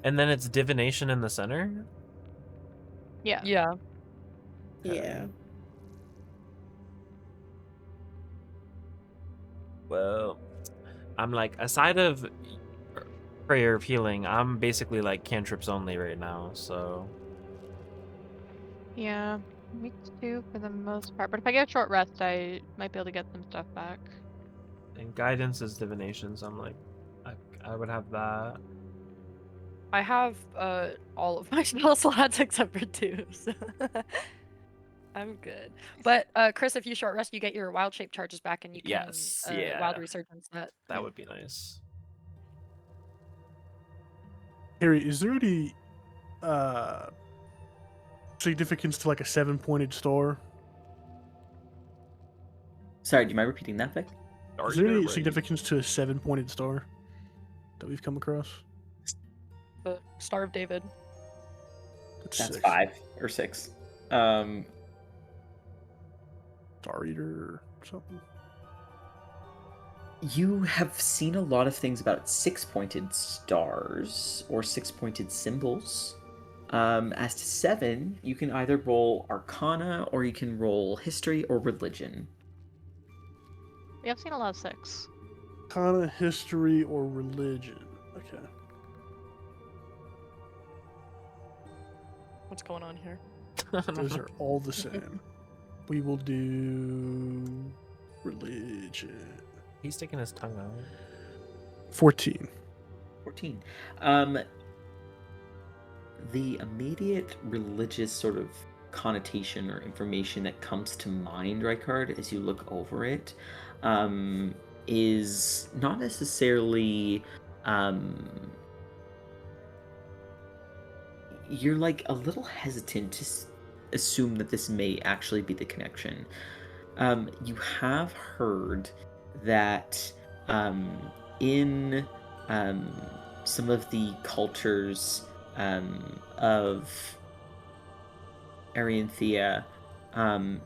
And then it's divination in the center. Yeah. Yeah. Yeah. Well, I'm like, aside of prayer of healing, I'm basically like cantrips only right now. So Yeah. Me too for the most part. But if I get a short rest, I might be able to get some stuff back. and guidance is divination. So I'm like, I would have that. I have all of my spell slots except for 2, so I'm good. But Chris, if you short rest, you get your wild shape charges back, and you can Yes, wild yeah. resurgence that. That would be nice. Harry, is there any significance to like a 7-pointed star? Sorry, do you mind repeating that, Vic? Is there any significance to a 7-pointed star that we've come across? The Star of David. That's That's 6. 5 or 6. Star Eater or something. You have seen a lot of things about 6-pointed stars or 6-pointed symbols. As to 7, you can either roll Arcana or you can roll History or Religion. We have seen a lot of 6. Kind of history or religion. Okay. What's going on here? Those are all the same. We will do religion. He's sticking his tongue out. 14. 14. The immediate religious sort of connotation or information that comes to mind, Rykard, as you look over it, is not necessarily. You're like a little hesitant to assume that this may actually be the connection. You have heard that in some of the cultures of Arianthea,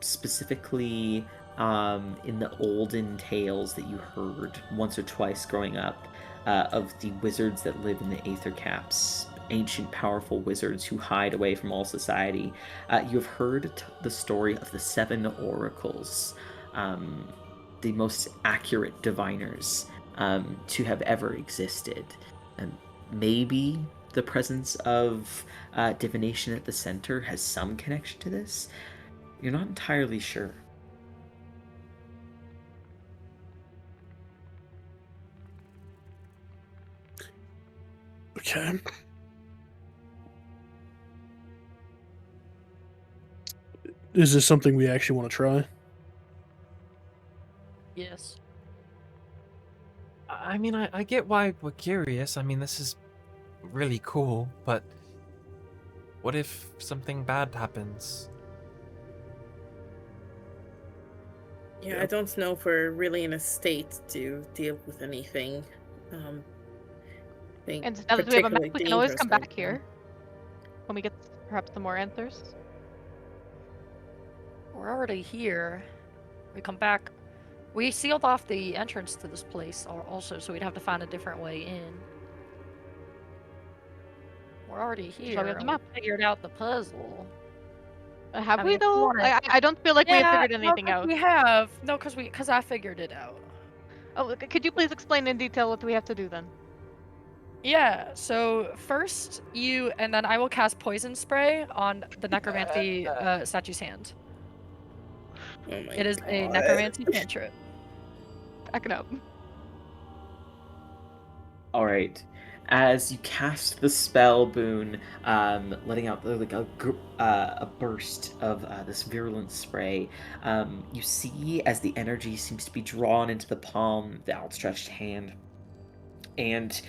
specifically in the olden tales that you heard once or twice growing up of the wizards that live in the Aether Caps, ancient powerful wizards who hide away from all society. You have heard the story of the 7 oracles, the most accurate diviners to have ever existed. And maybe the presence of divination at the center has some connection to this. You're not entirely sure. Okay. Is this something we actually want to try? Yes. I mean, I get why we're curious. I mean, this is really cool, but what if something bad happens? Yeah, I don't know if we're really in a state to deal with anything. I think And now that we have a map, particularly we can always dangerous come right back now. here when we get perhaps some more answers. We're already here. We come back. We sealed off the entrance to this place also, so we'd have to find a different way in. We're already That's why we here. have the and map. We figured out the puzzle. Have I we mean, if you though? wanna- I don't feel like we have Yeah, figured anything no, 'cause out. we have. No, because I figured it out. Oh, could you please explain in detail what we have to do then? Yeah, so first and then I will cast poison spray on the necromancy statue's hand. Oh my It is a God. necromancy cantrip. Backing up. All right. As you cast the spell, Boone, letting out like a burst of this virulent spray, you see as the energy seems to be drawn into the palm of the outstretched hand, and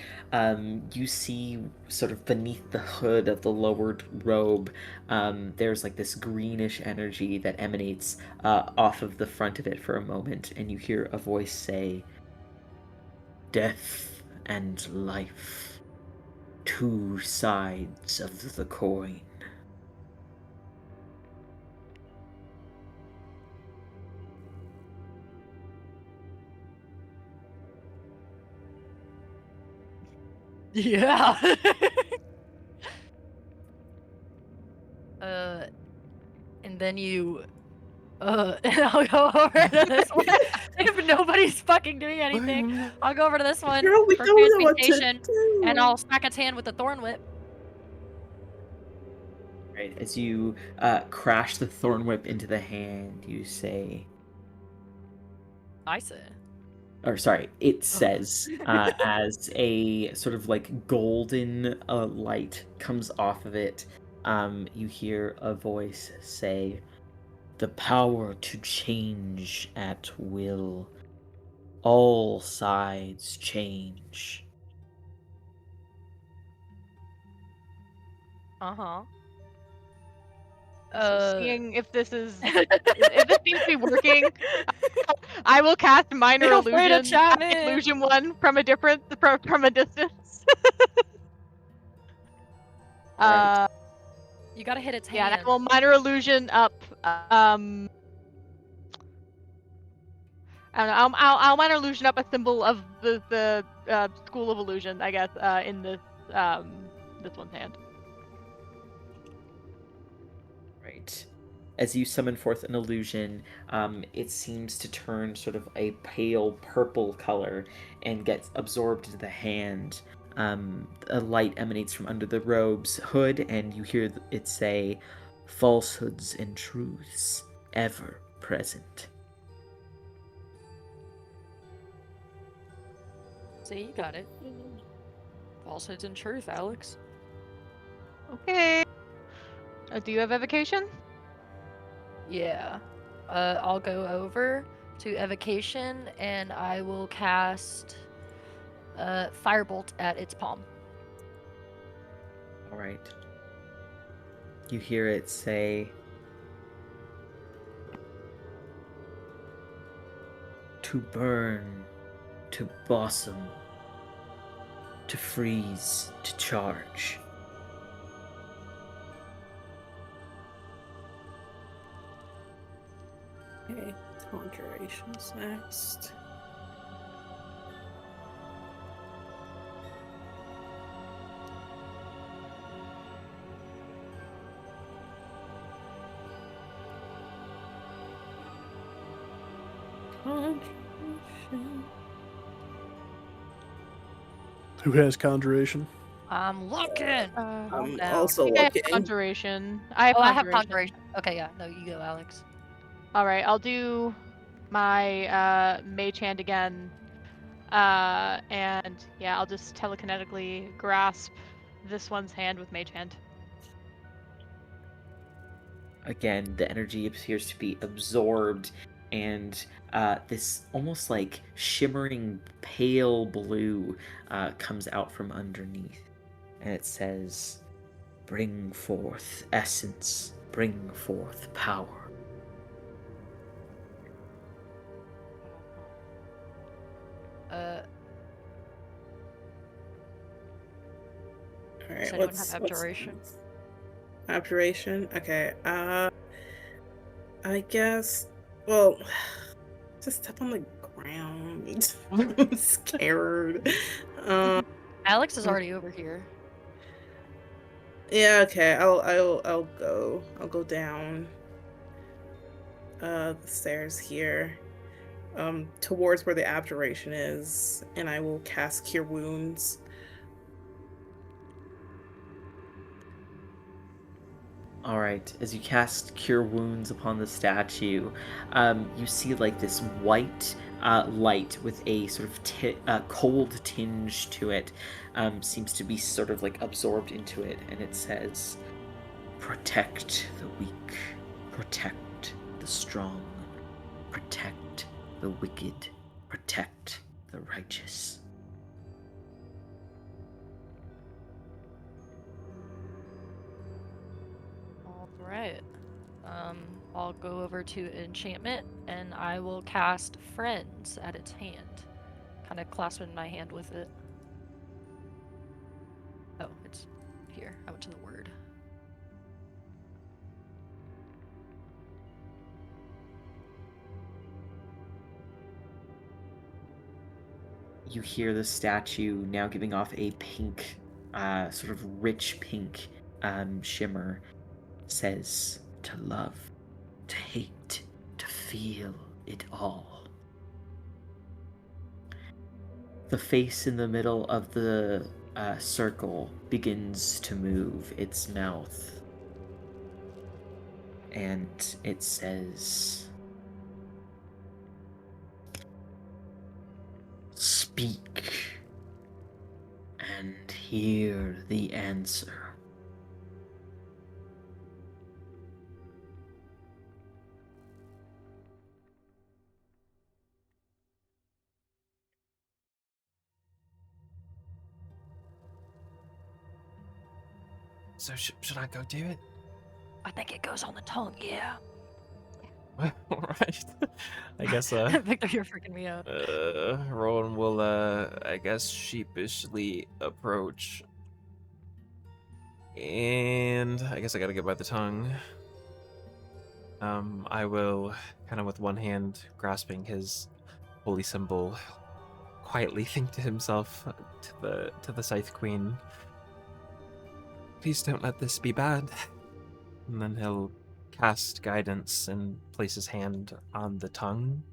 you see sort of beneath the hood of the lowered robe, there's like this greenish energy that emanates off of the front of it for a moment, and you hear a voice say, "Death and life, 2 sides of the coin." Yeah. And then you and I'll go over to this one. If nobody's fucking doing anything, I'll go over to this one Girl, we for don't know what to transmutation, do. and I'll smack its hand with the thorn whip. Right, as you crash the thorn whip into the hand, you say, I say. or sorry, it says, as a sort of like golden light comes off of it, you hear a voice say, "The power to change at will. All sides change." Uh-huh. So seeing if this is if this seems to be working, I will cast minor Feel free to illusion, chime in. illusion one from a distance. Right. You gotta hit its Yeah, and hand. I will minor illusion up. I don't know. I'll minor illusion up a symbol of the school of illusion, I guess, in this one's hand. Right. As you summon forth an illusion, it seems to turn sort of a pale purple color and gets absorbed into the hand. A light emanates from under the robe's hood, and you hear it say, "Falsehoods and truths, ever present." See, you got it. Falsehoods and truth, Alex. Okay. Do you have evocation? Yeah. I'll go over to evocation and I will cast firebolt at its palm. All right. You hear it say, to burn, to blossom, to freeze, to charge. Okay, conjurations next. Conjuration. Who has conjuration? I'm looking. I'm down. also I think I have looking. conjuration. I have Oh, I have conjuration. conjuration. Okay, yeah. No, you go, Alex. All right, I'll do my mage hand again. And yeah, I'll just telekinetically grasp this one's hand with mage hand. Again, the energy appears to be absorbed, and this almost like shimmering pale blue comes out from underneath. And it says, "Bring forth essence, bring forth power." All Does right, anyone what's have abjuration? Abjuration. Okay. I guess. Well, just step on the ground. I'm scared. Alex is already over here. Yeah. Okay. I'll go. I'll go down. The stairs here. Towards where the abjuration is, and I will cast Cure Wounds. All right, as you cast Cure Wounds upon the statue, you see like this white light with a sort of cold tinge to it, seems to be sort of like absorbed into it, and it says, "Protect the weak, protect the strong, protect the wicked, protect the righteous." All right. I'll go over to enchantment and I will cast friends at its hand. Kind of clasping my hand with it. Oh, it's here. I went to the word. You hear the statue now giving off a pink, sort of rich pink shimmer. Says, "To love, to hate, to feel it all." The face in the middle of the circle begins to move its mouth, and it says, "Speak and hear the answer." So should I go do it? I think it goes on the tongue, yeah. All right. I guess Victor, you're freaking me out. Rowan will I guess sheepishly approach. And I guess I gotta get by the tongue. I will kind of with one hand grasping his holy symbol, quietly think to himself to the Scythe Queen, "Please don't let this be bad." And then he'll cast guidance and place his hand on the tongue.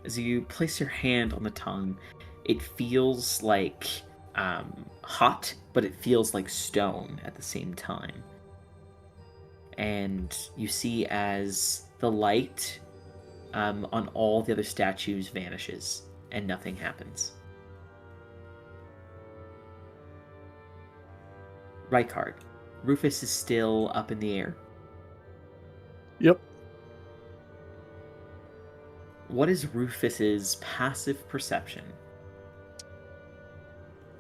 As you place your hand on the tongue, it feels like hot, but it feels like stone at the same time. And you see as the light on all the other statues vanishes and nothing happens. Rykard, Rufus is still up in the air. Yep. What is Rufus's passive perception?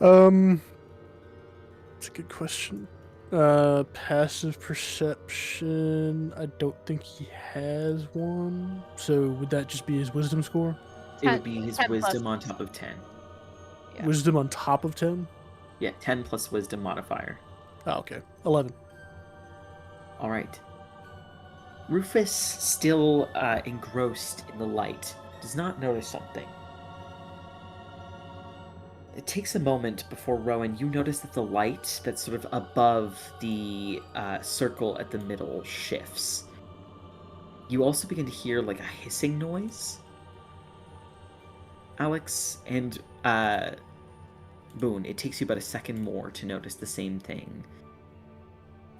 It's a good question. Passive perception. I don't think he has one. So would that just be his wisdom score? It would be his 10 plus. wisdom on top of 10. Yeah. Wisdom on top of 10? Yeah, 10 plus wisdom modifier. Oh, okay. 11. All right. Rufus, still engrossed in the light, does not notice something. It takes a moment before, Rowan, you notice that the light that's sort of above the circle at the middle shifts. You also begin to hear like a hissing noise. Alex and Boone, it takes you about a second more to notice the same thing.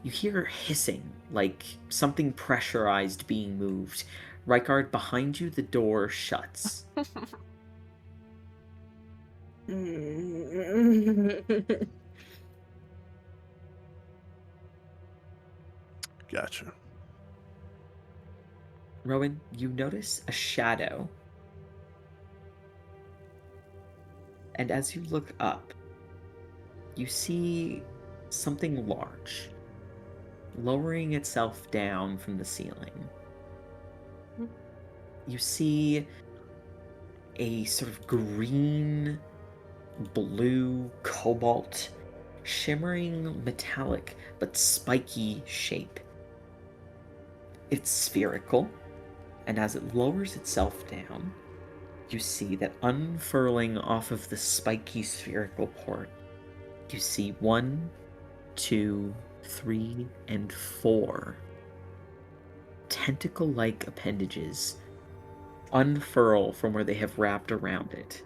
You hear hissing, like something pressurized being moved. Rykard, behind you, the door shuts. Gotcha. Rowan, you notice a shadow. And as you look up, you see something large, lowering itself down from the ceiling. You see a sort of green, blue, cobalt, shimmering metallic but spiky shape. It's spherical, and as it lowers itself down, you see that unfurling off of the spiky spherical port, you see 1, 2, 3, and 4 tentacle-like appendages unfurl from where they have wrapped around it.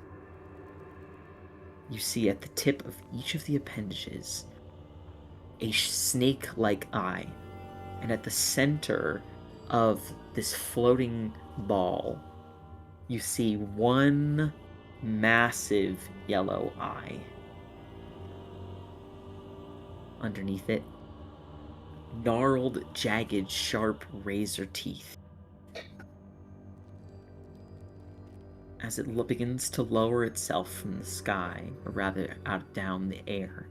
You see at the tip of each of the appendages a snake-like eye, and at the center of this floating ball, you see one massive yellow eye. Underneath it, gnarled, jagged, sharp razor teeth. As it begins to lower itself from the sky, or rather down the air,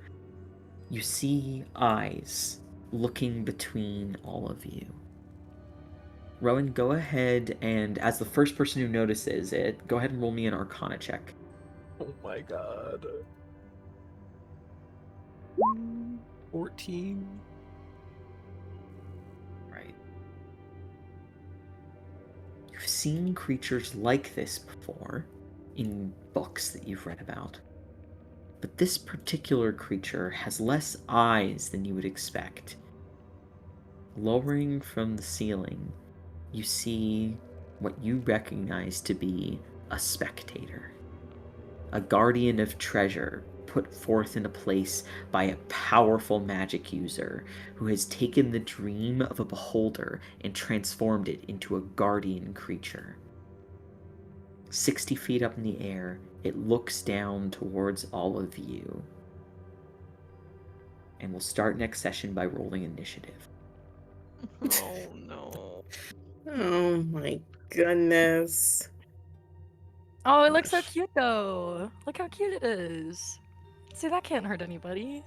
you see eyes looking between all of you. Rowan, go ahead and, as the first person who notices it, go ahead and roll me an Arcana check. Oh my god. 14. Right. You've seen creatures like this before in books that you've read about, but this particular creature has less eyes than you would expect. Lowering from the ceiling, you see what you recognize to be a spectator, a guardian of treasure put forth in a place by a powerful magic user who has taken the dream of a beholder and transformed it into a guardian creature. 60 feet up in the air, it looks down towards all of you. And we'll start next session by rolling initiative. Oh no. Oh my goodness. Oh, it looks so cute though. Look how cute it is. See, that can't hurt anybody.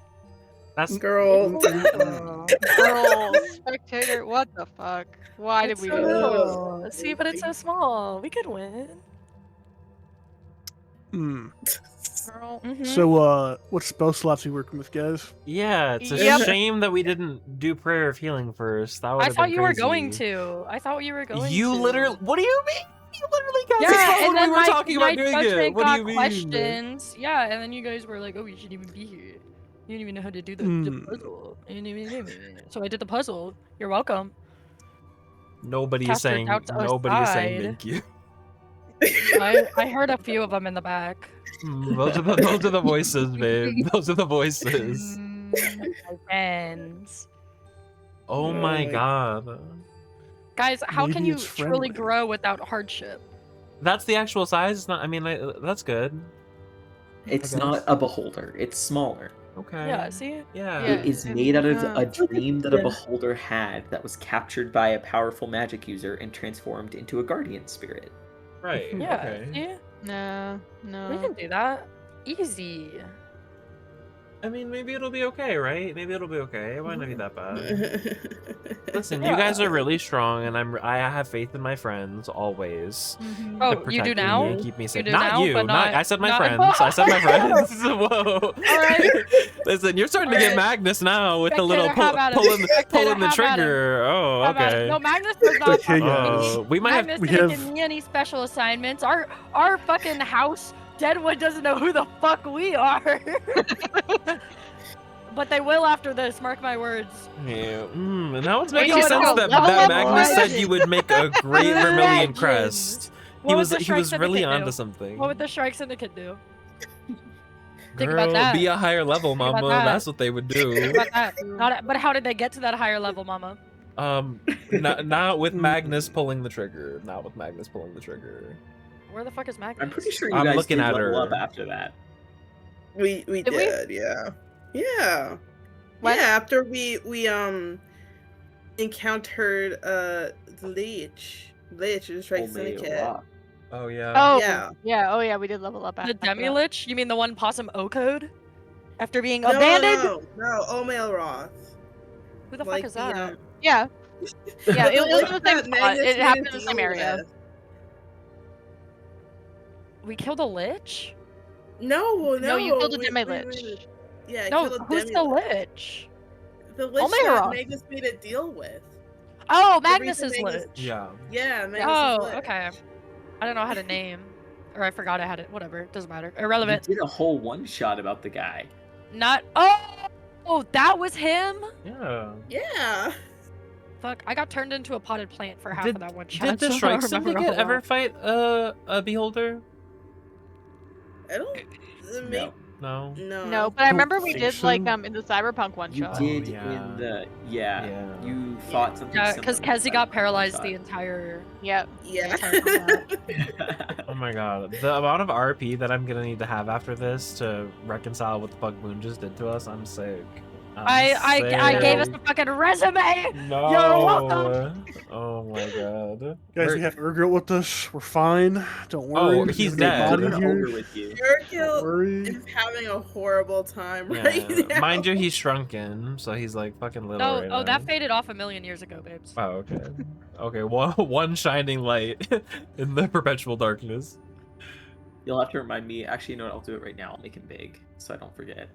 That's Girl. Girl, spectator, what the fuck? Why did It's we so do this? little. See, but it's so small. We could win. Hmm. Girl. So, what spell slots are you working with, guys? yeah. It's a Yep. shame that we didn't do prayer of healing first. That would I have thought been you were going crazy. to. I thought you were going You to. literally. What do you mean? You literally got Yeah, us out and when then we were my, talking my about doing it. judgment What do got you mean? questions. Yeah, and then you guys were like, "Oh, you shouldn't even be here. You didn't even know how to do the puzzle." You didn't even know. So I did the puzzle. You're welcome. Nobody is Cast your saying. doubts Nobody is saying aside. thank you. I heard a few of them in the back. Those are the voices, babe. Those are the voices. My friends. Oh my god. Guys, how can Maybe you it's truly friendly. grow without hardship? That's the actual size. It's not. I mean, that's good. It's I not guess. a beholder, it's smaller. Okay. Yeah, see? Yeah. Yeah. It is made out of a dream that a Yeah. beholder had that was captured by a powerful magic user and transformed into a guardian spirit. Right. Yeah, Okay. see? No, We no. can do that. Easy. I mean, maybe it'll be okay, right? Maybe it'll be okay. It might not be that bad. Listen, you Yeah. guys are really strong, and I have faith in my friends always. Mhm. Oh, To you do protect me now? and keep me safe. do Not now, you. but Not, not- I said my not- friends. I said my friends. Whoa. All right. Listen, you're starting to get Alright. Magnus now with the little Spectator, how about it? pulling the Spectator, how about it? trigger. Oh, How about it? okay. No, Magnus was not Okay, fucking guys. me. We might have. Magnus we didn't have- give me any special assignments. Our fucking house, Deadwood doesn't know who the fuck we are. But they will after this, mark my words. Yeah. Now it's We're making going sense to that, level up Magnus said legend. you would make a great Vermilion Legend. crest. What He would was the Shrike really Syndicate onto do? something. What would the Shrike Syndicate do? Think Girl, about that. be a higher level, Think about mama. that. That's what they would do. Think about that. But how did they get to that higher level, Mama? Not with Magnus pulling the trigger. Not with Magnus pulling the trigger. Where the fuck is Magnus? I'm pretty sure you I'm guys looking did at level her. up after that. We Did we? did, yeah. Yeah. What? Yeah, after we encountered the Lich. Lich is Strike Only a Syndicate. rock. Oh yeah. Oh Yeah. yeah. Oh yeah. We did level up. The after that. Demi Lich? You mean the one Possum O-Code? After being No, abandoned? no, Omail Roth. Who the Like fuck is the, that? Yeah. Yeah. It was Lich the same that spot. Magnus It made happened a in the deal same area. with. We killed a Lich? No, No, you killed a we- Demi we Lich. made Yeah, I No, killed a who's Demi the Lich. Lich? The Lich Omail that Roth. Magnus made a deal with. Oh, The Magnus reason is Magnus- Lich. Yeah. Yeah, Magnus Oh, Lich. okay. I don't know how to name. Or I forgot I had it. Whatever. Doesn't matter. You Irrelevant. did a whole one shot about the guy. Not. Oh, that was him? Yeah. Yeah. Fuck, I got turned into a potted plant for half Did- of that one shot. Did the so I Shrike don't remember a Syndicate whole ever lot. fight a beholder? I don't. No. No. No. No, but I Don't remember we think did so. like in the Cyberpunk one You shot. did yeah. in the yeah. Yeah. You fought something. Yeah, similar because in Kezi got Cyberpunk paralyzed one the entire. Yep. Yeah. shot. Oh my god. The amount of RP that I'm gonna need to have after this to reconcile what the fuck Moon just did to us, I'm sick. I gave us a fucking resume. No. You're welcome. Oh my god. Guys, We're- we have Urgot with us. We're fine. Don't worry. Oh, There's he's a dead. body We're gonna here. ogre with you. Don't Urkill worry. is having a horrible time yeah. right now. Mind you, he's shrunken, so he's like fucking little. No, right oh, now. that faded off a million years ago, babes. Oh, okay. Okay, one shining light in the perpetual darkness. You'll have to remind me. Actually, you know what? I'll do it right now. I'll make him big so I don't forget.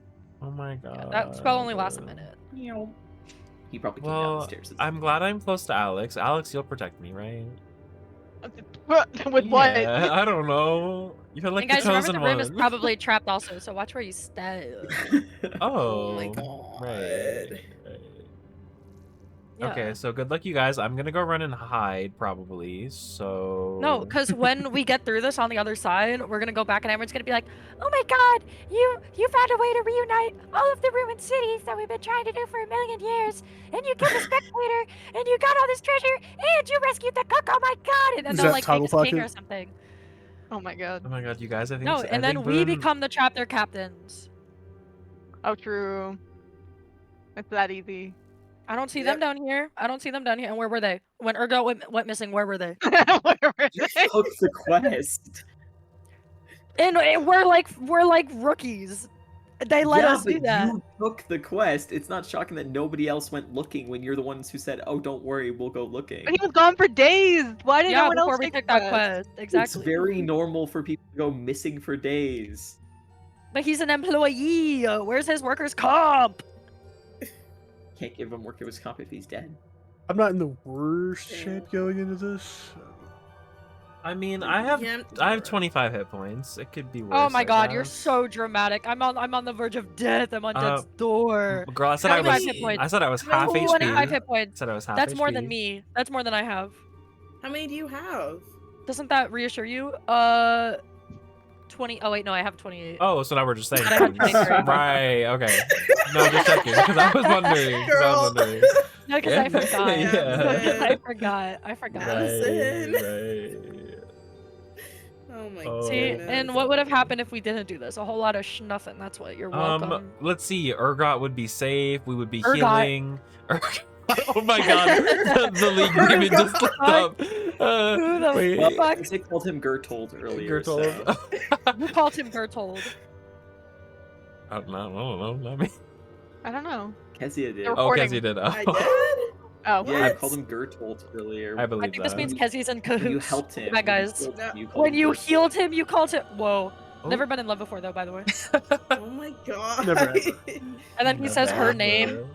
Oh my god. That spell only lasts a minute. He probably came down the Well, stairs. I'm glad I'm close to Alex. Alex, you'll protect me, right? With what? Yeah, I don't know. You're like And guys, the remember chosen the room one. is probably trapped also, so watch where you stay. Oh. Oh my god. Right. Yeah. Okay, so good luck, you guys. I'm gonna go run and hide, probably. So. No, because when we get through this on the other side, we're gonna go back and everyone's gonna be like, "Oh my God, you found a way to reunite all of the ruined cities that we've been trying to do for a million years, and you killed the spectator, and you got all this treasure, and you rescued the cook. Oh my God!" And then Is they'll that like Title make us king or Pocket? something. Oh my god. Oh my god, you guys! I think. No, I and then think we Boone- become the chapter captains. Oh, true. It's that easy. I don't see them down here. I don't see them down here. And where were they? When Urgot went missing, where were they? Where were You they? took the quest. And we're like rookies. They let Yeah, us do but that. You took the quest. It's not shocking that nobody else went looking when you're the ones who said, "Oh, don't worry, we'll go looking." But he was gone for days. Why did no Yeah, one before else we take took the that quest? quest. Exactly. It's very normal for people to go missing for days. But he's an employee. Where's his workers' comp? Can't give him workers' comp if he's dead. I'm not in the worst Yeah. shape going into this. I mean, I have Yeah, 25 hit points. It could be worse. Oh my I God, you're guess. so dramatic. I'm on the verge of death. I'm on death's door. Girl, I said How I many was. hit points? I said I was half Oh, HP. 25 hit points. Said I was half That's more HP. than me. That's more than I have. How many do you have? Doesn't that reassure you? 20. Oh wait, no, I have 28. Oh, so now we're just saying. But I had things. 23. Right. Okay. No, just checking because I was wondering. 'cause I was Girl. wondering. No, because I forgot. Yeah. I forgot. Right. Allison. Right. Oh my Oh. See, goodness. and what would have happened if we didn't do this? A whole lot of schnuffing. That's what you're welcome. Let's see. Urgot would be safe. We would be Urgot. healing. Oh my god. The league name it just slipped up. Who the wait. Well, fuck? I called him Gertold earlier. Gertold. So. Who called him Bertold? I don't know. Not me. I don't know. Kezia did. They're Oh, recording. Kezia did. I Oh. did? Oh, Yeah, I What? called him Gertolt earlier. I I believe think this that. means Kezzy's in When you cahoots. helped him. Bad guys. When you No. healed him, called When him you Gertolt. healed him, you called it. Whoa. Oh. Never been in love before, though, by the way. Oh my god. Never ever. And then he says her Never. name.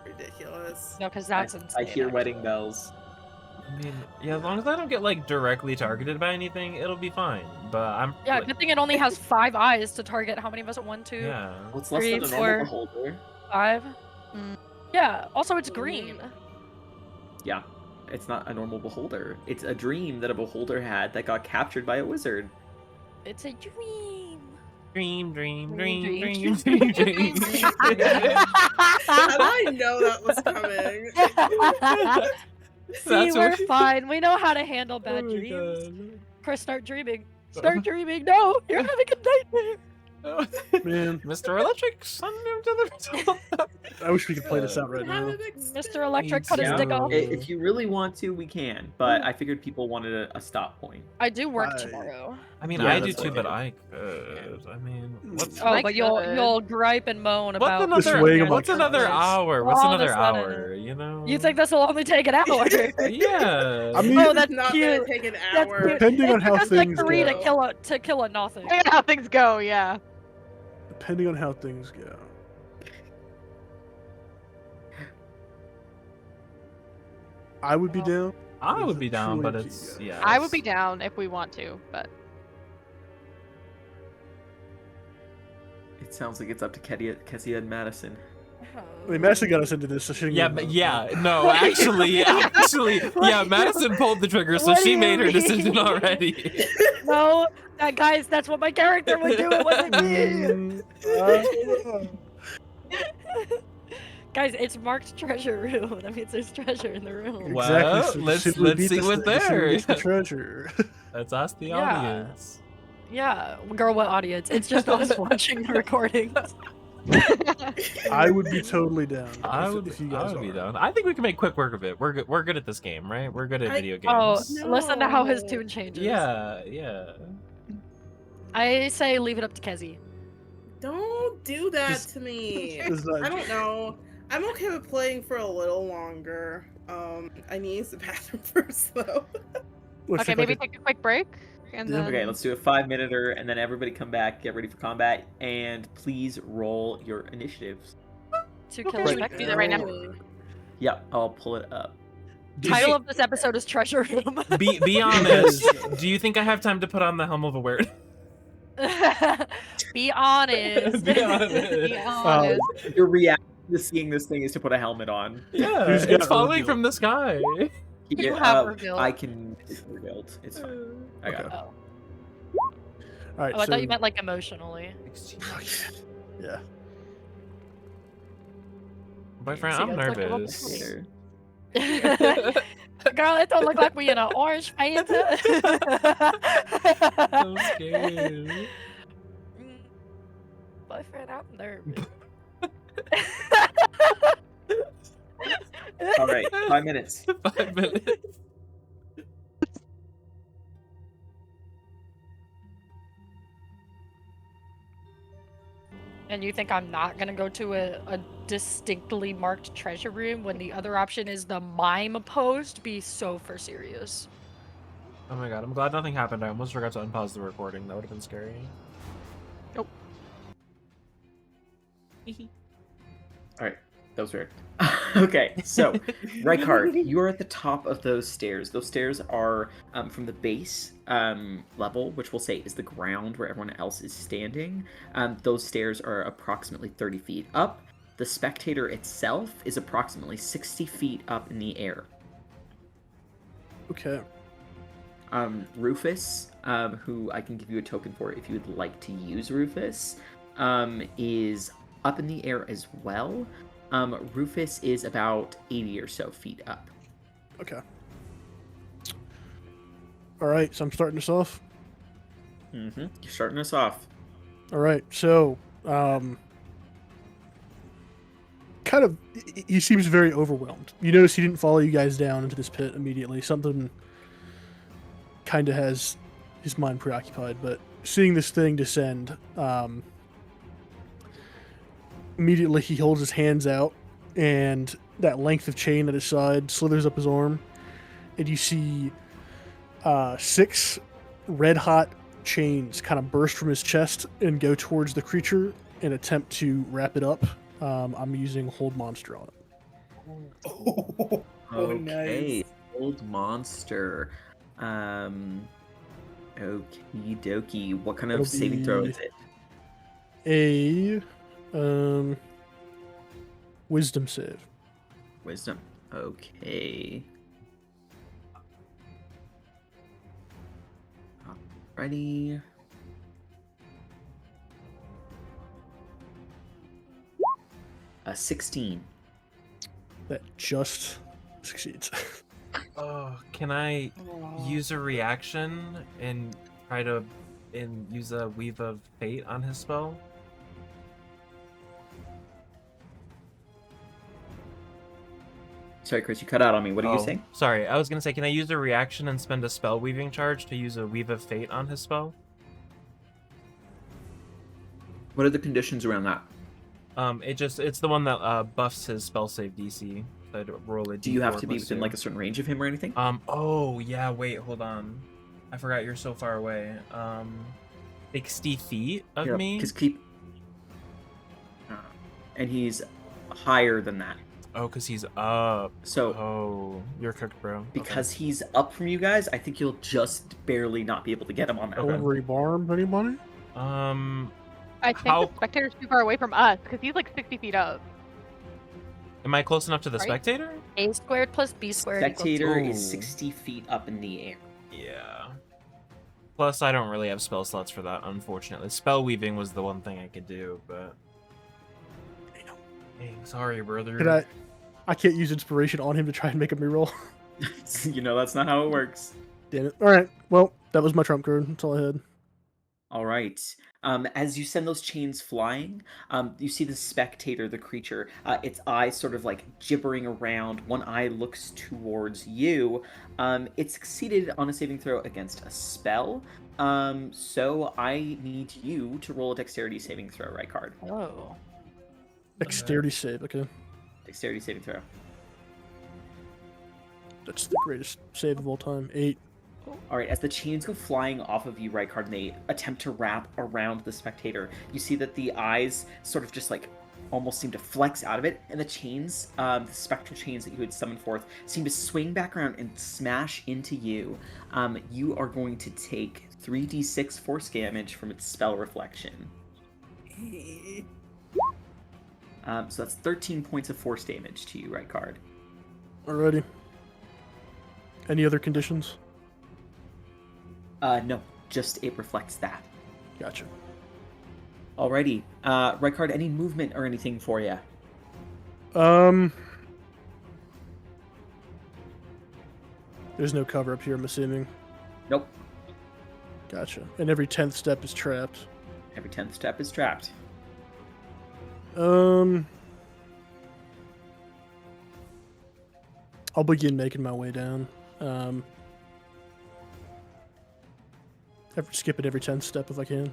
Ridiculous. No, because that's I insane. hear wedding actually. bells. I mean, yeah, as long as I don't get like directly targeted by anything, it'll be fine. But I'm Yeah, like, good thing it only has 5 eyes to target. How many of us? 1, 2, yeah. Well, it's less 3, than a 4. normal beholder. 5. Mm. Yeah. Also, it's green. Yeah, it's not a normal beholder. It's a dream that a beholder had that got captured by a wizard. It's a dream. Dream. Dream. How do I know that was coming? See, That's we're what- fine. We know how to handle bad Oh my dreams. God. Chris, start dreaming. Start dreaming. No, you're having a nightmare. Man, Mr. Electric, send him to the result. I wish we could play this out right now. Mr. Electric cut his Yeah. dick off. If you really want to, we can. But I figured people wanted a stop point. I do work I- tomorrow. I mean, Yeah, I do that's too, okay. but I could. I mean, what's Oh, I but you'll could. gripe and moan what's about. Just another weighing 'em what's like another cards. hour? What's All of a another sudden- hour? You know? You think this will only take an hour? Yeah. I mean- Oh, It's that's not cute. gonna take an That's hour. cute. Depending It on how took us like things 3 go. to kill a nothing. I know how things go, yeah. Depending on how things go. I would be down. I Is would it be down, truly but up to it's you guys? yeah. I would be down if we want to, but It sounds like it's up to Kezia and Madison. I mean, Madison got us into this, so she didn't Yeah, get but involved. yeah, no, actually, yeah, Madison pulled the trigger, so What do she you made her mean? decision already. No, guys, that's what my character would do. It wasn't me. Guys, it's marked treasure room. That means there's treasure in the room. Well, Exactly. So let's- simply let's beat see this what's thing. Simply there. beat the treasure. Let's ask the Yeah. audience. Yeah, girl, what audience? It's just us watching the recordings. I would be totally down. I if- would, if you I guys would be are. down. I think we can make quick work of it. We're good. We're good at this game, right? We're good at video games. Oh, listen to how his No. tune changes. yeah. I say leave it up to Kezzy. Don't do that Just- to me. It's not- I don't know. I'm okay with playing for a little longer. I need to use the bathroom first, though. Let's okay, take, maybe like, take a quick break and Yeah. then Okay, let's do a 5-minute-er, and then everybody come back, get ready for combat, and please roll your initiatives. 2 Okay, kills. we can do that right now. Yep, I'll pull it up. Title of this episode is Treasure Room. Be honest. Do you think I have time to put on the helm of awareness? Be honest. Be honest. be honest. Your reaction to seeing this thing is to put a helmet on. Yeah, Who's it's got falling reveal? from the sky. You Yeah, have revealed. I can it's revealed. It's fine. I got it. Oh. All right, Oh, I so, thought you meant like emotionally. yeah. Boyfriend, See, I'm that's like a little nervous. Later. Girl, it don't look like we in an orange Fanta. I'm scared. Boyfriend, I'm nervous. All right, 5 minutes. 5 minutes. And you think I'm not gonna go to a distinctly marked treasure room when the other option is the mime post? Be so for serious. Oh my god, I'm glad nothing happened. I almost forgot to unpause the recording. That would have been scary. All right, that was weird. Okay, so Rykard, you are at the top of those stairs. Those stairs are from the base level, which we'll say is the ground where everyone else is standing. Those stairs are approximately 30 feet up. The spectator itself is approximately 60 feet up in the air. Okay. Rufus, who I can give you a token for if you would like to use Rufus, is up in the air as well. Rufus is about 80 or so feet up. Okay. All right, so I'm starting this off. You're starting us off. All right, so kind of he seems very overwhelmed. You notice he didn't follow you guys down into this pit immediately. Something kind of has his mind preoccupied, but seeing this thing descend, immediately he holds his hands out, and that length of chain at his side slithers up his arm, and you see 6 red-hot chains kind of burst from his chest and go towards the creature and attempt to wrap it up. I'm using Hold Monster on it. Oh, Okay, nice. old monster. Okie dokie. What kind of It'll saving throw be- is it? A wisdom save. Wisdom. Okay. Ready. A 16. That just succeeds. Oh, can I use a reaction and try to use a Weave of Fate on his spell? Sorry, Chris, you cut out on me. What are you saying? Sorry, I was gonna say, can I use a reaction and spend a spell weaving charge to use a Weave of Fate on his spell? What are the conditions around that? It's the one that buffs his spell save DC. So I'd roll a Do you have D4 to be plus within 2. like a certain range of him or anything? Oh yeah, wait, hold on. I forgot you're so far away. 60 feet of me? Because keep. And he's higher than that. Oh, because he's up. So Oh, you're cooked, bro. Okay. because he's up from you guys, I think you'll just barely not be able to get him on that. Okay. Over a barb, anybody? I think How- the spectator's too far away from us because he's like 60 feet up. Am I close enough to the Right? spectator? A squared plus B squared equals Spectator Ooh. is 60 feet up in the air. Yeah. Plus, I don't really have spell slots for that, unfortunately. Spell weaving was the one thing I could do, but. Dang, sorry, brother. I can't use inspiration on him to try and make a reroll. You know, that's not how it works. Damn it. All right. Well, that was my trump card. That's all I had. All right. As you send those chains flying, you see the spectator, the creature, its eyes sort of like gibbering around. One eye looks towards you. It succeeded on a saving throw against a spell. So I need you to roll a dexterity saving throw, right card. Oh. Dexterity save. Okay. Dexterity saving throw. That's the greatest save of all time. 8. All right, as the chains go flying off of you, right card, and they attempt to wrap around the spectator, you see that the eyes sort of just like almost seem to flex out of it, and the chains, the spectral chains that you had summoned forth, seem to swing back around and smash into you. You are going to take 3d6 force damage from its spell reflection. So that's 13 points of force damage to you, right card. Alrighty. Any other conditions? No, just it reflects that. Gotcha. Alrighty. Rykard, any movement or anything for you? There's no cover up here, I'm assuming. Nope. Gotcha. And every 10th step is trapped. Every 10th step is trapped. I'll begin making my way down. Skip it every 10th step if I can.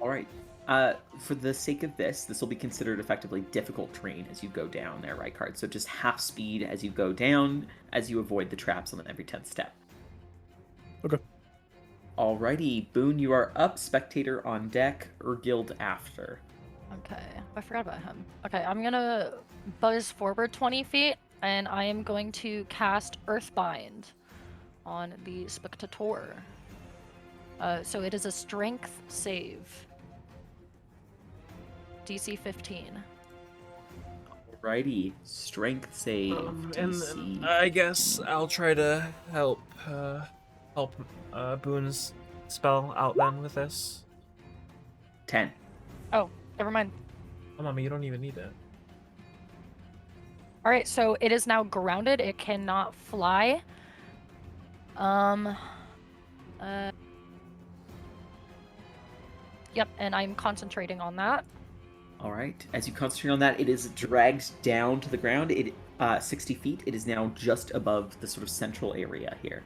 Alright. For the sake of this will be considered effectively difficult terrain as you go down there, Rykard. So just half speed as you go down, as you avoid the traps on every 10th step. Okay. Alrighty, Boone, you are up. Spectator on deck. Urgild after. Okay, I forgot about him. Okay, I'm gonna buzz forward 20 feet, and I am going to cast Earthbind on the Spectator. So it is a Strength save. DC 15. Alrighty, Strength save. And DC. I guess I'll try to help Boone's spell out then with this. 10. Oh, never mind. Oh, Mama, you don't even need it. Alright, so it is now grounded. It cannot fly. Yep, and I'm concentrating on that. Alright, as you concentrate on that, it is dragged down to the ground. 60 feet. It is now just above the sort of central area here.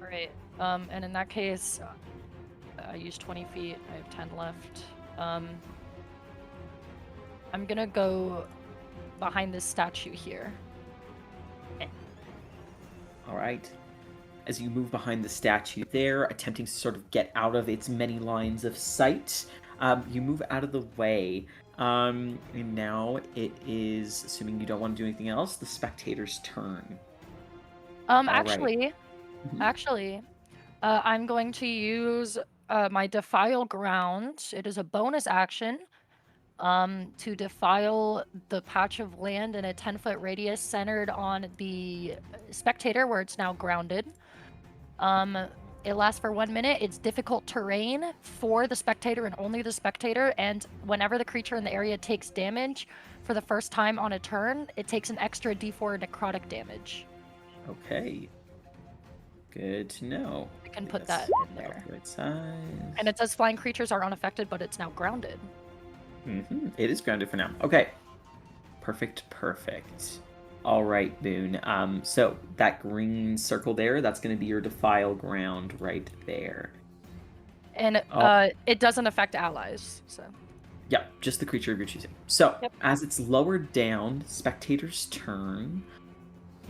Alright. And in that case, I used 20 feet. I have 10 left. I'm gonna go behind this statue here. All right. As you move behind the statue there, attempting to sort of get out of its many lines of sight, you move out of the way. And now it is, assuming you don't want to do anything else, the spectator's turn. right. Actually, Mhm. I'm going to use my Defile Ground. It is a bonus action to defile the patch of land in a 10-foot radius centered on the spectator where it's now grounded. It lasts for 1 minute. It's difficult terrain for the spectator and only the spectator. And whenever the creature in the area takes damage for the first time on a turn, it takes an extra d4 necrotic damage. Okay. Good to know. I can Think put that's that in about there. the right size. And it says flying creatures are unaffected, but it's now grounded. It is grounded for now. Okay. Perfect. All right, Boone. So that green circle there, that's going to be your defile ground right there. And Oh. it doesn't affect allies, so. Yeah, just the creature of your choosing. So, Yep. as it's lowered down, spectator's turn,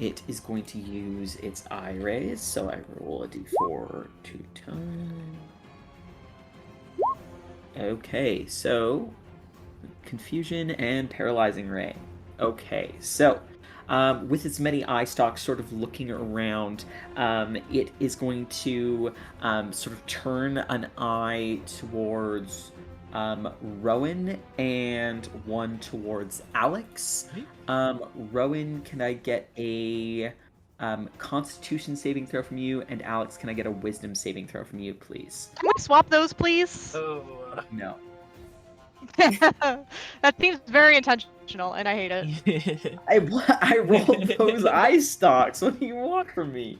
it is going to use its eye rays. So I roll a d4 2 times. Okay, so confusion and paralyzing ray. Okay, so with its many eye stalks sort of looking around, it is going to sort of turn an eye towards Rowan and one towards Alex. Rowan, can I get a Constitution saving throw from you? And Alex, can I get a Wisdom saving throw from you, please? Can we swap those, please? Oh. No. That seems very intentional, and I hate it. I rolled those eye stalks. What do you want from me?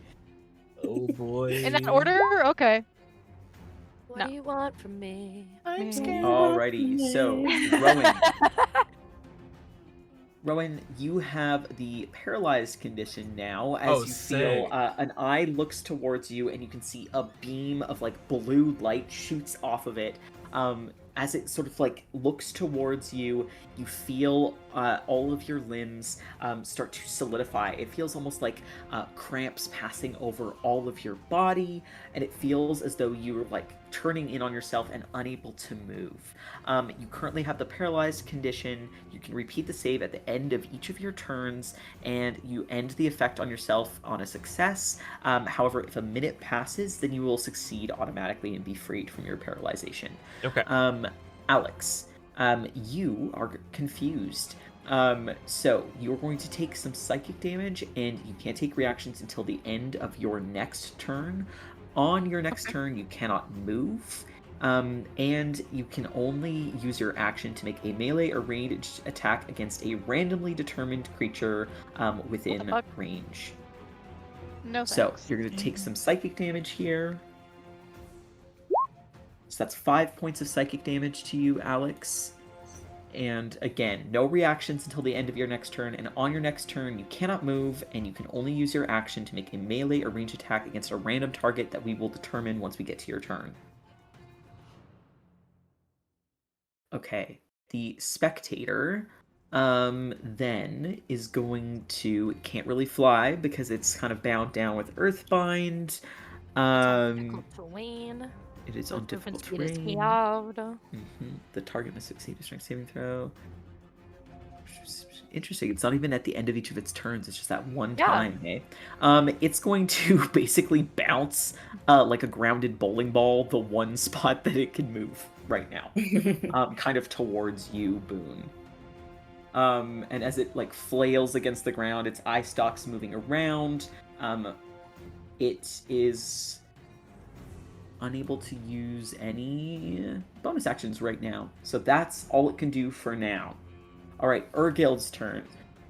Oh boy. In that order? Okay. What No. do you want from me? I'm Mm. scared. Alrighty, so Rowan, you have the paralyzed condition now as Oh, you feel sick. an eye looks towards you and you can see a beam of like blue light shoots off of it. As it sort of like looks towards you, you feel all of your limbs start to solidify. It feels almost like cramps passing over all of your body, and it feels as though you're like turning in on yourself and unable to move. You currently have the paralyzed condition. You can repeat the save at the end of each of your turns, and you end the effect on yourself on a success. However, if a minute passes, then you will succeed automatically and be freed from your paralyzation. Okay. Alex, you are confused. So you're going to take some psychic damage, and you can't take reactions until the end of your next turn. On your next turn, you cannot move, and you can only use your action to make a melee or ranged attack against a randomly determined creature within fuck? range. No So thanks. you're going to take some psychic damage here. So that's 5 points of psychic damage to you, Alex. And again, no reactions until the end of your next turn. And on your next turn, you cannot move, and you can only use your action to make a melee or ranged attack against a random target that we will determine once we get to your turn. Okay, the spectator then is going to, it can't really fly because it's kind of bound down with Earthbind. Difficult terrain. It is The on movement difficult speed is terrain. halved. The target must succeed a strength saving throw. Interesting. It's not even at the end of each of its turns. It's just that one Yeah. time. Eh? It's going to basically bounce like a grounded bowling ball the one spot that it can move right now, kind of towards you, Boone. And as it like flails against the ground, its eye stalks moving around. It is unable to use any bonus actions right now. So that's all it can do for now. All right, Urgild's turn.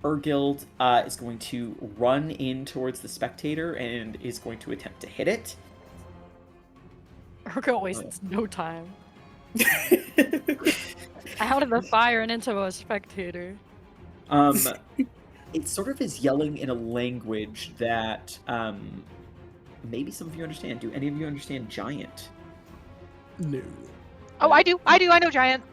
Urgild is going to run in towards the spectator and is going to attempt to hit it. Urgo wastes no time. Out of the fire and into a spectator. It sort of is yelling in a language that maybe some of you understand. Do any of you understand giant? No. Oh, I do. I know giant.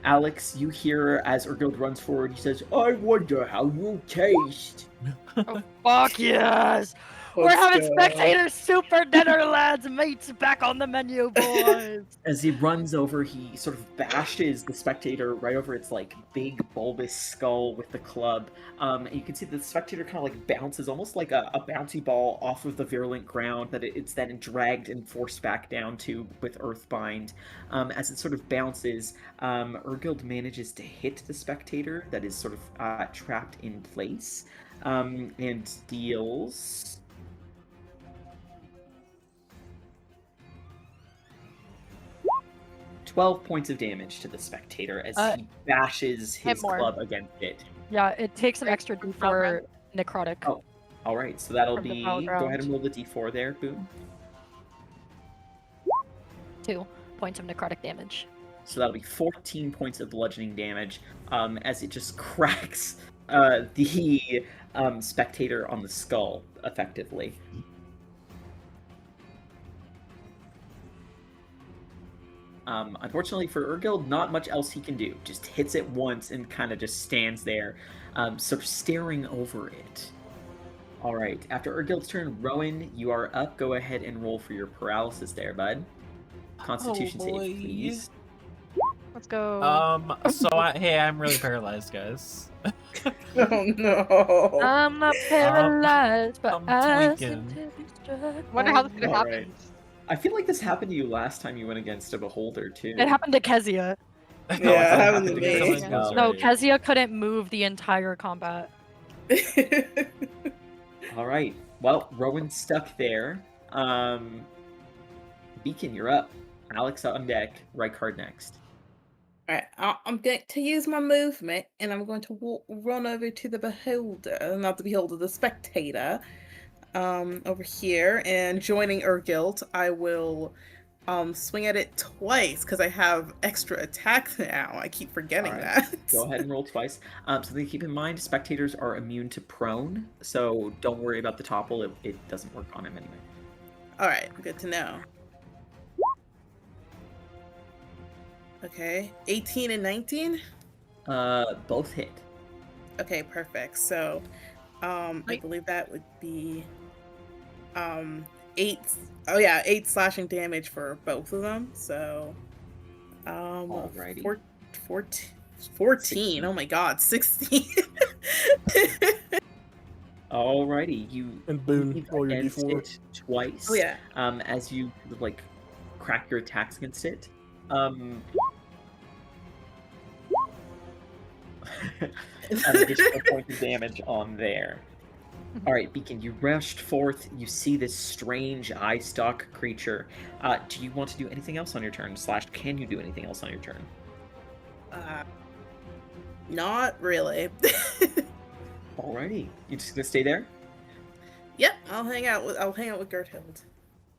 Alex, you hear as Urgild runs forward, he says, I wonder how you taste. Oh, fuck yes! We're Let's having go. spectator super dinner, lads. Meat's back on the menu, boys. As he runs over, he sort of bashes the spectator right over its like big bulbous skull with the club. And you can see the spectator kind of like bounces, almost like a bouncy ball off of the virulent ground that it's then dragged and forced back down to with Earthbind. As it sort of bounces, Urgild manages to hit the spectator that is sort of trapped in place, and deals 12 points of damage to the spectator as he bashes his more. club against it. Yeah, it takes an extra D4 necrotic. Oh, all right. So that'll From the be. power Go ahead ground. and roll the d4 there, Boone. 2 points of necrotic damage. So that'll be 14 points of bludgeoning damage as it just cracks the spectator on the skull effectively. Unfortunately for Urgild, not much else he can do. Just hits it once and kind of just stands there, sort of staring over it. All right, after Urgild's turn, Rowan, you are up. Go ahead and roll for your paralysis there, bud. Constitution save, please. Let's go. Hey, I'm really paralyzed, guys. Oh no. I'm not paralyzed, but I'm I tweaking. seem to be struck Wonder how this by gonna All happen. right. I feel like this happened to you last time you went against a beholder too. It happened to Kezia. No, I Yeah, thought it it happened to to me. someone else. No, Right. Kezia couldn't move the entire combat. All right. Well, Rowan's stuck there. Beacon, you're up. Alex on deck. Rykard next. Alright, I'm going to use my movement and I'm going to run over to the beholder, not the beholder, the spectator, over here, and joining Urgild, I will swing at it twice because I have extra attack now. I keep forgetting Alright. that. Go ahead and roll twice. Something to keep in mind, spectators are immune to prone, so don't worry about the topple. It doesn't work on him anyway. Alright, good to know. Okay, 18 and 19? Both hit. Okay, perfect. So, I Wait. believe that would be 8. Oh yeah, 8 slashing damage for both of them. So, Alrighty. 14. Oh my god, 16. Alrighty, you And Boone, hit roll your against d4. it twice. Oh yeah. As you like crack your attacks against it. An additional point of damage on there. All right, Beacon, you rushed forth. You see this strange eye stalk creature. Do you want to do anything else on your turn? / can you do anything else on your turn? Not really. Alrighty, you just gonna stay there? Yep, I'll hang out with Gerthild.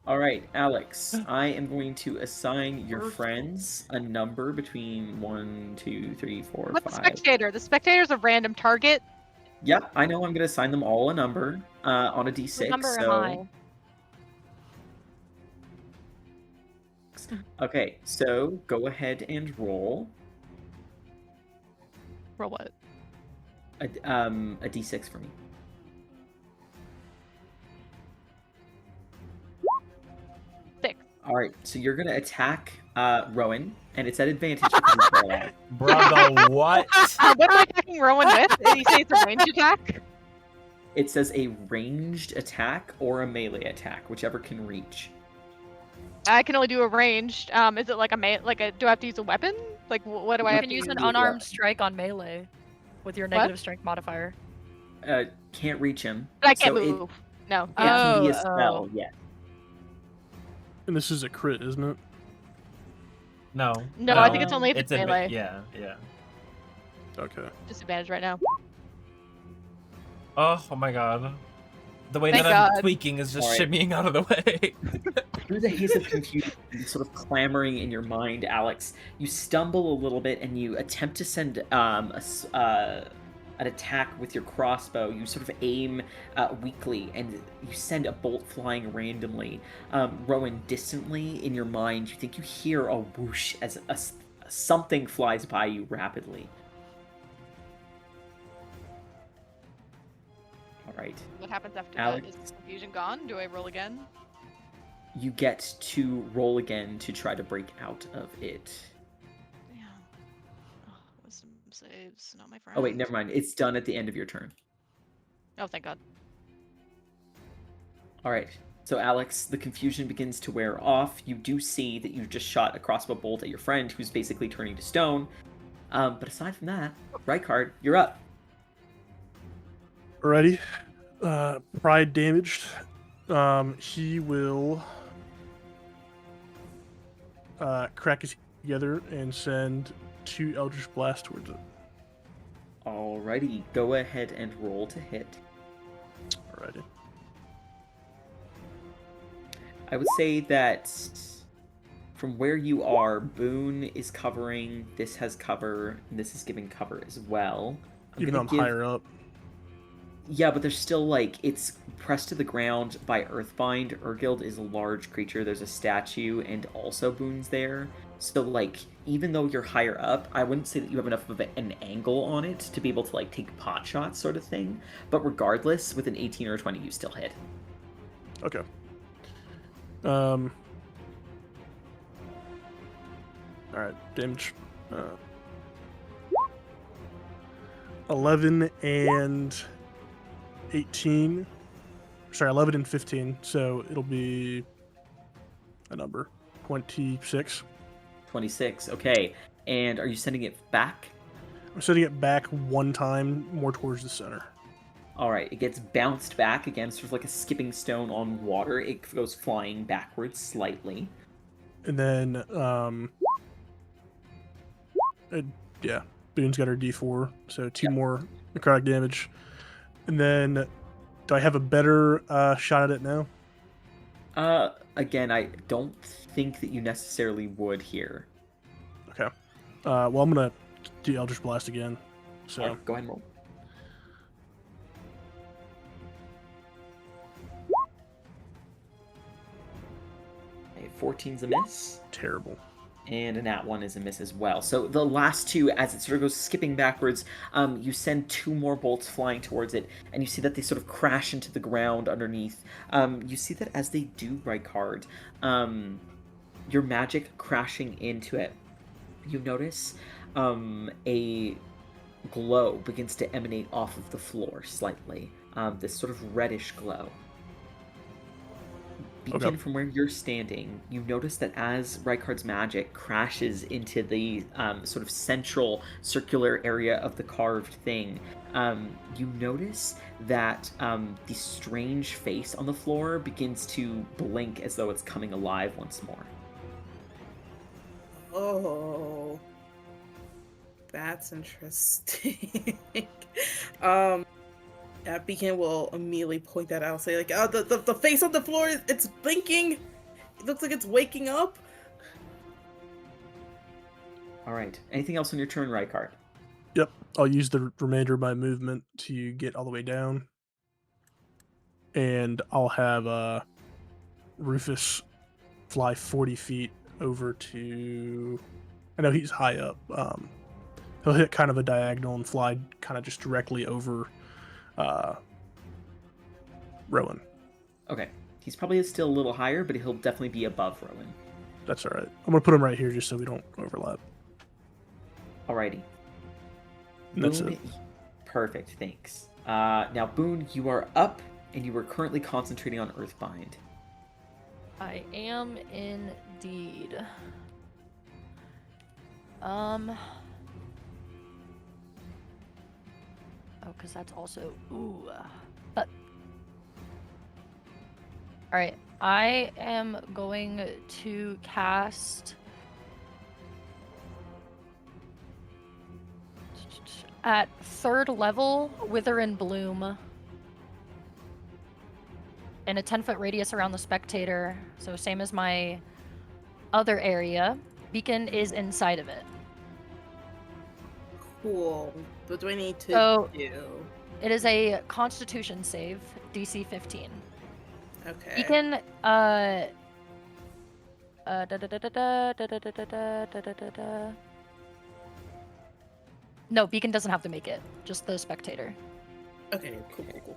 All right, Alex, I am going to assign your friends a number between 1, 2, 3, 4, What's the 5. spectator? The spectator's a random target. Yep, I know. I'm gonna assign them all a number on a d6. What number so... am I? Okay, so go ahead and roll Roll what? a d6 for me. Six. All right, so you're gonna attack Rowan, and it's at advantage. because he's paralyzed. Brother, what? What am I attacking Rowan with? Did you say it's a ranged attack? It says a ranged attack or a melee attack, whichever can reach. I can only do a ranged. Is it like a do I have to use a weapon? Like what do I You have can to use use? an with unarmed weapon. strike on melee with your What? negative strength modifier. Can't reach him. But I can't so move. No. It can be a Oh, spell, yes. And this is a crit, isn't it? No. No, I think it's only if it's it's melee. Yeah, yeah. Okay. Disadvantage right now. Oh my god. The way Thank that I'm God. tweaking is just Alright. shimmying out of the way. Through the haze of confusion, sort of clamoring in your mind, Alex, you stumble a little bit and you attempt to send a an attack with your crossbow. You sort of aim weakly, and you send a bolt flying randomly. Rowan, distantly in your mind, you think you hear a whoosh as something flies by you rapidly. All right. What happens after Alex? that? Is the confusion gone? Do I roll again? You get to roll again to try to break out of it. Damn. Oh, wisdom saves, not my friend. Oh wait, never mind. It's done at the end of your turn. Oh, thank God. All right. So Alex, the confusion begins to wear off. You do see that you just shot a crossbow bolt at your friend, who's basically turning to stone. But aside from that, Rykard, you're up. Alrighty. Pride damaged. He will crack his together and send 2 Eldritch Blasts towards it. Alrighty, go ahead and roll to hit. Alrighty. I would say that from where you are, Boone is covering, this has cover, and this is giving cover as well. Even though I'm higher up. Yeah, but there's still, like, it's pressed to the ground by Earthbind. Urgild is a large creature. There's a statue, and also Boone's there. So, like, even though you're higher up, I wouldn't say that you have enough of an angle on it to be able to, like, take pot shots sort of thing. But regardless, with an 18 or a 20, you still hit. Okay. Alright, damage. 11 and 18. Sorry, 11 and 15. So it'll be a number. 26. 26, okay. And are you sending it back? I'm sending it back one time, more towards the center. Alright, it gets bounced back again, sort of like a skipping stone on water. It goes flying backwards slightly. And then, yeah, Boone's got her D4, so 2 more necrotic damage. And then, do I have a better shot at it now? Again, I don't think that you necessarily would here. Okay. Well, I'm gonna do Eldritch Blast again. So Alright, go ahead and roll. Okay, 14's a miss. terrible. And a nat 1 is a miss as well. So the last 2, as it sort of goes skipping backwards, you send 2 more bolts flying towards it, and you see that they sort of crash into the ground underneath. You see that as they do, Rykard, your magic crashing into it, you notice a glow begins to emanate off of the floor slightly. This sort of reddish glow. Beacon, Okay. from where you're standing, you notice that as Rykard's magic crashes into the sort of central circular area of the carved thing, you notice that the strange face on the floor begins to blink as though it's coming alive once more. Oh, that's interesting. Beacon will immediately point that out, say like, "Oh, the face on the floor, it's blinking. It looks like it's waking up." All right. Anything else on your turn, Rykard? Yep. I'll use the remainder of my movement to get all the way down. And I'll have Rufus fly 40 feet over to... I know he's high up. He'll hit kind of a diagonal and fly kind of just directly over Rowan. Okay. He's probably still a little higher, but he'll definitely be above Rowan. That's all right. I'm going to put him right here just so we don't overlap. Alrighty. And that's Boone, it. Perfect, thanks. Now, Boone, you are up, and you are currently concentrating on Earthbind. I am indeed. Oh, because that's also but all right. I am going to cast at 3rd level Wither and Bloom in a 10-foot radius around the spectator. So same as my other area. Beacon is inside of it. Cool. What do I need to So- do? It is a Constitution save, DC 15. Okay. Beacon, da da da da da da da da da da da da da da. No, Beacon doesn't have to make it. Just the spectator. Okay, cool.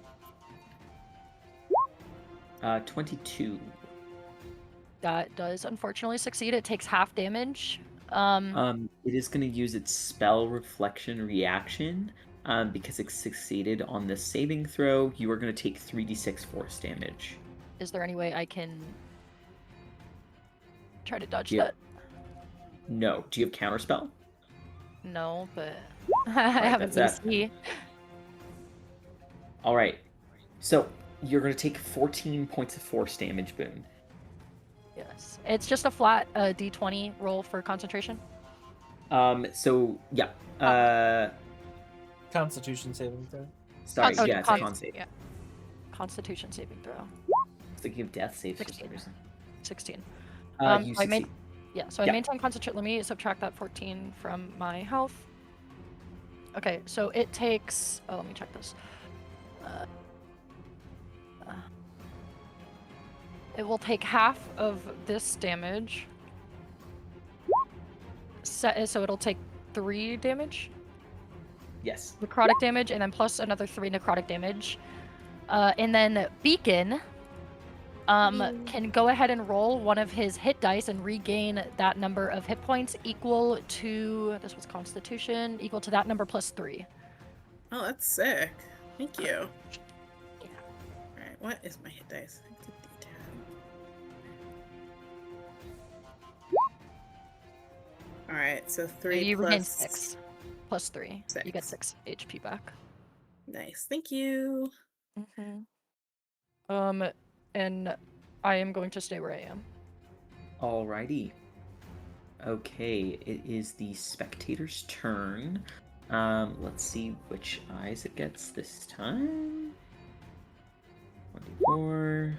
22. That does unfortunately succeed. It takes half damage. It is going to use its spell reflection reaction. Because it succeeded on the saving throw, you are going to take 3d6 force damage. Is there any way I can try to dodge Yeah. that? No. Do you have counterspell? No, but I have an that's that. AC. All right. So you're going to take 14 points of force damage, Boone. Yes. It's just a flat D20 roll for concentration. So yeah. Constitution saving throw. Sorry, Oh, yeah, it's a con save. Yeah. Constitution saving throw. I was thinking of death saves for some 16. reason. 16. You I succeed. Yeah, so I Yeah. maintain concentration. Let me subtract that 14 from my health. Okay, so it takes. Oh, let me check this. It will take half of this damage. So it'll take 3 damage, Yes. necrotic damage, and then plus another 3 necrotic damage. And then Beacon can go ahead and roll one of his hit dice and regain that number of hit points equal to, this was Constitution, equal to that number plus 3. Oh, that's sick. Thank you. Yeah. Alright, what is my hit dice? It's a D10. Alright, so 3 You plus... regain 6 plus 3. You get 6. 6 HP back. Nice, thank you. And I am going to stay where I am. Alrighty. Okay, it is the spectator's turn. Let's see which eyes it gets this time. 24.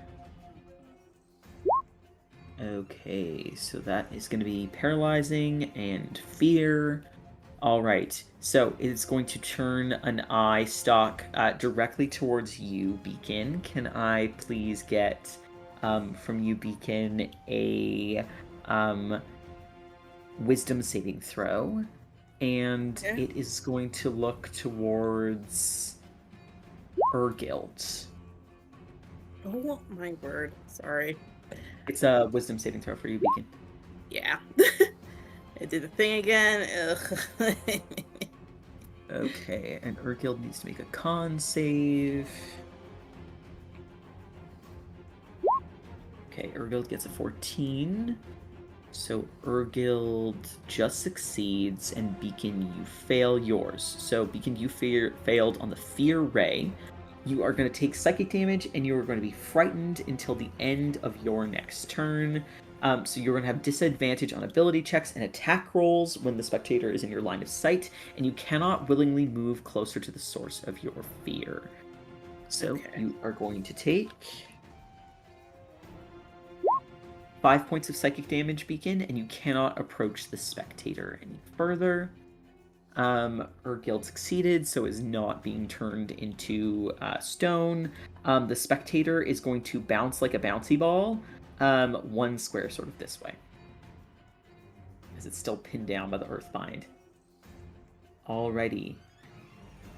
Okay, so that is going to be paralyzing and fear. Alright, so it is going to turn an eye stalk directly towards you, Beacon. Can I please get from you, Beacon, a wisdom saving throw? And Yeah. it is going to look towards Urgild. Oh my word. Sorry. It's a wisdom saving throw for you, Beacon. Yeah. I did the thing again. Ugh. Okay, and Urgild needs to make a con save. Okay, Urgild gets a 14. So Urgild just succeeds, and Beacon, you fail yours. So Beacon, you failed on the Fear Ray. You are going to take psychic damage, and you are going to be frightened until the end of your next turn. So you're going to have disadvantage on ability checks and attack rolls when the spectator is in your line of sight, and you cannot willingly move closer to the source of your fear. So Okay. you are going to take 5 points of psychic damage, Beacon, and you cannot approach the spectator any further. Urgild succeeded, so is not being turned into stone. The spectator is going to bounce like a bouncy ball, 1 square sort of this way, as it's still pinned down by the earth bind. Alrighty.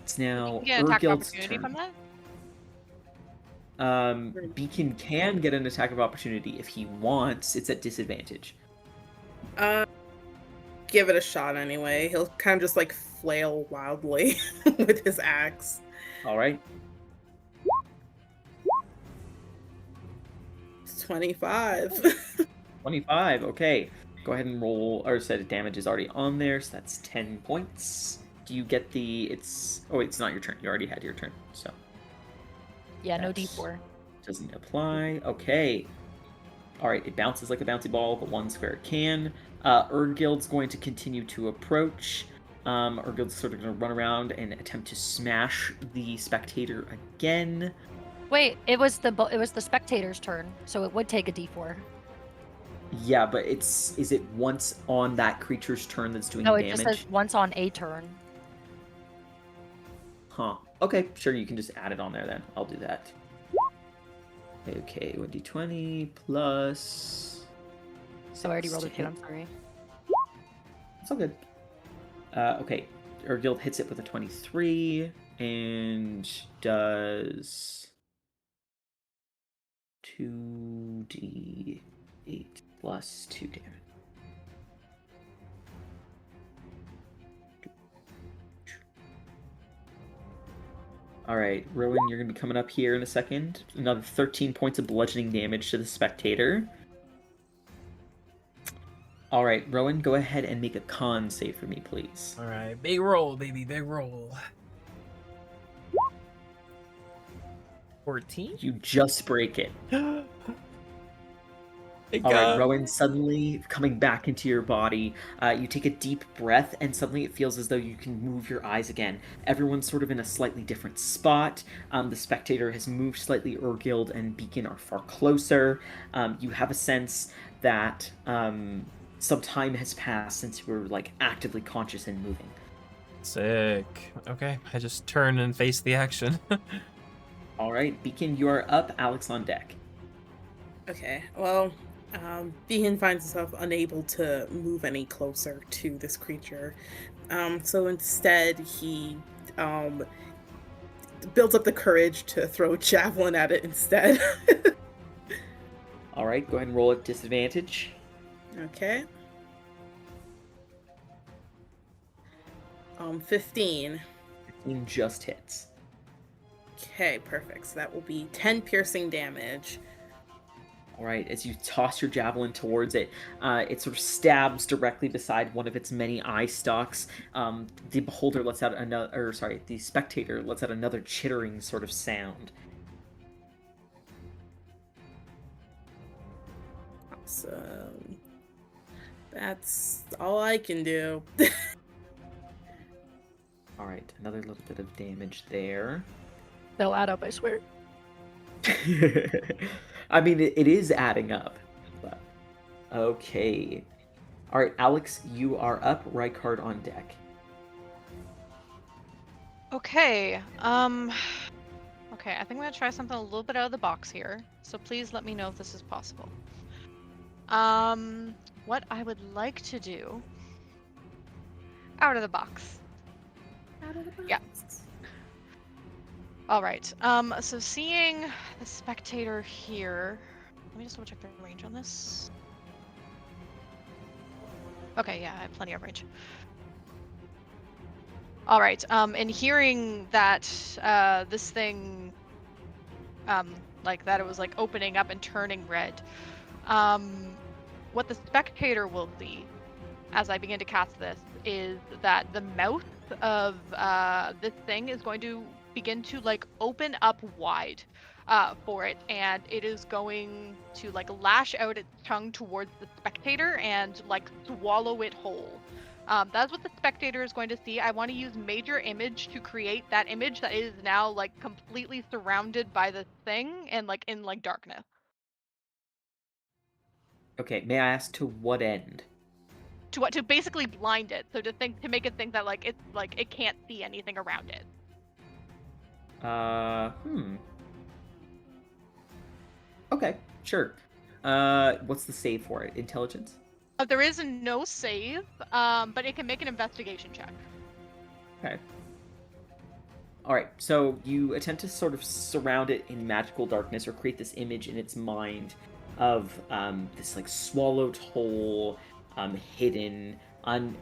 It's now You get an attack of Urgild's opportunity turn. from that? Beacon can get an attack of opportunity if he wants. It's at disadvantage. Give it a shot anyway. He'll kind of just like flail wildly with his axe. All right. It's 25. 25. Okay. Go ahead and roll. Or said damage is already on there, so that's 10 points. Do you get the? It's. Oh, it's not your turn. You already had your turn, so Yeah, no That's- D4. doesn't apply. Okay. All right. It bounces like a bouncy ball, but 1 square can. Urgild's going to continue to approach. Urgild's sort of going to run around and attempt to smash the spectator again. Wait, it was the spectator's turn, so it would take a D4. Yeah, but is it once on that creature's turn that's doing No, it damage? just says once on a turn. Huh. Okay, sure, you can just add it on there then. I'll do that. Okay, 1d20 plus... So I already rolled a 2, hit. I'm sorry. It's all good. Okay, Ergild hits it with a 23 and does 2d8 plus 2 damage. All right, Rowan, you're going to be coming up here in a second. Another 13 points of bludgeoning damage to the spectator. All right, Rowan, go ahead and make a con save for me, please. All right, big roll, baby, big roll. 14. You just break it. Thank All right, God. Rowan, suddenly coming back into your body, you take a deep breath, and suddenly it feels as though you can move your eyes again. Everyone's sort of in a slightly different spot. The spectator has moved slightly. Ergild and Beacon are far closer. You have a sense that some time has passed since you were like actively conscious and moving. Sick. Okay, I just turn and face the action. All right, Beacon, you are up. Alex on deck. Okay, well, Beacon finds himself unable to move any closer to this creature. So instead, he builds up the courage to throw a javelin at it instead. All right, go ahead and roll at disadvantage. Okay. 15. 15 just hits. Okay, perfect. So that will be 10 piercing damage. All right, as you toss your javelin towards it, it sort of stabs directly beside one of its many eye stalks. The beholder lets out the spectator lets out another chittering sort of sound. Awesome. That's all I can do. All right, another little bit of damage there. They'll add up, I swear. I mean, it is adding up. But... Okay. All right, Alex, you are up. Rykard on deck. Okay. Okay, I think I'm gonna try something a little bit out of the box here. So please let me know if this is possible. What I would like to do out of the box. Out of the box. Yeah. All right. So seeing the spectator here, let me just double check the range on this. Okay, yeah, I have plenty of range. All right. And hearing that this thing, like that, it was like opening up and turning red. What the spectator will see as I begin to cast this is that the mouth of this thing is going to begin to like open up wide for it, and it is going to like lash out its tongue towards the spectator and like swallow it whole. That's what the spectator is going to see. I want to use major image to create that image that is now like completely surrounded by this thing and like in like darkness. Okay, may I ask to what end? To basically blind it, so to make it think that like it's like it can't see anything around it. Okay, sure. What's the save for it? Intelligence? There is no save, but it can make an investigation check. Okay. All right, so you attempt to sort of surround it in magical darkness or create this image in its mind of this like swallowed whole, hidden,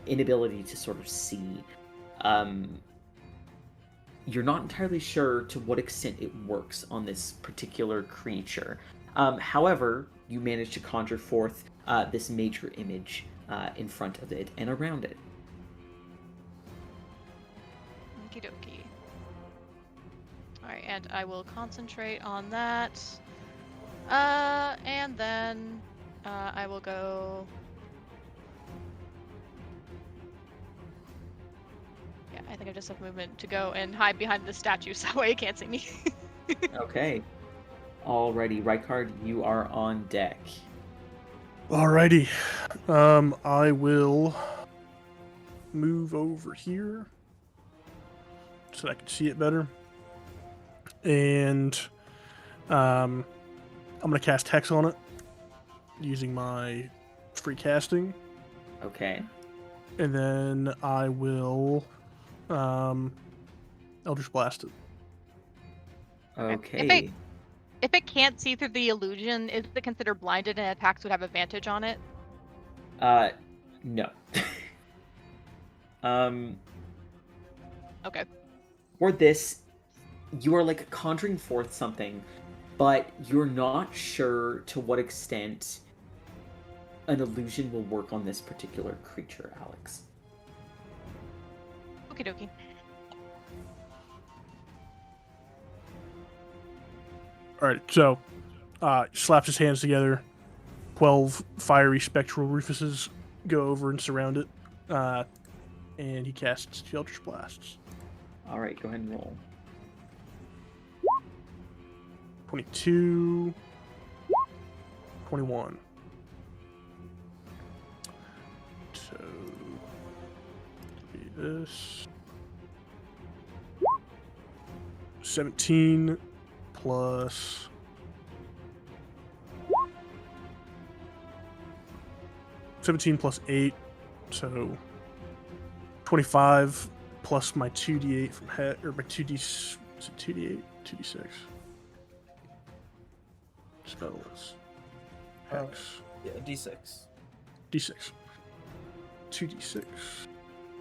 inability to sort of see. You're not entirely sure to what extent it works on this particular creature. However, you manage to conjure forth this major image in front of it and around it. Okie dokie. Alright, and I will concentrate on that. And then I will go... Yeah, I think I just have movement to go and hide behind the statue so that way it can't see me. Okay. Alrighty, Rykard, you are on deck. Alrighty. I will move over here so I can see it better. And I'm gonna cast Hex on it using my free casting, Okay. and then I will Eldritch Blast it. Okay. If it can't see through the illusion, is it considered blinded and attacks would have advantage on it? No. Okay. For this, you are like conjuring forth something, but you're not sure to what extent an illusion will work on this particular creature, Alex. Okie dokie. All right, so slaps his hands together. 12 fiery spectral Rufuses go over and surround it, and he casts two Eldritch Blasts. All right, go ahead and roll. 22, 21. So, be this 17 plus 17 plus 8, so 25 plus my 2d8 from head, or my 2d, is it 2d8, 2d6. Spells. Hex. Yeah, D6. D6. 2d6.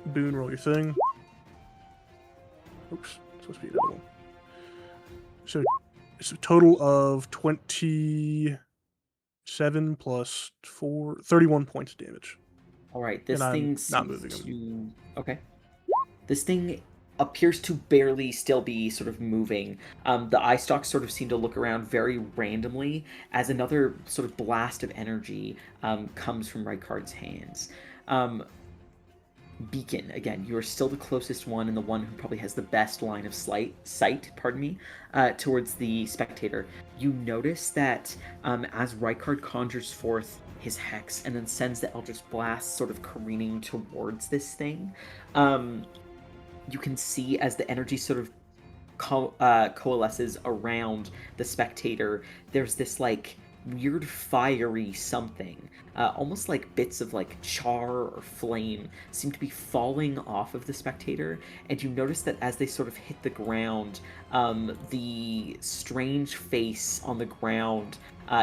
Boone, roll your thing. Oops, supposed to be another one. So it's a total of 27 plus 4, 31 points of damage. All right, this And I'm thing not seems moving to... Okay. This thing appears to barely still be sort of moving. The eye stalks sort of seem to look around very randomly as another sort of blast of energy comes from Rykard's hands. Beacon, again, you are still the closest one and the one who probably has the best line of sight, towards the spectator. You notice that as Rykard conjures forth his hex and then sends the Eldritch Blast sort of careening towards this thing, you can see as the energy sort of coalesces around the spectator, there's this like weird fiery something, almost like bits of like char or flame seem to be falling off of the spectator, and you notice that as they sort of hit the ground, the strange face on the ground,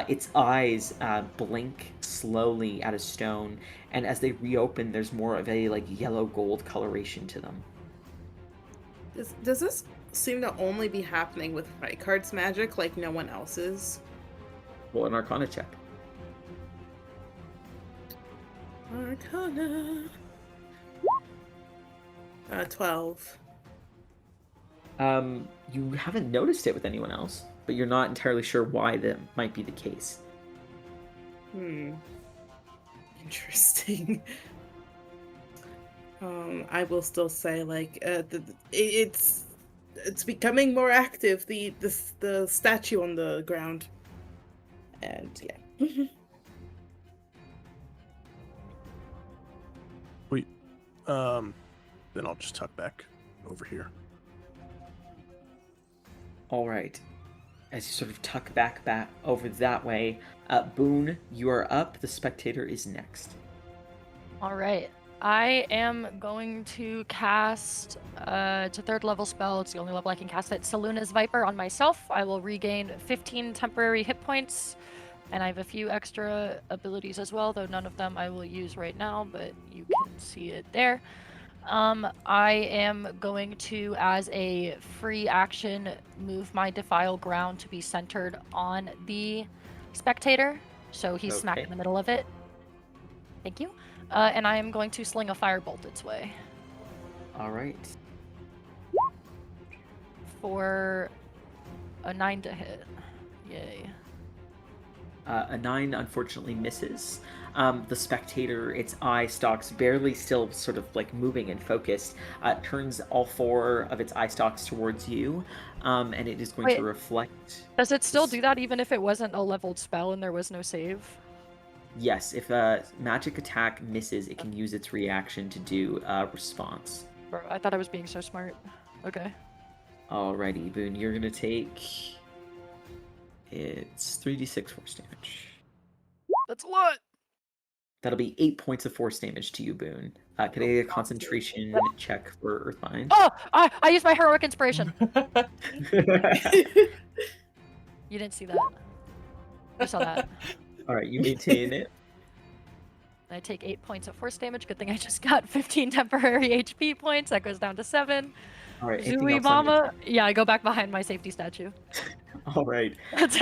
its eyes blink slowly at a stone, and as they reopen, there's more of a like yellow gold coloration to them. Does this seem to only be happening with Rykard's magic, like no one else's? Roll an Arcana check. Arcana. 12. You haven't noticed it with anyone else, but you're not entirely sure why that might be the case. Interesting. I will still say, like, it's becoming more active. The statue on the ground, and yeah. Wait, then I'll just tuck back over here. All right. As you sort of tuck back over that way, Boone, you are up. The spectator is next. All right. I am going to cast, it's a 3rd level spell. It's the only level I can cast it. Saluna's Viper on myself. I will regain 15 temporary hit points. And I have a few extra abilities as well, though none of them I will use right now, but you can see it there. I am going to, as a free action, move my Defile Ground to be centered on the spectator. So he's smack in the middle of it. Thank you. And I am going to sling a firebolt its way. All right. For a 9 to hit. Yay. A 9 unfortunately misses. The spectator, its eye stalks barely still sort of like moving and focused, turns all 4 of its eye stalks towards you, and it is going to reflect. Does it still do that even if it wasn't a leveled spell and there was no save? Yes, if a magic attack misses, it can use its reaction to do a response. Bro, I thought I was being so smart. Okay. Alrighty, Boone, you're gonna take. It's 3d6 force damage. That's a lot. That'll be 8 points of force damage to you, Boone. Can I get a concentration check for Earthbind? Oh, I used my heroic inspiration. You didn't see that. You saw that. Alright, you maintain it. I take 8 points of force damage. Good thing I just got 15 temporary HP points. That goes down to 7. Alright, anything Zooey else on your Mama. Yeah, I go back behind my safety statue. Alright. That's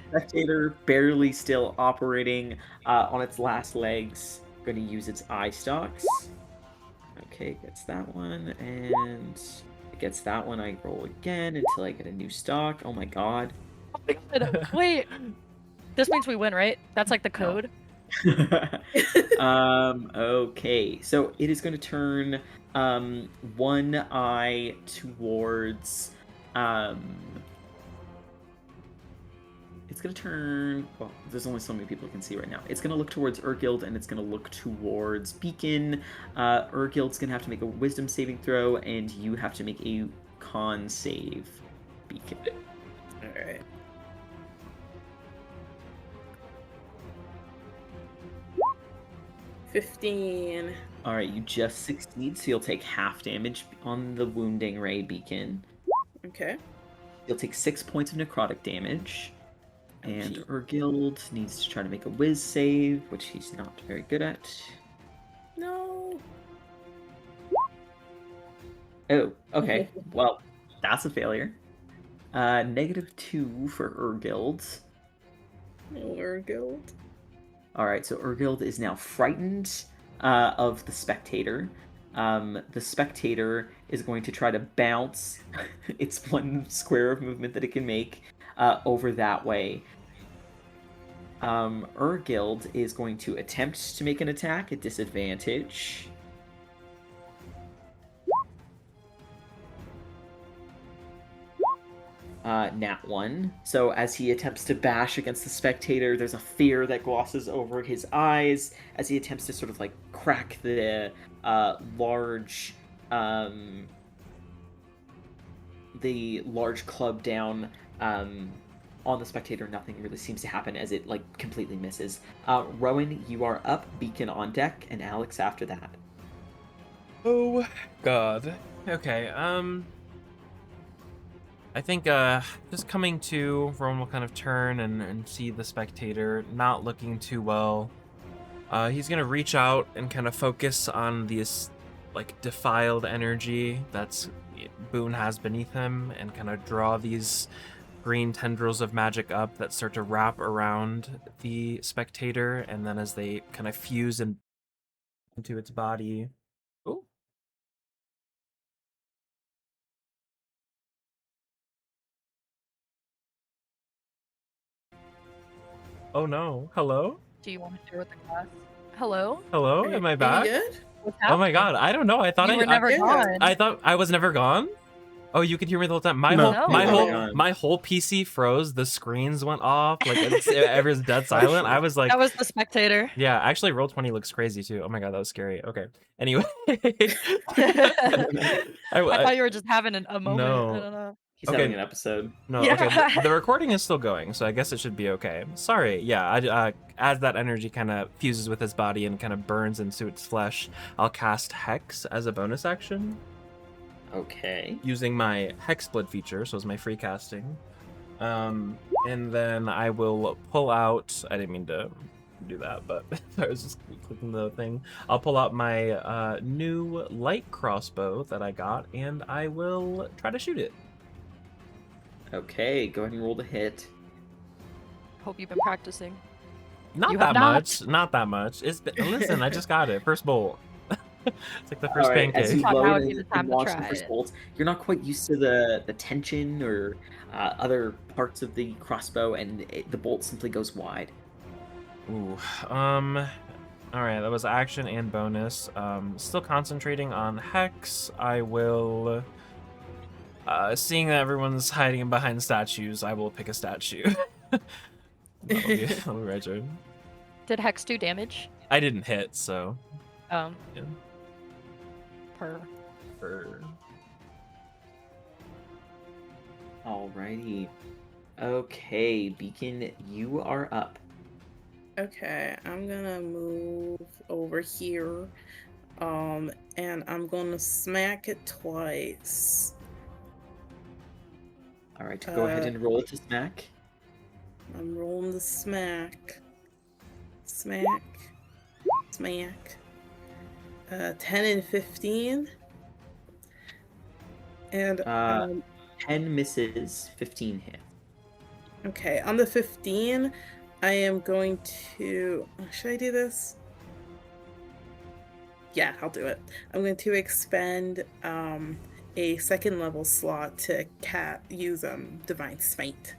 Spectator barely still operating on its last legs. Going to use its eye stalks. Okay, gets that one, and it gets that one. I roll again until I get a new stock. Oh my god. Wait. This means we win, right? That's like the code. Okay, so it is going to turn one eye towards it's going to turn, well, there's only so many people who can see right now. It's going to look towards Urgild, and it's going to look towards Beacon. Urgild's going to have to make a wisdom saving throw, and you have to make a con save, Beacon. Alright. $15. Alright, you just succeed, so you'll take half damage on the wounding ray, Beacon. Okay. You'll take 6 points of necrotic damage. And Urgild needs to try to make a whiz save, which he's not very good at. No. Oh, okay. Well, that's a failure. -2 for Urgild. Urgild. Alright, so Urgild is now frightened of the Spectator. The Spectator is going to try to bounce its one square of movement that it can make over that way. Urgild is going to attempt to make an attack at disadvantage. Nat 1. So as he attempts to bash against the Spectator, there's a fear that glosses over his eyes as he attempts to sort of like crack the large club down on the Spectator. Nothing really seems to happen as it like completely misses. Rowan, you are up, Beacon on deck, and Alex after that. Oh god. Okay, I think just coming to, Rowan will kind of turn and see the Spectator not looking too well. He's gonna reach out and kind of focus on this like defiled energy that's Boone has beneath him, and kind of draw these green tendrils of magic up that start to wrap around the Spectator, and then as they kind of fuse into its body. Oh. Oh no. Hello? Do you want to share with the class? Hello? Hello? Am I back? Good? What's Oh my god, I don't know. I thought You were never gone. I thought I was never gone. Oh, you could hear me the whole time. My No. whole No. my whole PC froze. The screens went off. Like everyone's dead silent. I was like, That was the Spectator. yeah. Actually, Roll20 looks crazy too. Oh my god, that was scary. Okay. Anyway, I thought you were just having a moment. No. I don't know. He's Okay. having an episode. no. Yeah. Okay. The recording is still going, so I guess it should be okay. Sorry. Yeah. As that energy kind of fuses with his body and kind of burns into its flesh, I'll cast Hex as a bonus action, Okay. using my Hexblade feature, so it's my free casting. And then I will pull out. I didn't mean to do that, but I was just clicking the thing. I'll pull out my new light crossbow that I got, and I will try to shoot it. Okay, go ahead and roll the hit. Hope you've been practicing. Not You that have not? much. Not that much. Listen, I just got it. First bolt. It's like the first Alright, as you Thought load now would and, be the and time to launch the try first it. bolts, you're not quite used to the tension or other parts of the crossbow, and the bolt simply goes wide. Ooh. All right, that was action and bonus. Still concentrating on Hex. I will. Seeing that everyone's hiding behind statues, I will pick a statue. That'll be right, Jordan. Did Hex do damage? I didn't hit, so. Um. Yeah. Per. Alrighty. Okay, Beacon, you are up. Okay, I'm gonna move over here. And I'm gonna smack it twice. Alright, go ahead Uh, and roll to smack. I'm rolling the smack. Smack. Smack. 10 and 15. And Uh, 10 misses, 15 hit. okay, on the 15, I am going to. Should I do this? Yeah, I'll do it. I'm going to expend a second level slot to use Divine Smite.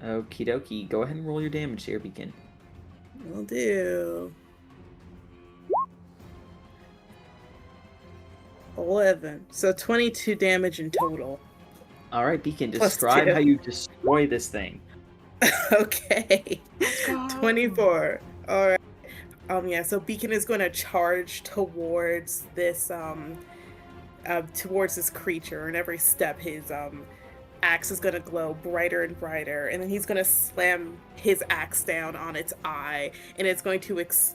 Okie dokie. Go ahead and roll your damage here, Beacon. Will do. 11. So 22 damage in total. Alright, Beacon, Plus describe 2. how you destroy this thing. Okay. Let's go. 24. Alright. Yeah, so Beacon is going to charge towards this creature, and every step his axe is going to glow brighter and brighter, and then he's going to slam his axe down on its eye, and it's going to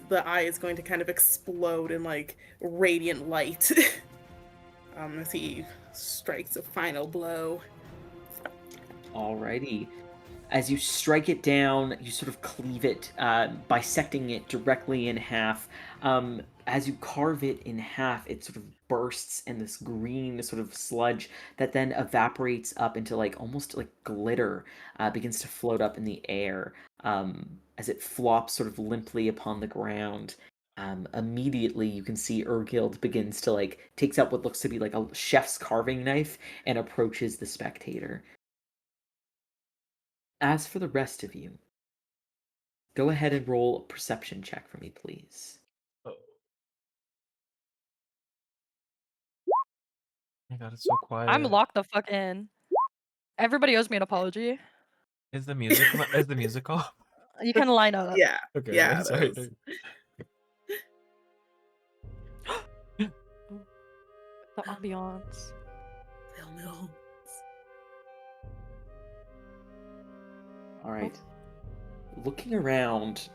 the eye is going to kind of explode in like radiant light as he strikes a final blow. Alrighty. As you strike it down, you sort of cleave it, bisecting it directly in half. As you carve it in half, it sort of bursts in this green sort of sludge that then evaporates up into like almost like glitter, begins to float up in the air as it flops sort of limply upon the ground. Immediately, you can see Urgild begins to like takes out what looks to be like a chef's carving knife and approaches the spectator. As for the rest of you, go ahead and roll a perception check for me, please. Oh my god, it's so quiet. I'm locked the fuck in. Everybody owes me an apology. Is the music off? You can line up. Yeah. Okay, Yeah, it sorry. is. The ambiance. They'll know. All right. Looking around,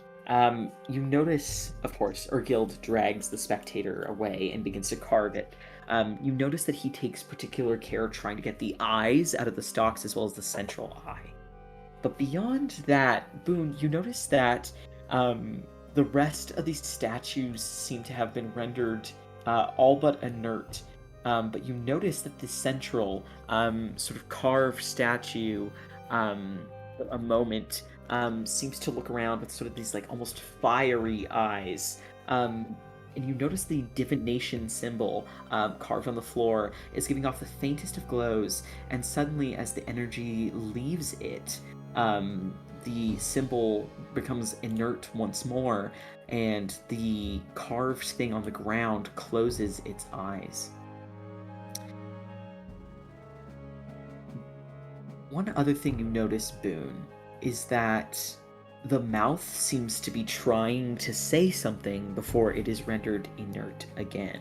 you notice, of course, Urgild drags the spectator away and begins to carve it. You notice that he takes particular care trying to get the eyes out of the stalks as well as the central eye. But beyond that, Boone, you notice that the rest of these statues seem to have been rendered all but inert. But you notice that the central sort of carved statue, a moment, seems to look around with sort of these like almost fiery eyes. And you notice the divination symbol carved on the floor is giving off the faintest of glows, and suddenly as the energy leaves it, the symbol becomes inert once more, and the carved thing on the ground closes its eyes. One other thing you notice, Boone, is that the mouth seems to be trying to say something before it is rendered inert again.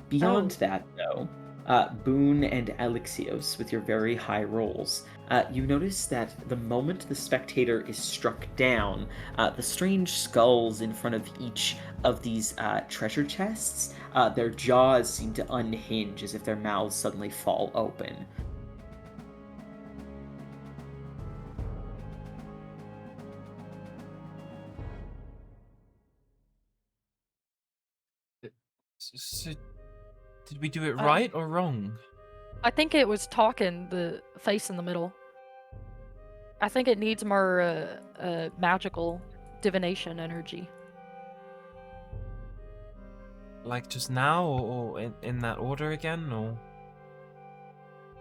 Beyond that, though, Boone and Alexios, with your very high rolls, you notice that the moment the spectator is struck down, the strange skulls in front of each of these treasure chests, their jaws seem to unhinge as if their mouths suddenly fall open. So, did we do it right or wrong? I think it was talking the face in the middle. I think it needs more magical divination energy. Like just now, or in that order again, or?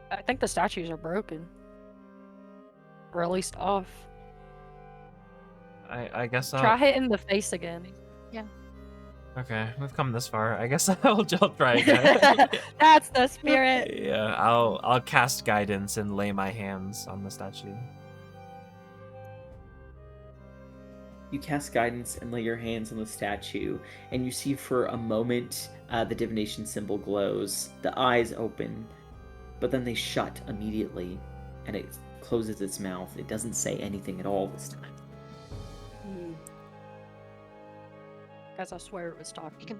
I think the statues are broken. Or at least off. I guess Try hitting the face again. Okay, we've come this far. I guess I'll try again. That's the spirit. Yeah, I'll cast guidance and lay my hands on the statue. You cast guidance and lay your hands on the statue, and you see for a moment the divination symbol glows, the eyes open, but then they shut immediately, and it closes its mouth. It doesn't say anything at all this time. Hmm. Guys, I swear it was talking. You can.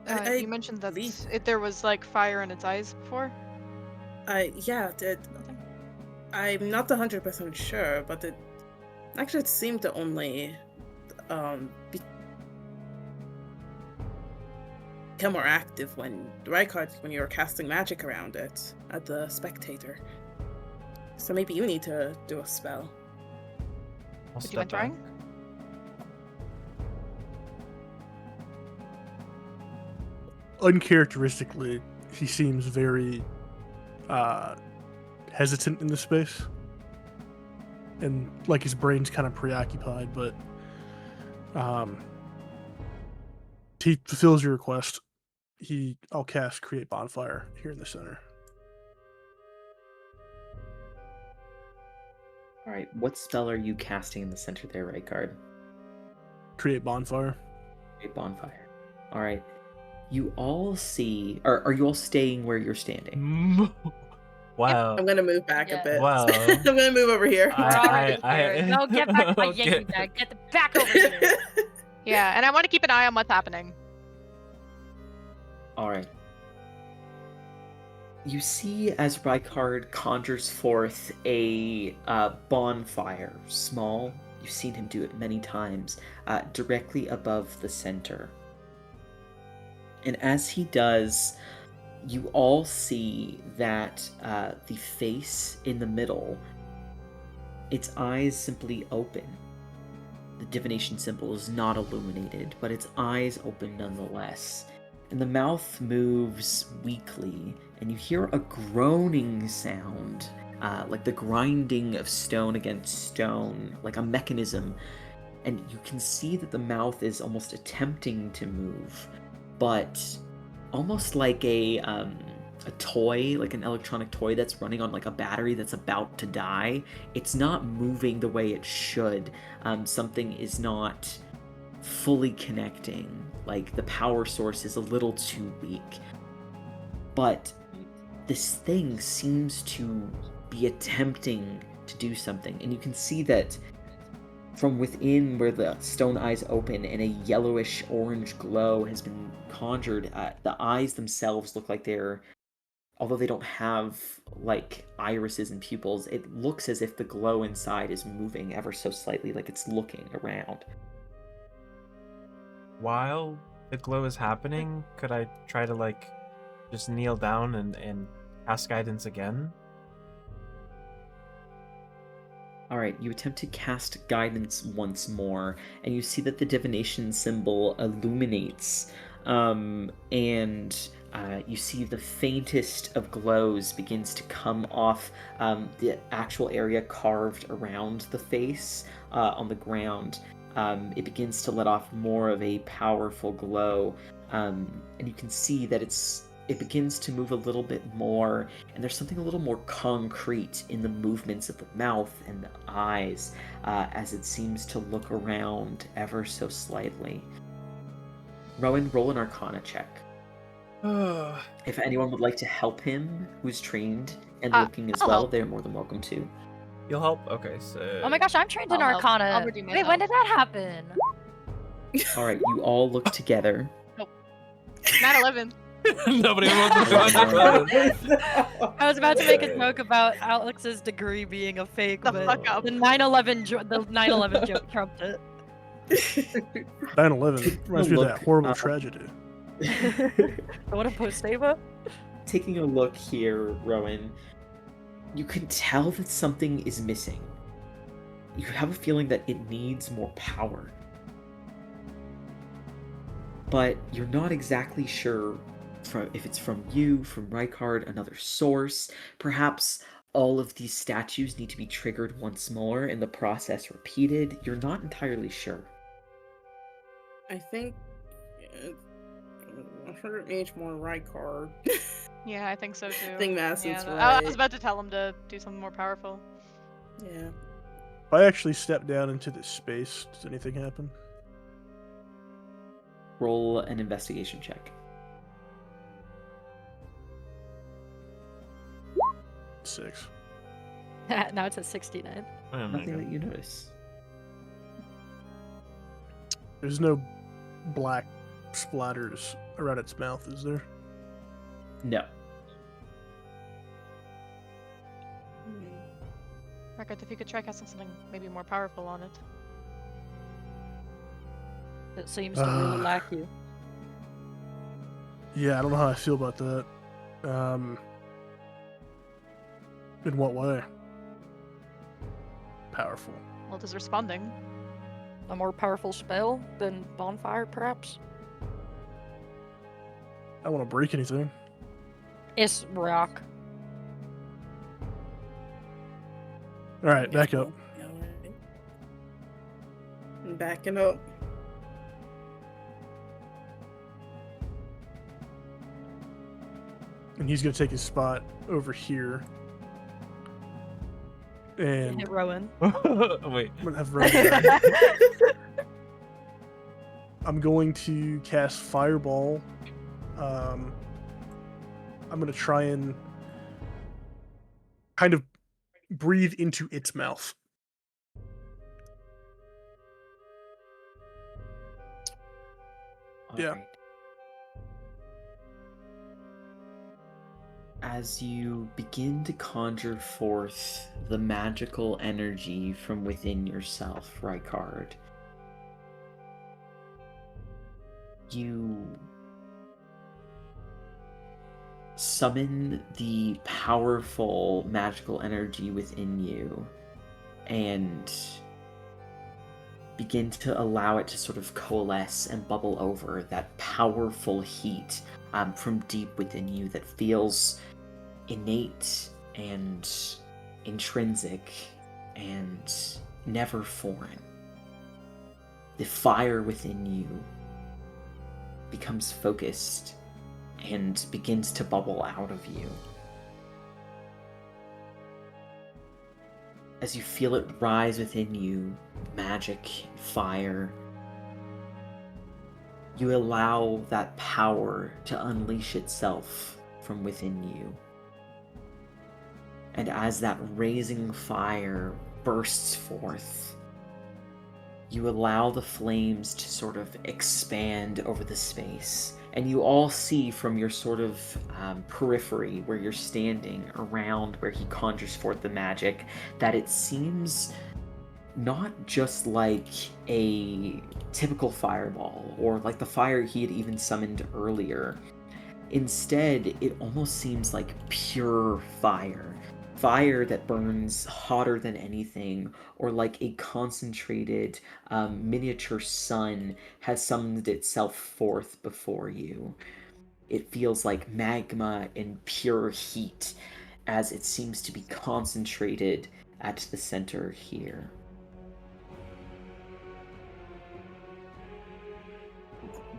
I You mentioned that believe- there was like fire in its eyes before. Yeah, I'm not 100% sure, but it seemed to only become more active when you were casting magic around it at the spectator. So maybe you need to do a spell. I'll Would you mind step back. trying? Uncharacteristically, he seems very hesitant in this space, and like his brain's kind of preoccupied. But he fulfills your request. I'll cast Create Bonfire here in the center. All right, what spell are you casting in the center there, Rykard? Create Bonfire. Great bonfire. All right. You all see. Are you all staying where you're standing? Wow. I'm gonna move back Yeah. a bit. Wow. I'm gonna move over here. We're already here. No, get back to my Okay. Yankee bag. Get the back over here. Yeah, and I want to keep an eye on what's happening. All right. You see as Rykard conjures forth a bonfire, small. You've seen him do it many times, directly above the center. And as he does, you all see that the face in the middle, its eyes simply open. The divination symbol is not illuminated, but its eyes open nonetheless. And the mouth moves weakly, and you hear a groaning sound, like the grinding of stone against stone, like a mechanism. And you can see that the mouth is almost attempting to move, but almost like a toy, like an electronic toy that's running on like a battery that's about to die. It's not moving the way it should. Something is not fully connecting. Like the power source is a little too weak. But this thing seems to be attempting to do something, and you can see that from within where the stone eyes open and a yellowish orange glow has been conjured, the eyes themselves look like they're, although they don't have like irises and pupils, it looks as if the glow inside is moving ever so slightly, like it's looking around. While the glow is happening, could I try to like just kneel down and cast guidance again? Alright, you attempt to cast guidance once more, and you see that the divination symbol illuminates, and you see the faintest of glows begins to come off the actual area carved around the face on the ground. It begins to let off more of a powerful glow, and you can see that it begins to move a little bit more, and there's something a little more concrete in the movements of the mouth and the eyes as it seems to look around ever so slightly. Rowan, roll an Arcana check. If anyone would like to help him, who's trained and looking as I'll well, help. they're more than welcome to. You'll help? Okay, so... Oh my gosh, I'm trained in I'll help. Arcana. I'll redeem Wait, when myself. did that happen? Alright, you all look together. Not 11. Nobody wants to go. I was about to make a joke about Alex's degree being a fake, The but fuck up. the 9/11 joke trumped it. 9/11 reminds me of that Look, horrible tragedy. What a post-Ava? Taking a look here, Rowan, you can tell that something is missing. You have a feeling that it needs more power. But you're not exactly sure if it's from you, from Rykard, another source. Perhaps all of these statues need to be triggered once more and the process repeated. You're not entirely sure. I think I heard it needs more Rykard. Yeah, I think so too. I think Madison's yeah, right. I was about to tell him to do something more powerful. Yeah. If I actually step down into this space, does anything happen? Roll an investigation check. 6. Now it's at 69. Oh my Nothing God. that you notice. There's no black splatters around its mouth, is there? No. Record, if you could try casting something maybe more powerful on it. It seems to really like you. Yeah, I don't know how I feel about that. In what way? Powerful. Well, it is responding. A more powerful spell than bonfire, perhaps? I don't want to break anything. It's rock. All right, back up. Yeah, alright. I'm backing up. And he's gonna take his spot over here. And Hit Rowan. Wait. I'm gonna have Rowan. I'm going to cast Fireball. I'm gonna try and kind of breathe into its mouth. Yeah. Alright. As you begin to conjure forth the magical energy from within yourself, Rykard, you summon the powerful magical energy within you and begin to allow it to sort of coalesce and bubble over, that powerful heat from deep within you that feels innate and intrinsic and never foreign. The fire within you becomes focused and begins to bubble out of you. As you feel it rise within you, magic, fire, you allow that power to unleash itself from within you. And as that raising fire bursts forth, you allow the flames to sort of expand over the space. And you all see from your sort of periphery where you're standing around where he conjures forth the magic that it seems not just like a typical fireball or like the fire he had even summoned earlier. Instead, it almost seems like pure fire. Fire that burns hotter than anything, or like a concentrated miniature sun has summoned itself forth before you. It feels like magma in pure heat as it seems to be concentrated at the center here.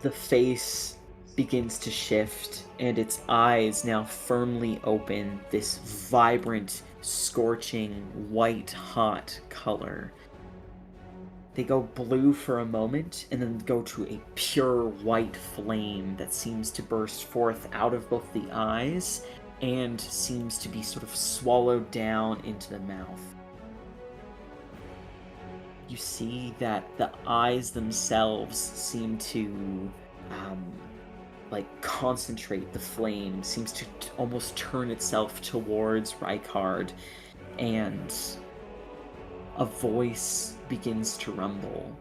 The face begins to shift, and its eyes now firmly open, this vibrant, scorching, white-hot color. They go blue for a moment, and then go to a pure white flame that seems to burst forth out of both the eyes, and seems to be sort of swallowed down into the mouth. You see that the eyes themselves seem to concentrate. The flame seems to almost turn itself towards Rykard, and a voice begins to rumble.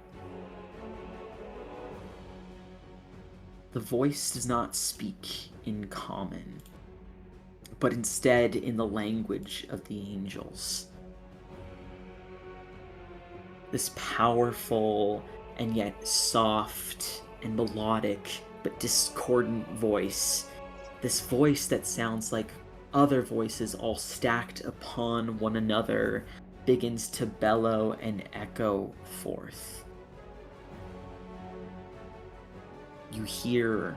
The voice does not speak in common, but instead in the language of the angels. This powerful and yet soft and melodic but discordant voice. This voice that sounds like other voices all stacked upon one another begins to bellow and echo forth. You hear,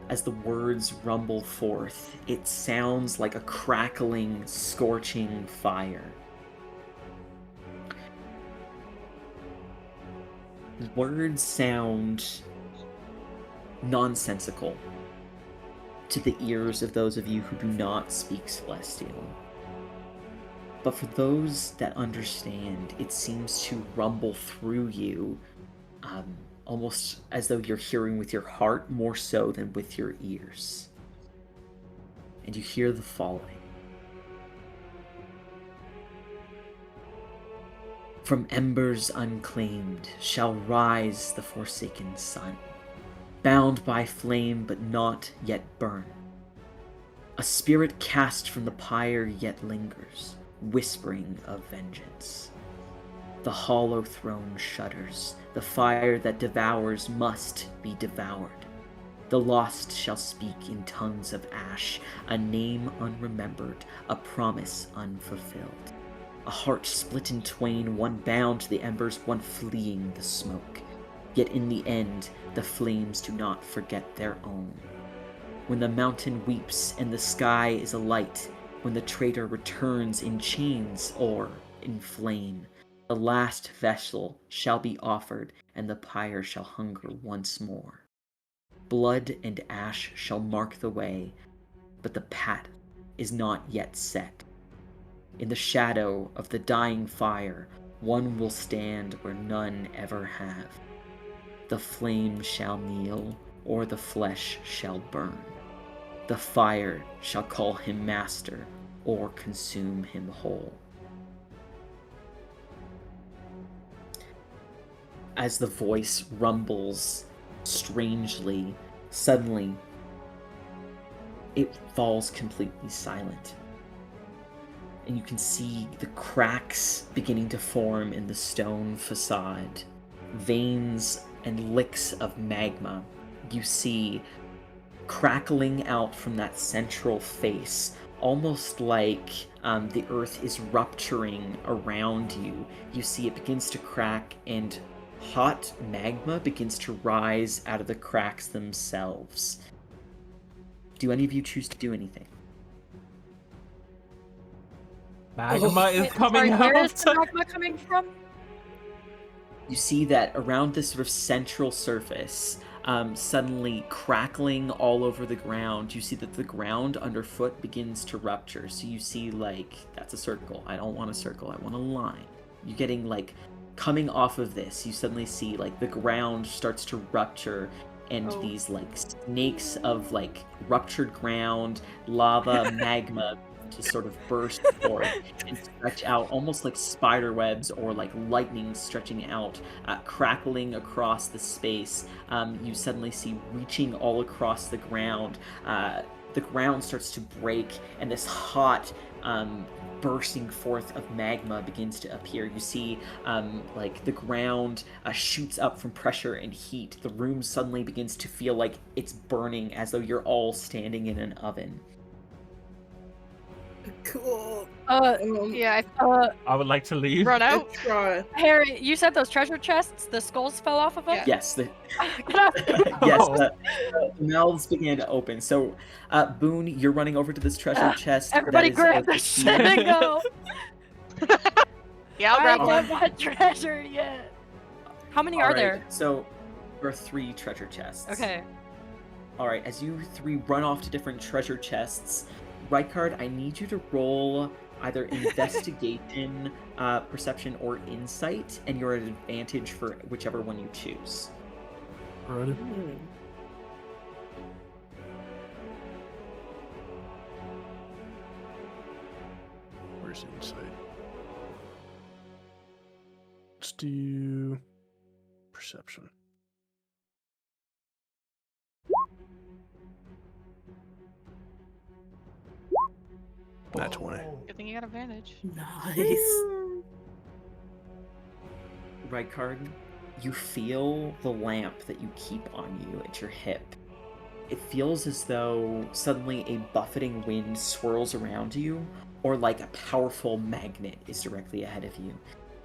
as the words rumble forth, it sounds like a crackling, scorching fire. The words sound nonsensical to the ears of those of you who do not speak Celestial. But for those that understand, it seems to rumble through you, almost as though you're hearing with your heart more so than with your ears. And you hear the following. From embers unclaimed shall rise the forsaken sun, bound by flame but not yet burn. A spirit cast from the pyre yet lingers, whispering of vengeance. The hollow throne shudders, the fire that devours must be devoured. The lost shall speak in tongues of ash, a name unremembered, a promise unfulfilled. A heart split in twain, one bound to the embers, one fleeing the smoke. Yet in the end, the flames do not forget their own. When the mountain weeps and the sky is alight, when the traitor returns in chains or in flame, the last vessel shall be offered, and the pyre shall hunger once more. Blood and ash shall mark the way, but the path is not yet set. In the shadow of the dying fire, one will stand where none ever have. The flame shall kneel, or the flesh shall burn. The fire shall call him master, or consume him whole. As the voice rumbles strangely, suddenly it falls completely silent. And you can see the cracks beginning to form in the stone facade. Veins and licks of magma you see crackling out from that central face, almost like the earth is rupturing around you. You see it begins to crack, and hot magma begins to rise out of the cracks themselves. Do any of you choose to do anything? Magma is Wait, coming sorry, where out. is the magma coming from? You see that around this sort of central surface, suddenly crackling all over the ground, you see that the ground underfoot begins to rupture. So you see, like, that's a circle. I don't want a circle, I want a line. You're getting, like, coming off of this, you suddenly see, like, the ground starts to rupture, and these, like, snakes of, like, ruptured ground, lava, magma, to sort of burst forth and stretch out almost like spider webs or like lightning stretching out, crackling across the space. You suddenly see reaching all across the ground starts to break, and this hot bursting forth of magma begins to appear. You see like the ground shoots up from pressure and heat. The room suddenly begins to feel like it's burning, as though you're all standing in an oven. Cool. Yeah, I would like to leave. run out. Let's try. Harry, you said those treasure chests, the skulls fell off of them? Yeah. Yes, Get Oh. the mouths began to open. So, Boone, you're running over to this treasure chest. Everybody that is grab open. their shit and go. Yeah, I'll I grab ain't one. got my treasure yet. How many All are right, there? So, there are 3 treasure chests. Okay. All right, as you 3 run off to different treasure chests, Rykard, I need you to roll either investigation, perception, or insight, and you're at an advantage for whichever one you choose. Alrighty. Where's insight? Let's do perception. Nat 20. Good thing you got advantage. Nice. Rykard, you feel the lamp that you keep on you at your hip. It feels as though suddenly a buffeting wind swirls around you, or like a powerful magnet is directly ahead of you.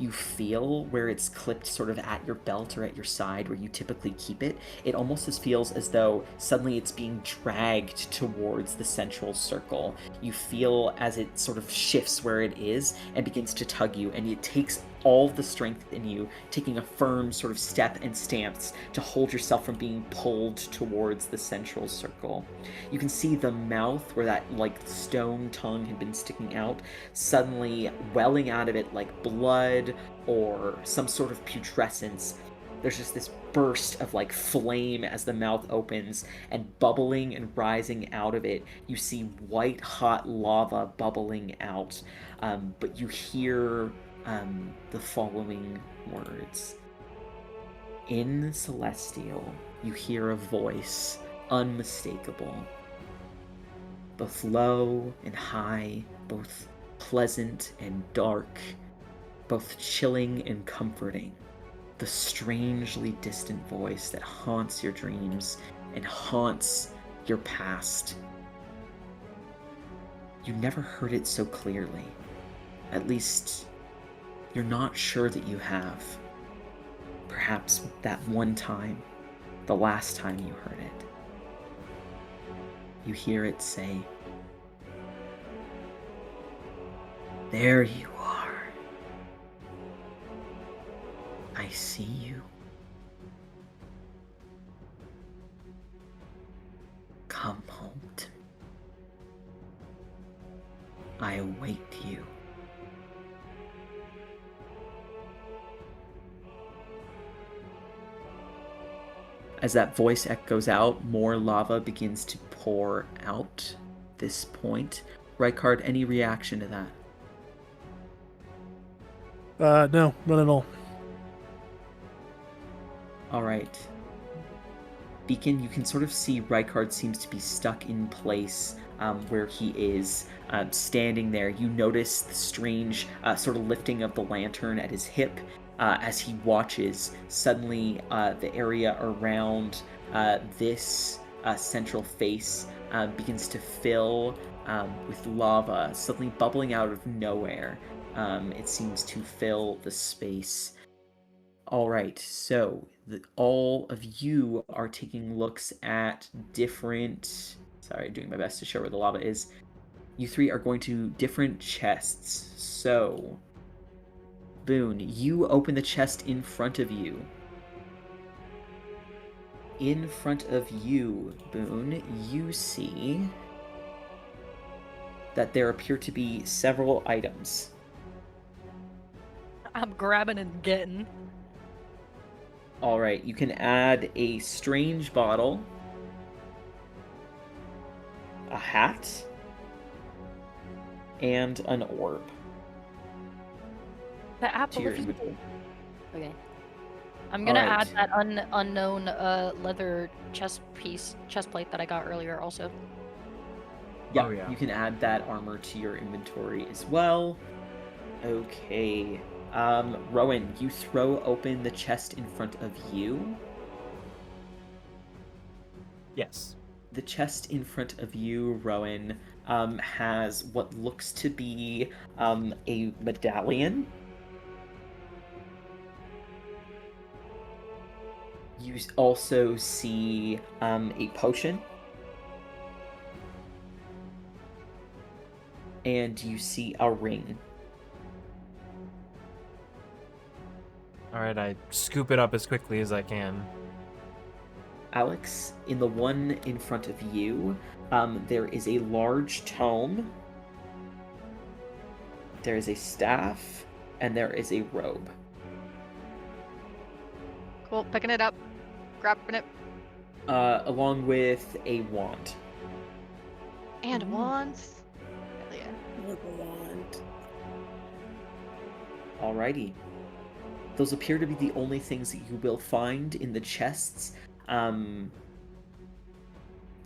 You feel where it's clipped sort of at your belt or at your side where you typically keep it. It almost just feels as though suddenly it's being dragged towards the central circle. You feel as it sort of shifts where it is and begins to tug you, and it takes all the strength in you, taking a firm sort of step and stance to hold yourself from being pulled towards the central circle. You can see the mouth where that like stone tongue had been sticking out, suddenly welling out of it like blood or some sort of putrescence. There's just this burst of like flame as the mouth opens, and bubbling and rising out of it, you see white hot lava bubbling out. But you hear the following words. In Celestial, you hear a voice, unmistakable, both low and high, both pleasant and dark, both chilling and comforting. The strangely distant voice that haunts your dreams and haunts your past. You never heard it so clearly. At least, you're not sure that you have. Perhaps that one time, the last time you heard it. You hear it say, "There you are. I see you. Come home to me. I await you." As that voice echoes out, more lava begins to pour out this point. Rykard, any reaction to that? No, none at all. Alright. Beacon, you can sort of see Rykard seems to be stuck in place where he is standing there. You notice the strange sort of lifting of the lantern at his hip as he watches. Suddenly, the area around this central face begins to fill with lava, suddenly bubbling out of nowhere. It seems to fill the space. All right, so all of you are taking looks at different... Sorry, doing my best to show where the lava is. You three are going to different chests. So, Boone, you open the chest in front of you. In front of you, Boone, you see that there appear to be several items. I'm grabbing and getting. All right, you can add a strange bottle, a hat, and an orb The to apple. your inventory. Okay. I'm gonna add Alright. that unknown leather chest plate that I got earlier also. Yeah, Oh, yeah. you can add that armor to your inventory as well. Okay. Rowan, you throw open the chest in front of you. Yes. The chest in front of you, Rowan, has what looks to be a medallion. You also see a potion. And you see a ring. All right, I scoop it up as quickly as I can. Alex, in the one in front of you, there is a large tome, there is a staff, and there is a robe. Cool. Picking it up. Grabbing it. Along with a wand. And Ooh. wands. Hell yeah. What a wand. Alrighty. Those appear to be the only things that you will find in the chests.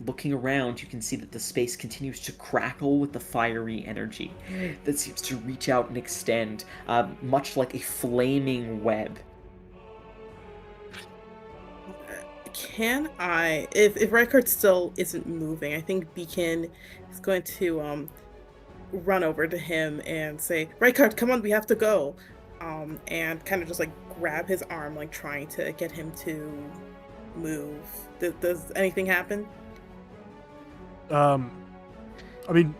Looking around, you can see that the space continues to crackle with the fiery energy that seems to reach out and extend, much like a flaming web. Can I, if Rykard still isn't moving, I think Beacon is going to run over to him and say, "Rykard, come on, we have to go." And kind of just like grab his arm, like trying to get him to move. Does anything happen? I mean,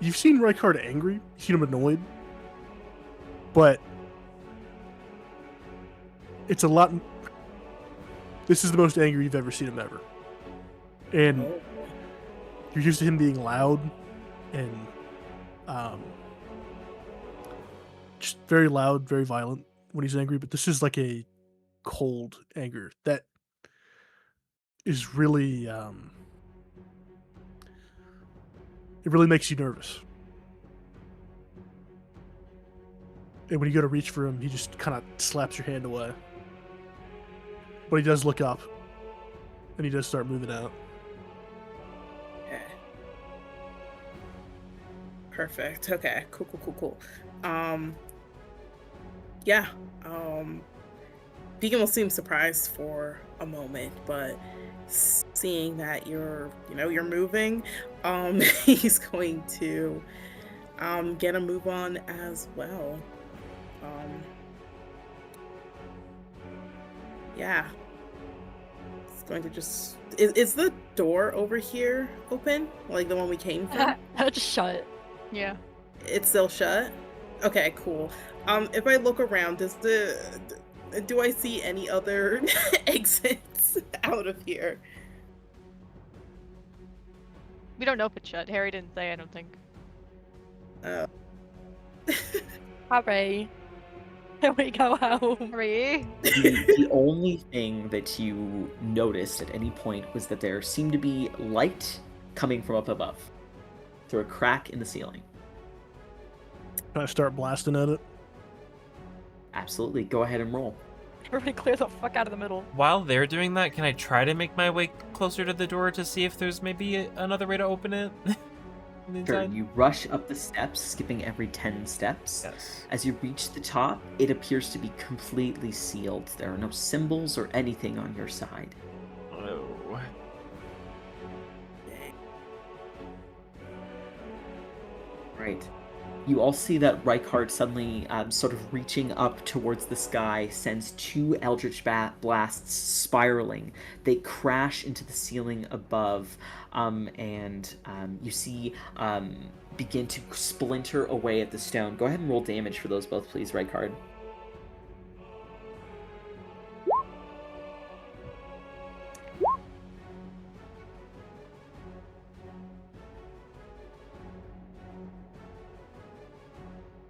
you've seen Rykard angry, you've seen him annoyed. but it's a lot. This is the most angry you've ever seen him ever, and Oh. you're used to him being loud and just very loud, very violent when he's angry. But this is like a cold anger that is really it really makes you nervous. And when you go to reach for him, he just kind of slaps your hand away. But he does look up, and he does start moving out. Okay. Perfect. Okay. Cool. Yeah. Deacon will seem surprised for a moment, but seeing that you're moving, he's going to get a move on as well. Yeah. It's going to just is the door over here open? Like the one we came from? That's shut. Yeah. It's still shut? Okay, cool. If I look around, do I see any other exits out of here? We don't know if it's shut. Harry didn't say, I don't think. Hooray. Can we go home? Harry? The only thing that you noticed at any point was that there seemed to be light coming from up above through a crack in the ceiling. Can I start blasting at it? Absolutely. Go ahead and roll. Everybody clear the fuck out of the middle. While they're doing that, can I try to make my way closer to the door to see if there's maybe another way to open it? On the Sure, inside? you rush up the steps, skipping every 10 steps. Yes. As you reach the top, it appears to be completely sealed. There are no symbols or anything on your side. Oh. Right. You all see that Rykard suddenly, sort of reaching up towards the sky, sends two Eldritch blasts spiraling. They crash into the ceiling above, and you see begin to splinter away at the stone. Go ahead and roll damage for those both, please, Rykard.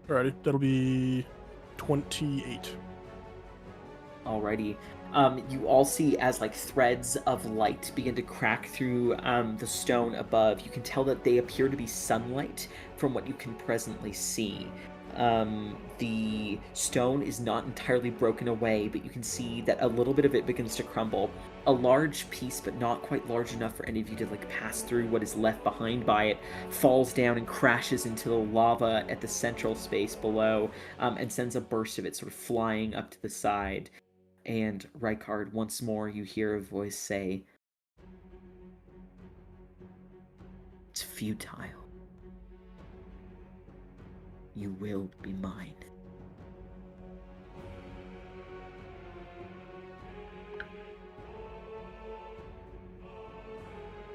Alrighty, that'll be 28. Alrighty. You all see as like threads of light begin to crack through the stone above. You can tell that they appear to be sunlight from what you can presently see. The stone is not entirely broken away, but you can see that a little bit of it begins to crumble. A large piece, but not quite large enough for any of you to like pass through what is left behind by it, falls down and crashes into the lava at the central space below, and sends a burst of it sort of flying up to the side. And Rykard, once more you hear a voice say, "It's futile. You will be mine."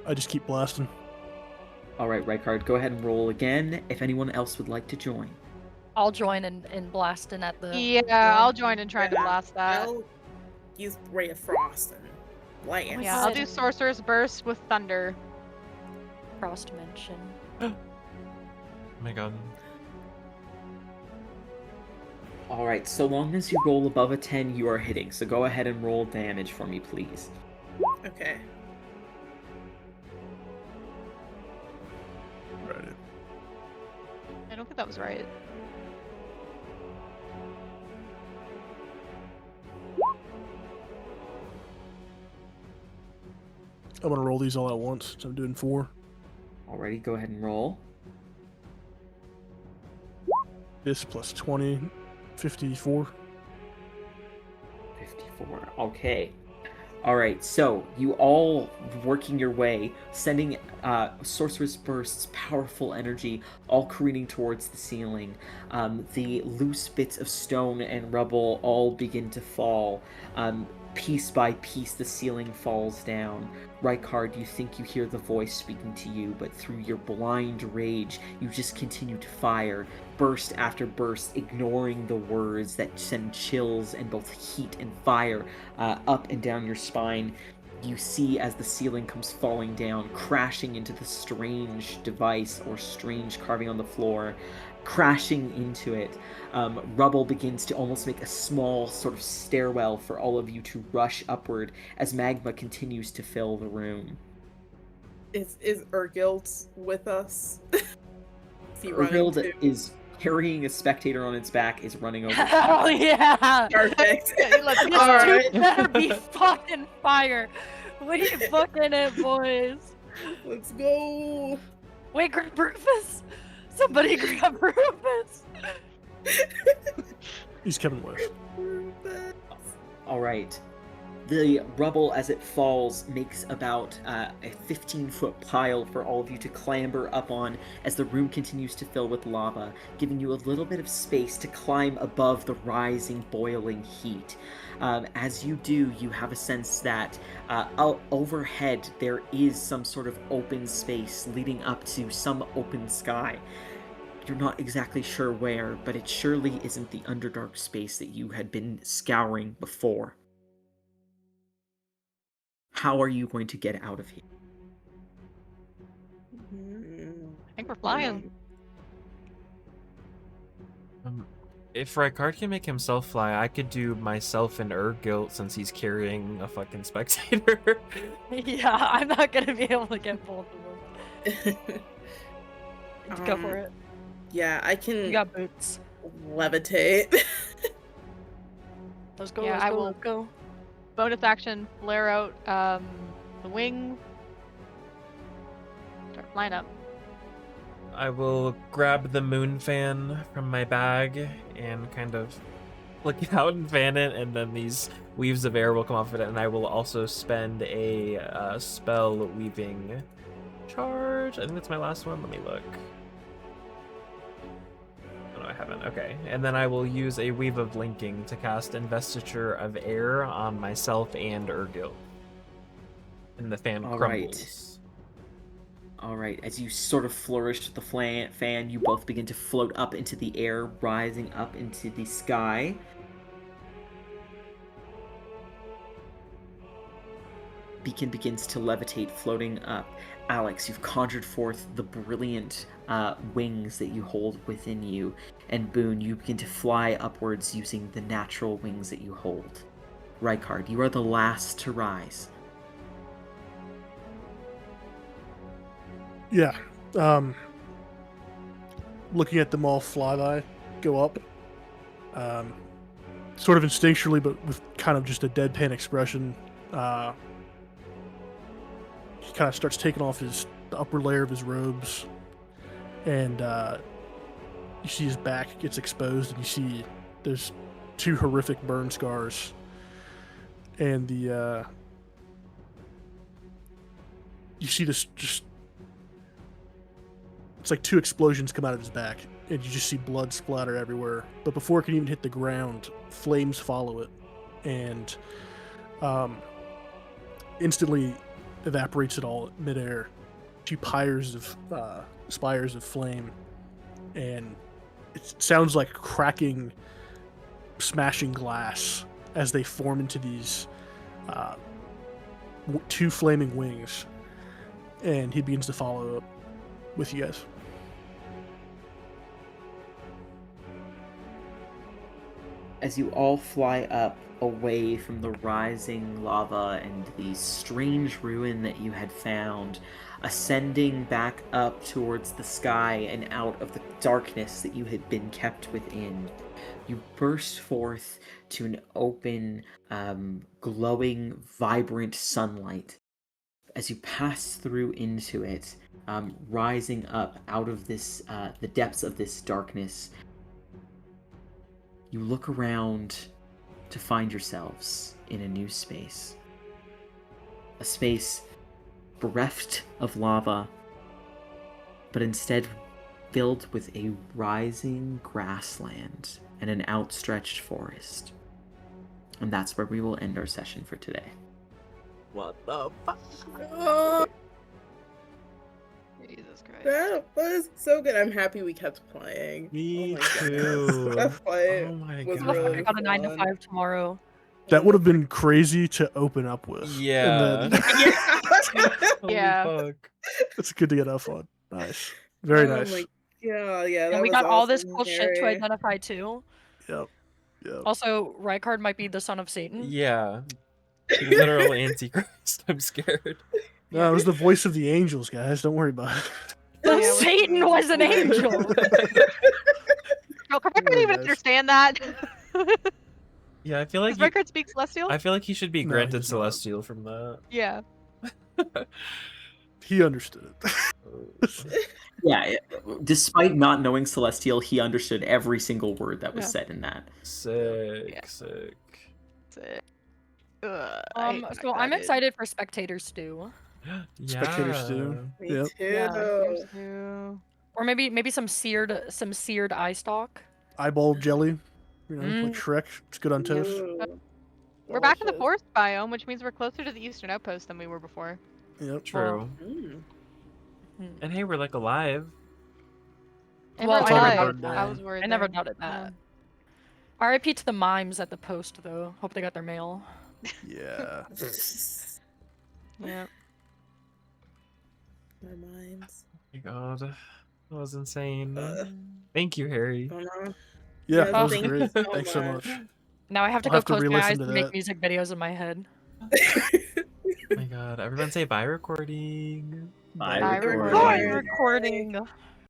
I just keep blasting. Alright, Rykard, go ahead and roll again if anyone else would like to join. I'll join in blasting at the. Yeah, I'll join in trying to blast that. I'll use Ray of Frost and blast. Yeah, I'll do Sorcerer's Burst with Thunder. Cross dimension. Oh my god. Alright, so long as you roll above a 10, you are hitting. So go ahead and roll damage for me, please. Okay. Alrighty. I don't think that was right. I'm gonna roll these all at once, so I'm doing 4. Alrighty, go ahead and roll. This plus 20, 54. 54. Okay. Alright, so you all working your way, sending Sorcerer's Burst's powerful energy all careening towards the ceiling. The loose bits of stone and rubble all begin to fall. piece by piece, the ceiling falls down. Rykard, you think you hear the voice speaking to you, but through your blind rage, you just continue to fire, burst after burst, ignoring the words that send chills and both heat and fire up and down your spine. You see as the ceiling comes falling down, crashing into the strange device or strange carving on the floor, crashing into it. Rubble begins to almost make a small sort of stairwell for all of you to rush upward as magma continues to fill the room. Is Urgild with us? Is he running Urgild too? is carrying a spectator on its back, is running over. Hell yeah! Perfect. Let's This go. dude better be fucking fire. We booking it, boys. Let's go. Wait, grab Rufus. Somebody grab Rufus. He's coming with. All right. The rubble, as it falls, makes about a 15-foot pile for all of you to clamber up on as the room continues to fill with lava, giving you a little bit of space to climb above the rising, boiling heat. As you do, you have a sense that overhead there is some sort of open space leading up to some open sky. You're not exactly sure where, but it surely isn't the Underdark space that you had been scouring before. How are you going to get out of here? I think we're flying. If Rykard can make himself fly, I could do myself and Urgilt since he's carrying a fucking spectator. Yeah, I'm not gonna be able to get both of them. Go for it. Yeah, I You can got boots. levitate. Let's go. Yeah, let's I go, will- Let's go. Bonus action, flare out the wing. Start flying up. I will grab the moon fan from my bag and kind of flick it out and fan it, and then these weaves of air will come off of it, and I will also spend a spell weaving charge. I think that's my last one. Let me look. Oh, no, I haven't. Okay. And then I will use a weave of linking to cast investiture of air on myself and Urgilt. And the fan All crumbles. All right, as you sort of flourish with the fan, you both begin to float up into the air, rising up into the sky. Beacon begins to levitate, floating up. Alex, you've conjured forth the brilliant wings that you hold within you. And Boone, you begin to fly upwards using the natural wings that you hold. Rykard, you are the last to rise. Yeah. Looking at them all fly by, go up. Sort of instinctually, but with kind of just a deadpan expression. He kind of starts taking off the upper layer of his robes, and you see his back gets exposed, and you see there's 2 horrific burn scars, and you see this just. It's like 2 explosions come out of his back, and you just see blood splatter everywhere. But before it can even hit the ground, flames follow it, and instantly evaporates it all midair. 2 spires of flame, and it sounds like cracking, smashing glass as they form into these 2 flaming wings, and he begins to follow up with you guys. As you all fly up away from the rising lava and the strange ruin that you had found, ascending back up towards the sky and out of the darkness that you had been kept within, you burst forth to an open, glowing, vibrant sunlight. As you pass through into it, rising up out of this, the depths of this darkness, you look around to find yourselves in a new space. A space bereft of lava, but instead filled with a rising grassland and an outstretched forest. And that's where we will end our session for today. What the fuck? Oh, Jesus Christ. that was so good. I'm happy we kept playing. Me oh my too. goodness. That fight Oh my was God. really I got a 9 to fun. 5 tomorrow. That would have been crazy to open up with. Yeah. And then Holy Yeah. fuck. it's good to get off on. Nice. Very Oh nice. my God, yeah, that And we was got all this awesome, cool shit to Harry. identify too. Yep. Yep. Also, Rykard might be the son of Satan. Yeah. Literal antichrist. I'm scared. No, it was the voice of the angels, guys. Don't worry about it. So Yeah, Satan was an angel. No, Rickard didn't Very even nice. understand that. Yeah, I feel like Does Rickard speak Celestial? I feel like he should be No, granted he's not. celestial from that. Yeah. He understood it. Yeah, despite not knowing Celestial, he understood every single word that was Yeah. said in that. Sick, Yeah. sick. That's it. I hate the fact So that I'm I did. excited for Spectators too. Spectators do. Me Yep. too. Spectators too. Or maybe some seared eye stalk. Eyeball jelly. You know, Mm. like Shrek. It's good on toast. Ooh, We're back in the delicious. forest biome, which means we're closer to the eastern outpost than we were before. Yep. True. Mm. And hey, we're like alive. And Well, we're I never alive. doubted that. I was worried. I never there. doubted that. RIP to the mimes at the post though. Hope they got their mail. Yeah. Yeah. My minds. Oh my god. That was insane. Uh, Thank you, Harry. Don't know. Yeah, Yeah, that was thank you great. so Thanks so much. much. Now I have to I'll go have to close my re-listen eyes to and make that. music videos in my head. Oh my god. Everyone say bye recording. Bye, Bye, recording. recording. Recording.